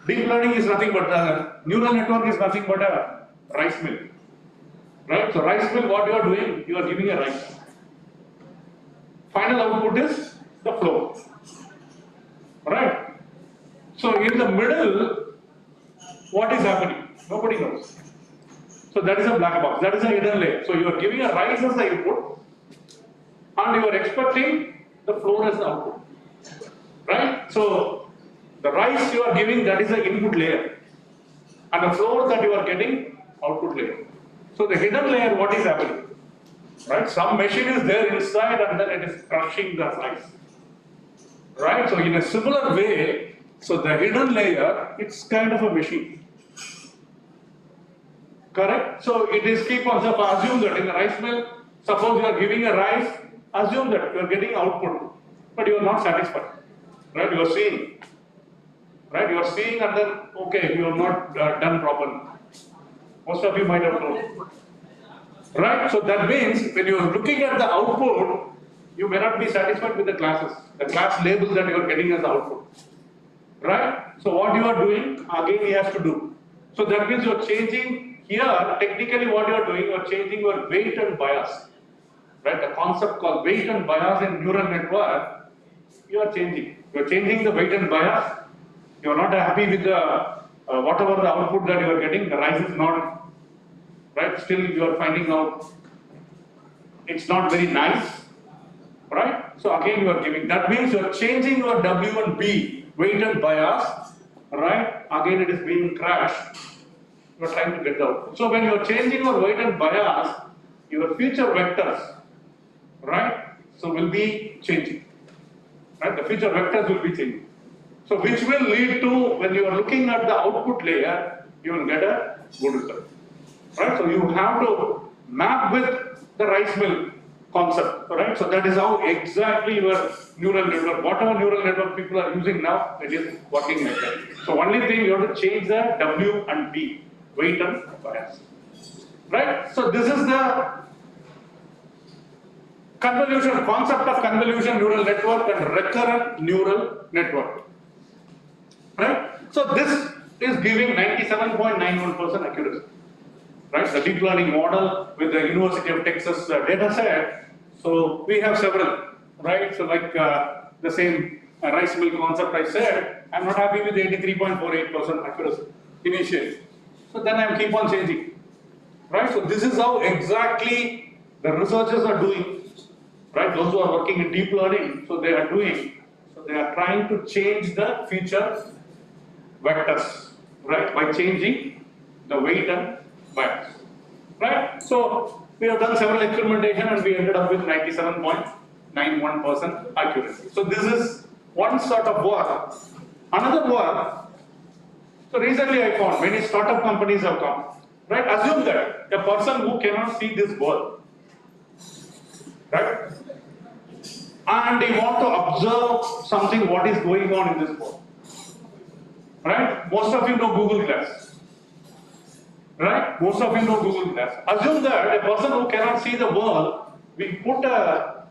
deep learning is nothing but neural network is nothing but a rice mill, right? So rice mill, what you are doing, you are giving a rice. Final output is the flow, right? So in the middle, what is happening? Nobody knows. So that is a black box, that is a hidden layer. So you are giving a rice as the input, and you are expecting the flow as the output, right? So the rice you are giving, that is the input layer, and the flow that you are getting, output layer. So the hidden layer, what is happening, right? Some machine is there inside, and then it is crushing the rice, right? So in a similar way, so the hidden layer, it's kind of a machine. Correct? So it is keep on, so assume that in the rice mill, suppose you are giving a rice, assume that you are getting output, but you are not satisfied, right? You are seeing, right? You are seeing, and then, okay, you have not done properly. Most of you might have known, right? So that means when you are looking at the output, you may not be satisfied with the classes, the class labels that you are getting as the output, right? So what you are doing, again, you have to do. So that means you are changing. Here, technically what you are doing, you are changing your weight and bias, right? The concept called weight and bias in neural network, you are changing. You are changing the weight and bias. You are not happy with the whatever the output that you are getting. The rice is not, right? Still you are finding out it's not very nice, right? So again you are giving. That means you are changing your W and B, weight and bias, right? Again it is being crashed. You are trying to get out. So when you are changing your weight and bias, your future vectors, right? So will be changing, right? The future vectors will be changing. So which will lead to, when you are looking at the output layer, you will get a good result, right? So you have to map with the rice mill concept, right? So that is how exactly your neural network, whatever neural network people are using now, it is working like that. So only thing you have to change the W and B. Weight and bias, right? So this is the convolution, concept of convolution neural network and recurrent neural network, right? So this is giving 97.91% accuracy, right? The deep learning model with the University of Texas data set. So we have several, right? So like the same rice mill concept I said, I'm not happy with 83.48% accuracy initially. So then I keep on changing, right? So this is how exactly the researchers are doing, right? Those who are working in deep learning, so they are doing, so they are trying to change the feature vectors, right, by changing the weight and bias, right? So we have done several experimentation and we ended up with 97.91% accuracy. So this is one sort of work. Another work, so recently I found many startup companies have come, right? Assume that a person who cannot see this world, right? And they want to observe something, what is going on in this world, right? Most of you know Google Glass, right? Most of you know Google Glass. Assume that a person who cannot see the world, we put a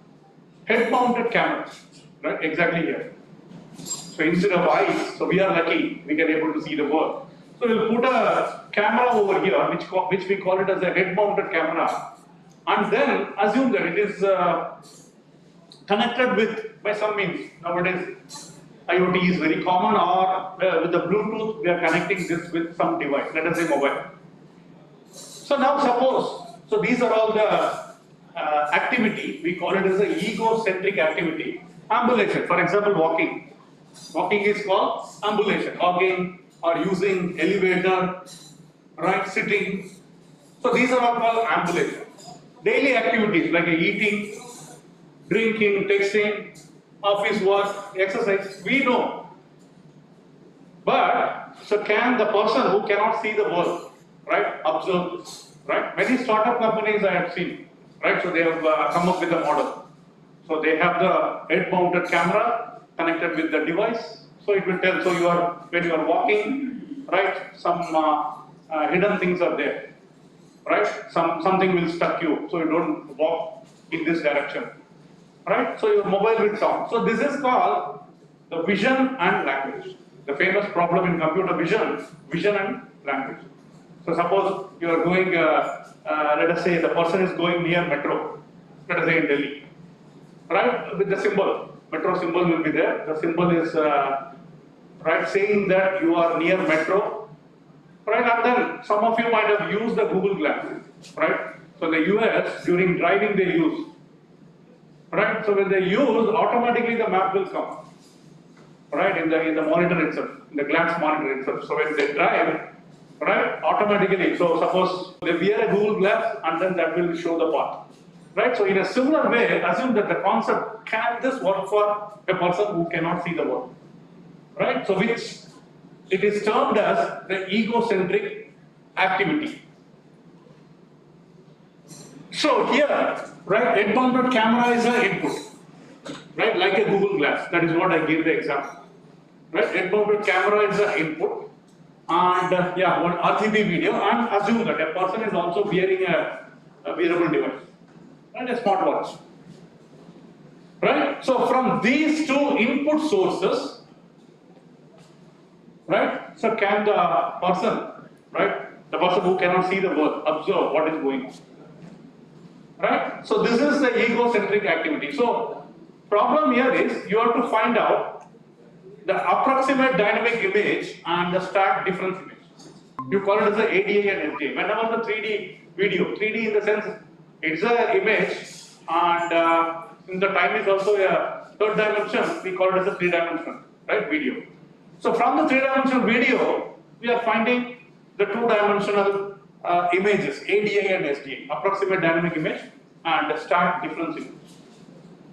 head-mounted camera, right? Exactly here. So instead of eyes, so we are lucky, we can able to see the world. So we'll put a camera over here, which we call it as a head-mounted camera, and then assume that it is connected with, by some means, nowadays IoT is very common, or with the Bluetooth we are connecting this with some device, let us say mobile. So now suppose, so these are all the activity, we call it as an ego-centric activity. Ambulation, for example, walking. Walking is called ambulation, walking or using elevator, right, sitting. So these are all called ambulation. Daily activities like eating, drinking, texting, office work, exercise, we know. But, so can the person who cannot see the world, right, observe this, right? Many startup companies I have seen, right, so they have come up with a model. So they have the head-mounted camera connected with the device, so it will tell, so when you are walking, right, some hidden things are there, right, something will stuck you, so you don't walk in this direction. Right? So your mobile will talk. So this is called the vision and language. The famous problem in computer vision and language. So suppose you are going, let us say the person is going near metro, let us say in Delhi, right? With the symbol, metro symbol will be there. The symbol is, right, saying that you are near metro, right? And then some of you might have used the Google Glass, right? So the US, during driving they use. Right, so when they use, automatically the map will come, right, in the monitor itself, in the glass monitor itself. So when they drive, right, automatically, so suppose they wear a Google Glass and then that will show the path, right? So in a similar way, assume that the concept, can this work for a person who cannot see the world, right? So which it is termed as the egocentric activity. So here, right, head-mounted camera is an input, right, like a Google Glass. That is what I gave the example. Right, head-mounted camera is an input, and yeah, one RGB video, and assume that a person is also wearing a wearable device, right, a smartwatch. Right, so from these two input sources, right, so can the person, right, the person who cannot see the world, observe what is going on. Right? So this is the egocentric activity. So problem here is you have to find out the approximate dynamic image and the stacked difference image. You call it as the ADA and SDA. Whenever the 3D video, 3D in the sense it's an image, and in the time is also a third dimension, we call it as a 3-dimensional, right, video. So from the 3-dimensional video, we are finding the 2-dimensional images, ADA and SDA, approximate dynamic image and stacked difference image.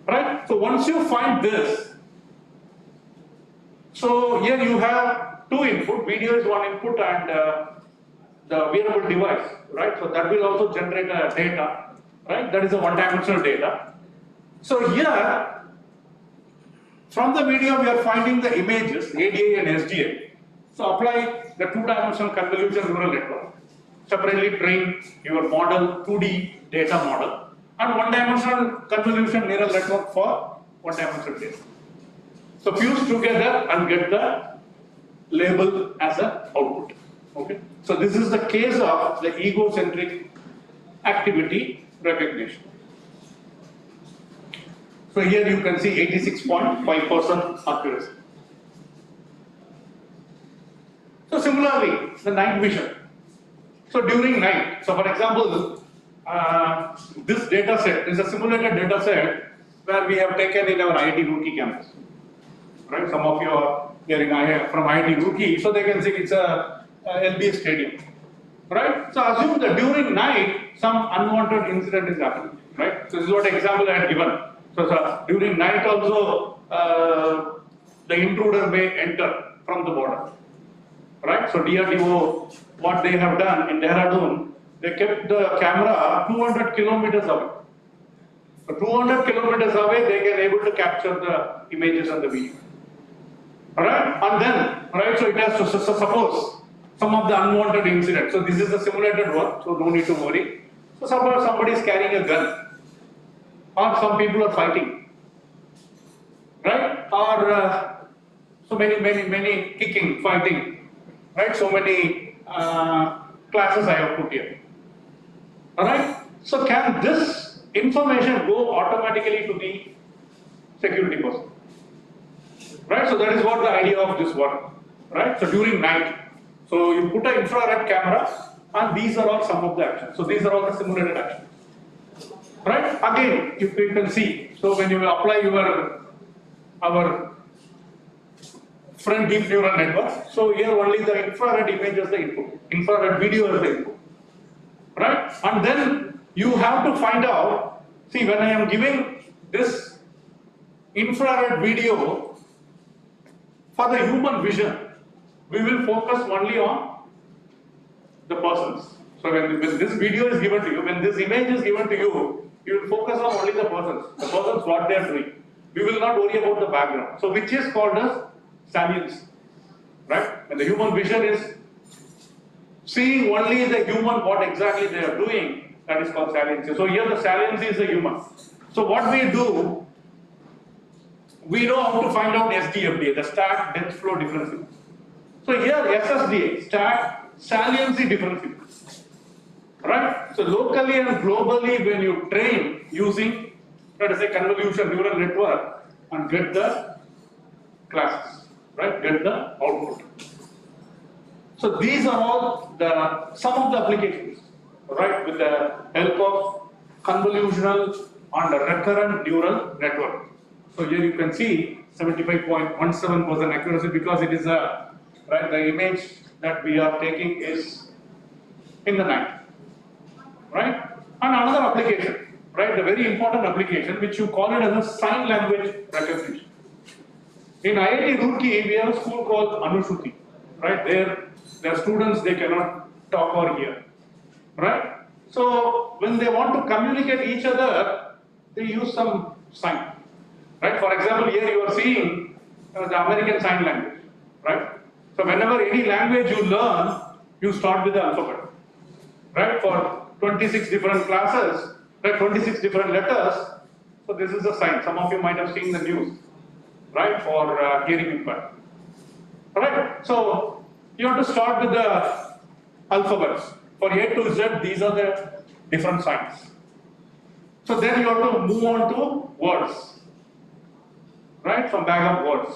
Right? So once you find this, so here you have two input, video is one input and the wearable device, right? So that will also generate data, right? That is a 1-dimensional data. So here, from the video we are finding the images, ADA and SDA. So apply the 2-dimensional convolution neural network. Separately train your model, 2D data model, and 1-dimensional convolution neural network for 1-dimensional data. So fuse together and get the label as an output. Okay. So this is the case of the egocentric activity recognition. So here you can see 86.5% accuracy. So similarly, the night vision. So during night, so for example, this data set is a simulated data set where we have taken in our IIT Roorkee campus. Right? Some of you here from IIT Roorkee, so they can say it's a LBS stadium, right? So assume that during night some unwanted incident is happening, right? So this is what example I had given. So during night also the intruder may enter from the border, right? So DRDO, what they have done in Dehradun, they kept the camera 200 kilometers away. So 200 kilometers away, they can able to capture the images and the video. Alright, and then, right, so it has to suppose some of the unwanted incidents. So this is a simulated one, so no need to worry. So suppose somebody is carrying a gun, or some people are fighting, right? Or so many kicking, fighting, right? So many classes I have put here. Alright, so can this information go automatically to the security person? Right, so that is what the idea of this work, right? So during night, so you put an infrared camera, and these are all some of the actions. So these are all the simulated actions, right? Again, you can see. So when you apply our friend deep neural network, so here only the infrared image is the input, infrared video is the input, right? And then you have to find out. See, when I am giving this infrared video. For the human vision, we will focus only on the persons. So when this video is given to you, when this image is given to you, you will focus on only the persons what they are doing. We will not worry about the background. So which is called as salience, right? When the human vision is seeing only the human what exactly they are doing, that is called salience. So here the salience is the human. So what we do, we know how to find out SDFD, the stack dense flow differentiable. So here SSDA, stack saliency differentiable, right? So locally and globally, when you train using, let us say, convolution neural network and get the classes, right? Get the output. So these are all some of the applications, right? With the help of convolutional and recurrent neural network. So here you can see 75.17% accuracy because it is the image that we are taking is in the night, right? And another application, right? The very important application which you call it as a sign language recognition. In IIT Roorkee, we have a school called Anushuti, right? Their students, they cannot talk or hear, right? So when they want to communicate each other, they use some sign. Right? For example, here you are seeing the American Sign Language, right? So whenever any language you learn, you start with the alphabet, right? For 26 different classes, right? 26 different letters. So this is a sign. Some of you might have seen the news, right? For hearing impairment, right? So you have to start with the alphabets. For A to Z, these are the different signs. So then you have to move on to words. Right, from bag of words.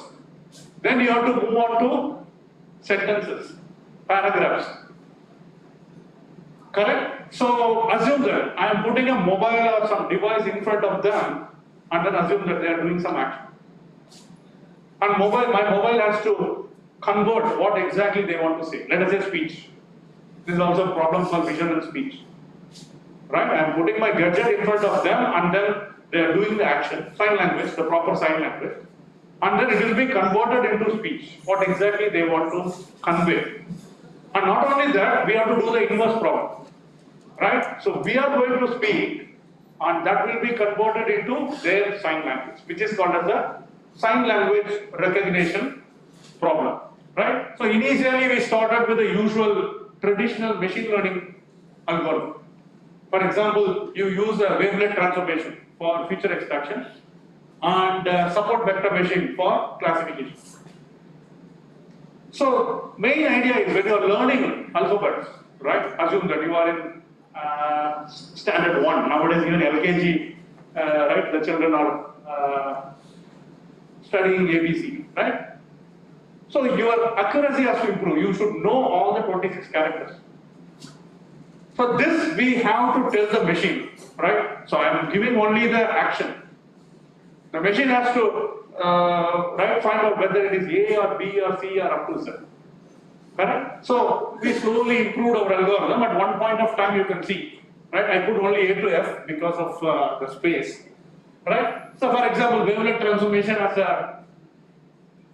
Then you have to move on to sentences, paragraphs. Correct? So assume that I am putting a mobile or some device in front of them and then assume that they are doing some action. And my mobile has to convert what exactly they want to say. Let us say speech. This is also a problem called vision and speech. Right? I am putting my gadget in front of them and then they are doing the action, sign language, the proper sign language, and then it will be converted into speech, what exactly they want to convey. And not only that, we have to do the inverse problem, right? So we are going to speak, and that will be converted into their sign language, which is called as the sign language recognition problem, right? So initially we started with the usual traditional machine learning algorithm. For example, you use a wavelet transformation for feature extraction and support vector machine for classification. So main idea is when you are learning alphabets, right? Assume that you are in standard 1. Nowadays even LKG, right? The children are studying ABC, right? So your accuracy has to improve. You should know all the 26 characters. So this we have to tell the machine, right? So I am giving only the action. The machine has to find out whether it is A or B or C or up to Z. Correct? So we slowly improved our algorithm. At one point of time, you can see, right? I put only A to F because of the space, right? So, for example, wavelet transformation as a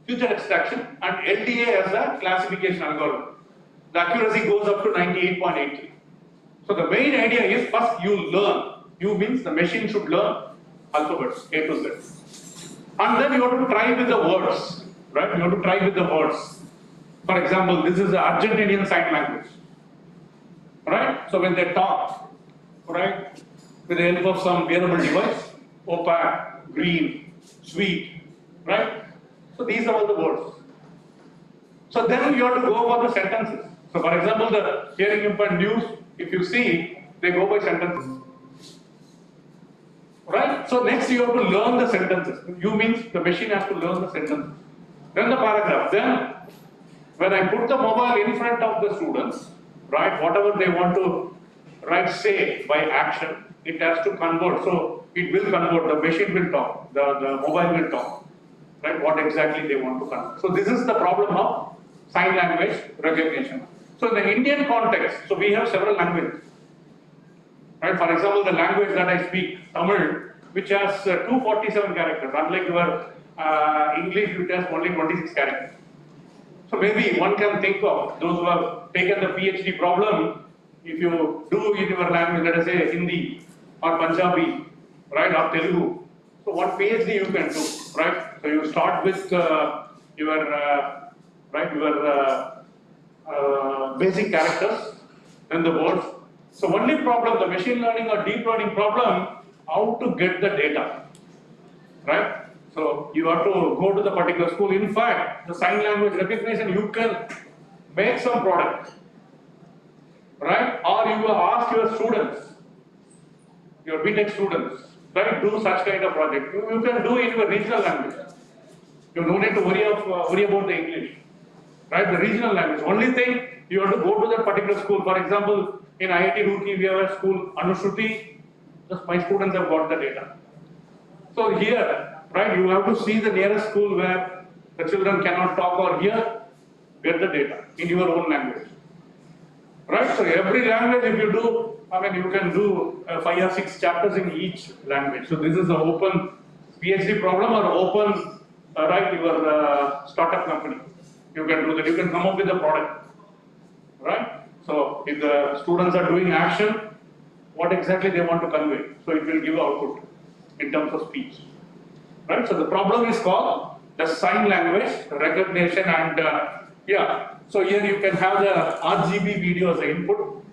feature extraction and LDA as a classification algorithm. The accuracy goes up to 98.83. So the main idea is first you learn. U means the machine should learn alphabets A to Z, and then you have to try with the words, right? You have to try with the words. For example, this is the Argentinian sign language, right? So when they talk, right, with the help of some wearable device, opaque, green, sweet, right? So these are all the words. So then you have to go for the sentences. So for example, the hearing impaired news, if you see, they go by sentences. Right? So next you have to learn the sentences. U means the machine has to learn the sentences. Then the paragraph. Then when I put the mobile in front of the students, right, whatever they want to say by action, it has to convert. So it will convert, the machine will talk, the mobile will talk, right, what exactly they want to convert. So this is the problem of sign language recognition. So in the Indian context, so we have several languages. Right? For example, the language that I speak, Tamil, which has 247 characters, unlike your English, which has only 26 characters. So maybe one can think of those who have taken the PhD problem, if you do in your language, let us say Hindi or Punjabi, right, or Telugu. So what PhD you can do, right? So you start with your basic characters, then the words. So only problem, the machine learning or deep learning problem, how to get the data, right? So you have to go to the particular school. In fact, the sign language recognition, you can make some product, right? Or you will ask your students, your BTech students, right, do such kind of project. You can do it in your regional language. You don't need to worry about the English, right? The regional language. Only thing, you have to go to that particular school. For example, in IIT Roorkee, we have a school, Anushruti. Just my students have got the data. So here, right, you have to see the nearest school where the children cannot talk or hear, get the data in your own language. Right? So every language, if you do, you can do 5 or 6 chapters in each language. So this is an open PhD problem or open, your startup company. You can do that. You can come up with a product. Right? So if the students are doing action, what exactly they want to convey. So it will give output in terms of speech. Right? So the problem is called the sign language recognition, and so here you can have the RGB video as the input.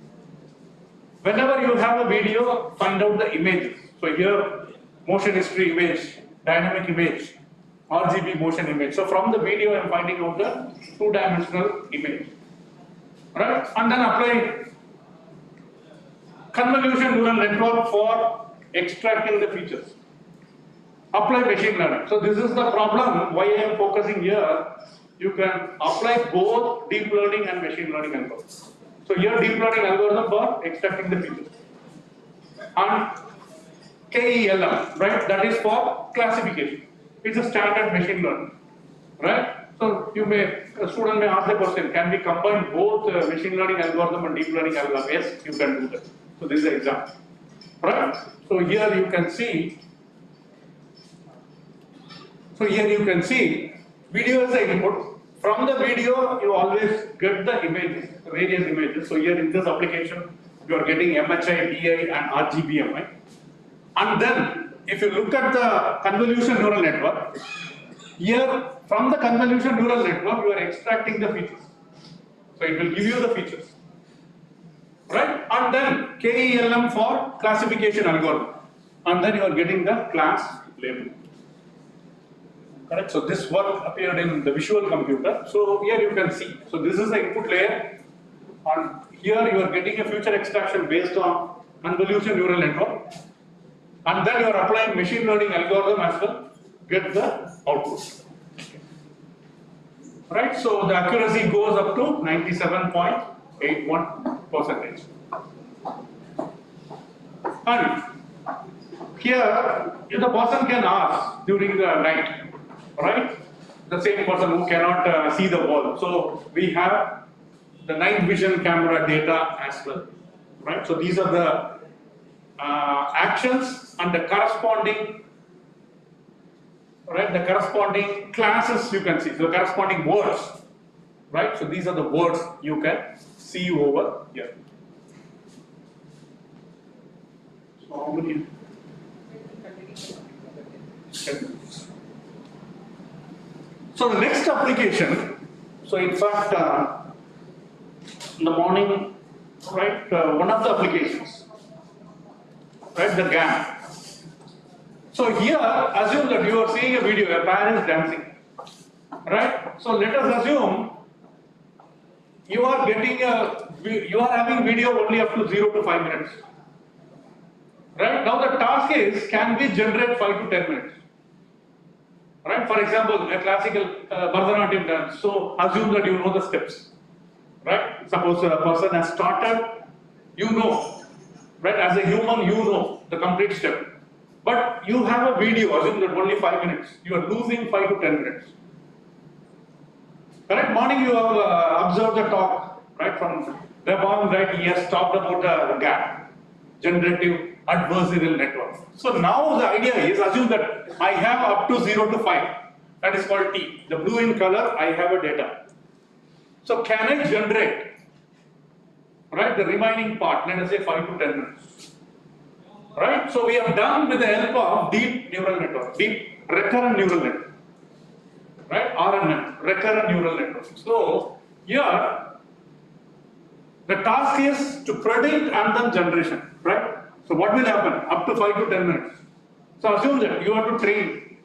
Whenever you have a video, find out the images. So here, motion history image, dynamic image, RGB motion image. So from the video, I am finding out the 2-dimensional image. Right? And then apply convolution neural network for extracting the features. Apply machine learning. So this is the problem why I am focusing here. You can apply both deep learning and machine learning algorithms. So here deep learning algorithm for extracting the features. And KELM, right, that is for classification. It's a standard machine learning, right? So a student may ask the question, can we combine both machine learning algorithm and deep learning algorithm? Yes, you can do that. So this is an example, right? So here you can see, video is the input. From the video, you always get the images, various images. So here in this application, you are getting MHI, DI, and RGBMI. And then, if you look at the convolution neural network, here from the convolution neural network, you are extracting the features. So it will give you the features, right? And then KELM for classification algorithm. And then you are getting the class label. Correct. So this work appeared in the visual computer. So here you can see. So this is the input layer. And here you are getting a feature extraction based on convolution neural network. And then you are applying machine learning algorithm as well. Get the output. Right. So the accuracy goes up to 97.81%. And here, if the person can ask during the night, right? The same person who cannot see the wall. So we have the night vision camera data as well, right? So these are the actions and the corresponding, right? The corresponding classes you can see, so the corresponding words, right? So these are the words you can see over here. So how many? So the next application, so in fact, in the morning, right, one of the applications, right, the GAN. So here, assume that you are seeing a video, a parent dancing, right? So let us assume you are having video only up to 0 to 5 minutes, right? Now the task is, can we generate 5 to 10 minutes? Right? For example, a classical Bharatanatyam dance. So assume that you know the steps, right? Suppose a person has started, you know, right? As a human, you know the complete step. But you have a video, assume that only 5 minutes. You are losing 5 to 10 minutes. Correct? Morning you have observed the talk, right? From Rebon, right? He has talked about the GAN, Generative Adversive Network. So now the idea is, assume that I have up to 0 to 5. That is called T. The blue in color, I have a data. So can I generate, right, the remaining part, let us say 5 to 10 minutes. Right? So we have done with the help of deep neural network, deep recurrent neural network. Right? RNN, recurrent neural network. So here, the task is to predict and then generation, right? So what will happen? Up to 5 to 10 minutes. So assume that you have to train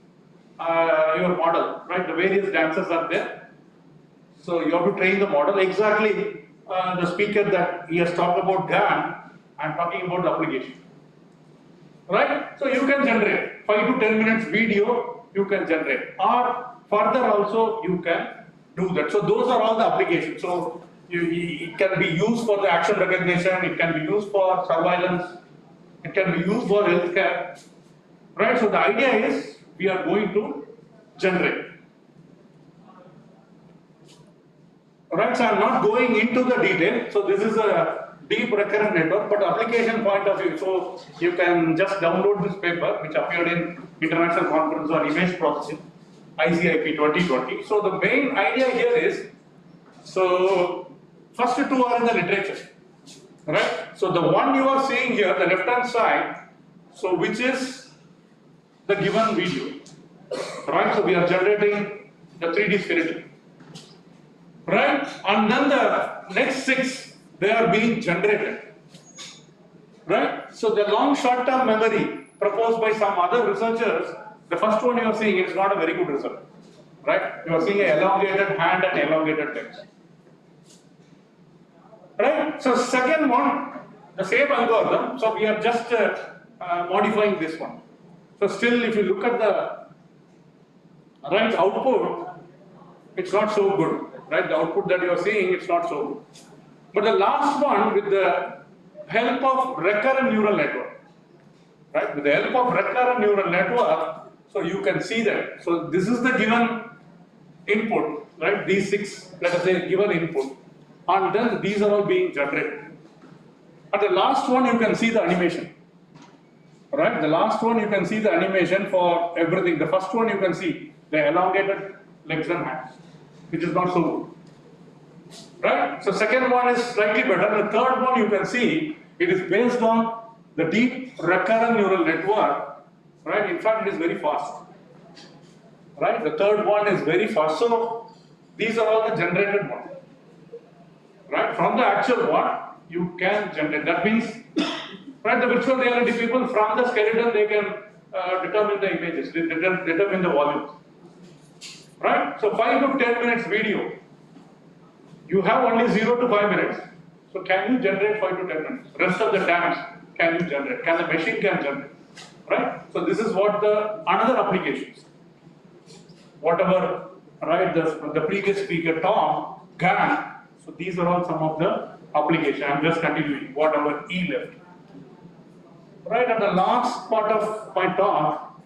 your model, right? The various dances are there. So you have to train the model exactly the speaker that he has talked about GAN, I'm talking about the application. Right? So you can generate 5 to 10 minutes video, you can generate. Or further also you can do that. So those are all the applications. So it can be used for the action recognition, it can be used for surveillance, it can be used for healthcare, right? So the idea is we are going to generate. Right, so I'm not going into the detail. So this is a deep recurrent network, but application point of view. So you can just download this paper, which appeared in International Conference on Image Processing, ICIP 2020. So the main idea here is, so first two are in the literature. Right? So the one you are seeing here, the left hand side, so which is the given video. Right? So we are generating the 3D skeleton. Right? And then the next 6, they are being generated. Right? So the long short-term memory proposed by some other researchers, the first one you are seeing is not a very good result. Right? You are seeing an elongated hand and elongated text. Right? So second one, the same algorithm, so we are just modifying this one. So still if you look at the right output, it's not so good. Right? The output that you are seeing, it's not so good. But the last one, with the help of recurrent neural network, right? With the help of recurrent neural network, so you can see that. So this is the given input, right? These 6, let us say, given input. And then these are all being generated. At the last one, you can see the animation. Right? The last one, you can see the animation for everything. The first one, you can see the elongated legs and hands, which is not so good. Right? So second one is slightly better. The third one, you can see it is based on the deep recurrent neural network. Right? In fact, it is very fast. Right? The third one is very fast. So these are all the generated ones. Right? From the actual one, you can generate. That means, right, the virtual reality people from the skeleton, they can determine the images, determine the volumes. Right? So 5 to 10 minutes video. You have only 0 to 5 minutes. So can you generate 5 to 10 minutes? Rest of the times, can you generate? Can the machine can generate? Right? So this is what the another applications. Whatever, right, the previous speaker, Tom, GAN. So these are all some of the applications. I'm just continuing whatever E left. right at the last part of my talk,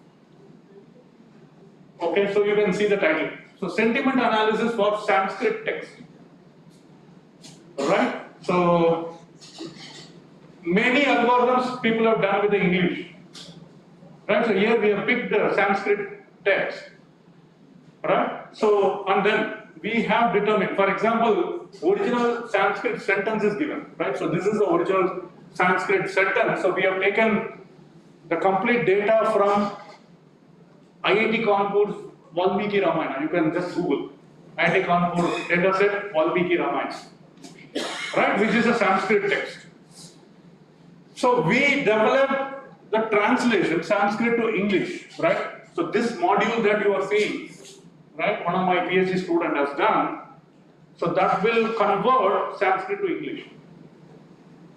okay, so you can see the title. So sentiment analysis for Sanskrit text, right? So many algorithms people have done with the English, right? So here we have picked the Sanskrit text, right? So and then we have determined, for example, original Sanskrit sentence is given, right? So this is the original Sanskrit sentence. So we have taken the complete data from IIT Kanpur's Valmiki Ramayana. You can just Google IIT Kanpur dataset Valmiki Ramayana, right? Which is a Sanskrit text. So we developed the translation Sanskrit to English, right? So this module that you are seeing, right? One of my PhD student has done. So that will convert Sanskrit to English,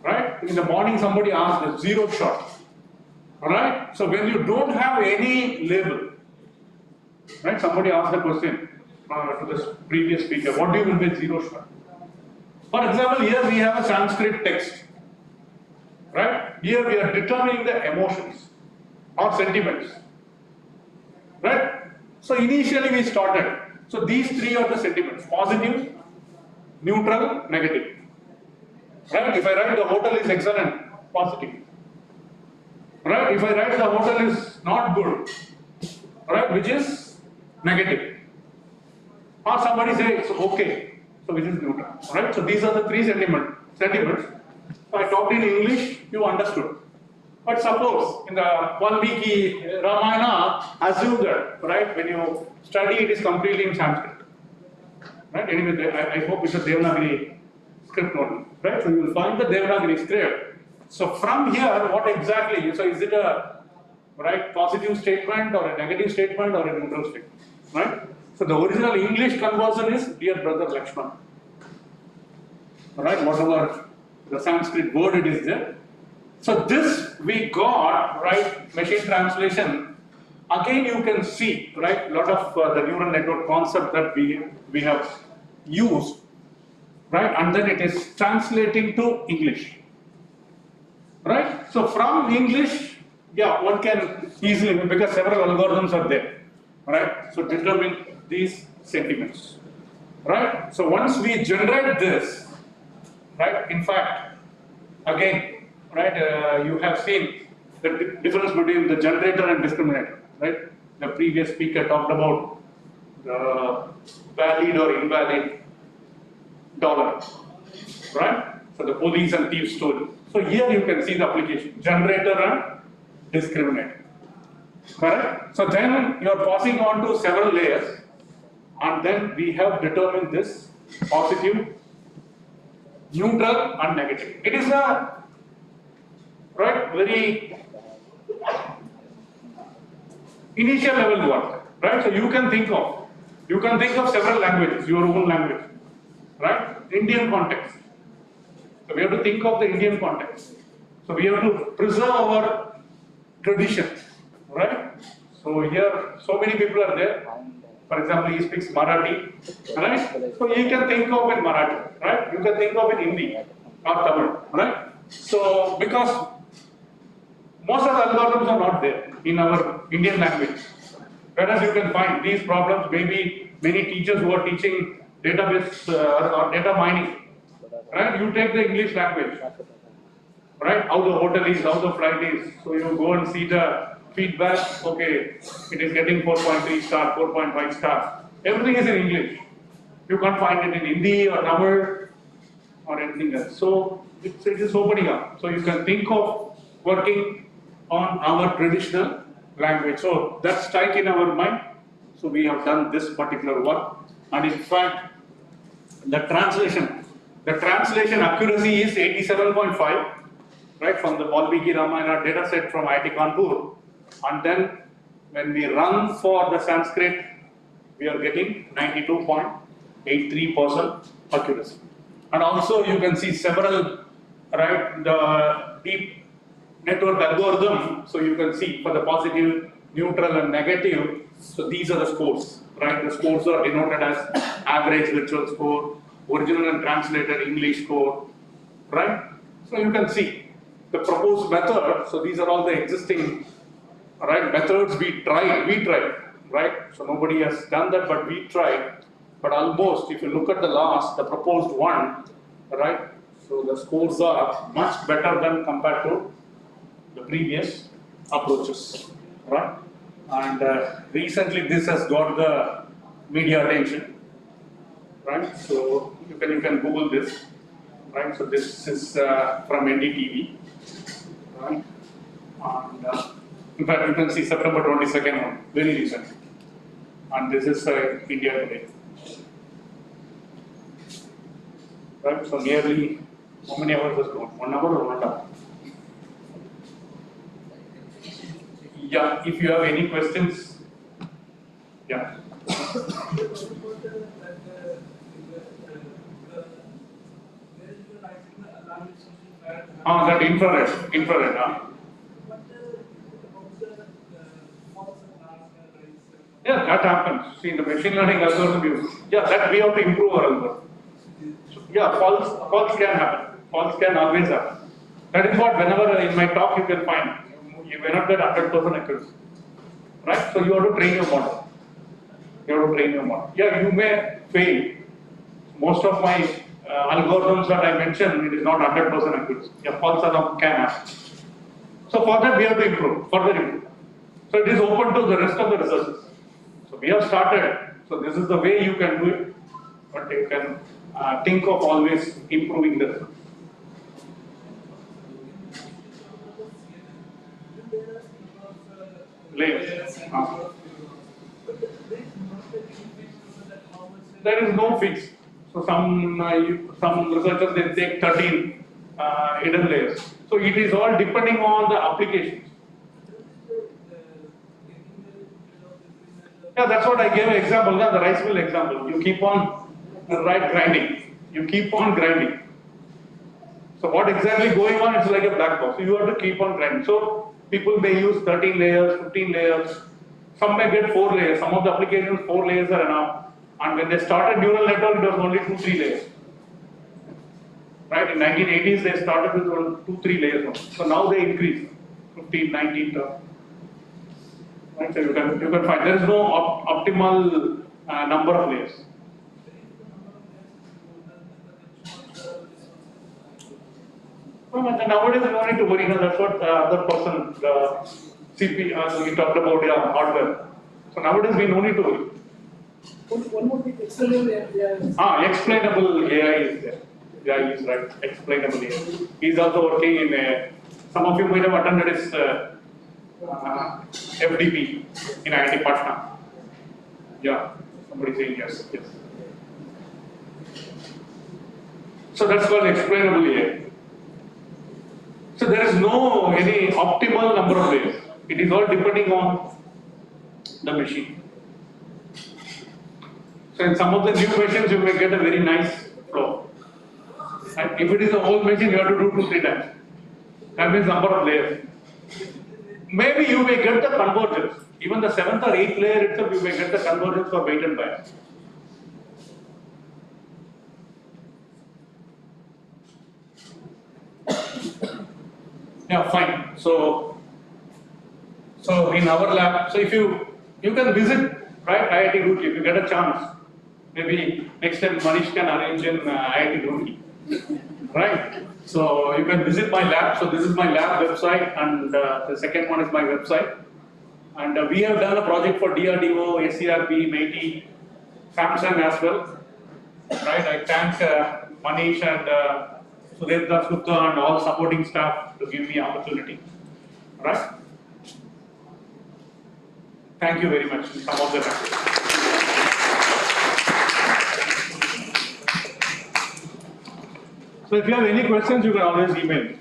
right? In the morning somebody asked a zero shot, right? So when you don't have any label, right? Somebody asked the question to the previous speaker, what do you mean by zero shot? For example, here we have a Sanskrit text, right? Here we are determining the emotions or sentiments, right? So initially we started. So these three are the sentiments: positive, neutral, negative. Right? If I write the hotel is excellent, positive. Right? If I write the hotel is not good, right, which is negative. Or somebody says it's okay, so which is neutral. Right? So these are the three sentiments. So I talked in English, you understood. But suppose in the Valmiki Ramayana, assume that, right, when you study it is completely in Sanskrit. Right? Anyway, I hope it's a Devanagari script only. Right? So you will find the Devanagari script. So from here, what exactly? So is it a right positive statement or a negative statement or a neutral statement? Right? So the original English conversion is dear brother Lakshman. Right? Whatever the Sanskrit word it is there. So this we got, right, machine translation. Again you can see, right, a lot of the neural network concept that we have used, right, and then it is translating to English. Right? So from English, yeah, one can easily, because several algorithms are there, right? So determine these sentiments, right? So once we generate this, right, in fact, again, right, you have seen the difference between the generator and discriminator, right? The previous speaker talked about the valid or invalid dollar, right? So the police and thief story. So here you can see the application, generator and discriminator, correct? So then you are passing on to several layers, and then we have determined this positive, neutral and negative. It is a right very initial level work, right? So you can think of several languages, your own language, right? Indian context. So we have to think of the Indian context. So we have to preserve our tradition, right? So here, so many people are there. For example, he speaks Marathi, right? So you can think of in Marathi, right? You can think of in Hindi or Tamil, right? So because most of the algorithms are not there in our Indian language. Whereas you can find these problems, maybe many teachers who are teaching database or data mining, right? You take the English language, right? How the hotel is, how the flight is. So you go and see the feedback. Okay, it is getting 4.3 star, 4.5 star. Everything is in English. You can't find it in Hindi or Tamil or anything else. So it is opening up. So you can think of working on our traditional language. So that's strike in our mind. So we have done this particular work, and in fact, the translation accuracy is 87.5, right, from the Valmiki Ramayana dataset from IIT Kanpur, and then when we run for the Sanskrit, we are getting 92.83% accuracy. And also you can see several, right, the deep network algorithm. So you can see for the positive, neutral and negative. So these are the scores, right? The scores are denoted as average virtual score, original and translated English score, right? So you can see the proposed method. So these are all the existing, right, methods we tried, right? So nobody has done that, but we tried. But almost, if you look at the proposed one, right? So the scores are much better than compared to the previous approaches, right? And recently this has got the media attention, right? So you can Google this, right? So this is from NDTV, right? And in fact, you can see September 22nd one, very recent. And this is India Today. Right, so nearly, how many hours has gone? 1 hour or 1 hour? Yeah, if you have any questions, yeah. That infrared. Yeah, that happens. See, the machine learning algorithm, that we have to improve our algorithm. Yeah, false can happen. False can always happen. That is what, whenever in my talk you can find, you may not get 100% accuracy. Right? So you have to train your model. Yeah, you may fail. Most of my algorithms that I mentioned, it is not 100% accuracy. Yeah, false alarm can happen. So for that we have to further improve. So it is open to the rest of the researchers. So we have started. So this is the way you can do it, but you can think of always improving this. There is no fix. So some researchers they take 13 hidden layers. So it is all depending on the applications. Yeah, that's what I gave an example, the rice mill example. You keep on grinding. You keep on grinding. So what exactly going on? It's like a black box. So you have to keep on grinding. So people may use 13 layers, 15 layers. Some may get 4 layers. Some of the applications 4 layers are enough. And when they started neural network, it was only 2-3 layers. Right? In 1980s, they started with 2-3 layers. So now they increase 15, 19. Right? So you can find there is no optimal number of layers. Nowadays, you don't need to worry. That's what the other person, the CP, we talked about hardware. So nowadays, we don't need to worry. One more thing, explainable AI. Explainable AI is there. Yeah, he's right. Explainable AI. He's also working in some of you might have attended his FDP in IIT Patna. Yeah, somebody saying yes. So that's called explainable AI. So there is no any optimal number of layers. It is all depending on the machine. So in some of the new machines, you may get a very nice flow. And if it is an old machine, you have to do 2-3 times. That means number of layers. Maybe you may get the convergence. Even the 7th or 8th layer itself, you may get the convergence for weight and bias. Yeah, fine. So in our lab, so if you can visit, right, IIT Roorkee if you get a chance. Maybe next time Manish can arrange in IIT Roorkee, right? So you can visit my lab. So this is my lab website, and the second one is my website. And we have done a project for DRDO, SCRB, MIT, Samsung as well, right? I thank Manish and Sudhir Das Gupta and all supporting staff to give me opportunity, right? Thank you very much. Some of them. So if you have any questions, you can always email me.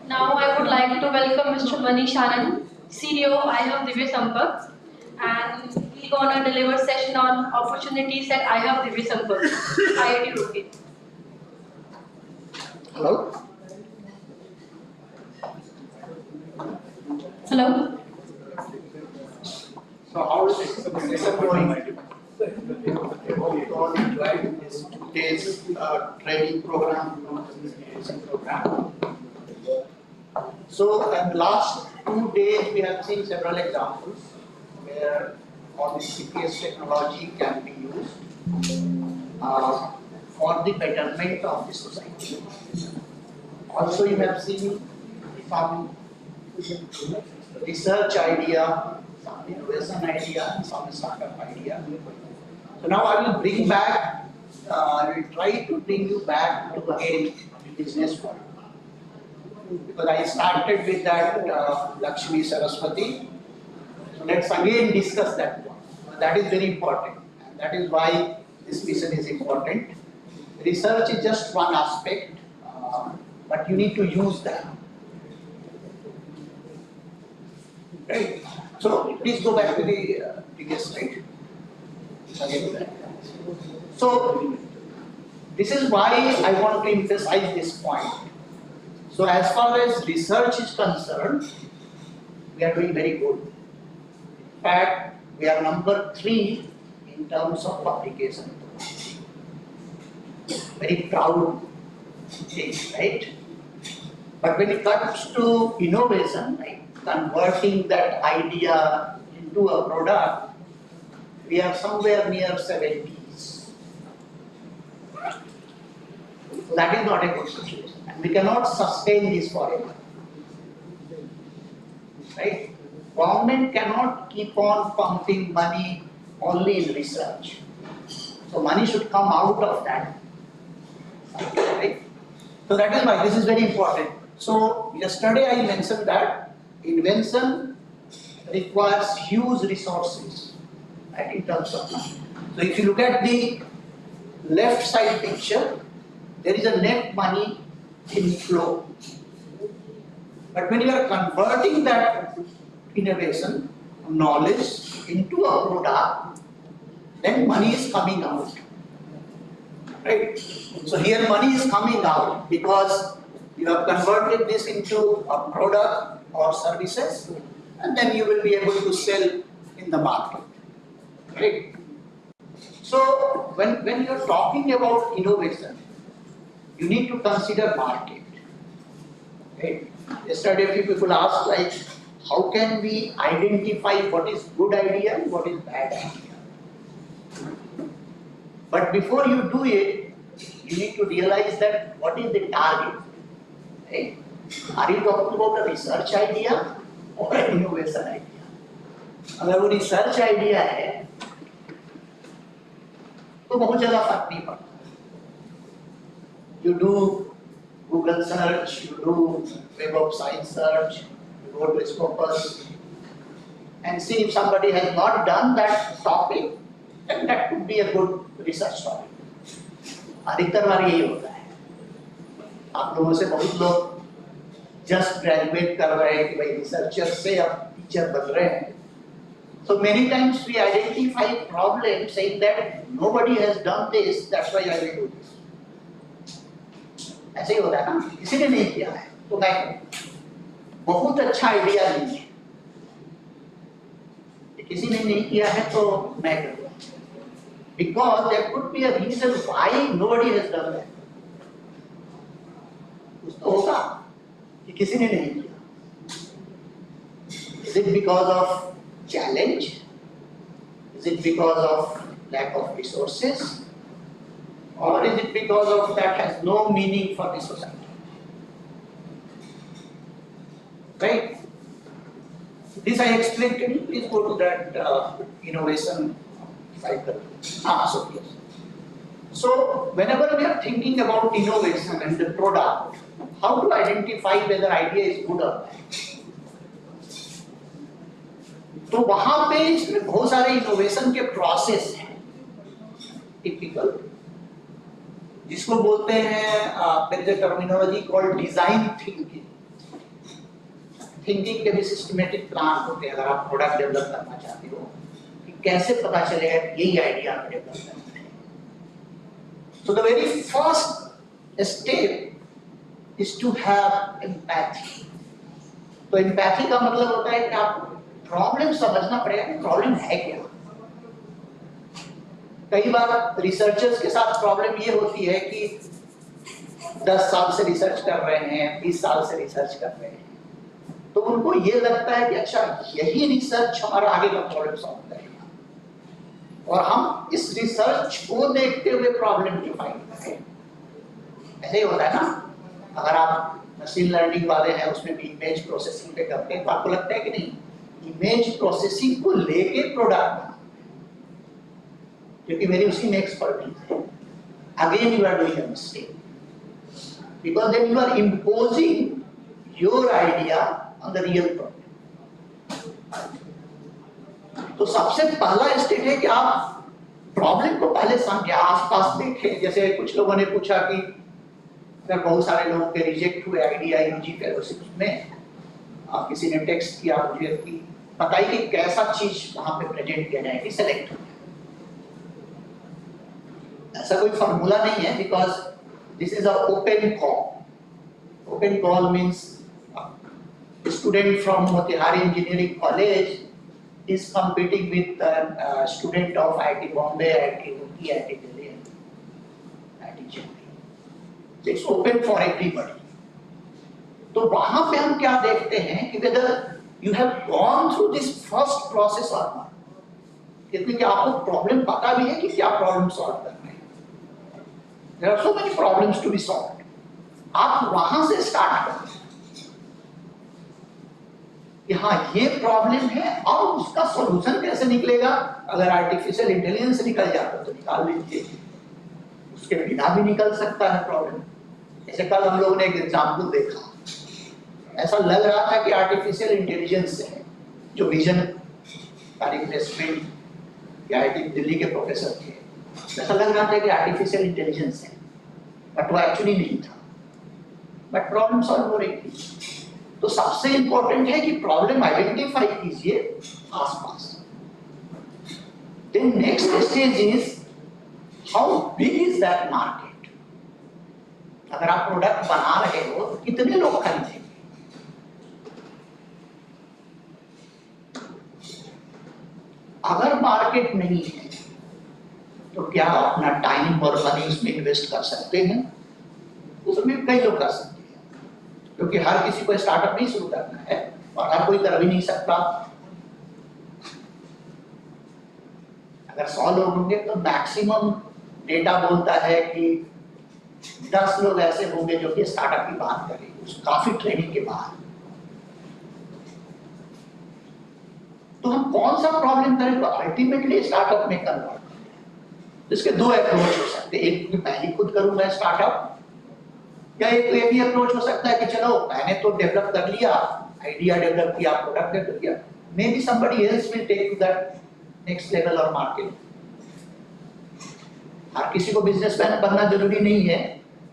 Now I would like to welcome Mr. Manish Anand, CEO, Iot Based Cps, and he's going to deliver a session on opportunities at Iot Based Cps, IIT Roorkee. Hello. Hello? So how is it going? All enjoyed this 2 days training program, program. So in last 2 days we have seen several examples where all the CPS technology can be used for the betterment of the society. Also you have seen some research idea, some innovation idea, some startup idea. So now I will bring back, I will try to bring you back to again business world. Because I started with that Lakshmi Saraswati. So let's again discuss that one. That is very important. And that is why this mission is important. Research is just one aspect, but you need to use that. Right? So please go back to the previous slide. Again. So this is why I want to emphasize this point. So as far as research is concerned, we are doing very good. In fact, we are number 3 in terms of publication. Very proud thing, right? But when it comes to innovation, like converting that idea into a product, we are somewhere near 70s. So that is not a good situation. And we cannot sustain this forever. Right? Government cannot keep on pumping money only in research. So money should come out of that. Right? So that is why this is very important. So yesterday I mentioned that invention requires huge resources, right, in terms of money. So if you look at the left side picture, there is a net money inflow. But when you are converting that innovation, knowledge into a product, then money is coming out. Right? So here money is coming out because you have converted this into a product or services, and then you will be able to sell in the market. Right? So when you are talking about innovation, you need to consider market. Right? Yesterday a few people asked, like, how can we identify what is good idea and what is bad idea? But before you do it, you need to realize that what is the target. Right? Are you talking about a research idea or an innovation idea? अगर वो research idea है, तो बहुत ज़्यादा फर्क नहीं पड़ता. You do Google search, you do Web of Science search, you go to Scopus, and see if somebody has not done that topic, then that could be a good research topic. अधिकतर बार यही होता है. आप लोगों से बहुत लोग just graduate कर रहे हैं कि भाई researcher से अब teacher बन रहे हैं. So many times we identify problems saying that nobody has done this, that's why I will do this. ऐसे ही होता है ना, किसी ने नहीं किया है तो मैं बहुत अच्छा आइडिया नहीं है, किसी ने नहीं किया है तो मैं करूँगा. Because there could be a reason why nobody has done that. कुछ तो होगा कि किसी ने नहीं किया. Is it because of challenge? Is it because of lack of resources? Or is it because of that has no meaning for the society? Right? This I explained. Can you please go to that innovation cycle? So yes. So whenever we are thinking about innovation and the product, how to identify whether idea is good or bad? तो वहां पे इसमें बहुत सारे innovation के process हैं, typical, जिसको बोलते हैं there is a terminology called design thinking. Thinking के भी सिस्टमेटिक प्लान होते हैं. अगर आप प्रोडक्ट डेवलप करना चाहते हो कि कैसे पता चलेगा यही आइडिया आप डेवलप करना है. So the very first step is to have empathy. तो एम्पैथी का मतलब होता है कि आपको प्रॉब्लम समझना पड़ेगा कि प्रॉब्लम है क्या। कई बार रिसर्चर्स के साथ प्रॉब्लम ये होती है कि 10 साल से रिसर्च कर रहे हैं, 20 साल से रिसर्च कर रहे हैं, तो उनको ये लगता है कि अच्छा यही रिसर्च हमारा आगे का प्रॉब्लम सॉल्व करेगा, और हम इस रिसर्च को देखते हुए प्रॉब्लम डिफाइन करें। ऐसे ही होता है ना, अगर आप मशीन लर्निंग वाले हैं उसमें भी इमेज प्रोसेसिंग पे करते हैं, तो आपको लगता है कि नहीं इमेज प्रोसेसिंग को लेके प्रोडक्ट बना, क्योंकि मेरी उसी में एक्सपर्टीज है। Again you are doing a mistake, because then you are imposing your idea on the real problem. तो सबसे पहला स्टेप है कि आप प्रॉब्लम को पहले समझे, आसपास देखें। जैसे कुछ लोगों ने पूछा कि अगर बहुत सारे लोगों के रिजेक्ट हुए आइडिया यूजी फेलोशिप में, किसी ने टेक्स्ट किया मुझे कि बताइए कि कैसा चीज वहां पे प्रेजेंट किया जाए कि सेलेक्ट हो। ऐसा कोई फॉर्मूला नहीं है, because this is an open call. Open call means a student from Motihari Engineering College is competing with a student of IIT Bombay, IIT Roorkee, IIT Delhi, IIT Chennai. So it's open for everybody. तो वहां पे हम क्या देखते हैं कि whether you have gone through this first process or not. क्योंकि आपको प्रॉब्लम पता भी है कि क्या प्रॉब्लम सॉल्व करना है। There are so many problems to be solved. आप वहां से स्टार्ट करें कि हाँ ये प्रॉब्लम है और उसका सॉल्यूशन कैसे निकलेगा। अगर आर्टिफिशियल इंटेलिजेंस निकल जाता तो निकाल लीजिए, उसके बिना भी निकल सकता है प्रॉब्लम। जैसे कल हम लोगों ने एक एग्जाम्पल देखा, ऐसा लग रहा था कि आर्टिफिशियल इंटेलिजेंस है, जो विजन का रिप्लेसमेंट या आईआईटी दिल्ली के प्रोफेसर थे, ऐसा लग रहा था कि आर्टिफिशियल इंटेलिजेंस है, बट वो एक्चुअली नहीं था, बट प्रॉब्लम सॉल्व हो रही थी। तो सबसे इंपॉर्टेंट है कि प्रॉब्लम आइडेंटिफाई कीजिए आसपास। Then next stage is how big is that market. अगर आप प्रोडक्ट बना रहे हो तो कितने लोग खरीदेंगे। अगर मार्केट नहीं है तो क्या अपना टाइम और मनी उसमें इन्वेस्ट कर सकते हैं? उसमें कई लोग कर सकते हैं, क्योंकि हर किसी को स्टार्टअप नहीं शुरू करना है और हर कोई कर भी नहीं सकता। अगर 100 लोग होंगे तो मैक्सिमम डेटा बोलता है कि 10 लोग ऐसे होंगे जो कि स्टार्टअप की बात करेंगे, उस काफी ट्रेनिंग के बाद। तो हम कौन सा प्रॉब्लम करें तो अल्टीमेटली स्टार्टअप में कन्वर्ट। इसके दो अप्रोच हो सकते हैं, एक कि मैं ही खुद करूंगा स्टार्टअप, या एक ये भी अप्रोच हो सकता है कि चलो मैंने तो डेवलप कर लिया, आइडिया डेवलप किया, प्रोडक्ट डेवलप किया, maybe somebody else will take to that next level और मार्केट। हर किसी को बिजनेसमैन बनना जरूरी नहीं है,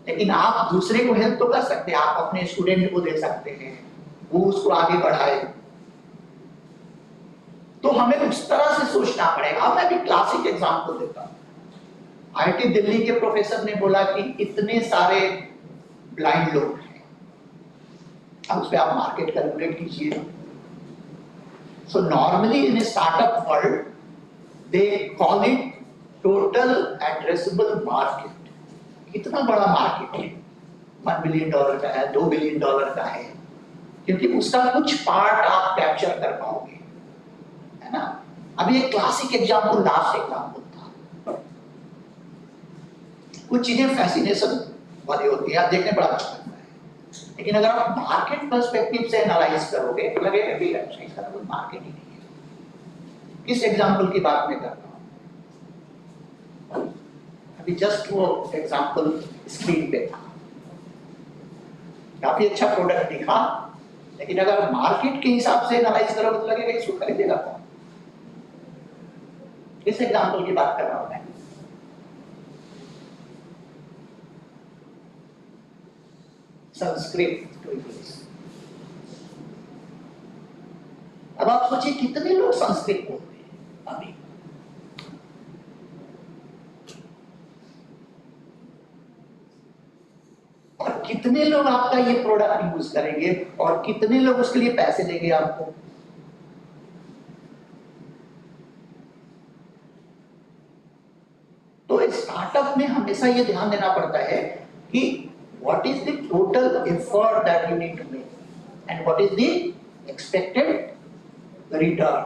लेकिन आप दूसरे को हेल्प तो कर सकते हैं। आप अपने स्टूडेंट को दे सकते हैं, वो उसको आगे बढ़ाए। तो हमें उस तरह से सोचना पड़ेगा। अब मैं भी क्लासिक एग्जांपल देता हूं। आईआईटी दिल्ली के प्रोफेसर ने बोला कि इतने सारे ब्लाइंड लोग हैं, अब उस पर आप मार्केट कैलकुलेट कीजिए। So normally in startup world they call it total addressable market. कितना बड़ा मार्केट है, $1 बिलियन का है, $2 बिलियन का है, क्योंकि उसका कुछ पार्ट आप कैप्चर कर पाओगे, है ना। अभी एक क्लासिक एग्जांपल, लास्ट एग्जांपल था। कुछ चीजें फैसिनेशन वाली होती है, आप देखने बड़ा अच्छा लगता है, लेकिन अगर आप मार्केट पर्सपेक्टिव से एनालाइज करोगे तो लगेगा कि इसका कोई मार्केट ही नहीं है। किस एग्जांपल की बात मैं कर रहा हूं? अभी जस्ट वो एग्जांपल स्क्रीन पे था, काफी अच्छा प्रोडक्ट दिखा, लेकिन अगर मार्केट के हिसाब से एनालाइज करोगे तो लगेगा इसको खरीदेगा कौन। किस एग्जांपल की बात कर रहा हूं मैं? संस्कृत। अब आप सोचिए कितने लोग संस्कृत बोलते हैं अभी। और कितने लोग आपका ये प्रोडक्ट यूज करेंगे और कितने लोग उसके लिए पैसे देंगे आपको। तो स्टार्टअप में हमेशा ये ध्यान देना पड़ता है कि what is the total effort that you need to make and what is the expected return।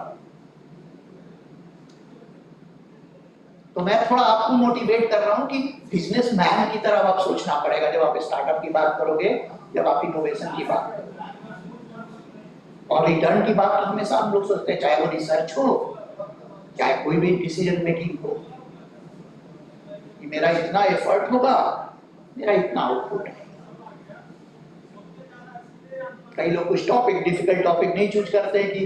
तो मैं थोड़ा आपको मोटिवेट कर रहा हूं कि बिजनेसमैन की तरह आप सोचना पड़ेगा जब आप स्टार्टअप की बात करोगे, जब आप इनोवेशन की बात करोगे। और रिटर्न की बात तो हमेशा हम लोग सोचते हैं, चाहे वो रिसर्च हो, चाहे कोई भी डिसीजन मेकिंग हो, कि मेरा इतना एफर्ट होगा, मेरा इतना आउटपुट है। कई लोग कुछ टॉपिक, डिफिकल्ट टॉपिक नहीं चूज करते हैं कि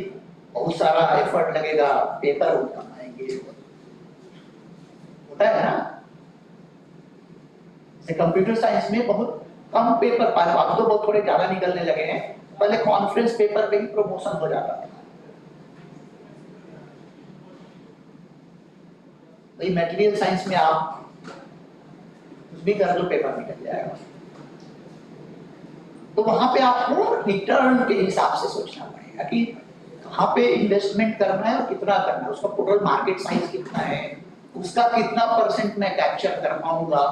बहुत सारा एफर्ट लगेगा, पेपर बहुत कम आएंगे, होता है ना। कंप्यूटर साइंस में बहुत कम पेपर, अब तो बहुत थोड़े ज्यादा निकलने लगे हैं, पहले कॉन्फ्रेंस पेपर पे ही प्रमोशन हो जाता था। वही मटेरियल साइंस में आप कुछ भी कर लो, पेपर निकल जाएगा। तो वहां पे आपको रिटर्न के हिसाब से सोचना पड़ेगा कि कहाँ पे इन्वेस्टमेंट करना है और कितना करना है, उसका टोटल मार्केट साइज कितना है, उसका कितना % मैं कैप्चर कर पाऊंगा।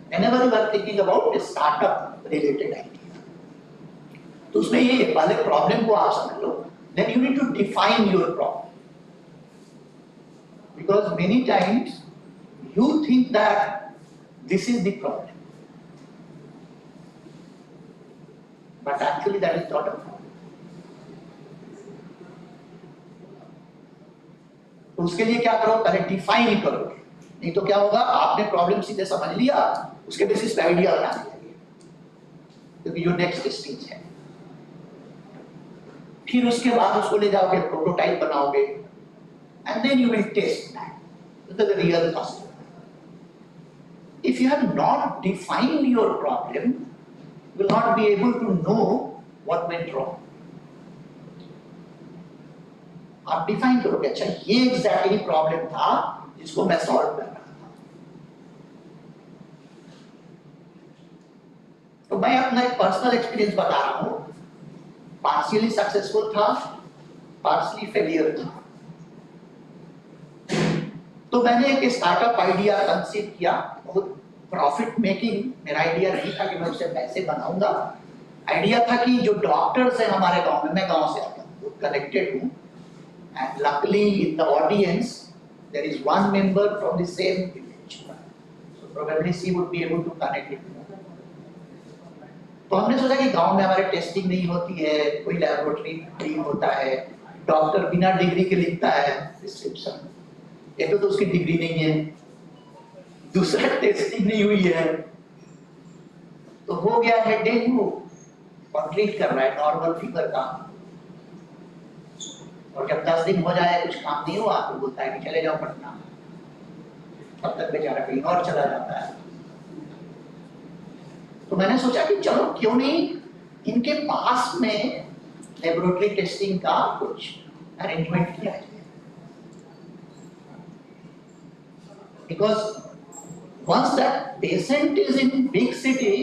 Whenever you are thinking about a startup related idea, तो उसमें ये पहले प्रॉब्लम को आप समझ लो, then you need to define your problem, because many times you think that this is the problem, but actually that is not a problem. तो उसके लिए क्या करो, पहले डिफाइन करो, नहीं तो क्या होगा, आपने प्रॉब्लम सीधे समझ लिया, उसके बेसिस पे आइडिया बनाने लगे, क्योंकि जो नेक्स्ट स्टेज है। फिर उसके बाद उसको ले जाओगे, प्रोटोटाइप बनाओगे, and then you will test that with the real customer. If you have not defined your problem, you will not be able to know what went wrong. आप डिफाइन करो कि अच्छा ये एग्जैक्टली प्रॉब्लम था जिसको मैं solve कर रहा था। तो मैं अपना एक पर्सनल एक्सपीरियंस बता रहा हूं, पार्शियली सक्सेसफुल था, पार्शियली फेलियर था। तो मैंने एक स्टार्टअप आइडिया कंसीव किया, बहुत प्रॉफिट मेकिंग मेरा आइडिया नहीं था कि मैं उससे पैसे बनाऊंगा। आइडिया था कि जो डॉक्टर्स हैं हमारे गांव में, मैं गांव से आता हूं, कनेक्टेड हूं, and luckily in the audience there is one member from the same village, so probably she would be able to connect it more. तो हमने सोचा कि गांव में हमारे टेस्टिंग नहीं होती है, कोई लैबोरेटरी नहीं होता है, डॉक्टर बिना डिग्री के लिखता है प्रिस्क्रिप्शन, एक तो उसकी डिग्री नहीं है, दूसरा टेस्टिंग नहीं हुई है, तो हो गया है डेंगू और ट्रीट कर रहा है नॉर्मल फीवर का, और जब 10 दिन हो जाए कुछ काम नहीं हुआ तो बोलता है कि चले जाओ पटना, तब तक बेचारा कहीं और चला जाता है। तो मैंने सोचा कि चलो क्यों नहीं इनके पास में लेबोरेटरी टेस्टिंग का कुछ अरेंजमेंट किया जाए, because once that patient is in big city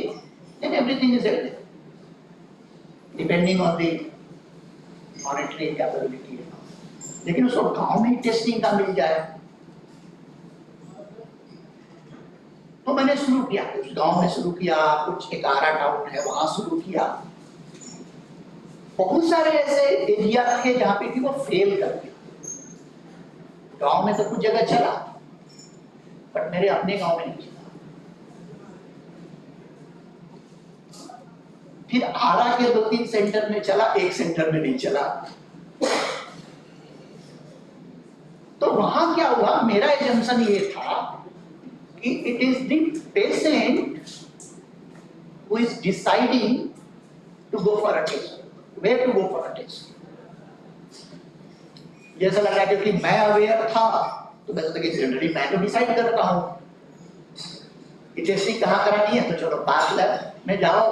then everything is available depending on the monitoring capability। लेकिन उसको गांव में टेस्टिंग का मिल जाए, तो मैंने शुरू किया, कुछ गांव में शुरू किया, कुछ एक आरा टाउन है वहां शुरू किया। बहुत सारे ऐसे एरिया थे जहां पे कि वो फेल कर गया। गांव में तो कुछ जगह चला, बट मेरे अपने गांव में नहीं चला। फिर आरा के 2-3 सेंटर में चला, एक सेंटर में नहीं चला। तो वहां क्या हुआ, मेरा एजम्पशन ये था कि it is the patient who is deciding to go for a test, where to go for a test. जैसा लग रहा है क्योंकि मैं अवेयर था तो मैं सोचा कि जनरली मैं तो डिसाइड करता हूं कि टेस्टिंग कहाँ करानी है, तो चलो पास लैब में जाओ,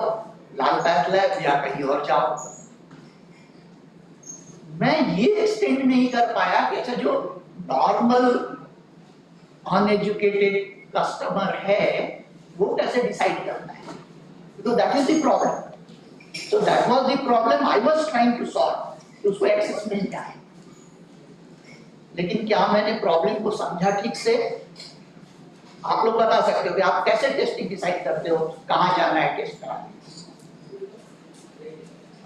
लाल पैथ लैब या कहीं और जाओ। मैं ये एक्सटेंड नहीं कर पाया कि अच्छा जो नॉर्मल अनएजुकेटेड कस्टमर है वो कैसे डिसाइड करना है? तो that is the problem. So that was the problem I was trying to solve. उसको एक्सेस मिल जाए, लेकिन क्या मैंने प्रॉब्लम को समझा ठीक से? आप लोग बता सकते हो कि आप कैसे टेस्टिंग डिसाइड करते हो, कहाँ जाना है टेस्ट कराने?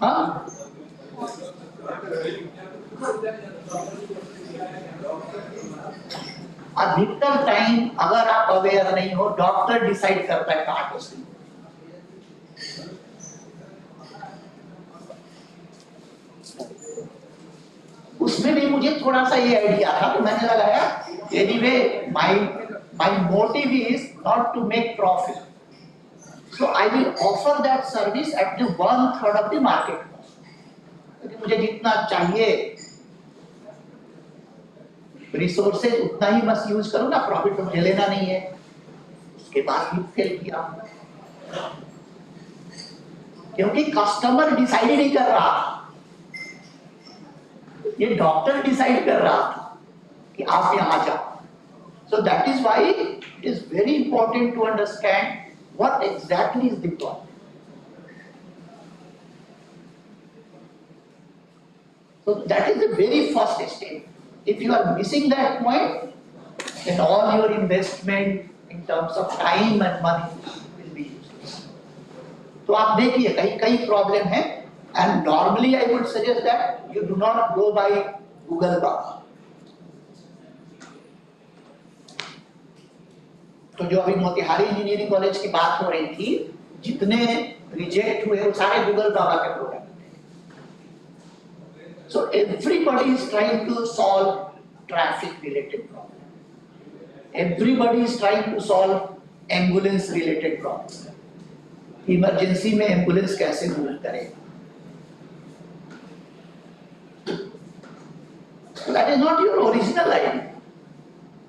हाँ, अधिकतर टाइम अगर आप अवेयर नहीं हो, डॉक्टर डिसाइड करता है कहाँ टेस्टिंग. उसमें भी मुझे थोड़ा सा ये आइडिया था, तो मैंने लगाया anyway my motive is not to make profit, so I will offer that service at the 1/3 of the market cost. क्योंकि मुझे जितना चाहिए रिसोर्सेज उतना ही बस यूज करूँ ना, प्रॉफिट तो मुझे लेना नहीं है. उसके बाद भी फेल किया, क्योंकि कस्टमर डिसाइड नहीं कर रहा, ये डॉक्टर डिसाइड कर रहा था कि आप यहां जाओ. So that is why it is very important to understand what exactly is the problem. So that is the very first step. If you are missing that point, then all your investment in terms of time and money will be useless. तो आप देखिए कई problem है, and normally I would suggest that you do not go by Google Baba. तो जो अभी Motihari engineering college की बात हो रही थी, जितने रिजेक्ट हुए वो सारे गूगल बाबा के प्रोडक्ट थे. So everybody is trying to solve traffic related problem, everybody is trying to solve ambulance related problem. Emergency में एम्बुलेंस कैसे मूव करेगा? That is not your original idea.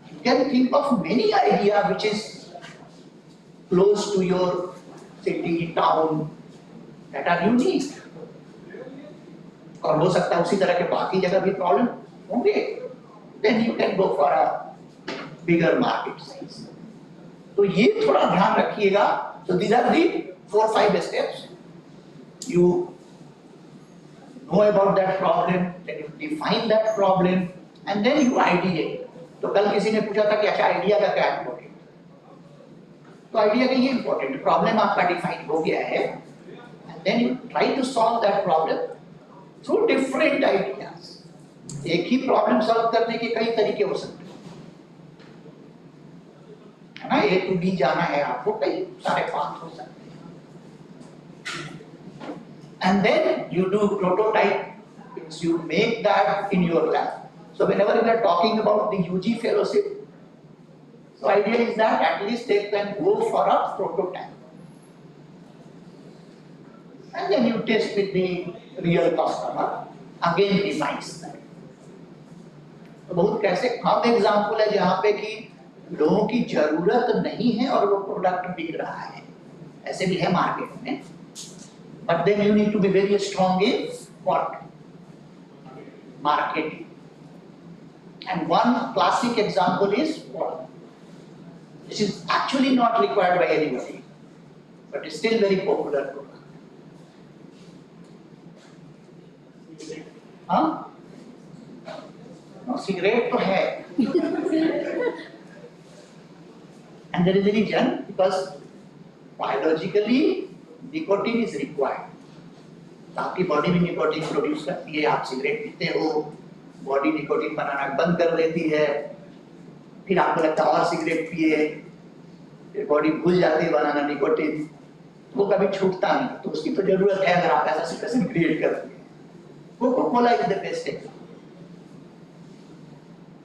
You can think of many idea which is close to your city, town, that are unique. और हो सकता है उसी तरह के बाकी जगह भी प्रॉब्लम होंगे. Then you can go for a bigger market size. तो ये थोड़ा ध्यान रखिएगा. So these are the 4-5 steps. You know about that problem, then you define that problem, and then you ideate. तो कल किसी ने पूछा था कि अच्छा आइडिया का क्या इम्पोर्टेंट, तो आइडिया का ये इम्पोर्टेंट, प्रॉब्लम आपका डिफाइन हो गया है, and then you try to solve that problem through different ideas. एक ही प्रॉब्लम सॉल्व करने के कई तरीके हो सकते हैं ना. A to B जाना है आपको, कई सारे पाथ हो सकते हैं. And then you do prototype, you make that in your lab. So whenever we are talking about the UG fellowship, so idea is that at least they can go for a prototype, and then you test with the real customer, again device that. तो बहुत कैसे कम example है जहाँ पे कि लोगों की जरूरत नहीं है और वो प्रोडक्ट बिक रहा है, ऐसे भी है मार्केट में. But then you need to be very strong in what? Marketing. And one classic example is what? This is actually not required by anybody, but it's still very popular product. हाँ? No, cigarette तो है. And there is a reason, because biologically nicotine is required. आपकी body भी nicotine produce करती है, आप cigarette पीते हो, बॉडी निकोटीन बनाना बंद कर देती है, फिर आपको लगता है और सिगरेट पिए, फिर बॉडी भूल जाती है बनाना निकोटीन, वो कभी छूटता नहीं. तो उसकी तो जरूरत है अगर आप ऐसा सिचुएशन क्रिएट करते हैं. Coca Cola is the best example.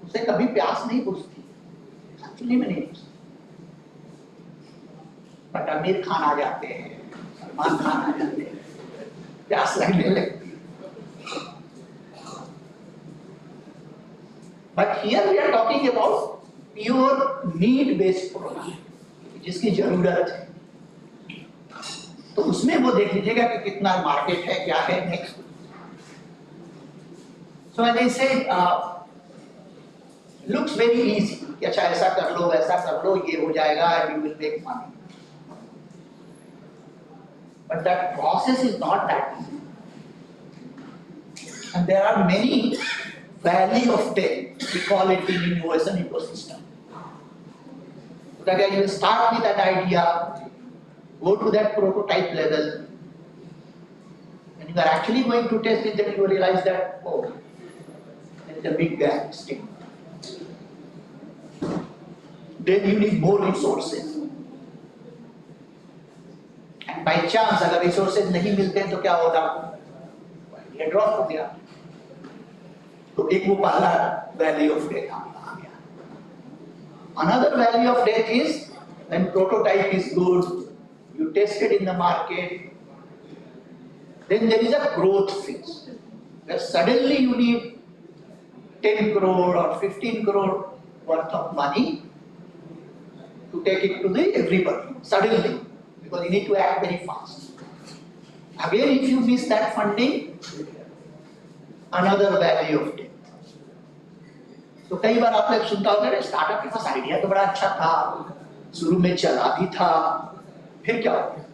उसे कभी प्यास नहीं बुझती, एक्चुअली में नहीं बुझती, बट आमिर खान आ जाते हैं, सलमान खान आ जाते हैं, प्यास लगने लगती है. But here we are talking about pure need based product, जिसकी जरूरत है. तो उसमें वो देख लीजिएगा कि कितना मार्केट है, क्या है. Next. So as I said, looks very easy कि अच्छा ऐसा कर लो, वैसा कर लो, ये हो जाएगा and you will make money. but that process is not that easy. And there are many valley of death, we call it in innovation ecosystem. That you start with that idea, go to that prototype level, and you are actually going to test it, then you realize that, oh, there is a big gap still. Then you need more resources. And by chance, अगर resources नहीं मिलते हैं तो क्या होगा? ये drop हो गया. तो एक वो पहला value of death आ गया. Another value of death is when prototype is good, you test it in the market, then there is a growth phase where suddenly you need 10 crore or 15 crore worth of money to take it to the everybody suddenly, because you need to act very fast. Again, if you miss that funding, another value of death. तो कई बार आप लोग सुनता होगा startup के पास idea तो बड़ा अच्छा था, शुरू में चला भी था, फिर क्या हो गया?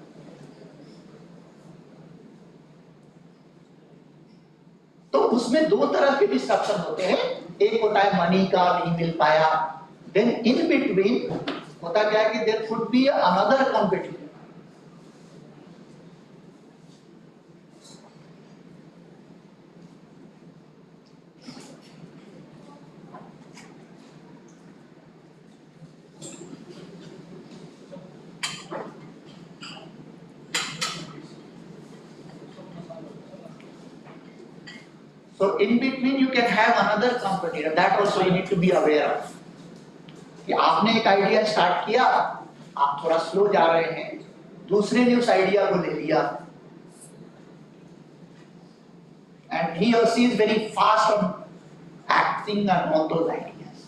तो उसमें दो तरह के डिस्ट्रक्शन होते हैं. एक होता है मनी का, नहीं मिल पाया. देन इन बिटवीन होता क्या है कि there could be another competitor. So in between you can have another competitor. That also you need to be aware of. कि आपने एक आइडिया स्टार्ट किया, आप थोड़ा स्लो जा रहे हैं, दूसरे ने उस आइडिया को ले लिया, and he or she is very fast on acting on all those ideas.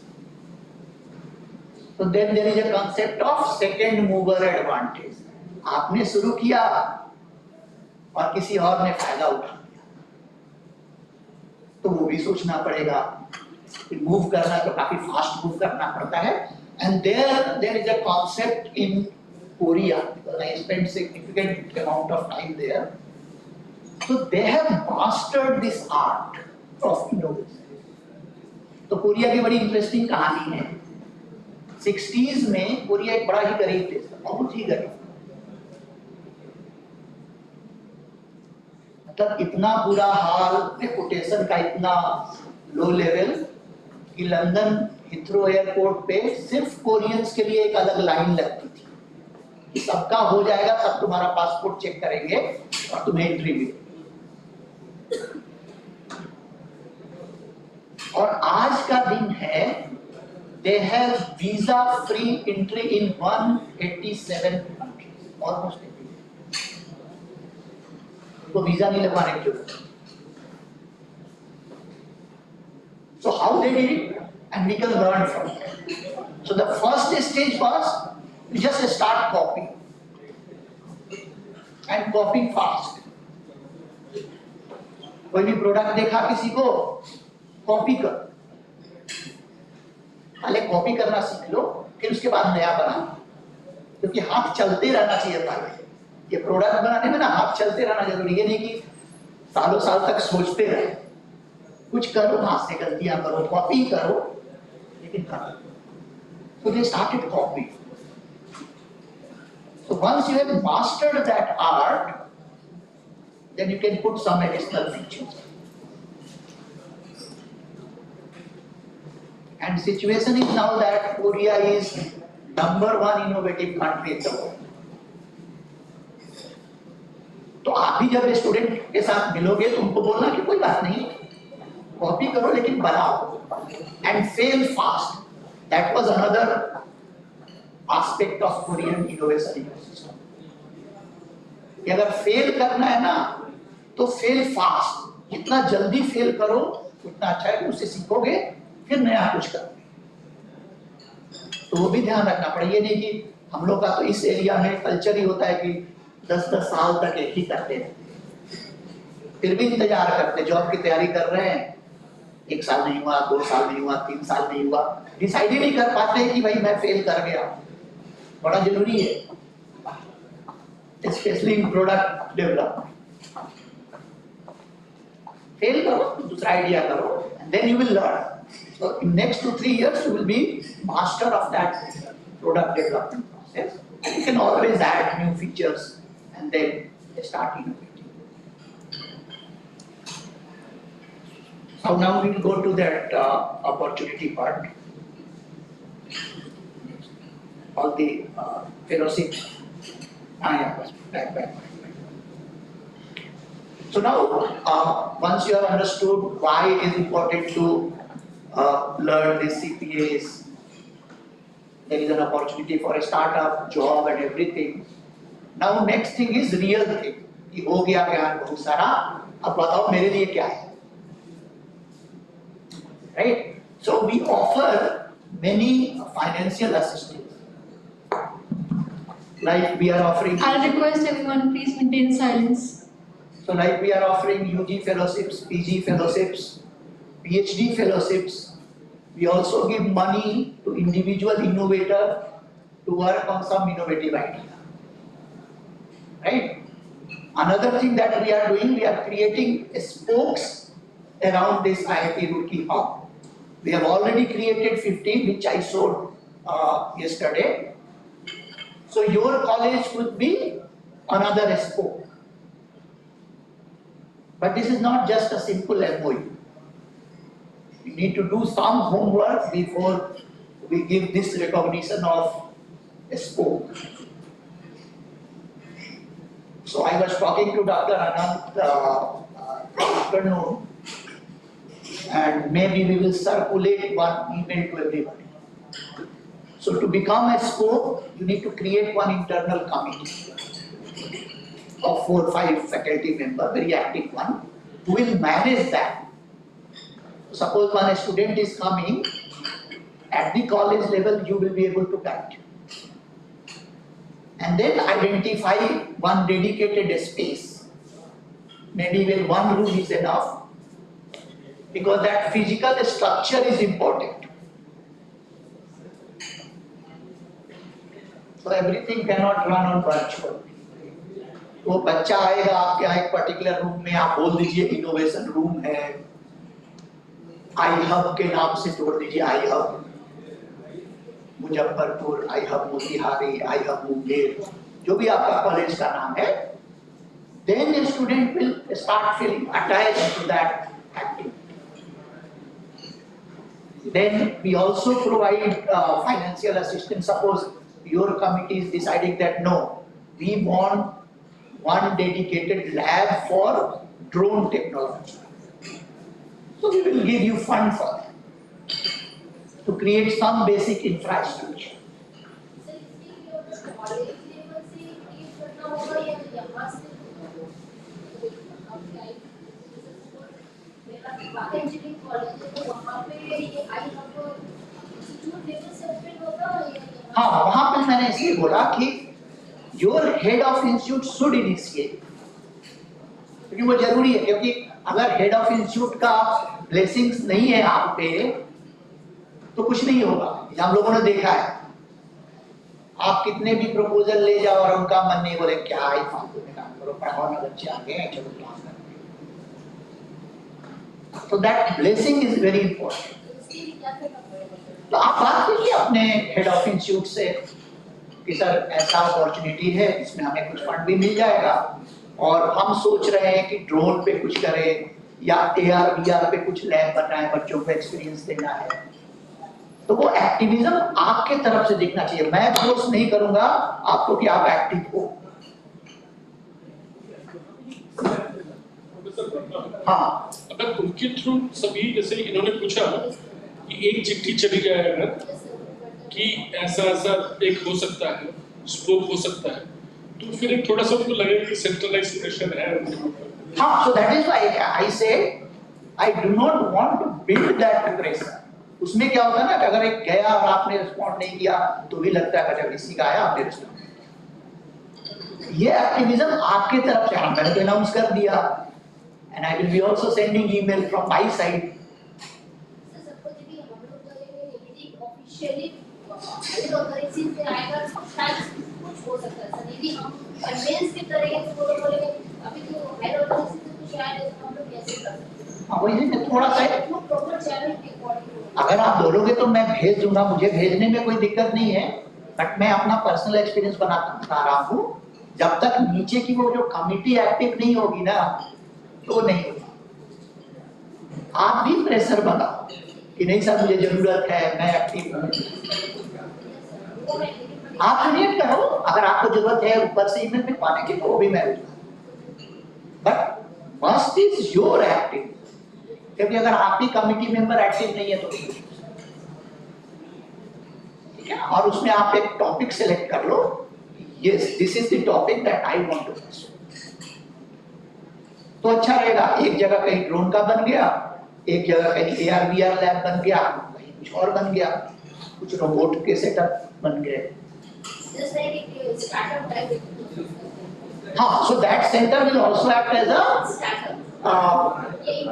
So then there is a concept of second mover advantage. आपने शुरू किया और किसी और ने फायदा उठा लिया, तो वो भी सोचना पड़ेगा. मूव करना तो काफी फास्ट मूव करना पड़ता है. And there is a concept in Korea, because I spent significant amount of time there. So they have mastered this art of innovation. तो कोरिया की बड़ी इंटरेस्टिंग कहानी है. 60s में कोरिया एक बड़ा ही गरीब देश था, बहुत ही गरीब. मतलब इतना बुरा हाल, रेपुटेशन का इतना लो लेवल कि लंदन हिथ्रो एयरपोर्ट पे सिर्फ कोरियंस के लिए एक अलग लाइन लगती थी कि सबका हो जाएगा, सब तुम्हारा पासपोर्ट चेक करेंगे और तुम्हें एंट्री मिलेगी. और आज का दिन है, they have visa free entry in 187 countries, almost. तो वीजा नहीं लगवाने की जरूरत. So how they did it, and we can learn from it. So the first stage was we just start copying and copying fast. कोई भी product देखा किसी को, कॉपी करो. पहले कॉपी करना सीख लो, फिर उसके बाद नया बनाओ, क्योंकि हाथ चलते रहना चाहिए. पहले ये प्रोडक्ट बनाने में ना हाथ चलते रहना जरूरी है. नहीं कि सालों साल तक सोचते रहे. कुछ करो, हाथ से गलतियां करो, कॉपी करो, लेकिन करो. So they started copying. So once you have mastered that art, then you can put some additional features. And situation is now that Korea is #1 innovative country in the world. तो आप भी जब student के साथ मिलोगे तो उनको बोलना कि कोई बात नहीं, कॉपी करो लेकिन बनाओ, and fail fast. That was another aspect of Korean innovation ecosystem. कि अगर फेल करना है ना तो फेल फास्ट. जितना जल्दी फेल करो उतना अच्छा है, उससे सीखोगे, फिर नया कुछ करोगे. तो वो भी ध्यान रखना पड़ेगा. ये नहीं कि हम लोग का तो इस एरिया में कल्चर ही होता है कि 10-10 साल तक एक ही करते हैं, फिर भी इंतजार करते. जॉब की तैयारी कर रहे हैं, 1 साल नहीं हुआ, 2 साल नहीं हुआ, 3 साल नहीं हुआ, डिसाइड ही नहीं कर पाते कि भाई मैं फेल कर गया. बड़ा जरूरी है. especially in product development. Fail karo, दूसरा idea karo, and then you will learn. So in next 2-3 years, you will be master of that product development process, and you can always add new features and then start innovating. So now we will go to that opportunity part. All the fellowship. Back. So now, once you have understood why it is important to learn these CPAs, there is an opportunity for a startup, job and everything. Now next thing is real thing. कि हो गया ज्ञान बहुत सारा, अब बताओ मेरे लिए क्या है? Right? So we offer many financial assistance. Like we are offering. I'll request everyone please maintain silence. So like we are offering UG fellowships, PG fellowships, PhD fellowships. We also give money to individual innovator to work on some innovative idea. Right? Another thing that we are doing, we are creating spokes around this IIT Roorkee hub. We have already created 50, which I showed yesterday. So your college could be another spoke. But this is not just a simple MOU. You need to do some homework before we give this recognition of a spoke. So I was talking to Dr. Anand afternoon, and maybe we will circulate one email to everybody. So to become a spoke, you need to create one internal committee of 4 or 5 faculty members, very active one, who will manage that. Suppose when a student is coming, at the college level, you will be able to guide. And then identify one dedicated space. Maybe even one room is enough, because that physical structure is important. So everything cannot run on virtual. वो बच्चा आएगा आपके यहाँ एक particular room में, आप बोल दीजिए इनोवेशन रूम है, आई हब के नाम से जोड़ दीजिए, आई हब मुजफ्फरपुर, आई हब मोतिहारी, आई हब मुंगेर, जो भी आपका कॉलेज का नाम है, then the student will start feeling attached to that activity. Then we also provide financial assistance. Suppose your committee is deciding that no, we want one dedicated lab for drone technology. So we will give you fund for that, to create some basic infrastructure. हाँ, वहाँ पे मैंने इसलिए बोला कि your head of institute should initiate, क्योंकि वो जरूरी है, क्योंकि अगर head of institute का blessings नहीं है आप पे, तो कुछ नहीं होगा। हम लोगों ने देखा है, आप कितने भी प्रपोजल ले जाओ और उनका मन नहीं, बोले क्या ही फालतू में काम करो, पढ़ाओ ना बच्चे आगे, चलो क्लास करते। So that blessing is very important. तो आप बात कीजिए अपने हेड ऑफ इंस्टीट्यूट से कि सर ऐसा अपॉर्चुनिटी है, इसमें हमें कुछ फंड भी मिल जाएगा और हम सोच रहे हैं कि ड्रोन पे कुछ करें या AR VR पे कुछ लैब बनाए, बच्चों को एक्सपीरियंस देना है। तो वो एक्टिविज्म आपके तरफ से दिखना चाहिए। मैं फोर्स नहीं करूंगा आपको कि आप एक्टिव हो। हाँ, अगर उनके थ्रू सभी, जैसे इन्होंने पूछा कि एक चिट्ठी चली जाए अगर कि ऐसा ऐसा एक हो सकता है, स्कोप हो सकता है, तो फिर एक थोड़ा सा उनको लगेगा कि सेंट्रलाइज्ड प्रेशर है उनके ऊपर। हाँ, so that is why I say I do not want to build that pressure. उसमें क्या होगा ना कि अगर एक गया और आपने रिस्पॉन्ड नहीं किया तो भी लगता है कि किसी का आया आपने रिस्पॉन्ड नहीं किया। ये एक्टिविज्म आपके तरफ से, हम मैंने तो अनाउंस कर दिया, and I will be also sending email from my side. हो सकता है सर, यदि हम कन्वेंस की तरह से बोलो बोले अभी तो हेलो से कुछ शायद हम लोग कैसे कर सकते हैं? हाँ वही है, थोड़ा सा प्रॉपर चैनल के अकॉर्डिंग अगर आप बोलोगे तो मैं भेज दूंगा, मुझे भेजने में कोई दिक्कत नहीं है, बट मैं अपना पर्सनल एक्सपीरियंस बता रहा हूँ, जब तक नीचे की वो जो कमिटी एक्टिव नहीं होगी ना तो वो नहीं होगा। आप भी प्रेशर बनाओ कि नहीं सर मुझे जरूरत है, मैं एक्टिव हूँ। आप क्रिएट करो, अगर आपको जरूरत है ऊपर से ईमेल में पाने की तो वो भी मैं दूंगा, but must is your active, क्योंकि अगर आप ही कमिटी मेंबर एक्टिव नहीं है तो ठीक है। और उसमें आप एक टॉपिक सेलेक्ट कर लो, yes this is the topic that I want to pursue, तो अच्छा रहेगा। एक जगह कहीं ड्रोन का बन गया, एक जगह कहीं AR/VR लैब बन गया, कहीं कुछ और बन गया, कुछ रोबोट के सेटअप बन गए। जस्ट लाइक एक स्टार्टअप टाइप। हाँ, so that center will also act as a startup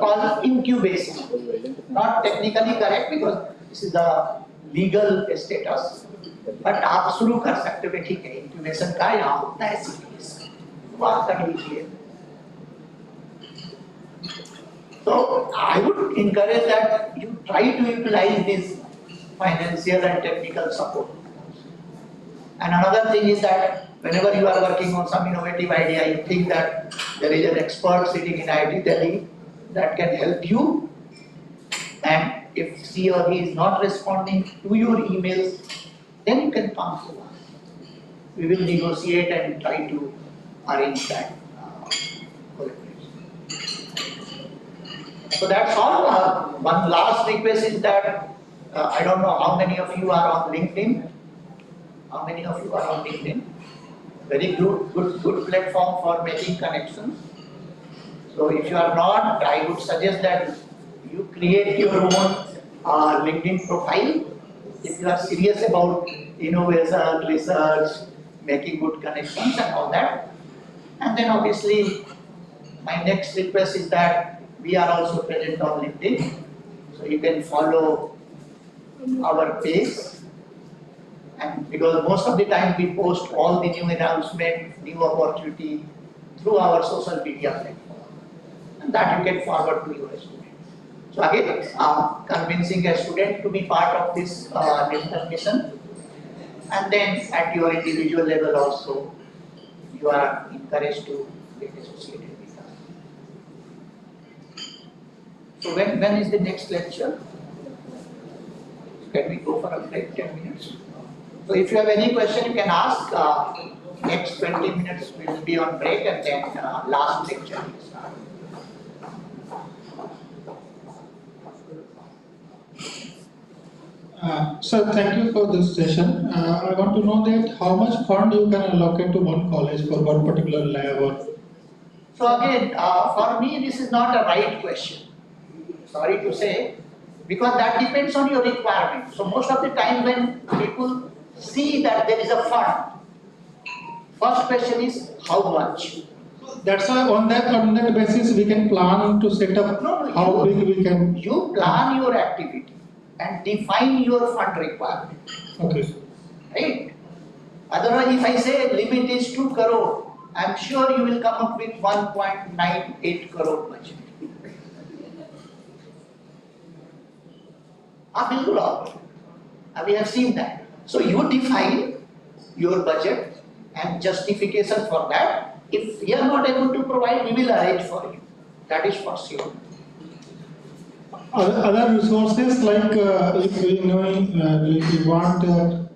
called incubation. Not technically correct because this is the legal status, but आप शुरू कर सकते हो, ठीक है incubation का यहाँ होता है CPS, तो आप कर लीजिए। So I would encourage that you try to utilize this financial and technical support. And another thing is that whenever you are working on some innovative idea, you think that there is an expert sitting in IIT Delhi that can help you, and if she or he is not responding to your emails, then you can come to us. We will negotiate and try to arrange that collaboration. So that's all. One last request is that I don't know how many of you are on LinkedIn. How many of you are on LinkedIn? Very good platform for making connections. So if you are not, I would suggest that you create your own LinkedIn profile. If you are serious about innovation, research, making good connections and all that. And then obviously, my next request is that we are also present on LinkedIn. So you can follow our page. And because most of the time we post all the new announcement, new opportunity through our social media platform, and that you can forward to your student. So again, convincing a student to be part of this digital mission, and then at your individual level also, you are encouraged to get associated with us. So when is the next lecture? Can we go for a break, 10 minutes? So if you have any question, you can ask. Next 20 minutes we will be on break, and then last lecture will start. Sir, thank you for this session. I want to know that how much fund you can allocate to one college for one particular lab or. So again, for me this is not a right question. Sorry to say, because that depends on your requirement. So most of the time when people see that there is a fund, first question is how much. That's why on that basis we can plan to set up how big we can. You plan your activity and define your fund requirement. Okay. Right? Otherwise, if I say limit is 2 crore, I'm sure you will come up with 1.98 crore budget. We have seen that. So you define your budget and justification for that. If we are not able to provide, we will arrange for you. That is for sure. Other resources like if we want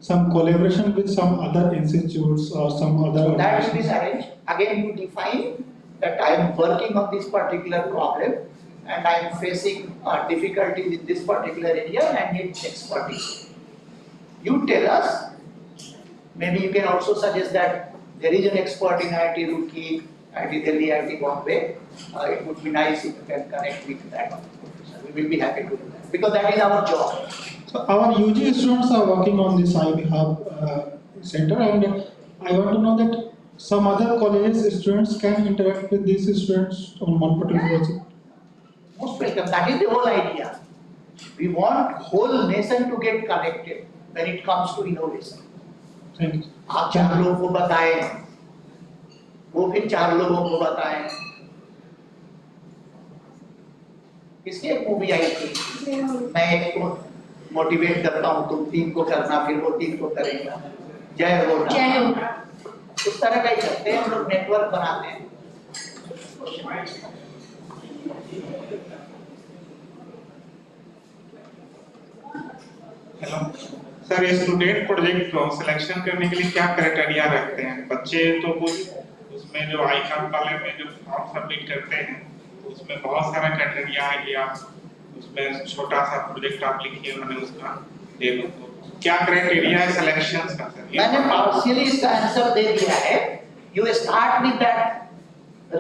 some collaboration with some other institutes or some other. That will be arranged. Again, you define that I am working on this particular problem and I am facing difficulties in this particular area and I need expertise. You tell us. Maybe you can also suggest that there is an expert in IIT Roorkee, IIT Delhi, IIT Bombay. It would be nice if you can connect with that one. We will be happy to do that because that is our job. So our UG students are working on this iHub center, and I want to know that some other colleges students can interact with these students on one particular project. Most welcome. That is the whole idea. We want whole nation to get connected when it comes to innovation. Thank you. आप 4 लोगों को बताएं, वो फिर 4 लोगों को बताएं। इसकी एक मूवी आई थी, मैं एक को मोटिवेट करता हूँ, तुम 3 को करना, फिर वो 3 को करेगा। जय हो जय हो। उस तरह का ही करते हैं हम लोग, नेटवर्क बनाते हैं। हेलो सर, ये स्टूडेंट प्रोजेक्ट को सिलेक्शन करने के लिए क्या क्राइटेरिया रखते हैं? बच्चे तो कुछ उसमें जो आईकॉन वाले में जो फॉर्म सबमिट करते हैं तो उसमें बहुत सारा क्राइटेरिया है कि आप उसमें छोटा सा प्रोजेक्ट आप लिखिए, मैंने उसका दे दो। तो क्या क्राइटेरिया है सिलेक्शन का सर? मैंने पार्शियली इसका आंसर दे दिया है। You start with that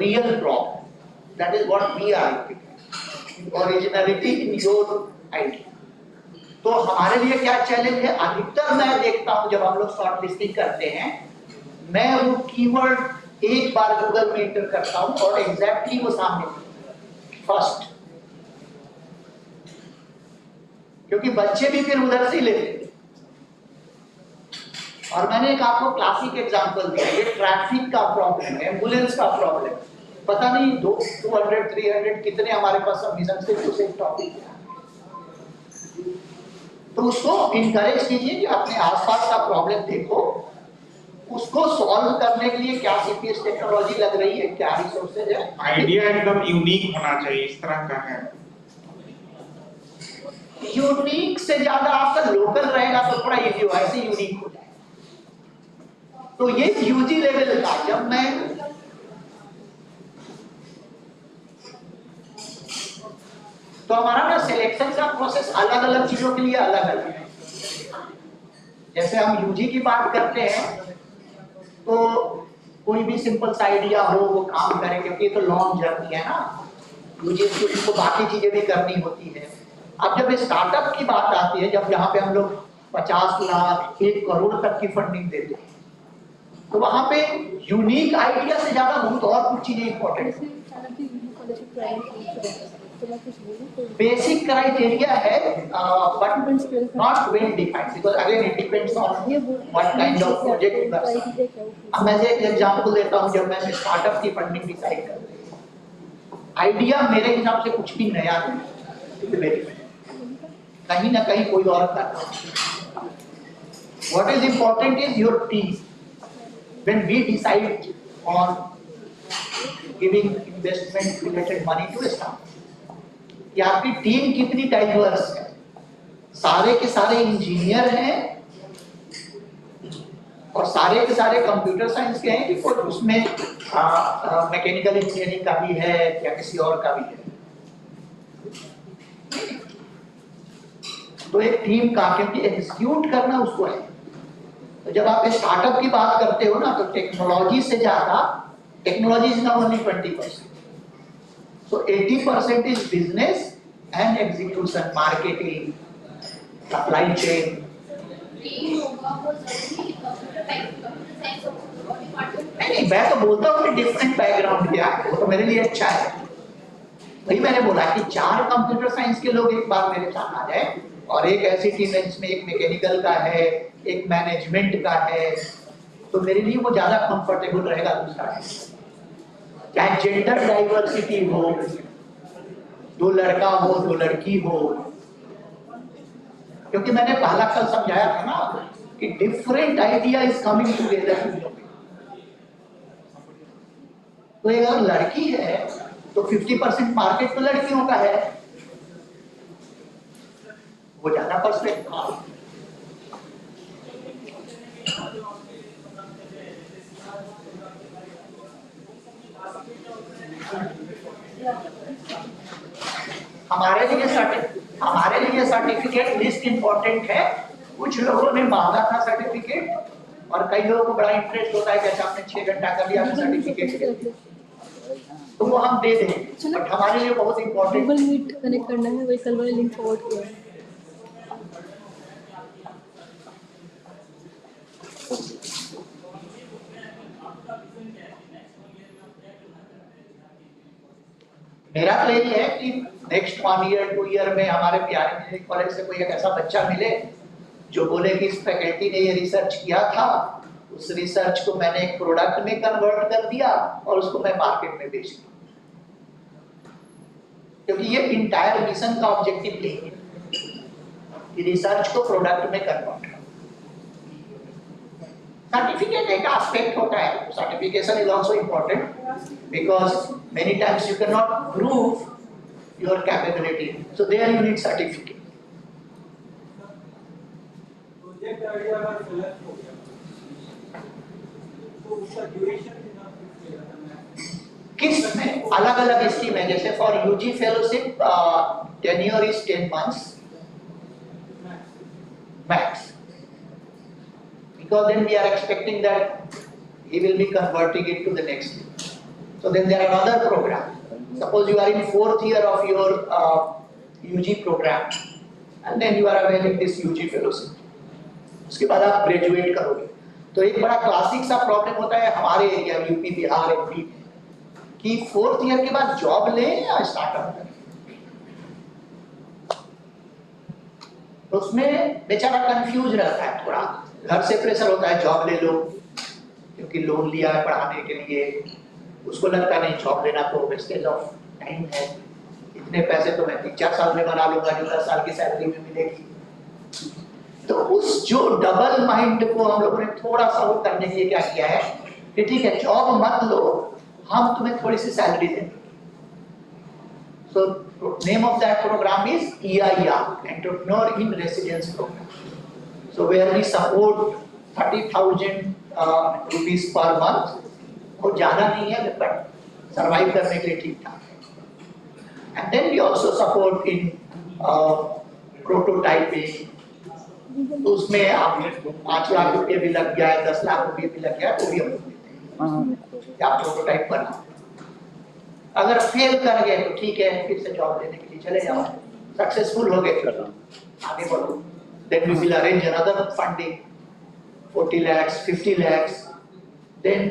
real problem, that is what we are looking, originality in your idea. तो हमारे लिए क्या चैलेंज है? अधिकतर मैं देखता हूं जब हम लोग शॉर्ट लिस्टिंग करते हैं, मैं वो कीवर्ड एक बार गूगल में एंटर करता हूं और एग्जैक्टली वो सामने फर्स्ट, क्योंकि बच्चे भी फिर उधर से ही लेते हैं। और मैंने एक आपको क्लासिक एग्जांपल दिया, ये ट्रैफिक का प्रॉब्लम है, एम्बुलेंस का प्रॉब्लम, पता नहीं 200 300 कितने हमारे पास सबमिशन से उस एक टॉपिक है। तो उसको इनकरेज कीजिए कि अपने आसपास का प्रॉब्लम देखो, उसको सॉल्व करने के लिए क्या सीपीएस टेक्नोलॉजी लग रही है, क्या रिसोर्सेज है। आइडिया एकदम यूनिक होना चाहिए, इस तरह का है। यूनिक से ज्यादा आपका लोकल रहेगा तो थोड़ा इजी होगा, ऐसे यूनिक हो जाए। तो ये यूजी लेवल का, जब मैं तो हमारा ना सिलेक्शन का प्रोसेस अलग अलग चीजों के लिए अलग अलग है। जैसे हम यूजी की बात करते हैं तो कोई भी सिंपल सा आइडिया हो वो काम करे, क्योंकि ये तो लॉन्ग जर्नी है ना, यूजी स्टूडेंट को बाकी चीजें भी करनी होती है। अब जब स्टार्टअप की बात आती है, जब यहाँ पे हम लोग 50 लाख 1 करोड़ तक की फंडिंग देते हैं, तो वहां पे यूनिक आइडिया से ज्यादा बहुत और कुछ चीजें इंपॉर्टेंट है। बेसिक क्राइटेरिया है but not well defined, because again it depends on what kind of project you are. अब मैं एक एग्जांपल देता हूं, जब मैं स्टार्टअप की फंडिंग डिसाइड कर रही हूं, आइडिया मेरे हिसाब से कुछ भी नया नहीं, कहीं ना कहीं कोई और कर रहा है। What is important is your team. When we decide on giving investment related money to a startup, कि आपकी टीम कितनी डाइवर्स है, सारे के सारे इंजीनियर हैं और सारे के सारे कंप्यूटर साइंस के हैं, कि कोई उसमें मैकेनिकल इंजीनियरिंग का भी है या किसी और का भी है। तो एक टीम का, क्योंकि एग्जीक्यूट करना उसको है। तो जब आप स्टार्टअप की बात करते हो ना, तो टेक्नोलॉजी से ज्यादा, technology is now only 20%, so 80% is business and execution, marketing, supply chain. नहीं, मैं तो बोलता हूँ कि डिफरेंट बैकग्राउंड क्या है, वो तो मेरे लिए अच्छा है। वही मैंने बोला कि 4 कंप्यूटर साइंस के लोग एक बार मेरे साथ आ जाए, और एक ऐसी टीम है जिसमें एक मैकेनिकल का है, एक मैनेजमेंट का है, तो मेरे लिए वो ज्यादा कंफर्टेबल रहेगा दूसरा। चाहे जेंडर डाइवर्सिटी हो, 2 लड़का हो 2 लड़की हो, क्योंकि मैंने पहला कल समझाया था ना कि different idea is coming together. तो अगर लड़की है तो 50% मार्केट तो लड़कियों का है, वो ज्यादा पर्सपेक्ट। हमारे लिए सर्टिफिकेट लिस्ट इंपॉर्टेंट है। कुछ लोगों ने मांगा था सर्टिफिकेट, और कई लोगों को बड़ा इंटरेस्ट होता है कि अच्छा आपने 6 घंटा कर लिया, सर्टिफिकेट तो वो हम दे देंगे, बट हमारे लिए बहुत इंपॉर्टेंट गूगल मीट कनेक्ट करना है, वही कल वाले लिंक फॉरवर्ड किया है। मेरा तो यही है कि नेक्स्ट 1 ईयर 2 ईयर में हमारे प्यारे इंजीनियरिंग कॉलेज से कोई एक ऐसा बच्चा मिले जो बोले कि इस फैकल्टी ने ये रिसर्च किया था, उस रिसर्च को मैंने एक प्रोडक्ट में कन्वर्ट कर दिया और उसको मैं मार्केट में बेच दिया, क्योंकि ये इंटायर मिशन का ऑब्जेक्टिव यही है कि रिसर्च को प्रोडक्ट में कन्वर्ट करो। सर्टिफिकेट एक एस्पेक्ट होता है, certification is also important because many times you can not prove your capability, so there you need certificate. Project idea का सेलेक्ट हो गया तो उसका ड्यूरेशन किस में अलग अलग स्कीम है, जैसे for UG fellowship tenure is 10 months max, because then we are expecting that he will be converting it to the next year. So then there are other programs. Suppose you are in 4th year of your UG program and then you are availing this UG fellowship. उसके बाद आप graduate करोगे। तो एक बड़ा classic सा problem होता है हमारे एरिया में, यूपी बिहार एमपी में, कि 4th ईयर के बाद जॉब लें या स्टार्टअप करें। तो उसमें बेचारा कंफ्यूज रहता है, थोड़ा घर से प्रेशर होता है जॉब ले लो क्योंकि लोन लिया है पढ़ाने के लिए, उसको लगता नहीं जॉब लेना तो वेस्टेज ऑफ टाइम है, इतने पैसे तो मैं 3-4 साल में बना लूंगा जो 10 साल की सैलरी में मिलेगी। तो उस जो डबल माइंड को हम लोगों ने थोड़ा सा वो करने के लिए क्या किया है कि ठीक है जॉब मत लो, हम तुम्हें थोड़ी सी सैलरी देंगे। So name of that program is EIR, Entrepreneur in Residence Program. So where we support 30,000 rupees per month, वो ज़्यादा नहीं है but survive करने के लिए ठीक ठाक है। And then we also support in prototyping, तो उसमें आप 5 लाख रुपये भी लग गया है, 10 लाख रुपये भी लग गया है, तो भी हम लोग देते हैं कि आप प्रोटोटाइप बनाओ। अगर फेल कर गए तो ठीक है, फिर से जॉब लेने के लिए चले जाओ, सक्सेसफुल हो गए फिर आगे बढ़ो। Then we will arrange another funding, 40 lakhs, 50 lakhs. Then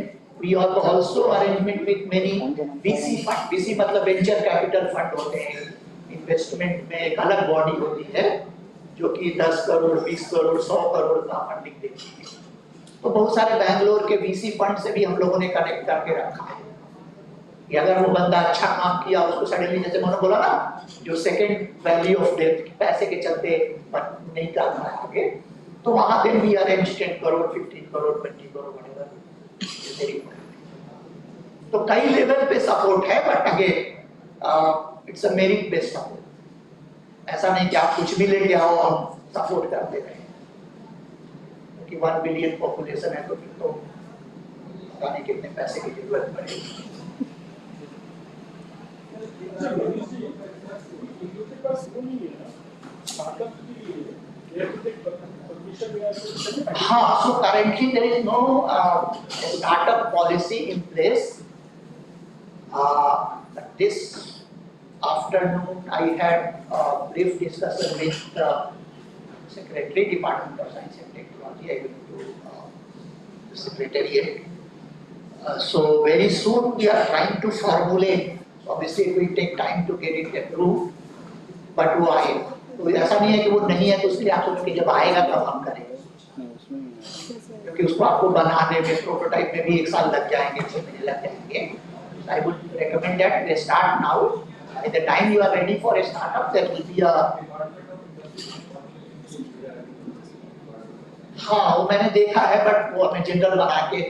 we also arrangement with many VC fund. VC मतलब venture capital fund होते हैं, इन्वेस्टमेंट में एक अलग बॉडी होती है जो कि 10 करोड़, 20 करोड़, 100 करोड़ का फंडिंग देती है। तो बहुत सारे बैंगलोर के VC फंड से भी हम लोगों ने कनेक्ट करके रखा है कि अगर वो बंदा अच्छा काम किया, उसको सडनली जैसे मैंने बोला ना, जो सेकंड वैल्यू ऑफ डेथ पैसे के चलते नहीं कर पाया आगे, तो वहां देन भी अरेंज 10 करोड़, 15 करोड़, 20 करोड़ वगैरह। तो कई लेवल पे सपोर्ट है, but again it's a merit based support. ऐसा नहीं कि आप कुछ भी लेके आओ हम सपोर्ट करते रहे, क्योंकि 1 बिलियन पॉपुलेशन है तो फिर तो पता नहीं कितने पैसे की जरूरत पड़ेगी। हाँ, so currently there is no startup policy in place. This afternoon I had a brief discussion with the Secretary, Department of Science and Technology. I went to the Secretariat. So very soon we are trying to formulate. Obviously it will take time to get it approved, but वो आएगा। तो ऐसा नहीं है कि वो नहीं है तो इसलिए आप सोचो कि जब आएगा तब हम करेंगे, क्योंकि उसको आपको बनाने में, प्रोटोटाइप में भी 1 साल लग जाएंगे, 6 महीने लग जाएंगे। I would recommend that they start now. By the time you are ready for a startup, there will be a हाँ, वो मैंने देखा है, बट वो हमें जनरल बना के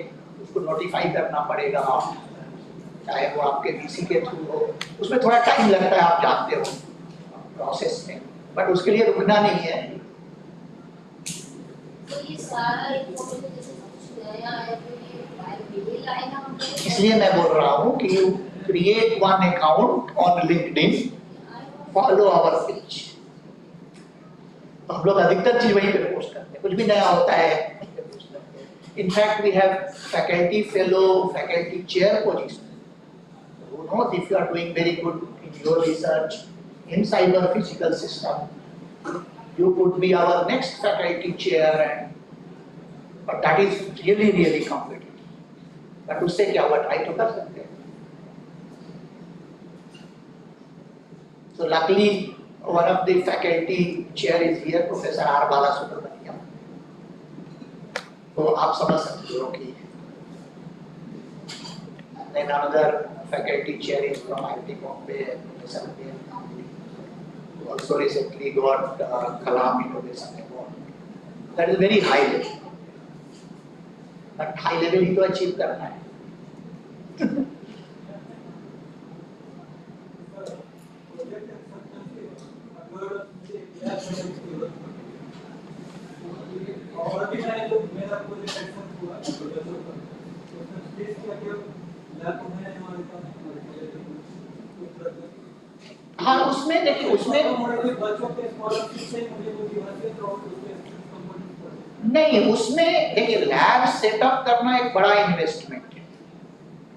उसको नोटिफाई करना पड़ेगा, चाहे वो आपके VC के थ्रू हो, उसमें थोड़ा टाइम लगता है, आप जानते हो प्रोसेस में, बट उसके लिए रुकना नहीं है। तो ये सारा इन्फॉर्मेशन जैसे कुछ नया है तो ये फाइल मिल आएगा, इसलिए मैं बोल रहा हूँ कि you create one account on LinkedIn, follow our page। तो हम लोग अधिकतर चीज वहीं पे पोस्ट करते हैं, कुछ भी नया होता है। In fact, we have faculty fellow, faculty chair position. Who knows, if you are doing very good in your research in cyber physical system, you could be our next faculty chair, and but that is really competitive. But उससे क्या हुआ, try तो कर सकते हैं। So luckily, one of the faculty chair is here, Professor R. Balasubramaniam. तो आप समझ सकते हो कि then another faculty chair is from IIT Bombay, Professor who also recently got Kalam Innovation Award. That is very high level. But high level ही तो achieve करना है. हाँ उसमें देखिए उसमें नहीं उसमें देखिए लैब सेटअप करना एक बड़ा इन्वेस्टमेंट है.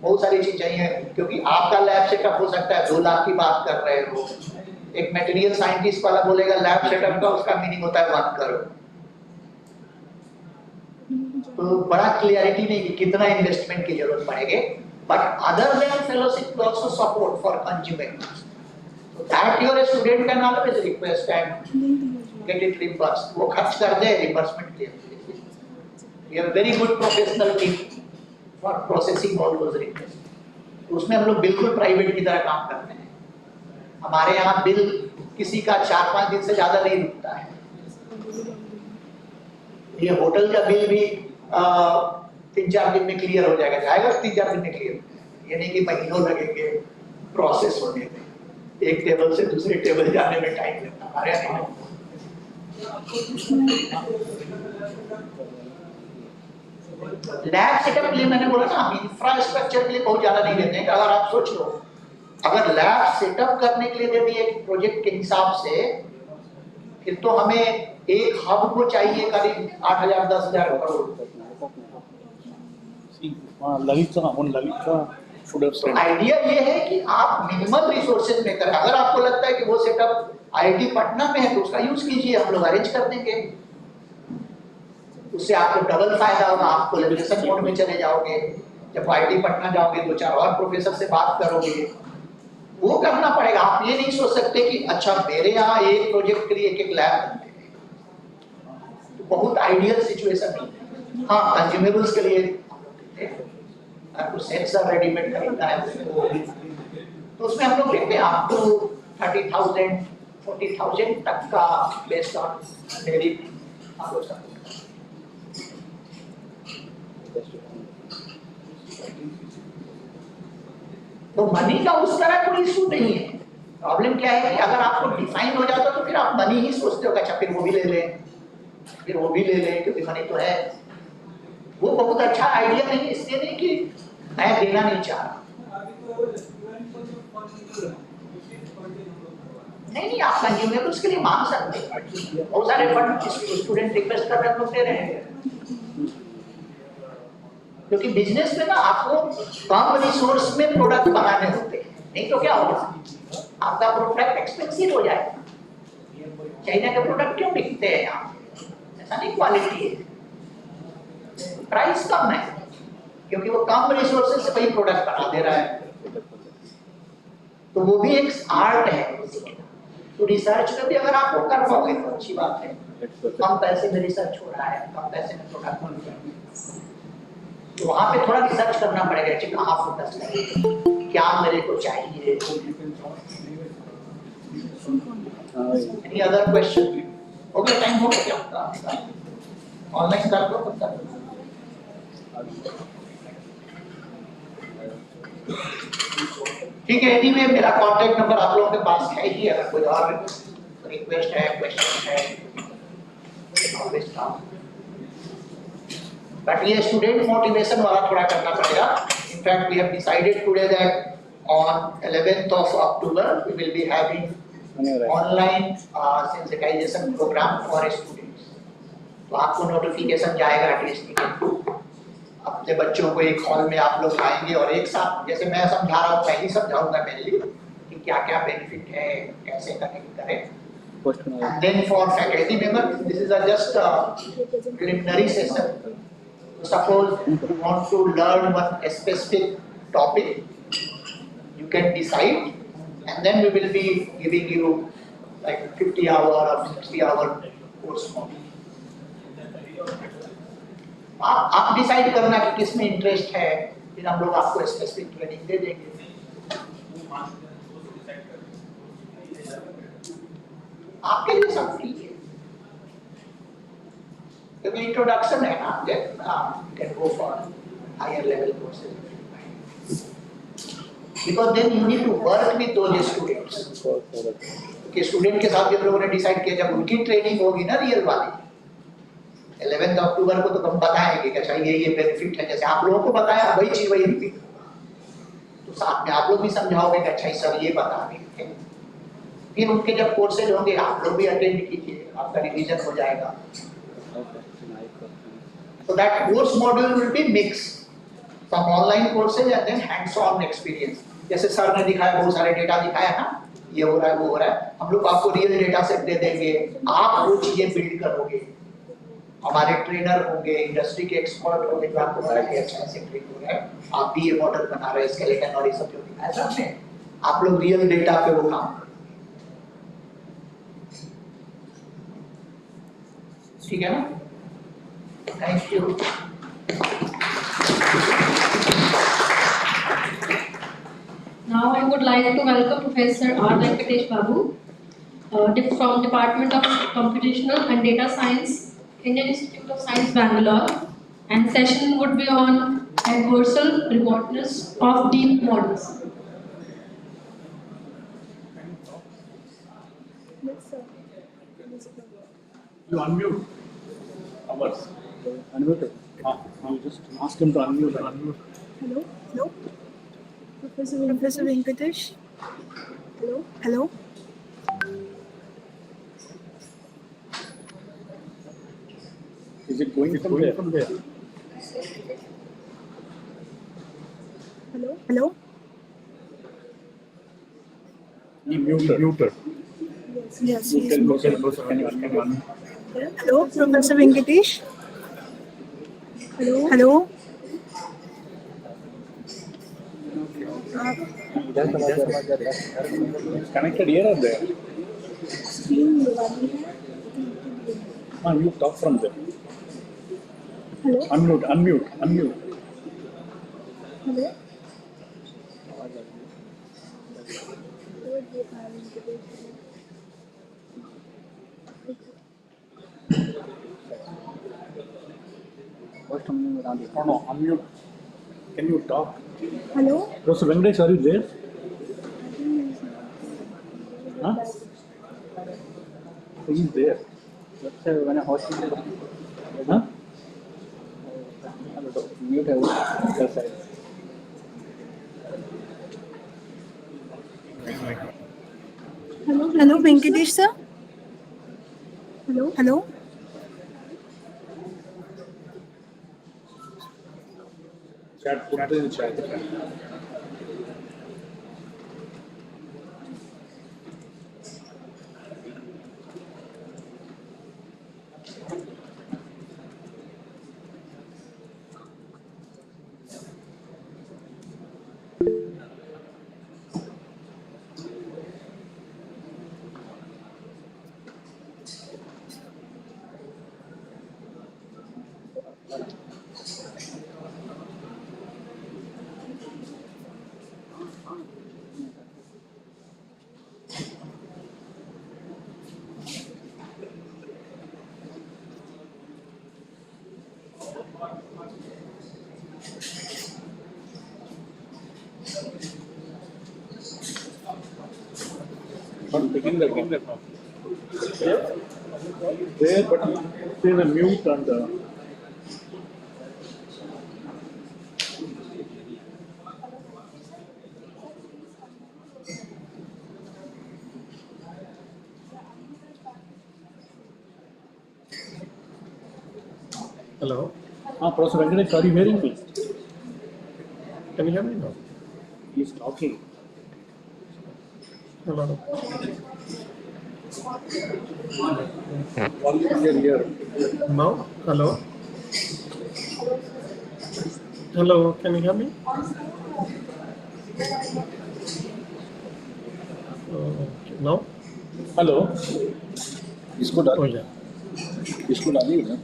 बहुत सारी चीजें चाहिए क्योंकि आपका लैब सेटअप हो सकता है 2 लाख की बात कर रहे हो. एक मटेरियल साइंटिस्ट वाला बोलेगा लैब सेटअप का उसका मीनिंग होता है 1 करोड़. तो बड़ा क्लियरिटी नहीं कि कितना इन्वेस्टमेंट की जरूरत पड़ेगी. But other than fellowship will also support for consumables. So that your student can always request and get it reimbursed. वो खर्च कर दे reimbursement के लिए. We have very good professional team for processing all those requests. तो उसमें हम लोग बिल्कुल प्राइवेट की तरह काम करते हैं. हमारे यहाँ बिल किसी का 4-5 दिन से ज्यादा नहीं रुकता है. ये होटल का बिल भी 3-4 दिन में क्लियर हो जाएगा. जाएगा 3-4 दिन में क्लियर. ये नहीं कि महीनों लगेंगे प्रोसेस होने में. एक टेबल से दूसरे टेबल जाने में टाइम लगता है. हमारे यहाँ लैब सेटअप के लिए मैंने बोला ना हम इंफ्रास्ट्रक्चर के लिए बहुत ज्यादा नहीं देते हैं. अगर आप सोच लो अगर लैब सेटअप करने के लिए दे दिए एक प्रोजेक्ट के हिसाब से फिर तो हमें एक हब को चाहिए करीब 8,000-10,000 करोड़. आइडिया ये है कि आप मिनिमल रिसोर्सेज में करें. अगर आपको लगता है कि वो सेटअप आईआईटी पटना में है तो उसका यूज कीजिए. हम लोग अरेंज कर देंगे. उससे आपको डबल फायदा होगा. आप कोलैबोरेशन मोड में चले जाओगे. जब आईआईटी पटना जाओगे 2-4 और प्रोफेसर से बात करोगे. वो करना पड़ेगा. आप ये नहीं सोच सकते कि अच्छा मेरे यहाँ एक प्रोजेक्ट के लिए एक लैब बनते हैं. तो बहुत आइडियल सिचुएशन नहीं. हाँ कंज्यूमेबल्स के लिए आपको सेंसर रेडीमेड खरीदना है तो उसमें हम लोग देखते हैं आप तो 30,000-40,000 तक का बेस्ड ऑन मेरिट आप लोग सब. तो मनी का उस तरह कोई इशू नहीं है. प्रॉब्लम क्या है कि अगर आपको डिफाइन हो जाता तो फिर आप मनी ही सोचते हो. अच्छा फिर वो भी ले लें फिर वो भी ले लें क्योंकि मनी तो है. वो बहुत अच्छा आइडिया नहीं. इसलिए नहीं कि मैं देना नहीं चाह रहा. नहीं आप कंज्यूमेबल्स के लिए मांग सकते हैं. बहुत सारे फंड स्टूडेंट रिक्वेस्ट कर रहे हैं लोग दे रहे हैं. क्योंकि बिजनेस में ना आपको कम रिसोर्स में प्रोडक्ट बनाने होते हैं. नहीं तो क्या होगा आपका प्रोडक्ट एक्सपेंसिव हो जाएगा. चाइना के प्रोडक्ट क्यों बिकते हैं यहाँ? ऐसा नहीं क्वालिटी है. प्राइस कम है क्योंकि वो कम रिसोर्सेज से वही प्रोडक्ट बना दे रहा है. तो वो भी एक आर्ट है. तो रिसर्च में भी अगर आप वो कर पाओगे तो अच्छी बात है. कम पैसे में रिसर्च हो रहा है कम पैसे में प्रोडक्ट बन रहा है. तो वहाँ पे थोड़ा रिसर्च करना पड़ेगा कि कहाँ फोकस करें क्या मेरे को चाहिए. Any other question? Okay time हो गया. ऑनलाइन कर दो तब तक. ठीक है. एनीवे मेरा कांटेक्ट नंबर आप लोगों के पास है ही. अगर कोई और रिक्वेस्ट है क्वेश्चन है ऑलवेज कम. बट ये स्टूडेंट मोटिवेशन वाला थोड़ा करना पड़ेगा. In fact we have decided today that on 11th of October we will be having online sensitization program for students. तो आपको नोटिफिकेशन जाएगा एटलीस्ट के. अपने बच्चों को एक हॉल में आप लोग आएंगे और एक साथ जैसे मैं समझा रहा हूँ पहले समझाऊंगा मेनली कि क्या क्या बेनिफिट है कैसे कनेक्ट करें. And then for faculty members this is just a preliminary session. Suppose you want to learn one specific topic you can decide and then we will be giving you like 50 hour or 60 hour course module. आप decide करना कि किस में interest है, फिर हम लोग आपको स्पेसिफिक ट्रेनिंग दे देंगे। आपके लिए सब ठीक है, क्योंकि इंट्रोडक्शन है ना, then you can go for higher level courses. Because then you need to work with those students. कि स्टूडेंट के साथ जब लोगों ने डिसाइड किया, जब उनकी ट्रेनिंग होगी ना रियल वाली, 11 अक्टूबर को तो हम बताएंगे कि अच्छा ये बेनिफिट है, जैसे आप लोगों को बताया वही चीज वही रिपीट, तो साथ में आप लोग भी समझाओगे कि अच्छा सर ये बता रहे हैं। फिर उनके जब कोर्सेज होंगे आप लोग भी अटेंड कीजिए, आपका रिवीजन हो जाएगा। So that course module will be mixed, some online courses and then hands-on experience. जैसे सर ने दिखाया, बहुत सारे डेटा दिखाया ना, ये हो रहा है वो हो रहा है, हम लोग आपको रियल डेटा सेट दे देंगे, आप वो चीजें बिल्ड करोगे। हमारे ट्रेनर होंगे, इंडस्ट्री के एक्सपर्ट होंगे जो आपको बताएंगे अच्छा ऐसे ट्रेन हो रहा है, आप भी ये मॉडल बना रहे हैं, स्केलेटन और ये सब जो दिखाया सबने, आप लोग रियल डेटा पे वो काम करो। ठीक है ना? Thank you. Now I would like to welcome Professor R. Venkatesh Babu from Department of Computational and Data Science, Indian Institute of Science, Bangalore, and session would be on adversarial remoteness of deep models. You unmute. Ours. Unmute. You just ask him to unmute. Hello? Hello? Professor Venkatesh? Hello? Hello? Is it going from there? Hello? Hello? He muted. Yes, You he's can go muted. can you unmute? Hello, Professor Venkatesh? Hello? Hello? It's connected here or there? You talk from there. Hello? Unmute. Hello? No, unmute. Can you talk? Hello? Professor Venkatesh, are you there? Huh? He's there. Let's say when I host it. Huh? Mute exercise. Hello, Venkatesh sir? Hello? Chat, put it in the chat. But begin the talk. There, but there's a mute and Hello. Professor Venkatesh, are you hearing me? Can you hear me now? He's talking. Hello. Here. Now? Hello. Hello. Can you hear me? Now? Hello. इसको डाल. Oh yeah. इसको डालिए ना.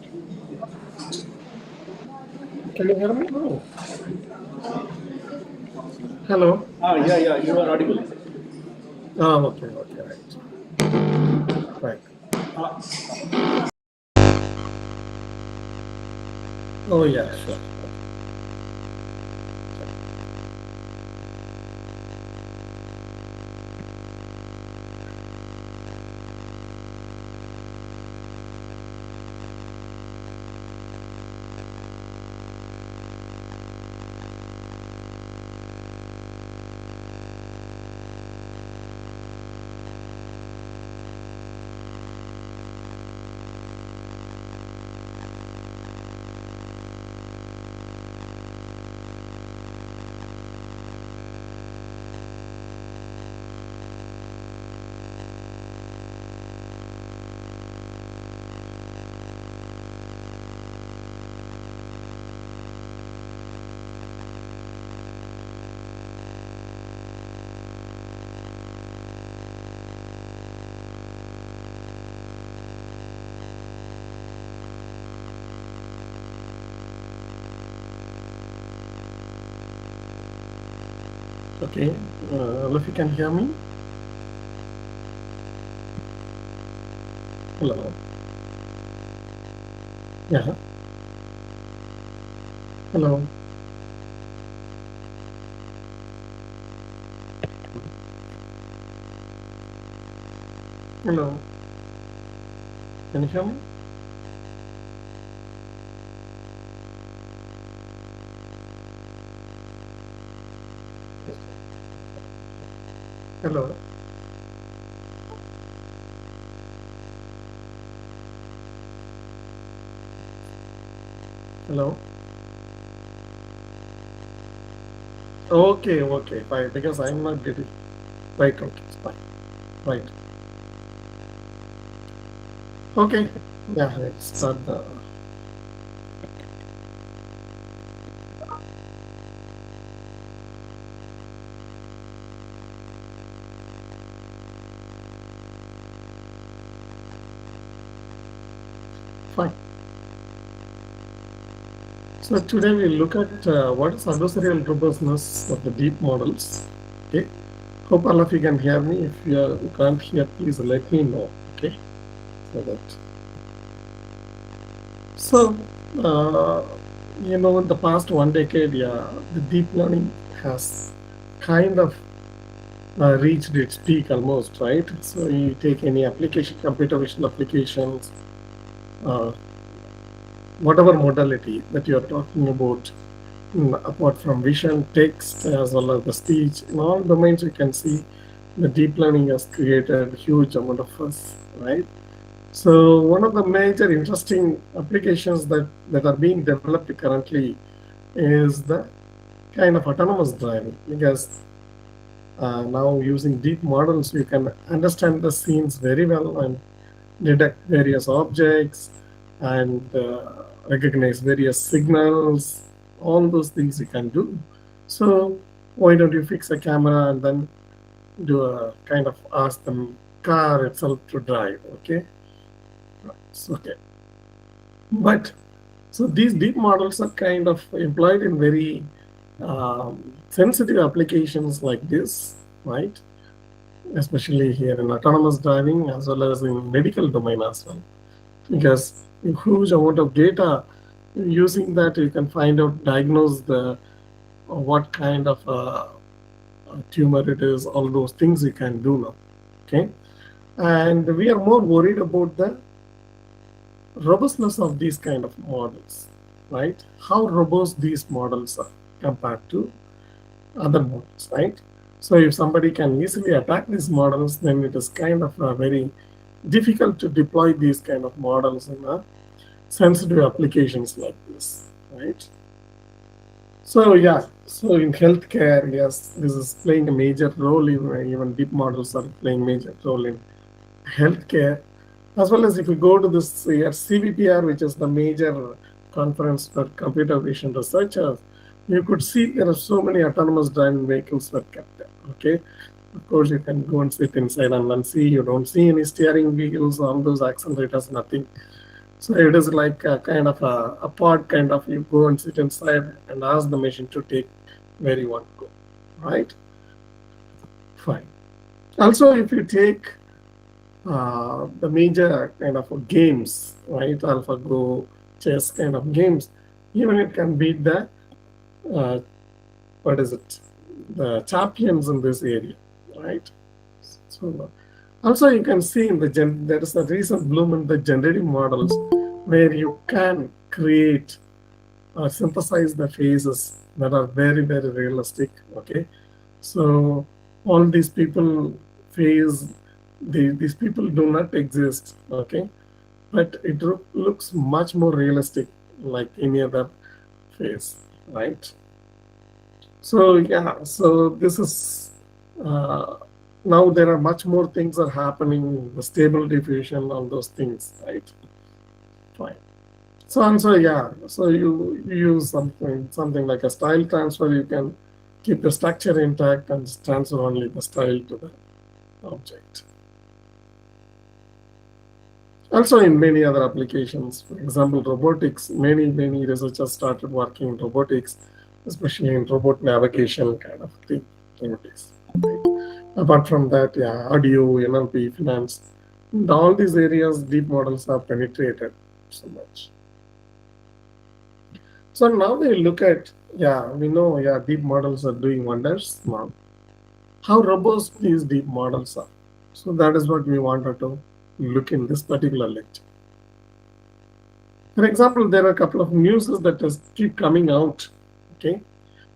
Can you hear me? No. Hello. Yeah, you are audible. Okay, right. Oh yeah, sure. Okay, if you can hear me. Hello. Yeah. Hello. Hello. Can you hear me? Hello. Hello. Okay, fine. Because I'm not getting right. Okay, fine. Right. Okay. Yeah, let's start the. Fine. So today we look at what is adversarial robustness of the deep models. Okay. Hope all of you can hear me. If you can't hear, please let me know. Okay. So in the past 1 decade, the deep learning has kind of reached its peak almost, right? So you take any application, computer vision applications, whatever modality that you are talking about, apart from vision, text, as well as the speech, in all domains you can see the deep learning has created a huge amount of fuss, right? So one of the major interesting applications that are being developed currently is the kind of autonomous driving, because now using deep models you can understand the scenes very well and detect various objects and recognize various signals. All those things you can do. So why don't you fix a camera and then do a kind of ask the car itself to drive, okay? Okay. But so these deep models are kind of employed in very sensitive applications like this, right? Especially here in autonomous driving as well as in medical domain as well, because a huge amount of data, using that you can find out, diagnose the what kind of tumor it is, all those things you can do now, okay? And we are more worried about the robustness of these kind of models, right? How robust these models are compared to other models, right? So if somebody can easily attack these models, then it is kind of very difficult to deploy these kind of models in sensitive applications like this, right? So so in healthcare, yes, this is playing a major role. Even deep models are playing a major role in healthcare. As well as if you go to this CVPR, which is the major conference for computer vision researchers, you could see there are so many autonomous driving vehicles were kept there, okay? Of course, you can go and sit inside and then see, you don't see any steering wheels, all those accelerators, nothing. So it is like a kind of a pod kind of, you go and sit inside and ask the machine to take where you want to go, right? Fine. Also, if you take the major kind of games, right, AlphaGo, chess kind of games, even it can beat the, what is it, the champions in this area, right? So also you can see in the there is a recent bloom in the generative models where you can create or synthesize the faces that are very, very realistic, okay? So all these people face, these people do not exist, okay? But it looks much more realistic like any other face, right? So yeah, so this is, now there are much more things are happening, the stable diffusion, all those things, right? Fine. So also, yeah, so you use something like a style transfer, you can keep the structure intact and transfer only the style to the object. Also in many other applications, for example, robotics, many researchers started working in robotics, especially in robot navigation kind of thing. Robotics. Apart from that, yeah, audio, NLP, finance, in all these areas, deep models have penetrated so much. So now we look at, yeah, we know, yeah, deep models are doing wonders now. How robust these deep models are. So that is what we wanted to look in this particular lecture. For example, there are a couple of news that keep coming out, okay?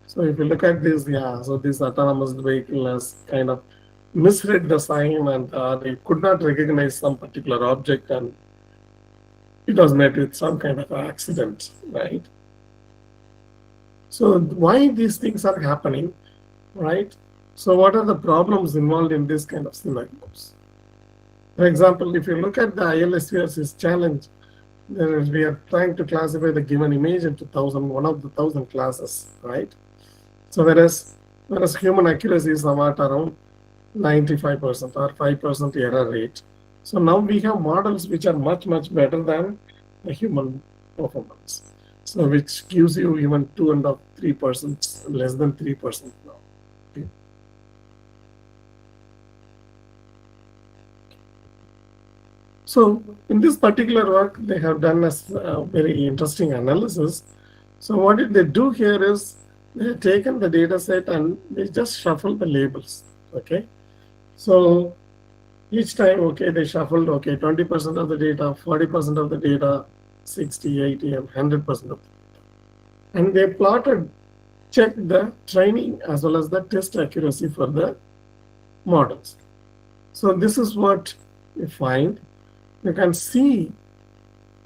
So if you look at this, yeah, so this autonomous vehicle has kind of misread the sign and it could not recognize some particular object and it was met with some kind of accident, right? So why these things are happening, right? So what are the problems involved in this kind of scenarios? For example, if you look at the ILSVR's challenge, we are trying to classify the given image into one of the 1,000 classes, right? So whereas human accuracy is somewhat around 95% or 5% error rate. So now we have models which are much better than the human performance. So which gives you even 2.5%, 3%, less than 3% now. Okay. So in this particular work, they have done a very interesting analysis. So what did they do here is they have taken the data set and they just shuffle the labels, okay? So each time, okay, they shuffled, okay, 20% of the data, 40% of the data, 60, 80, and 100% of the data. And they checked the training as well as the test accuracy for the models. So this is what you find. You can see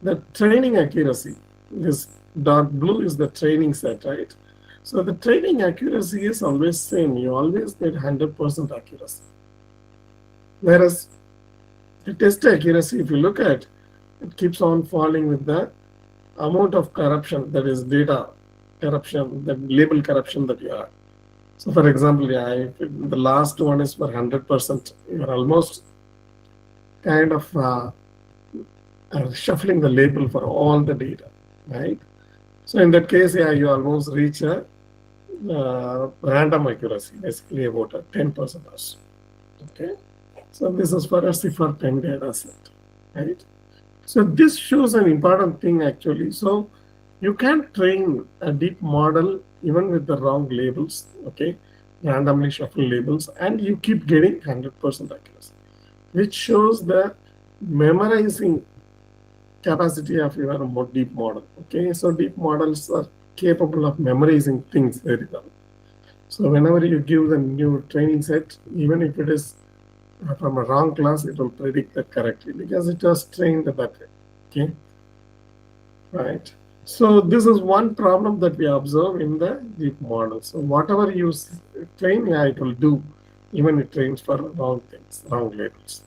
the training accuracy. This dark blue is the training set, right? So the training accuracy is always same. You always get 100% accuracy. Whereas the test accuracy, if you look at, it keeps on falling with the amount of corruption, that is data corruption, the label corruption that you have. So for example, yeah, if the last one is for 100%, you're almost kind of shuffling the label for all the data, right? So in that case, yeah, you almost reach a random accuracy, basically about a 10% or so, okay? So this is for a CIFAR 10 data set, right? So this shows an important thing actually. So you can train a deep model even with the wrong labels, okay? Randomly shuffle labels, and you keep getting 100% accuracy, which shows the memorizing capacity of your deep model, okay? So deep models are capable of memorizing things very well. So whenever you give the new training set, even if it is from a wrong class, it will predict that correctly because it was trained that way, okay? Right. So this is one problem that we observe in the deep model. So whatever you train, yeah, it will do, even it trains for wrong things, wrong labels.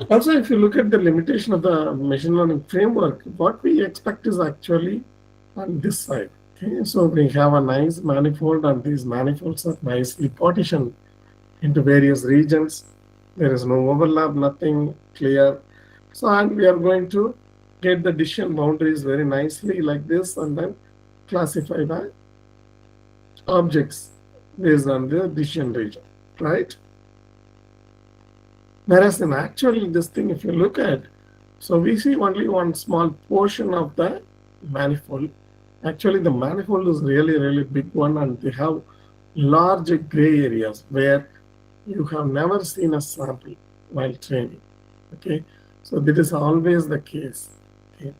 Also, if you look at the limitation of the machine learning framework, what we expect is actually on this side. Okay, so we have a nice manifold, and these manifolds are nicely partitioned into various regions. There is no overlap, nothing clear. So, and we are going to get the decision boundaries very nicely like this, and then classify the objects based on the decision region, right? Whereas in actually this thing, if you look at, so we see only one small portion of the manifold. Actually, the manifold is really, really big one, and they have large gray areas where you have never seen a sample while training. Okay, so this is always the case. Okay,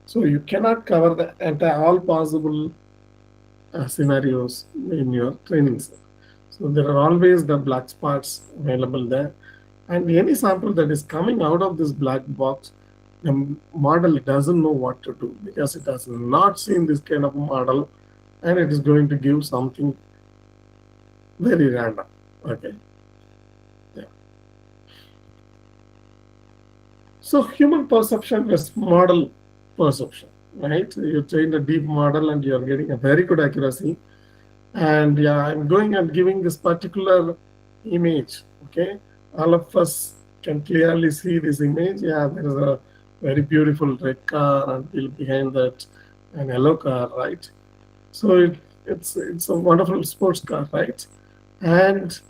so you cannot cover the entire all possible scenarios in your training set. So there are always the black spots available there. And any sample that is coming out of this black box, the model doesn't know what to do because it has not seen this kind of model, and it is going to give something very random. Okay. Yeah. So human perception is model perception, right? You train a deep model and you are getting a very good accuracy. And yeah, I'm going and giving this particular image. Okay, all of us can clearly see this image. Yeah, there is a very beautiful red car and behind that an yellow car, right? So it's a wonderful sports car, right? And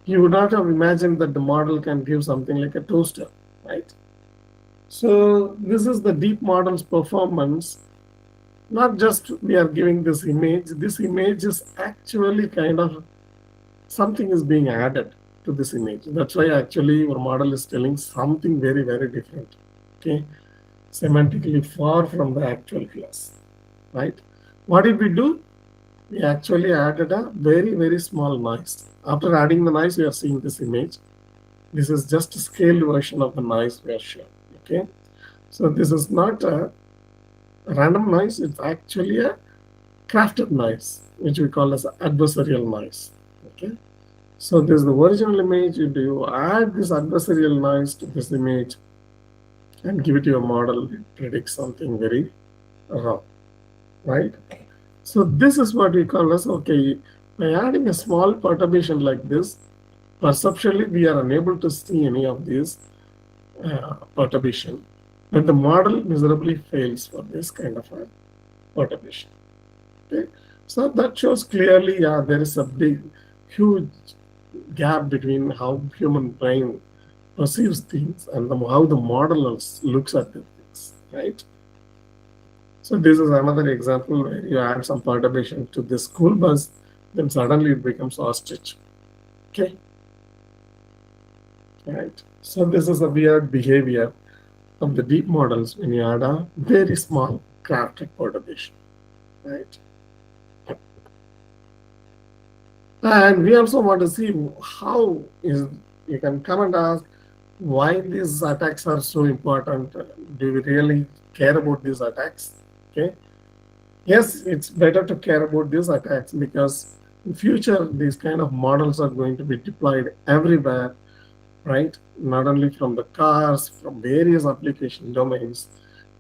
you would not have imagined that the model can give something like a toaster, right? So this is the deep model's performance. Not just we are giving this image is actually kind of something is being added to this image. That's why actually your model is telling something very, very different. Okay, semantically far from the actual class, right? What did we do? We actually added a very, very small noise. After adding the noise, we are seeing this image. This is just a scaled version of the noise we are showing. Okay, so this is not a random noise, it's actually a crafted noise, which we call as adversarial noise. Okay, so this is the original image. You add this adversarial noise to this image and give it to your model, it predicts something very wrong, right? So this is what we call as, okay, by adding a small perturbation like this, perceptually we are unable to see any of these perturbation. But the model miserably fails for this kind of a perturbation. Okay, so that shows clearly, yeah, there is a big, huge gap between how human brain perceives things and how the model looks at the things, right? So this is another example where you add some perturbation to the school bus, then suddenly it becomes ostrich. Okay, right? So this is a weird behavior of the deep models when you add a very small crafted perturbation, right? And we also want to see how is, you can come and ask why these attacks are so important. Do we really care about these attacks? Okay. Yes, it's better to care about these attacks because in future these kind of models are going to be deployed everywhere, right? Not only from the cars, from various application domains.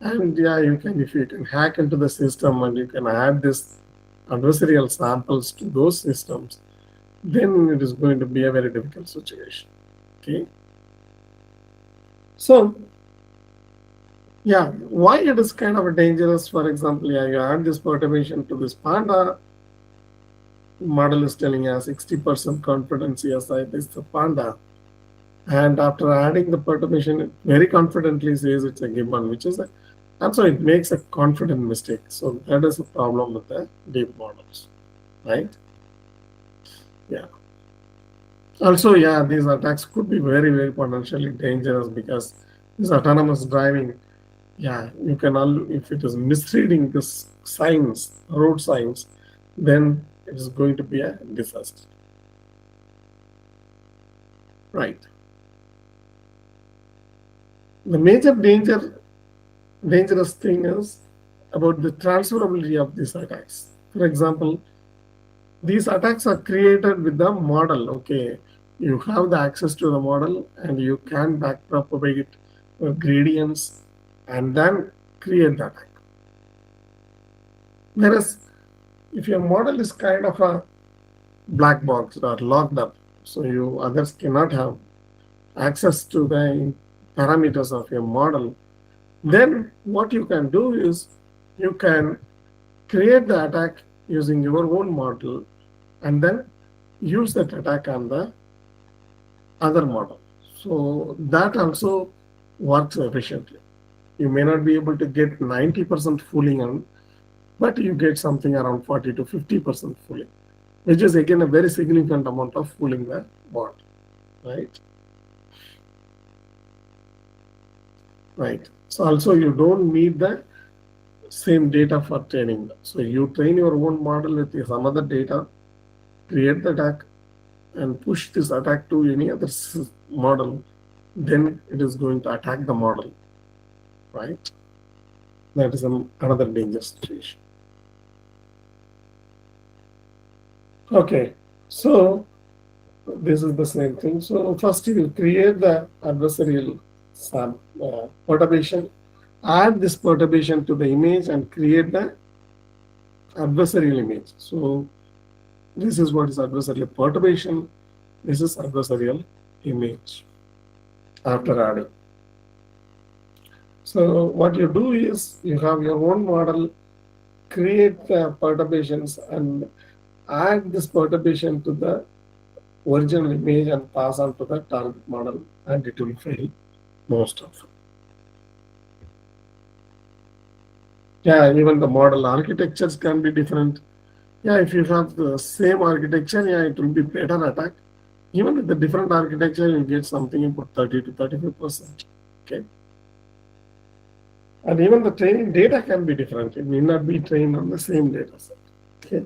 And yeah, you can, if you can hack into the system and you can add this adversarial samples to those systems, then it is going to be a very difficult situation. Okay. So yeah, why it is kind of dangerous? For example, yeah, you add this perturbation to this panda, model is telling us 60% confidence, yes, it is the panda. And after adding the perturbation, it very confidently says it's a gibbon, which is also it makes a confident mistake. So that is a problem with the deep models, right? Yeah. Also, yeah, these attacks could be very, very potentially dangerous because this autonomous driving, yeah, you can, if it is misreading this signs, road signs, then it is going to be a disaster. Right. The major dangerous thing is about the transferability of these attacks. For example, these attacks are created with the model. Okay, you have the access to the model and you can backpropagate gradients and then create the attack. Whereas if your model is kind of a black box or locked up, so others cannot have access to the parameters of your model, then what you can do is you can create the attack using your own model and then use that attack on the other model. So that also works efficiently. You may not be able to get 90% fooling on, but you get something around 40 to 50% fooling, which is again a very significant amount of fooling the bot, right? Right. So also you don't need the same data for training. So you train your own model with some other data, create the attack, and push this attack to any other model, then it is going to attack the model, right? That is another dangerous situation. Okay, so this is the same thing. So first you create the adversarial perturbation, add this perturbation to the image and create the adversarial image. So this is what is adversarial perturbation. This is adversarial image after adding. So what you do is you have your own model, create the perturbations and add this perturbation to the original image and pass on to the target model, and it will fail most often. Yeah, even the model architectures can be different. Yeah, if you have the same architecture, yeah, it will be better attack. Even with the different architecture, you get something about 30 to 35%. Okay. And even the training data can be different. It may not be trained on the same data set. Okay.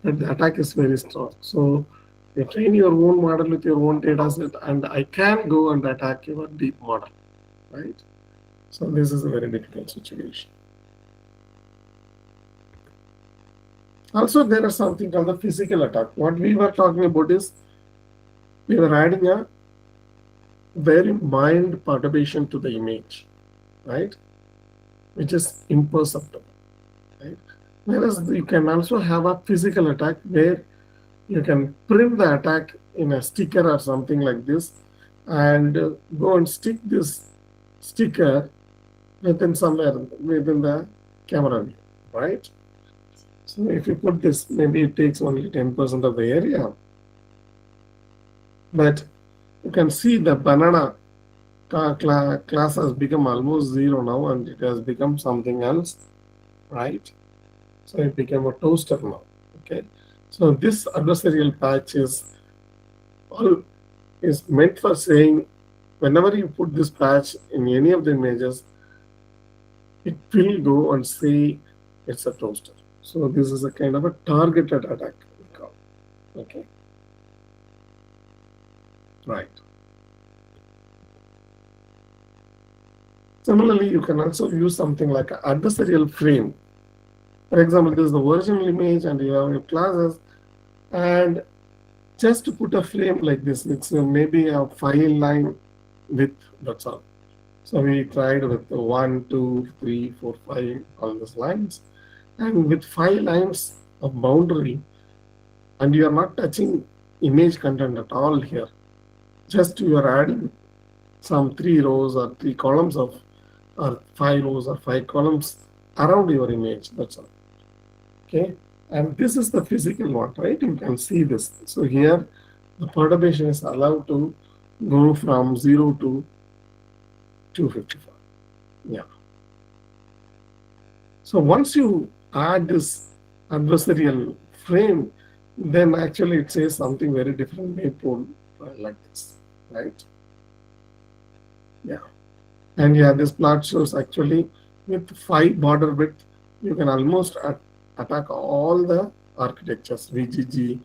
But the attack is very strong. So you train your own model with your own data set, and I can go and attack your deep model, right? So this is a very difficult situation. Also, there is something called the physical attack. What we were talking about is we were adding a very mild perturbation to the image, right? Which is imperceptible, right? Whereas you can also have a physical attack where you can print the attack in a sticker or something like this and go and stick this sticker within somewhere within the camera view, right? So if you put this, maybe it takes only 10% of the area, but you can see the banana class has become almost zero now, and it has become something else, right? So it became a toaster now. Okay, so this adversarial patch is meant for saying whenever you put this patch in any of the images, it will go and say it's a toaster. So this is a kind of a targeted attack. Okay, right. Similarly, you can also use something like an adversarial frame. For example, this is the original image and you have your classes, and just to put a frame like this, it's maybe a 5-line width, that's all. So we tried with 1, 2, 3, 4, 5, all these lines. And with 5 lines of boundary, and you are not touching image content at all here, just you are adding some 3 rows or 3 columns of, or 5 rows or 5 columns around your image, that's all. Okay, and this is the physical one, right? You can see this. So here the perturbation is allowed to go from 0 to 255. Yeah. So once you add this adversarial frame, then actually it says something very different, maybe like this, right? Yeah. And yeah, this plot shows actually with 5 border width, you can almost attack all the architectures, VGG,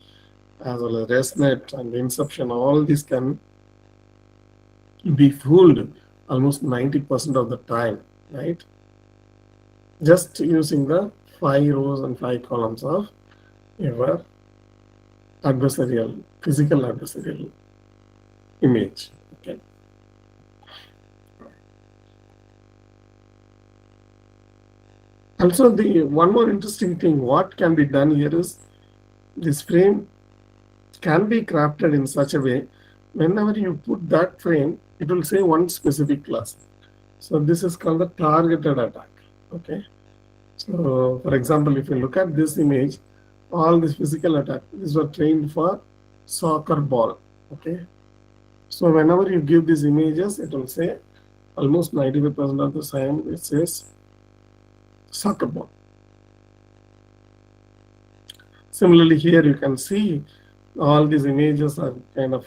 as well as ResNet and Inception. All these can be fooled almost 90% of the time, right? Just using the 5 rows and 5 columns of your adversarial, physical adversarial image. Okay. Also, the one more interesting thing, what can be done here is this frame can be crafted in such a way, whenever you put that frame, it will say one specific class. So this is called the targeted attack. Okay. So for example, if you look at this image, all this physical attack, these were trained for soccer ball. Okay. So whenever you give these images, it will say almost 95% of the time it says soccer ball. Similarly, here you can see all these images are kind of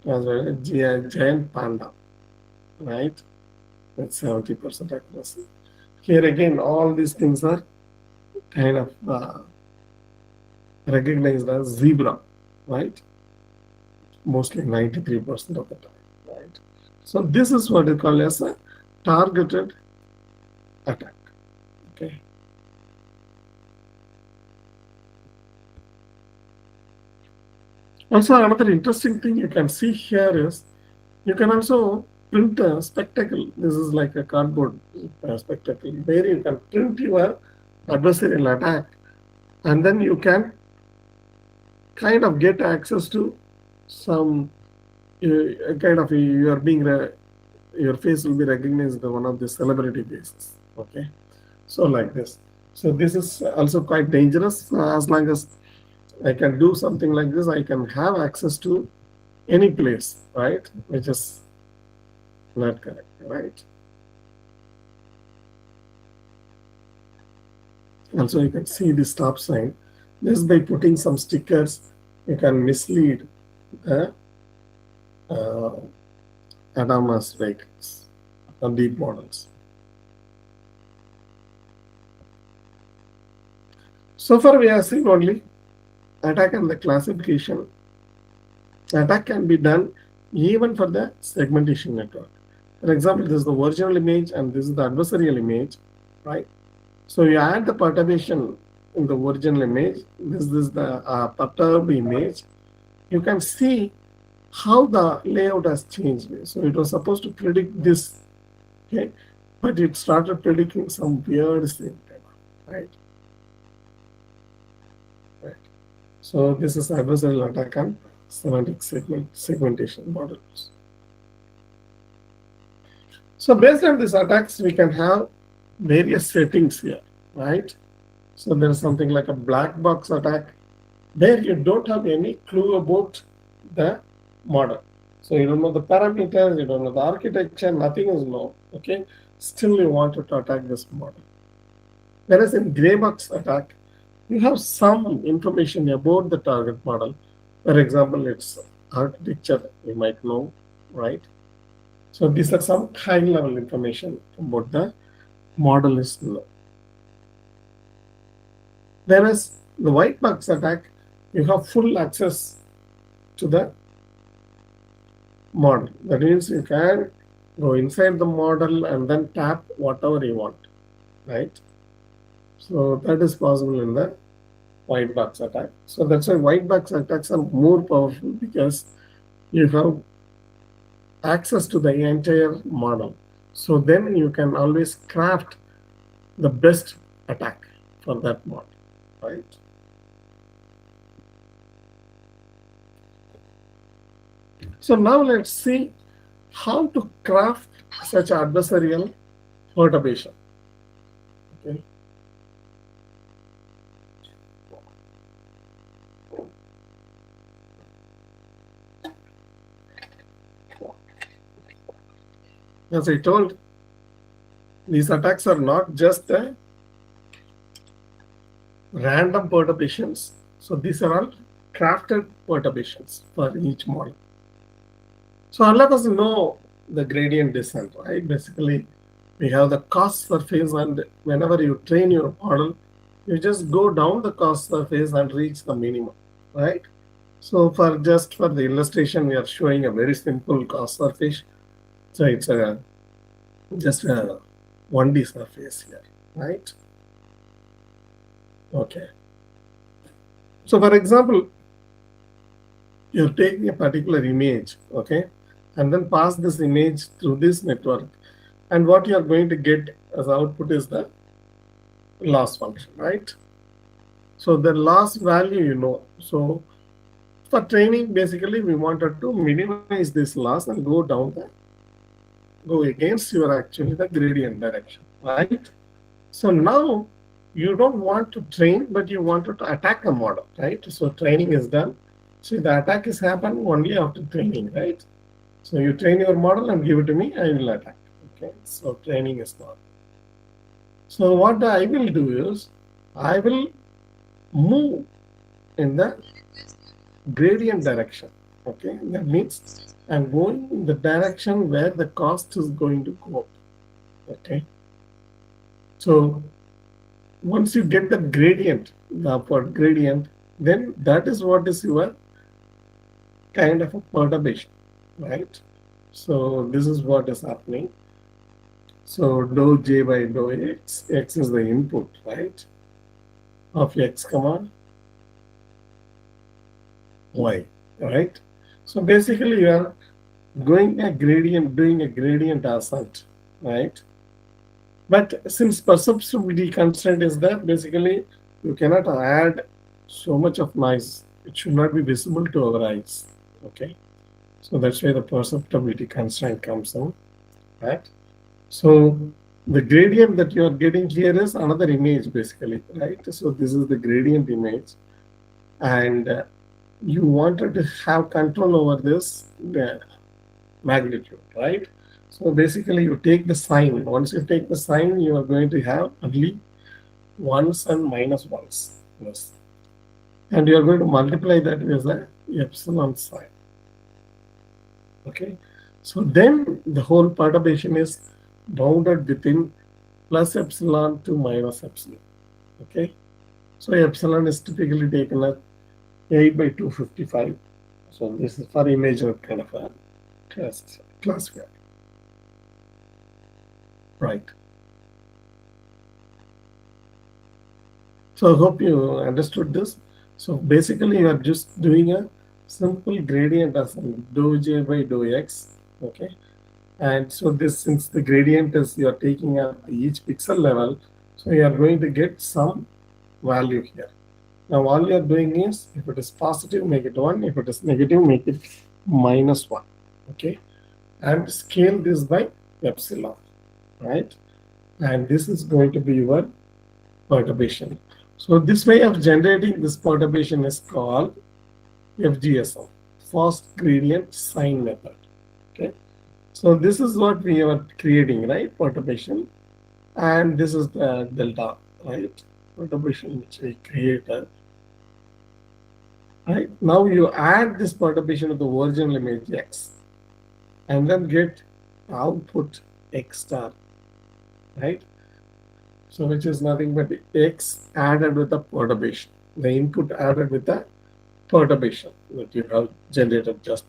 a giant panda, right? That's 70% accuracy. Here again, all these things are kind of recognized as zebra, right? Mostly 93% of the time, right? So this is what is called as a targeted attack. Okay. Also, another interesting thing you can see here is you can also print a spectacle. This is like a cardboard spectacle where you can print your adversarial attack, and then you can kind of get access to some kind of your face will be recognized as one of the celebrity faces. Okay, so like this. So this is also quite dangerous. As long as I can do something like this, I can have access to any place, right? Which is not correct, right? Also, you can see the stop sign. Just by putting some stickers, you can mislead the autonomous vehicles or deep models. So far, we have seen only attack and the classification. Attack can be done even for the segmentation network. For example, this is the original image and this is the adversarial image, right? So you add the perturbation in the original image. This is the perturbed image. You can see how the layout has changed. So it was supposed to predict this, okay, but it started predicting some weird thing, right? So this is adversarial attack and semantic segmentation models. So based on these attacks, we can have various settings here, right? So there is something like a black box attack where you don't have any clue about the model. So you don't know the parameters, you don't know the architecture, nothing is known, okay? Still you want to attack this model. Whereas in gray box attack, you have some information about the target model. For example, its architecture, you might know, right? So these are some high-level information about the model is known. Whereas the white box attack, you have full access to the model. That means you can go inside the model and then tap whatever you want, right? So that is possible in the white box attack. So that's why white box attacks are more powerful, because you have access to the entire model. So then you can always craft the best attack for that model, right? So now let's see how to craft such adversarial perturbation. Okay. As I told, these attacks are not just random perturbations. So these are all crafted perturbations for each model. So all of us know the gradient descent, right? Basically, we have the cost surface, and whenever you train your model, you just go down the cost surface and reach the minimum, right? So for the illustration, we are showing a very simple cost surface. So it's just a 1D surface here, right? Okay. So for example, you're taking a particular image, okay, and then pass this image through this network, and what you are going to get as output is the loss function, right? So the loss value, you know. So for training, basically, we wanted to minimize this loss and go down the go against your actually the gradient direction, right? So now you don't want to train, but you wanted to attack a model, right? So training is done. So the attack is happening only after training, right? So you train your model and give it to me, I will attack. Okay, so training is not. So what I will do is, I will move in the gradient direction. Okay, that means I'm going in the direction where the cost is going to go up. Okay, so once you get the gradient, the upward gradient, then that is what is your kind of a perturbation, right? So this is what is happening. So dou j by dou x, x is the input, right, of x comma y, right? So basically you are going a gradient, doing a gradient ascent, right? But since perceptibility constraint is there, basically you cannot add so much of noise. It should not be visible to our eyes. Okay, so that's why the perceptibility constraint comes in, right? So the gradient that you are getting here is another image, basically, right? So this is the gradient image, and you wanted to have control over this magnitude, right? So basically you take the sign. Once you take the sign, you are going to have only ones and minus ones. Yes. And you are going to multiply that with the epsilon sign. Okay. So then the whole perturbation is bounded within plus epsilon to minus epsilon. Okay. So epsilon is typically taken as 8 by 255. So this is for image kind of a classifier. Right. So I hope you understood this. So basically you are just doing a simple gradient as dou j by dou x. Okay. And so this, since the gradient is you are taking at each pixel level, so you are going to get some value here. Now all you are doing is, if it is positive, make it 1. If it is negative, make it minus 1. Okay. And scale this by epsilon. Right, and this is going to be your perturbation. So this way of generating this perturbation is called FGSM, fast gradient sign method. Okay, so this is what we are creating, right? Perturbation, and this is the delta, right? Perturbation which we created. Right, now you add this perturbation to the original image x, and then get output x star. Right, so which is nothing but x added with the perturbation, the input added with the perturbation that you have generated just.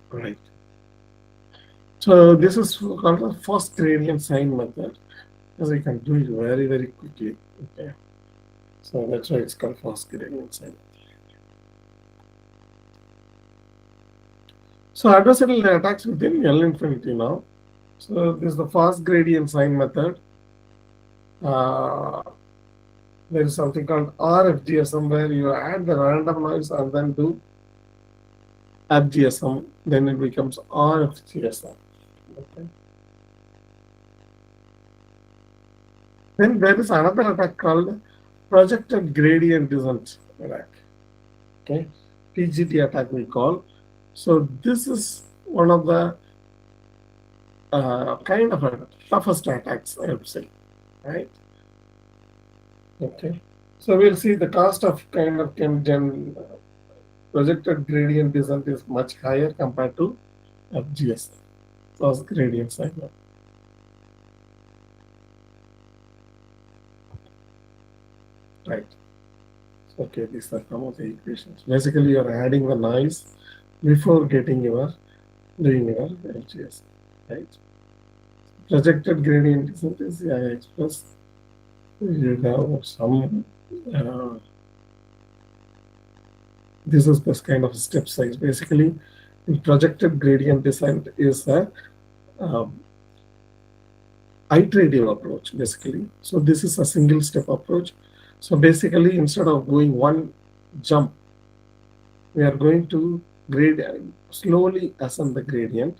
Right. So this is called the first gradient sign method, as you can do it very, very quickly. Okay, so that's why it's called first gradient sign method. So adversarial attacks within L infinity now. So this is the fast gradient sign method. There is something called RFGSM where you add the random noise and then do FGSM. Then it becomes RFGSM. Okay. Then there is another attack called projected gradient descent attack. Okay, PGD attack we call. So this is one of the kind of a toughest attacks, I would say, right? Okay, so we'll see the cost of kind of projected gradient descent is much higher compared to FGS, fast gradient sign. Right. Okay, these are some of the equations. Basically, you are adding the noise before getting doing your FGS. Right. Projected gradient descent is Ix plus you have some this is this kind of step size. Basically, the projected gradient descent is a iterative approach, basically. So this is a single step approach. So basically, instead of going one jump, we are going to gradient, slowly ascend the gradient.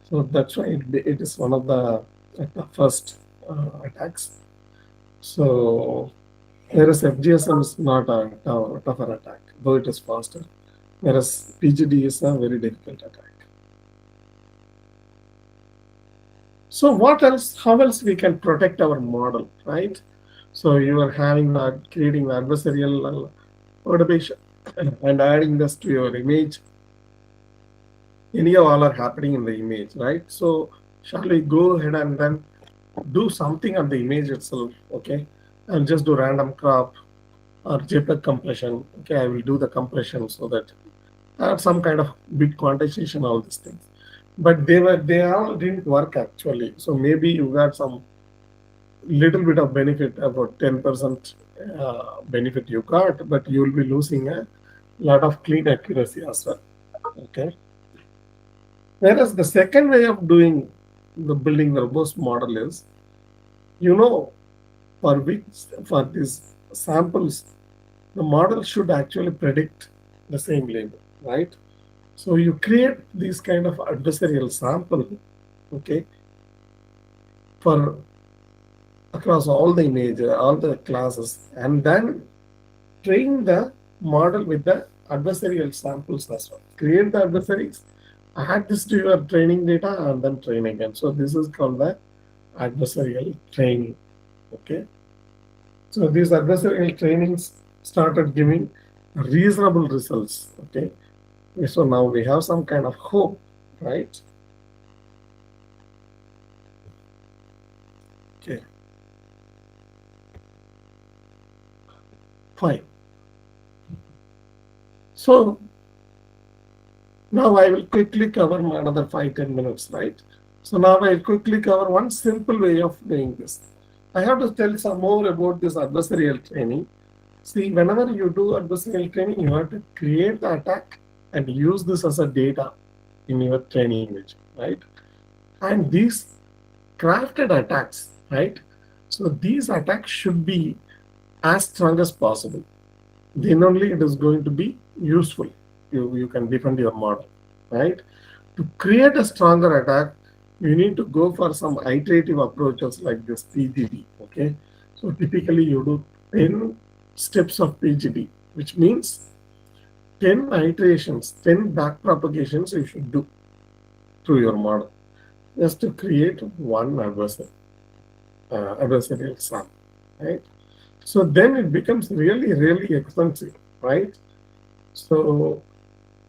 So that's why it is one of the first attacks. So whereas FGSM is not a tougher attack, though it is faster. Whereas PGD is a very difficult attack. So what else? How else we can protect our model, right? So you are creating adversarial perturbation and adding this to your image. Any of all are happening in the image, right? So shall we go ahead and then do something on the image itself? Okay, I'll just do random crop or JPEG compression. Okay, I will do the compression so that I have some kind of bit quantization, all these things. But they all didn't work actually. So maybe you got some little bit of benefit, about 10% benefit you got, but you will be losing a lot of clean accuracy as well. Okay. Whereas the second way of doing the building the robust model is, for these samples, the model should actually predict the same label, right? So you create these kind of adversarial sample, okay, for across all the image, all the classes, and then train the model with the adversarial samples as well. Create the adversaries, add this to your training data, and then train again. So this is called the adversarial training. Okay. So these adversarial trainings started giving reasonable results. Okay. So now we have some kind of hope, right? Okay. Fine. So now I will quickly cover another 5-10 minutes, right? So now I will quickly cover one simple way of doing this. I have to tell some more about this adversarial training. See, whenever you do adversarial training, you have to create the attack and use this as a data in your training image, right? And these crafted attacks, right? So these attacks should be as strong as possible. Then only it is going to be useful. You can defend your model, right? To create a stronger attack, you need to go for some iterative approaches like this PGD, okay? So typically you do 10 steps of PGD, which means 10 iterations, 10 back propagations you should do through your model just to create one adversarial sample, right? So then it becomes really, really expensive, right? So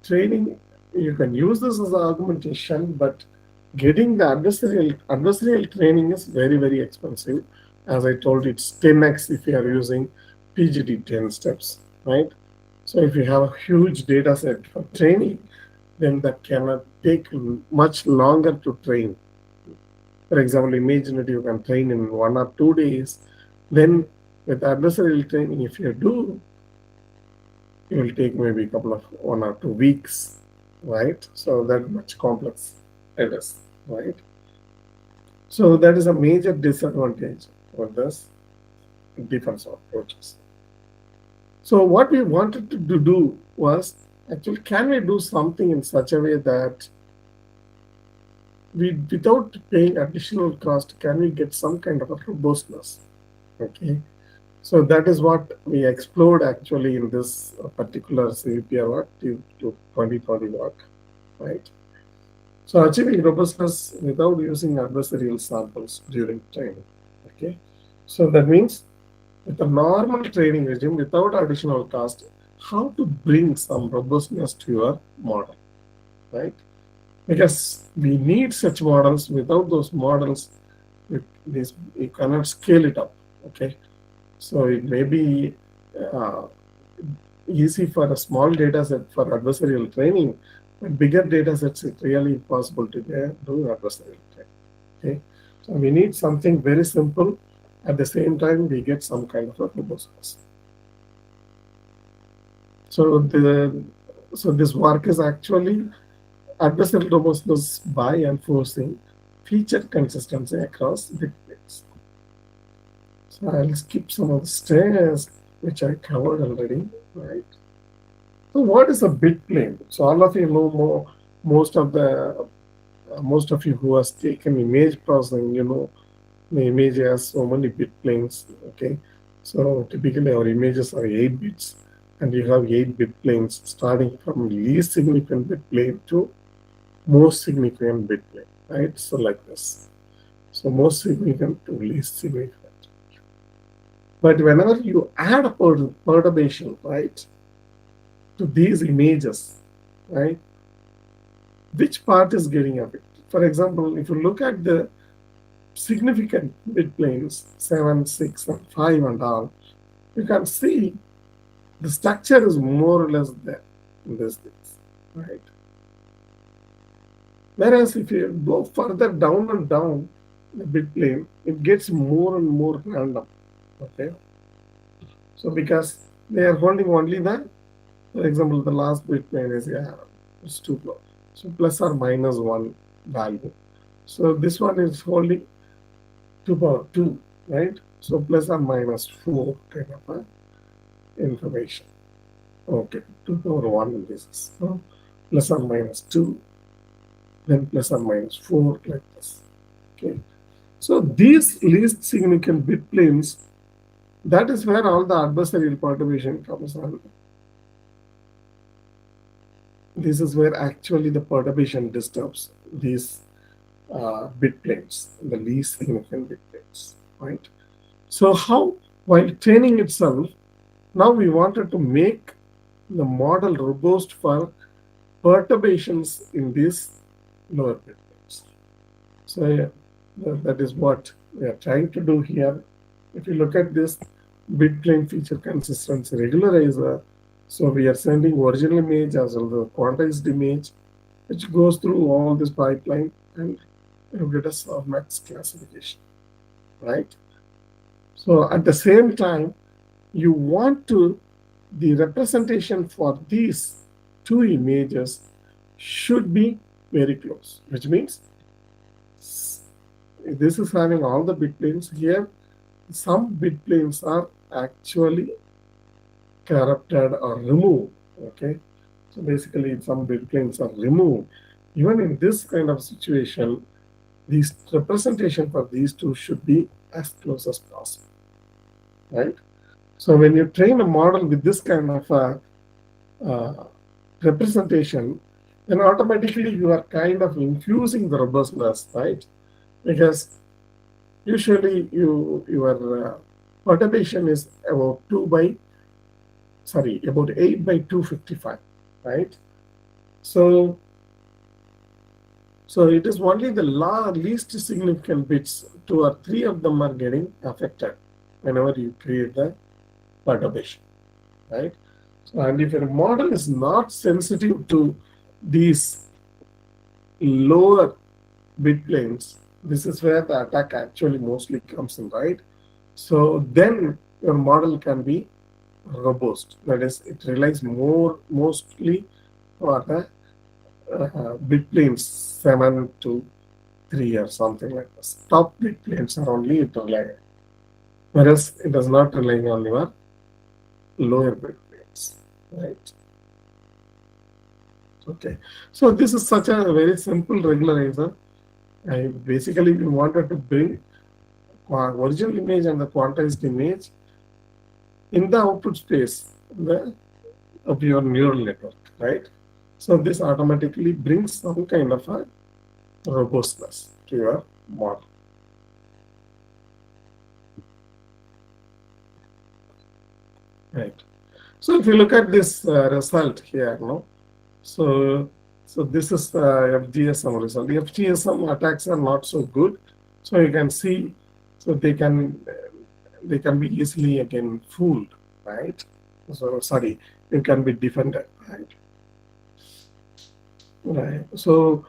training, you can use this as an augmentation, but getting the adversarial training is very, very expensive. As I told you, it's 10x if you are using PGD 10 steps, right? So if you have a huge data set for training, then that cannot take much longer to train. For example, imagine that you can train in 1 or 2 days. Then with adversarial training, if you do, it will take maybe a couple of 1 or 2 weeks, right? So that much complex it is, right? So that is a major disadvantage for this defense approaches. So what we wanted to do was, actually, can we do something in such a way that without paying additional cost, can we get some kind of a robustness? Okay. So that is what we explored actually in this particular CVPR work, to 2020 work, right? So achieving robustness without using adversarial samples during training, okay? So that means with a normal training regime without additional cost, how to bring some robustness to your model, right? Because we need such models. Without those models, you cannot scale it up, okay? So it may be easy for a small data set for adversarial training, but bigger data sets, it's really impossible to do adversarial training. Okay, so we need something very simple. At the same time, we get some kind of a robustness. So this work is actually adversarial robustness by enforcing feature consistency across bits. So I'll skip some of the steps which I covered already, right? So what is a bit plane? So all of you know most of you who has taken image processing, you know, the image has so many bit planes. Okay, so typically our images are 8 bits, and you have 8 bit planes starting from least significant bit plane to most significant bit plane, right? So like this. So most significant to least significant. But whenever you add a perturbation, right, to these images, right, which part is getting affected? For example, if you look at the significant bit planes, 7, 6, and 5 and all, you can see the structure is more or less there in this things, right? Whereas if you go further down and down the bit plane, it gets more and more random, okay? So because they are holding only the, for example, the last bit plane is, it's 2 plus. So plus or minus 1 value. So this one is holding 2 power 2, right? So plus or minus 4 kind of information. Okay, 2 power 1 this is plus or minus 2, then plus or minus 4 like this. Okay, so these least significant bit planes, that is where all the adversarial perturbation comes on. This is where actually the perturbation disturbs these bit planes, the least significant bit planes, right? So how, while training itself, now we wanted to make the model robust for perturbations in these lower bit planes. So that is what we are trying to do here. If you look at this bit plane feature consistency regularizer, so we are sending original image as well as the quantized image, which goes through all this pipeline and you get a softmax classification, right? So at the same time, you want to, the representation for these 2 images should be very close, which means this is having all the bit planes here. Some bit planes are actually corrupted or removed, okay? So basically some bit planes are removed. Even in this kind of situation, this representation for these 2 should be as close as possible, right? So when you train a model with this kind of representation, then automatically you are kind of infusing the robustness, right? Because usually your perturbation is about 8 by 255, right? So it is only the least significant bits, 2 or 3 of them are getting affected whenever you create the perturbation, right? So, and if your model is not sensitive to these lower bit planes, this is where the attack actually mostly comes in, right? So then your model can be robust. That is, it relies mostly on the bit planes 7 to 3 or something like this. Top bit planes are only it relying, whereas it does not rely on your lower bit planes, right? Okay, so this is such a very simple regularizer. Basically, we wanted to bring original image and the quantized image in the output space of your neural network, right? So this automatically brings some kind of a robustness to your model. Right. So if you look at this result here, so this is the FGSM result. The FGSM attacks are not so good, so you can see, so they can be easily again fooled, right? So sorry, it can be defended, right? Right. So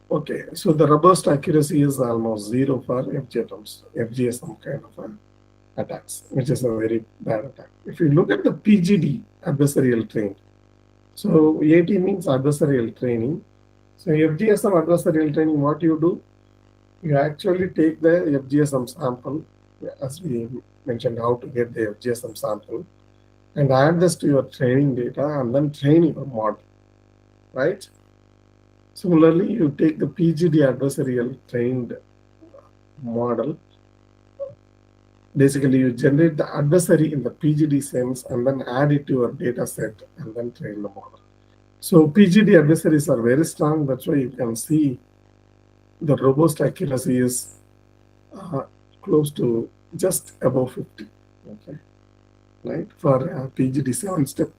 okay, so the robust accuracy is almost 0 for FGSM kind of attacks, which is a very bad attack. If you look at the PGD, adversarial trained, so AT means adversarial training. So FGSM adversarial training, what you do, you actually take the FGSM sample, as we mentioned how to get the FGSM sample, and add this to your training data and then train your model, right? Similarly, you take the PGD adversarial trained model. Basically, you generate the adversary in the PGD sense and then add it to your data set and then train the model. So PGD adversaries are very strong. That's why you can see the robust accuracy is close to just above 50. Okay, right, for PGD 7 step.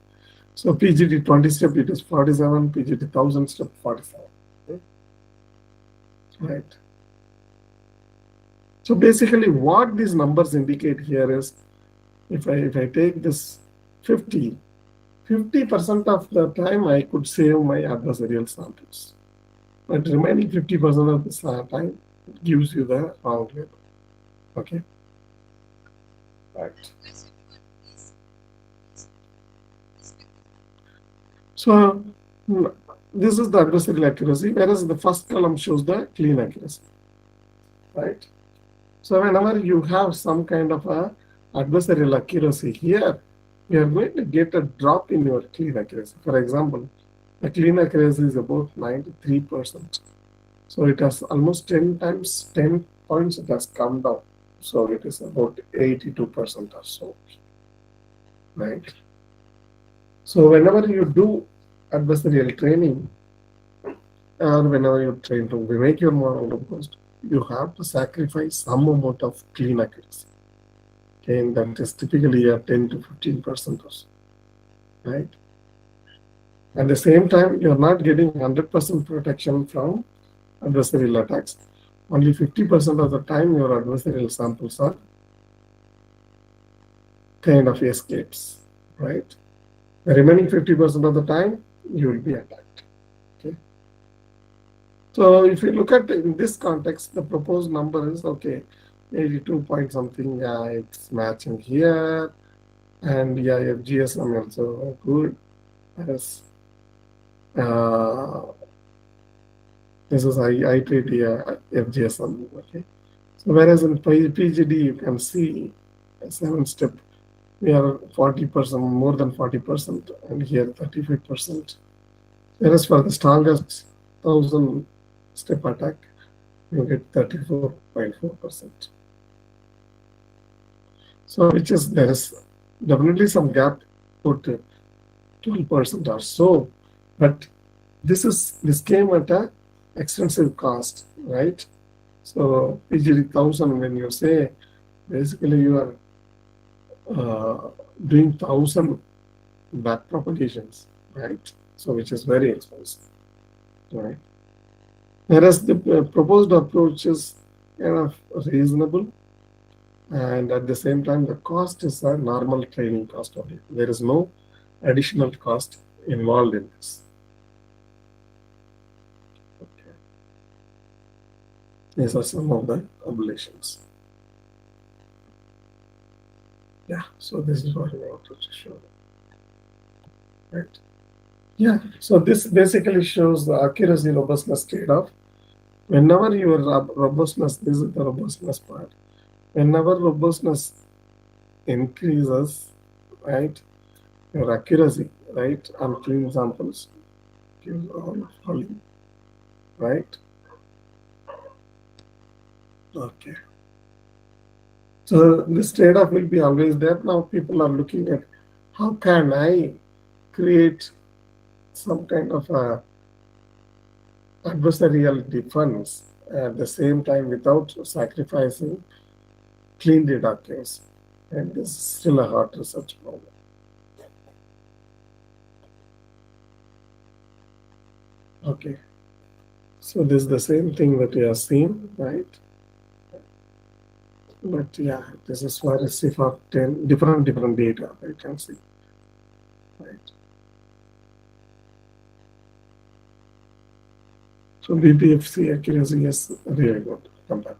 So PGD 20 step it is 47, PGD 1000 step 47. Okay? Right. So basically, what these numbers indicate here is, if I take this 50% of the time I could save my adversarial samples, but remaining 50% of the time it gives you the wrong label. Okay. Right. So this is the adversarial accuracy, whereas the first column shows the clean accuracy. Right. So whenever you have some kind of a adversarial accuracy here, you are going to get a drop in your clean accuracy. For example, the clean accuracy is about 93%. So it has almost 10 times 10 points it has come down. So it is about 82% or so. Right. So whenever you do adversarial training, or whenever you train to make your model robust, you have to sacrifice some amount of clean accuracy. Okay, and that is typically a 10 to 15% or so. Right. At the same time, you are not getting 100% protection from adversarial attacks. Only 50% of the time your adversarial samples are kind of escapes, right? The remaining 50% of the time you will be attacked. Okay. So if you look at in this context, the proposed number is okay, 82 point something. Yeah, it's matching here, and yeah, FGSM also good. Yes. This is I3D FGSM. Okay. So whereas in PGD you can see a 7 step, we are 40%, more than 40%, and here 35%. Whereas for the strongest 1000 step attack, you get 34.4%. So which is, there is definitely some gap, put 12% or so, but this came at a extensive cost, right? So PGD 1000, when you say, basically you are doing 1000 back propagations, right? So which is very expensive, right? Whereas the proposed approach is kind of reasonable, and at the same time the cost is a normal training cost only. There is no additional cost involved in this. Okay. These are some of the oblations. Yeah, so this is what I wanted to show. Right. Yeah, so this basically shows the accuracy robustness trade-off. Whenever your robustness, this is the robustness part. Whenever robustness increases, right, your accuracy, right, on clean samples gives all volume, right? Okay. So this trade-off will be always there. Now people are looking at how can I create some kind of a adversarial defense at the same time without sacrificing clean data accuracy. And this is still a hard research problem. Okay. So this is the same thing that we have seen, right? But yeah, this is for a for 10 different data I can see. Right. So BPFC accuracy is really good compared.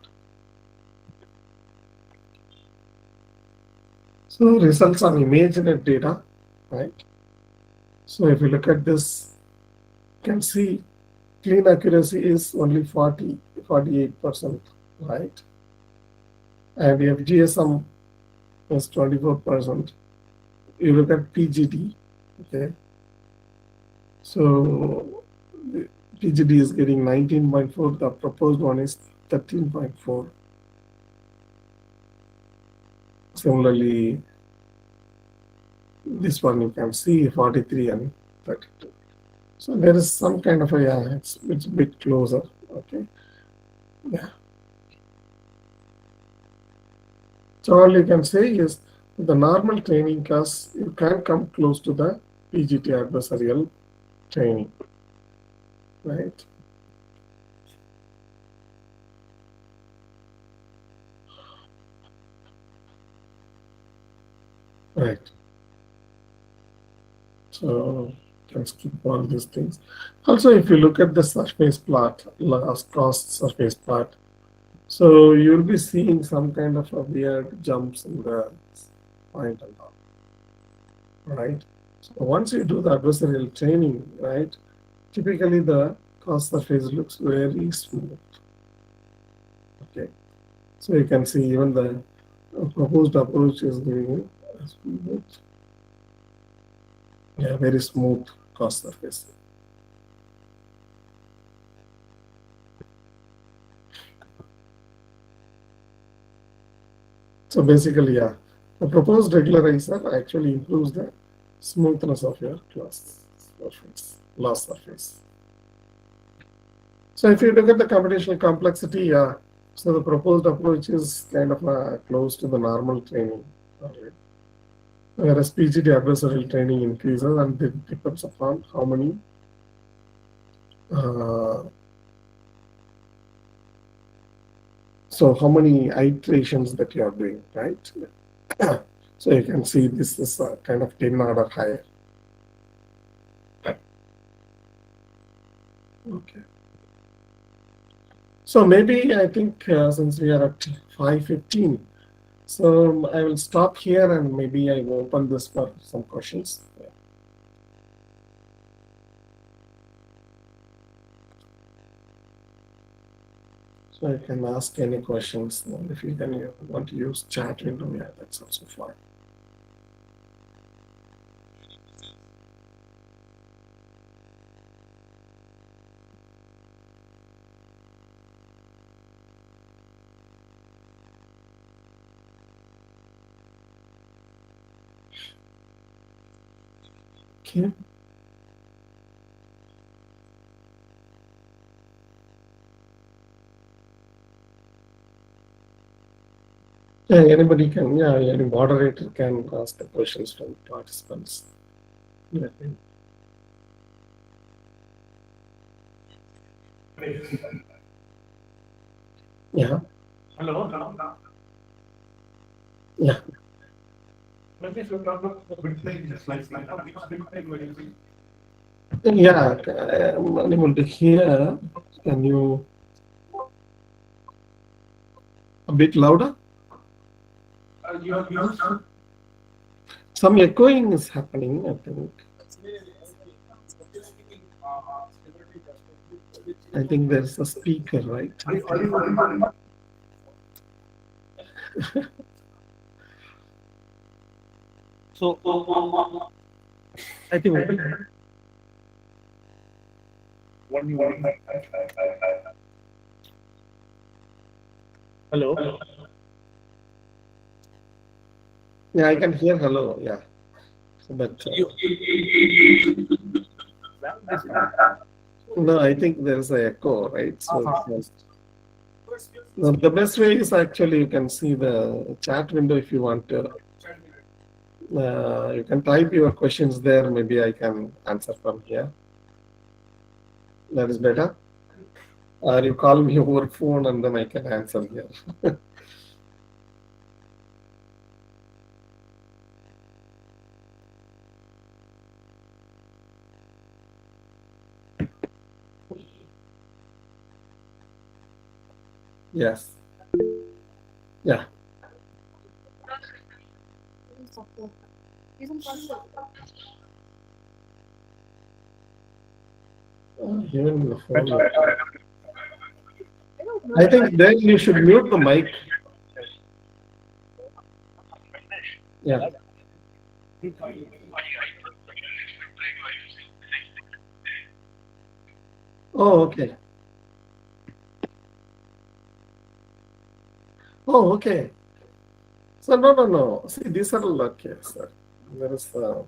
So results on ImageNet data, right? So if you look at this, you can see clean accuracy is only 48%, right? And FGSM is 24%. you look at PGD, okay. So the PGD is getting 19.4, the proposed one is 13.4. Similarly, this one you can see 43 and 32. So there is some kind of a, yeah, it's a bit closer, okay. Yeah. So all you can say is the normal training costs, you can come close to the PGT adversarial training, right? Right. So can skip all these things. Also, if you look at the surface plot, last cost surface plot, so you'll be seeing some kind of a weird jumps in the point and all, right? So once you do the adversarial training, right, typically the cost surface looks very smooth. Okay, so you can see even the proposed approach is giving a smooth, yeah, very smooth cost surface. So basically, yeah, the proposed regularizer actually improves the smoothness of your class surface, loss surface. So if you look at the computational complexity, yeah, so the proposed approach is kind of close to the normal training. Right? Whereas PGT adversarial training increases, and it depends upon how many so how many iterations that you are doing, right? So you can see this is kind of 10 order higher. Okay. So maybe I think since we are at 5:15, so I will stop here and maybe I will open this for some questions. So I can ask any questions. If you can want to use chat window, yeah, that's also fine. Okay. Yeah, anybody can, yeah, any moderator can ask the questions from participants. Yeah. Yeah. Hello. Yeah. Maybe if you talk about the bit thing, just like Yeah, I'm unable to hear. Can you a bit louder? You have used Some echoing is happening, I think. I think there's a speaker, right? So I think hello. Yeah, I can hear hello. Yeah, but no, I think there's an echo, right? So no, the best way is actually you can see the chat window if you want to. You can type your questions there. Maybe I can answer from here. That is better. Or you call me over phone and then I can answer here. Yes. Yeah. Even the phone. I think then you should mute the mic. Yeah. Oh, okay. Oh, okay. So no. See, these are all okay, sir. There is so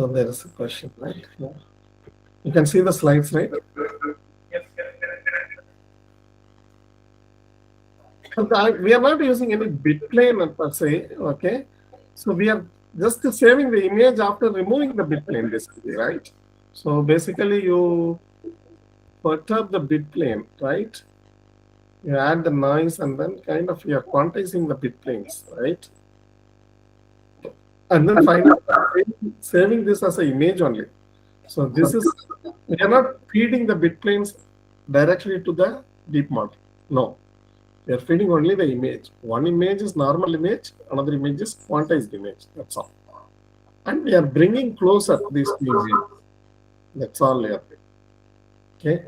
there is a question, right? Yeah. You can see the slides, right? We are not using any bit plane per se, okay? So we are just saving the image after removing the bit plane, basically, right? So basically, you perturb the bit plane, right? You add the noise and then kind of you are quantizing the bit planes, right? And then finally saving this as an image only. So this is, we are not feeding the bit planes directly to the deep model. No, we are feeding only the image. One image is normal image, another image is quantized image. That's all. And we are bringing closer these two images. That's all we are doing. Okay.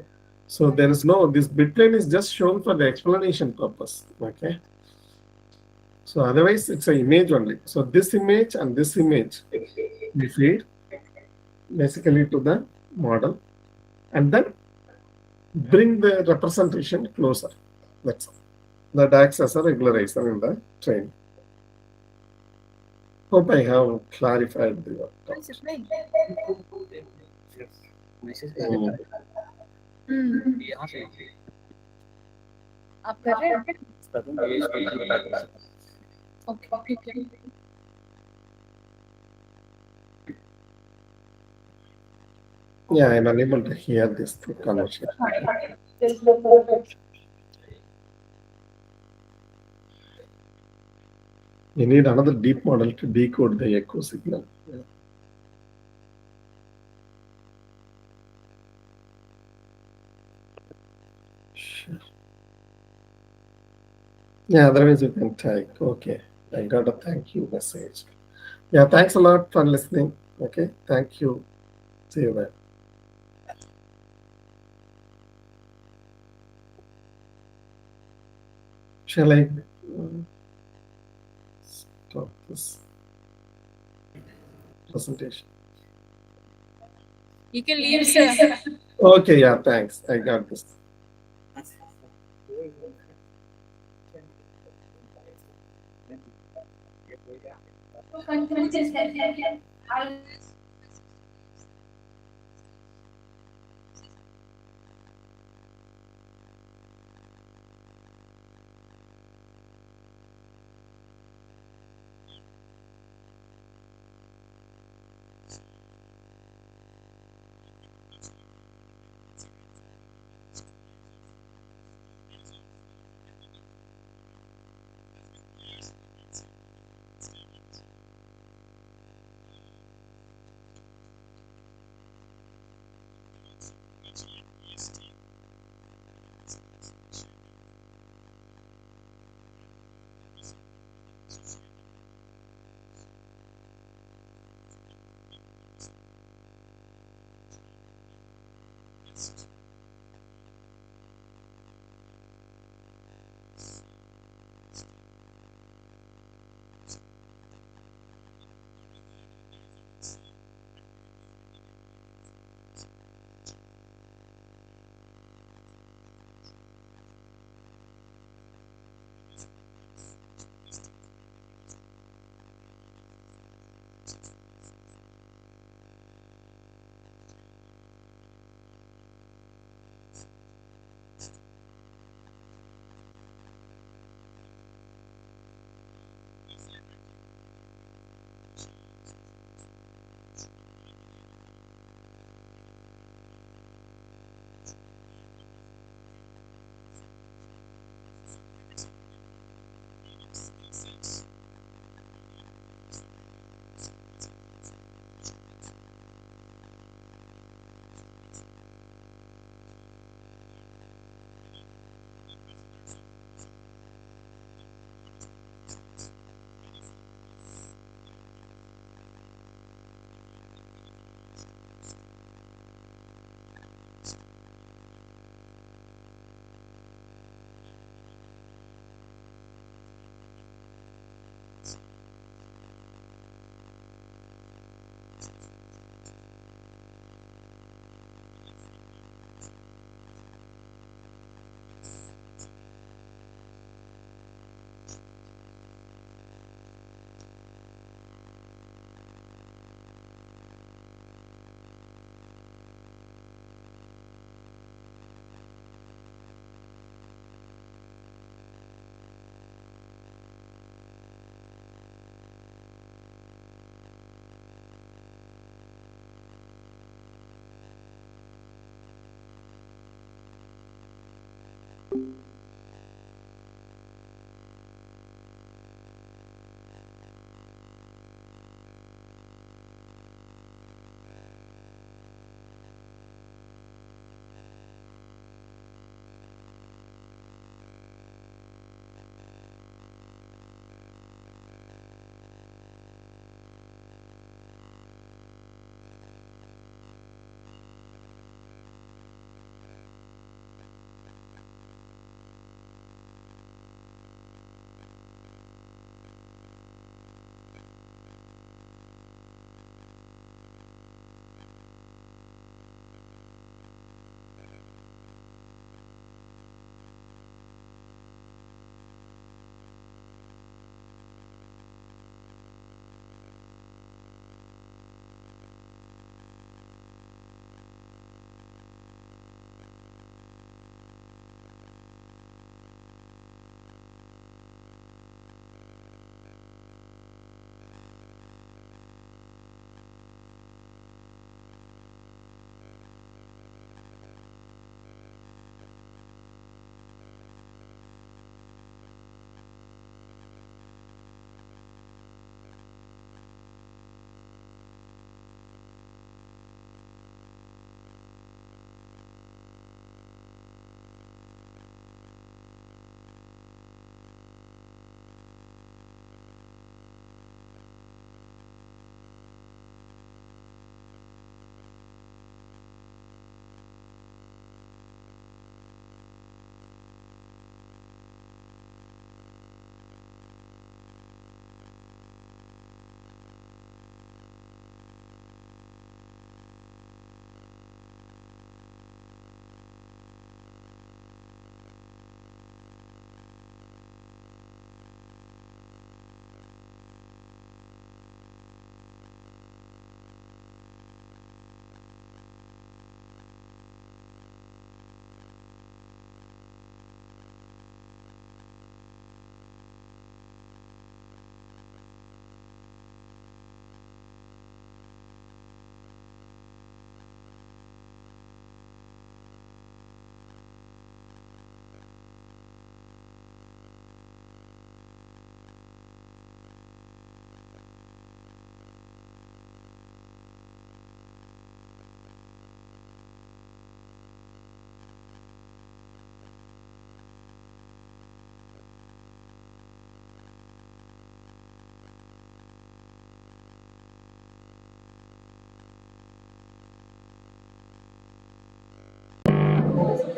So there is no, this bit plane is just shown for the explanation purpose. Okay. So otherwise it's an image only. So this image and this image we feed basically to the model and then bring the representation closer. That's all. That acts as a regularizer in the train. Hope I have clarified the आप कर रहे हैं? Okay ठीक है. Yeah, I'm unable to hear this conversation. You need another deep model to decode the echo signal. Yeah. Sure. Yeah, otherwise you can type. Okay, I got a thank you message. Yeah, thanks a lot for listening. Okay, thank you. See you then. Shall I stop this presentation? You can leave, sir. Okay, yeah, thanks. I got this.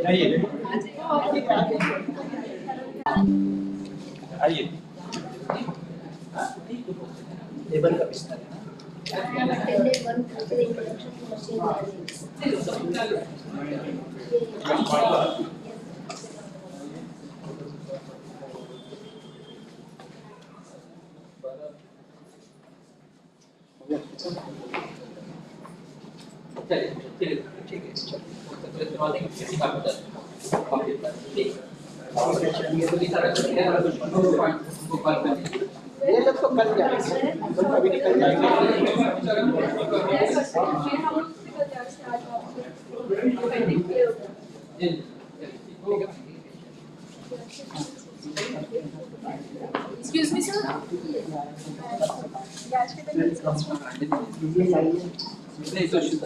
आइए आइए table का विस्तार है ये लोग तो कल जाएंगे तो कभी निकल Excuse me, sir. जाएंगे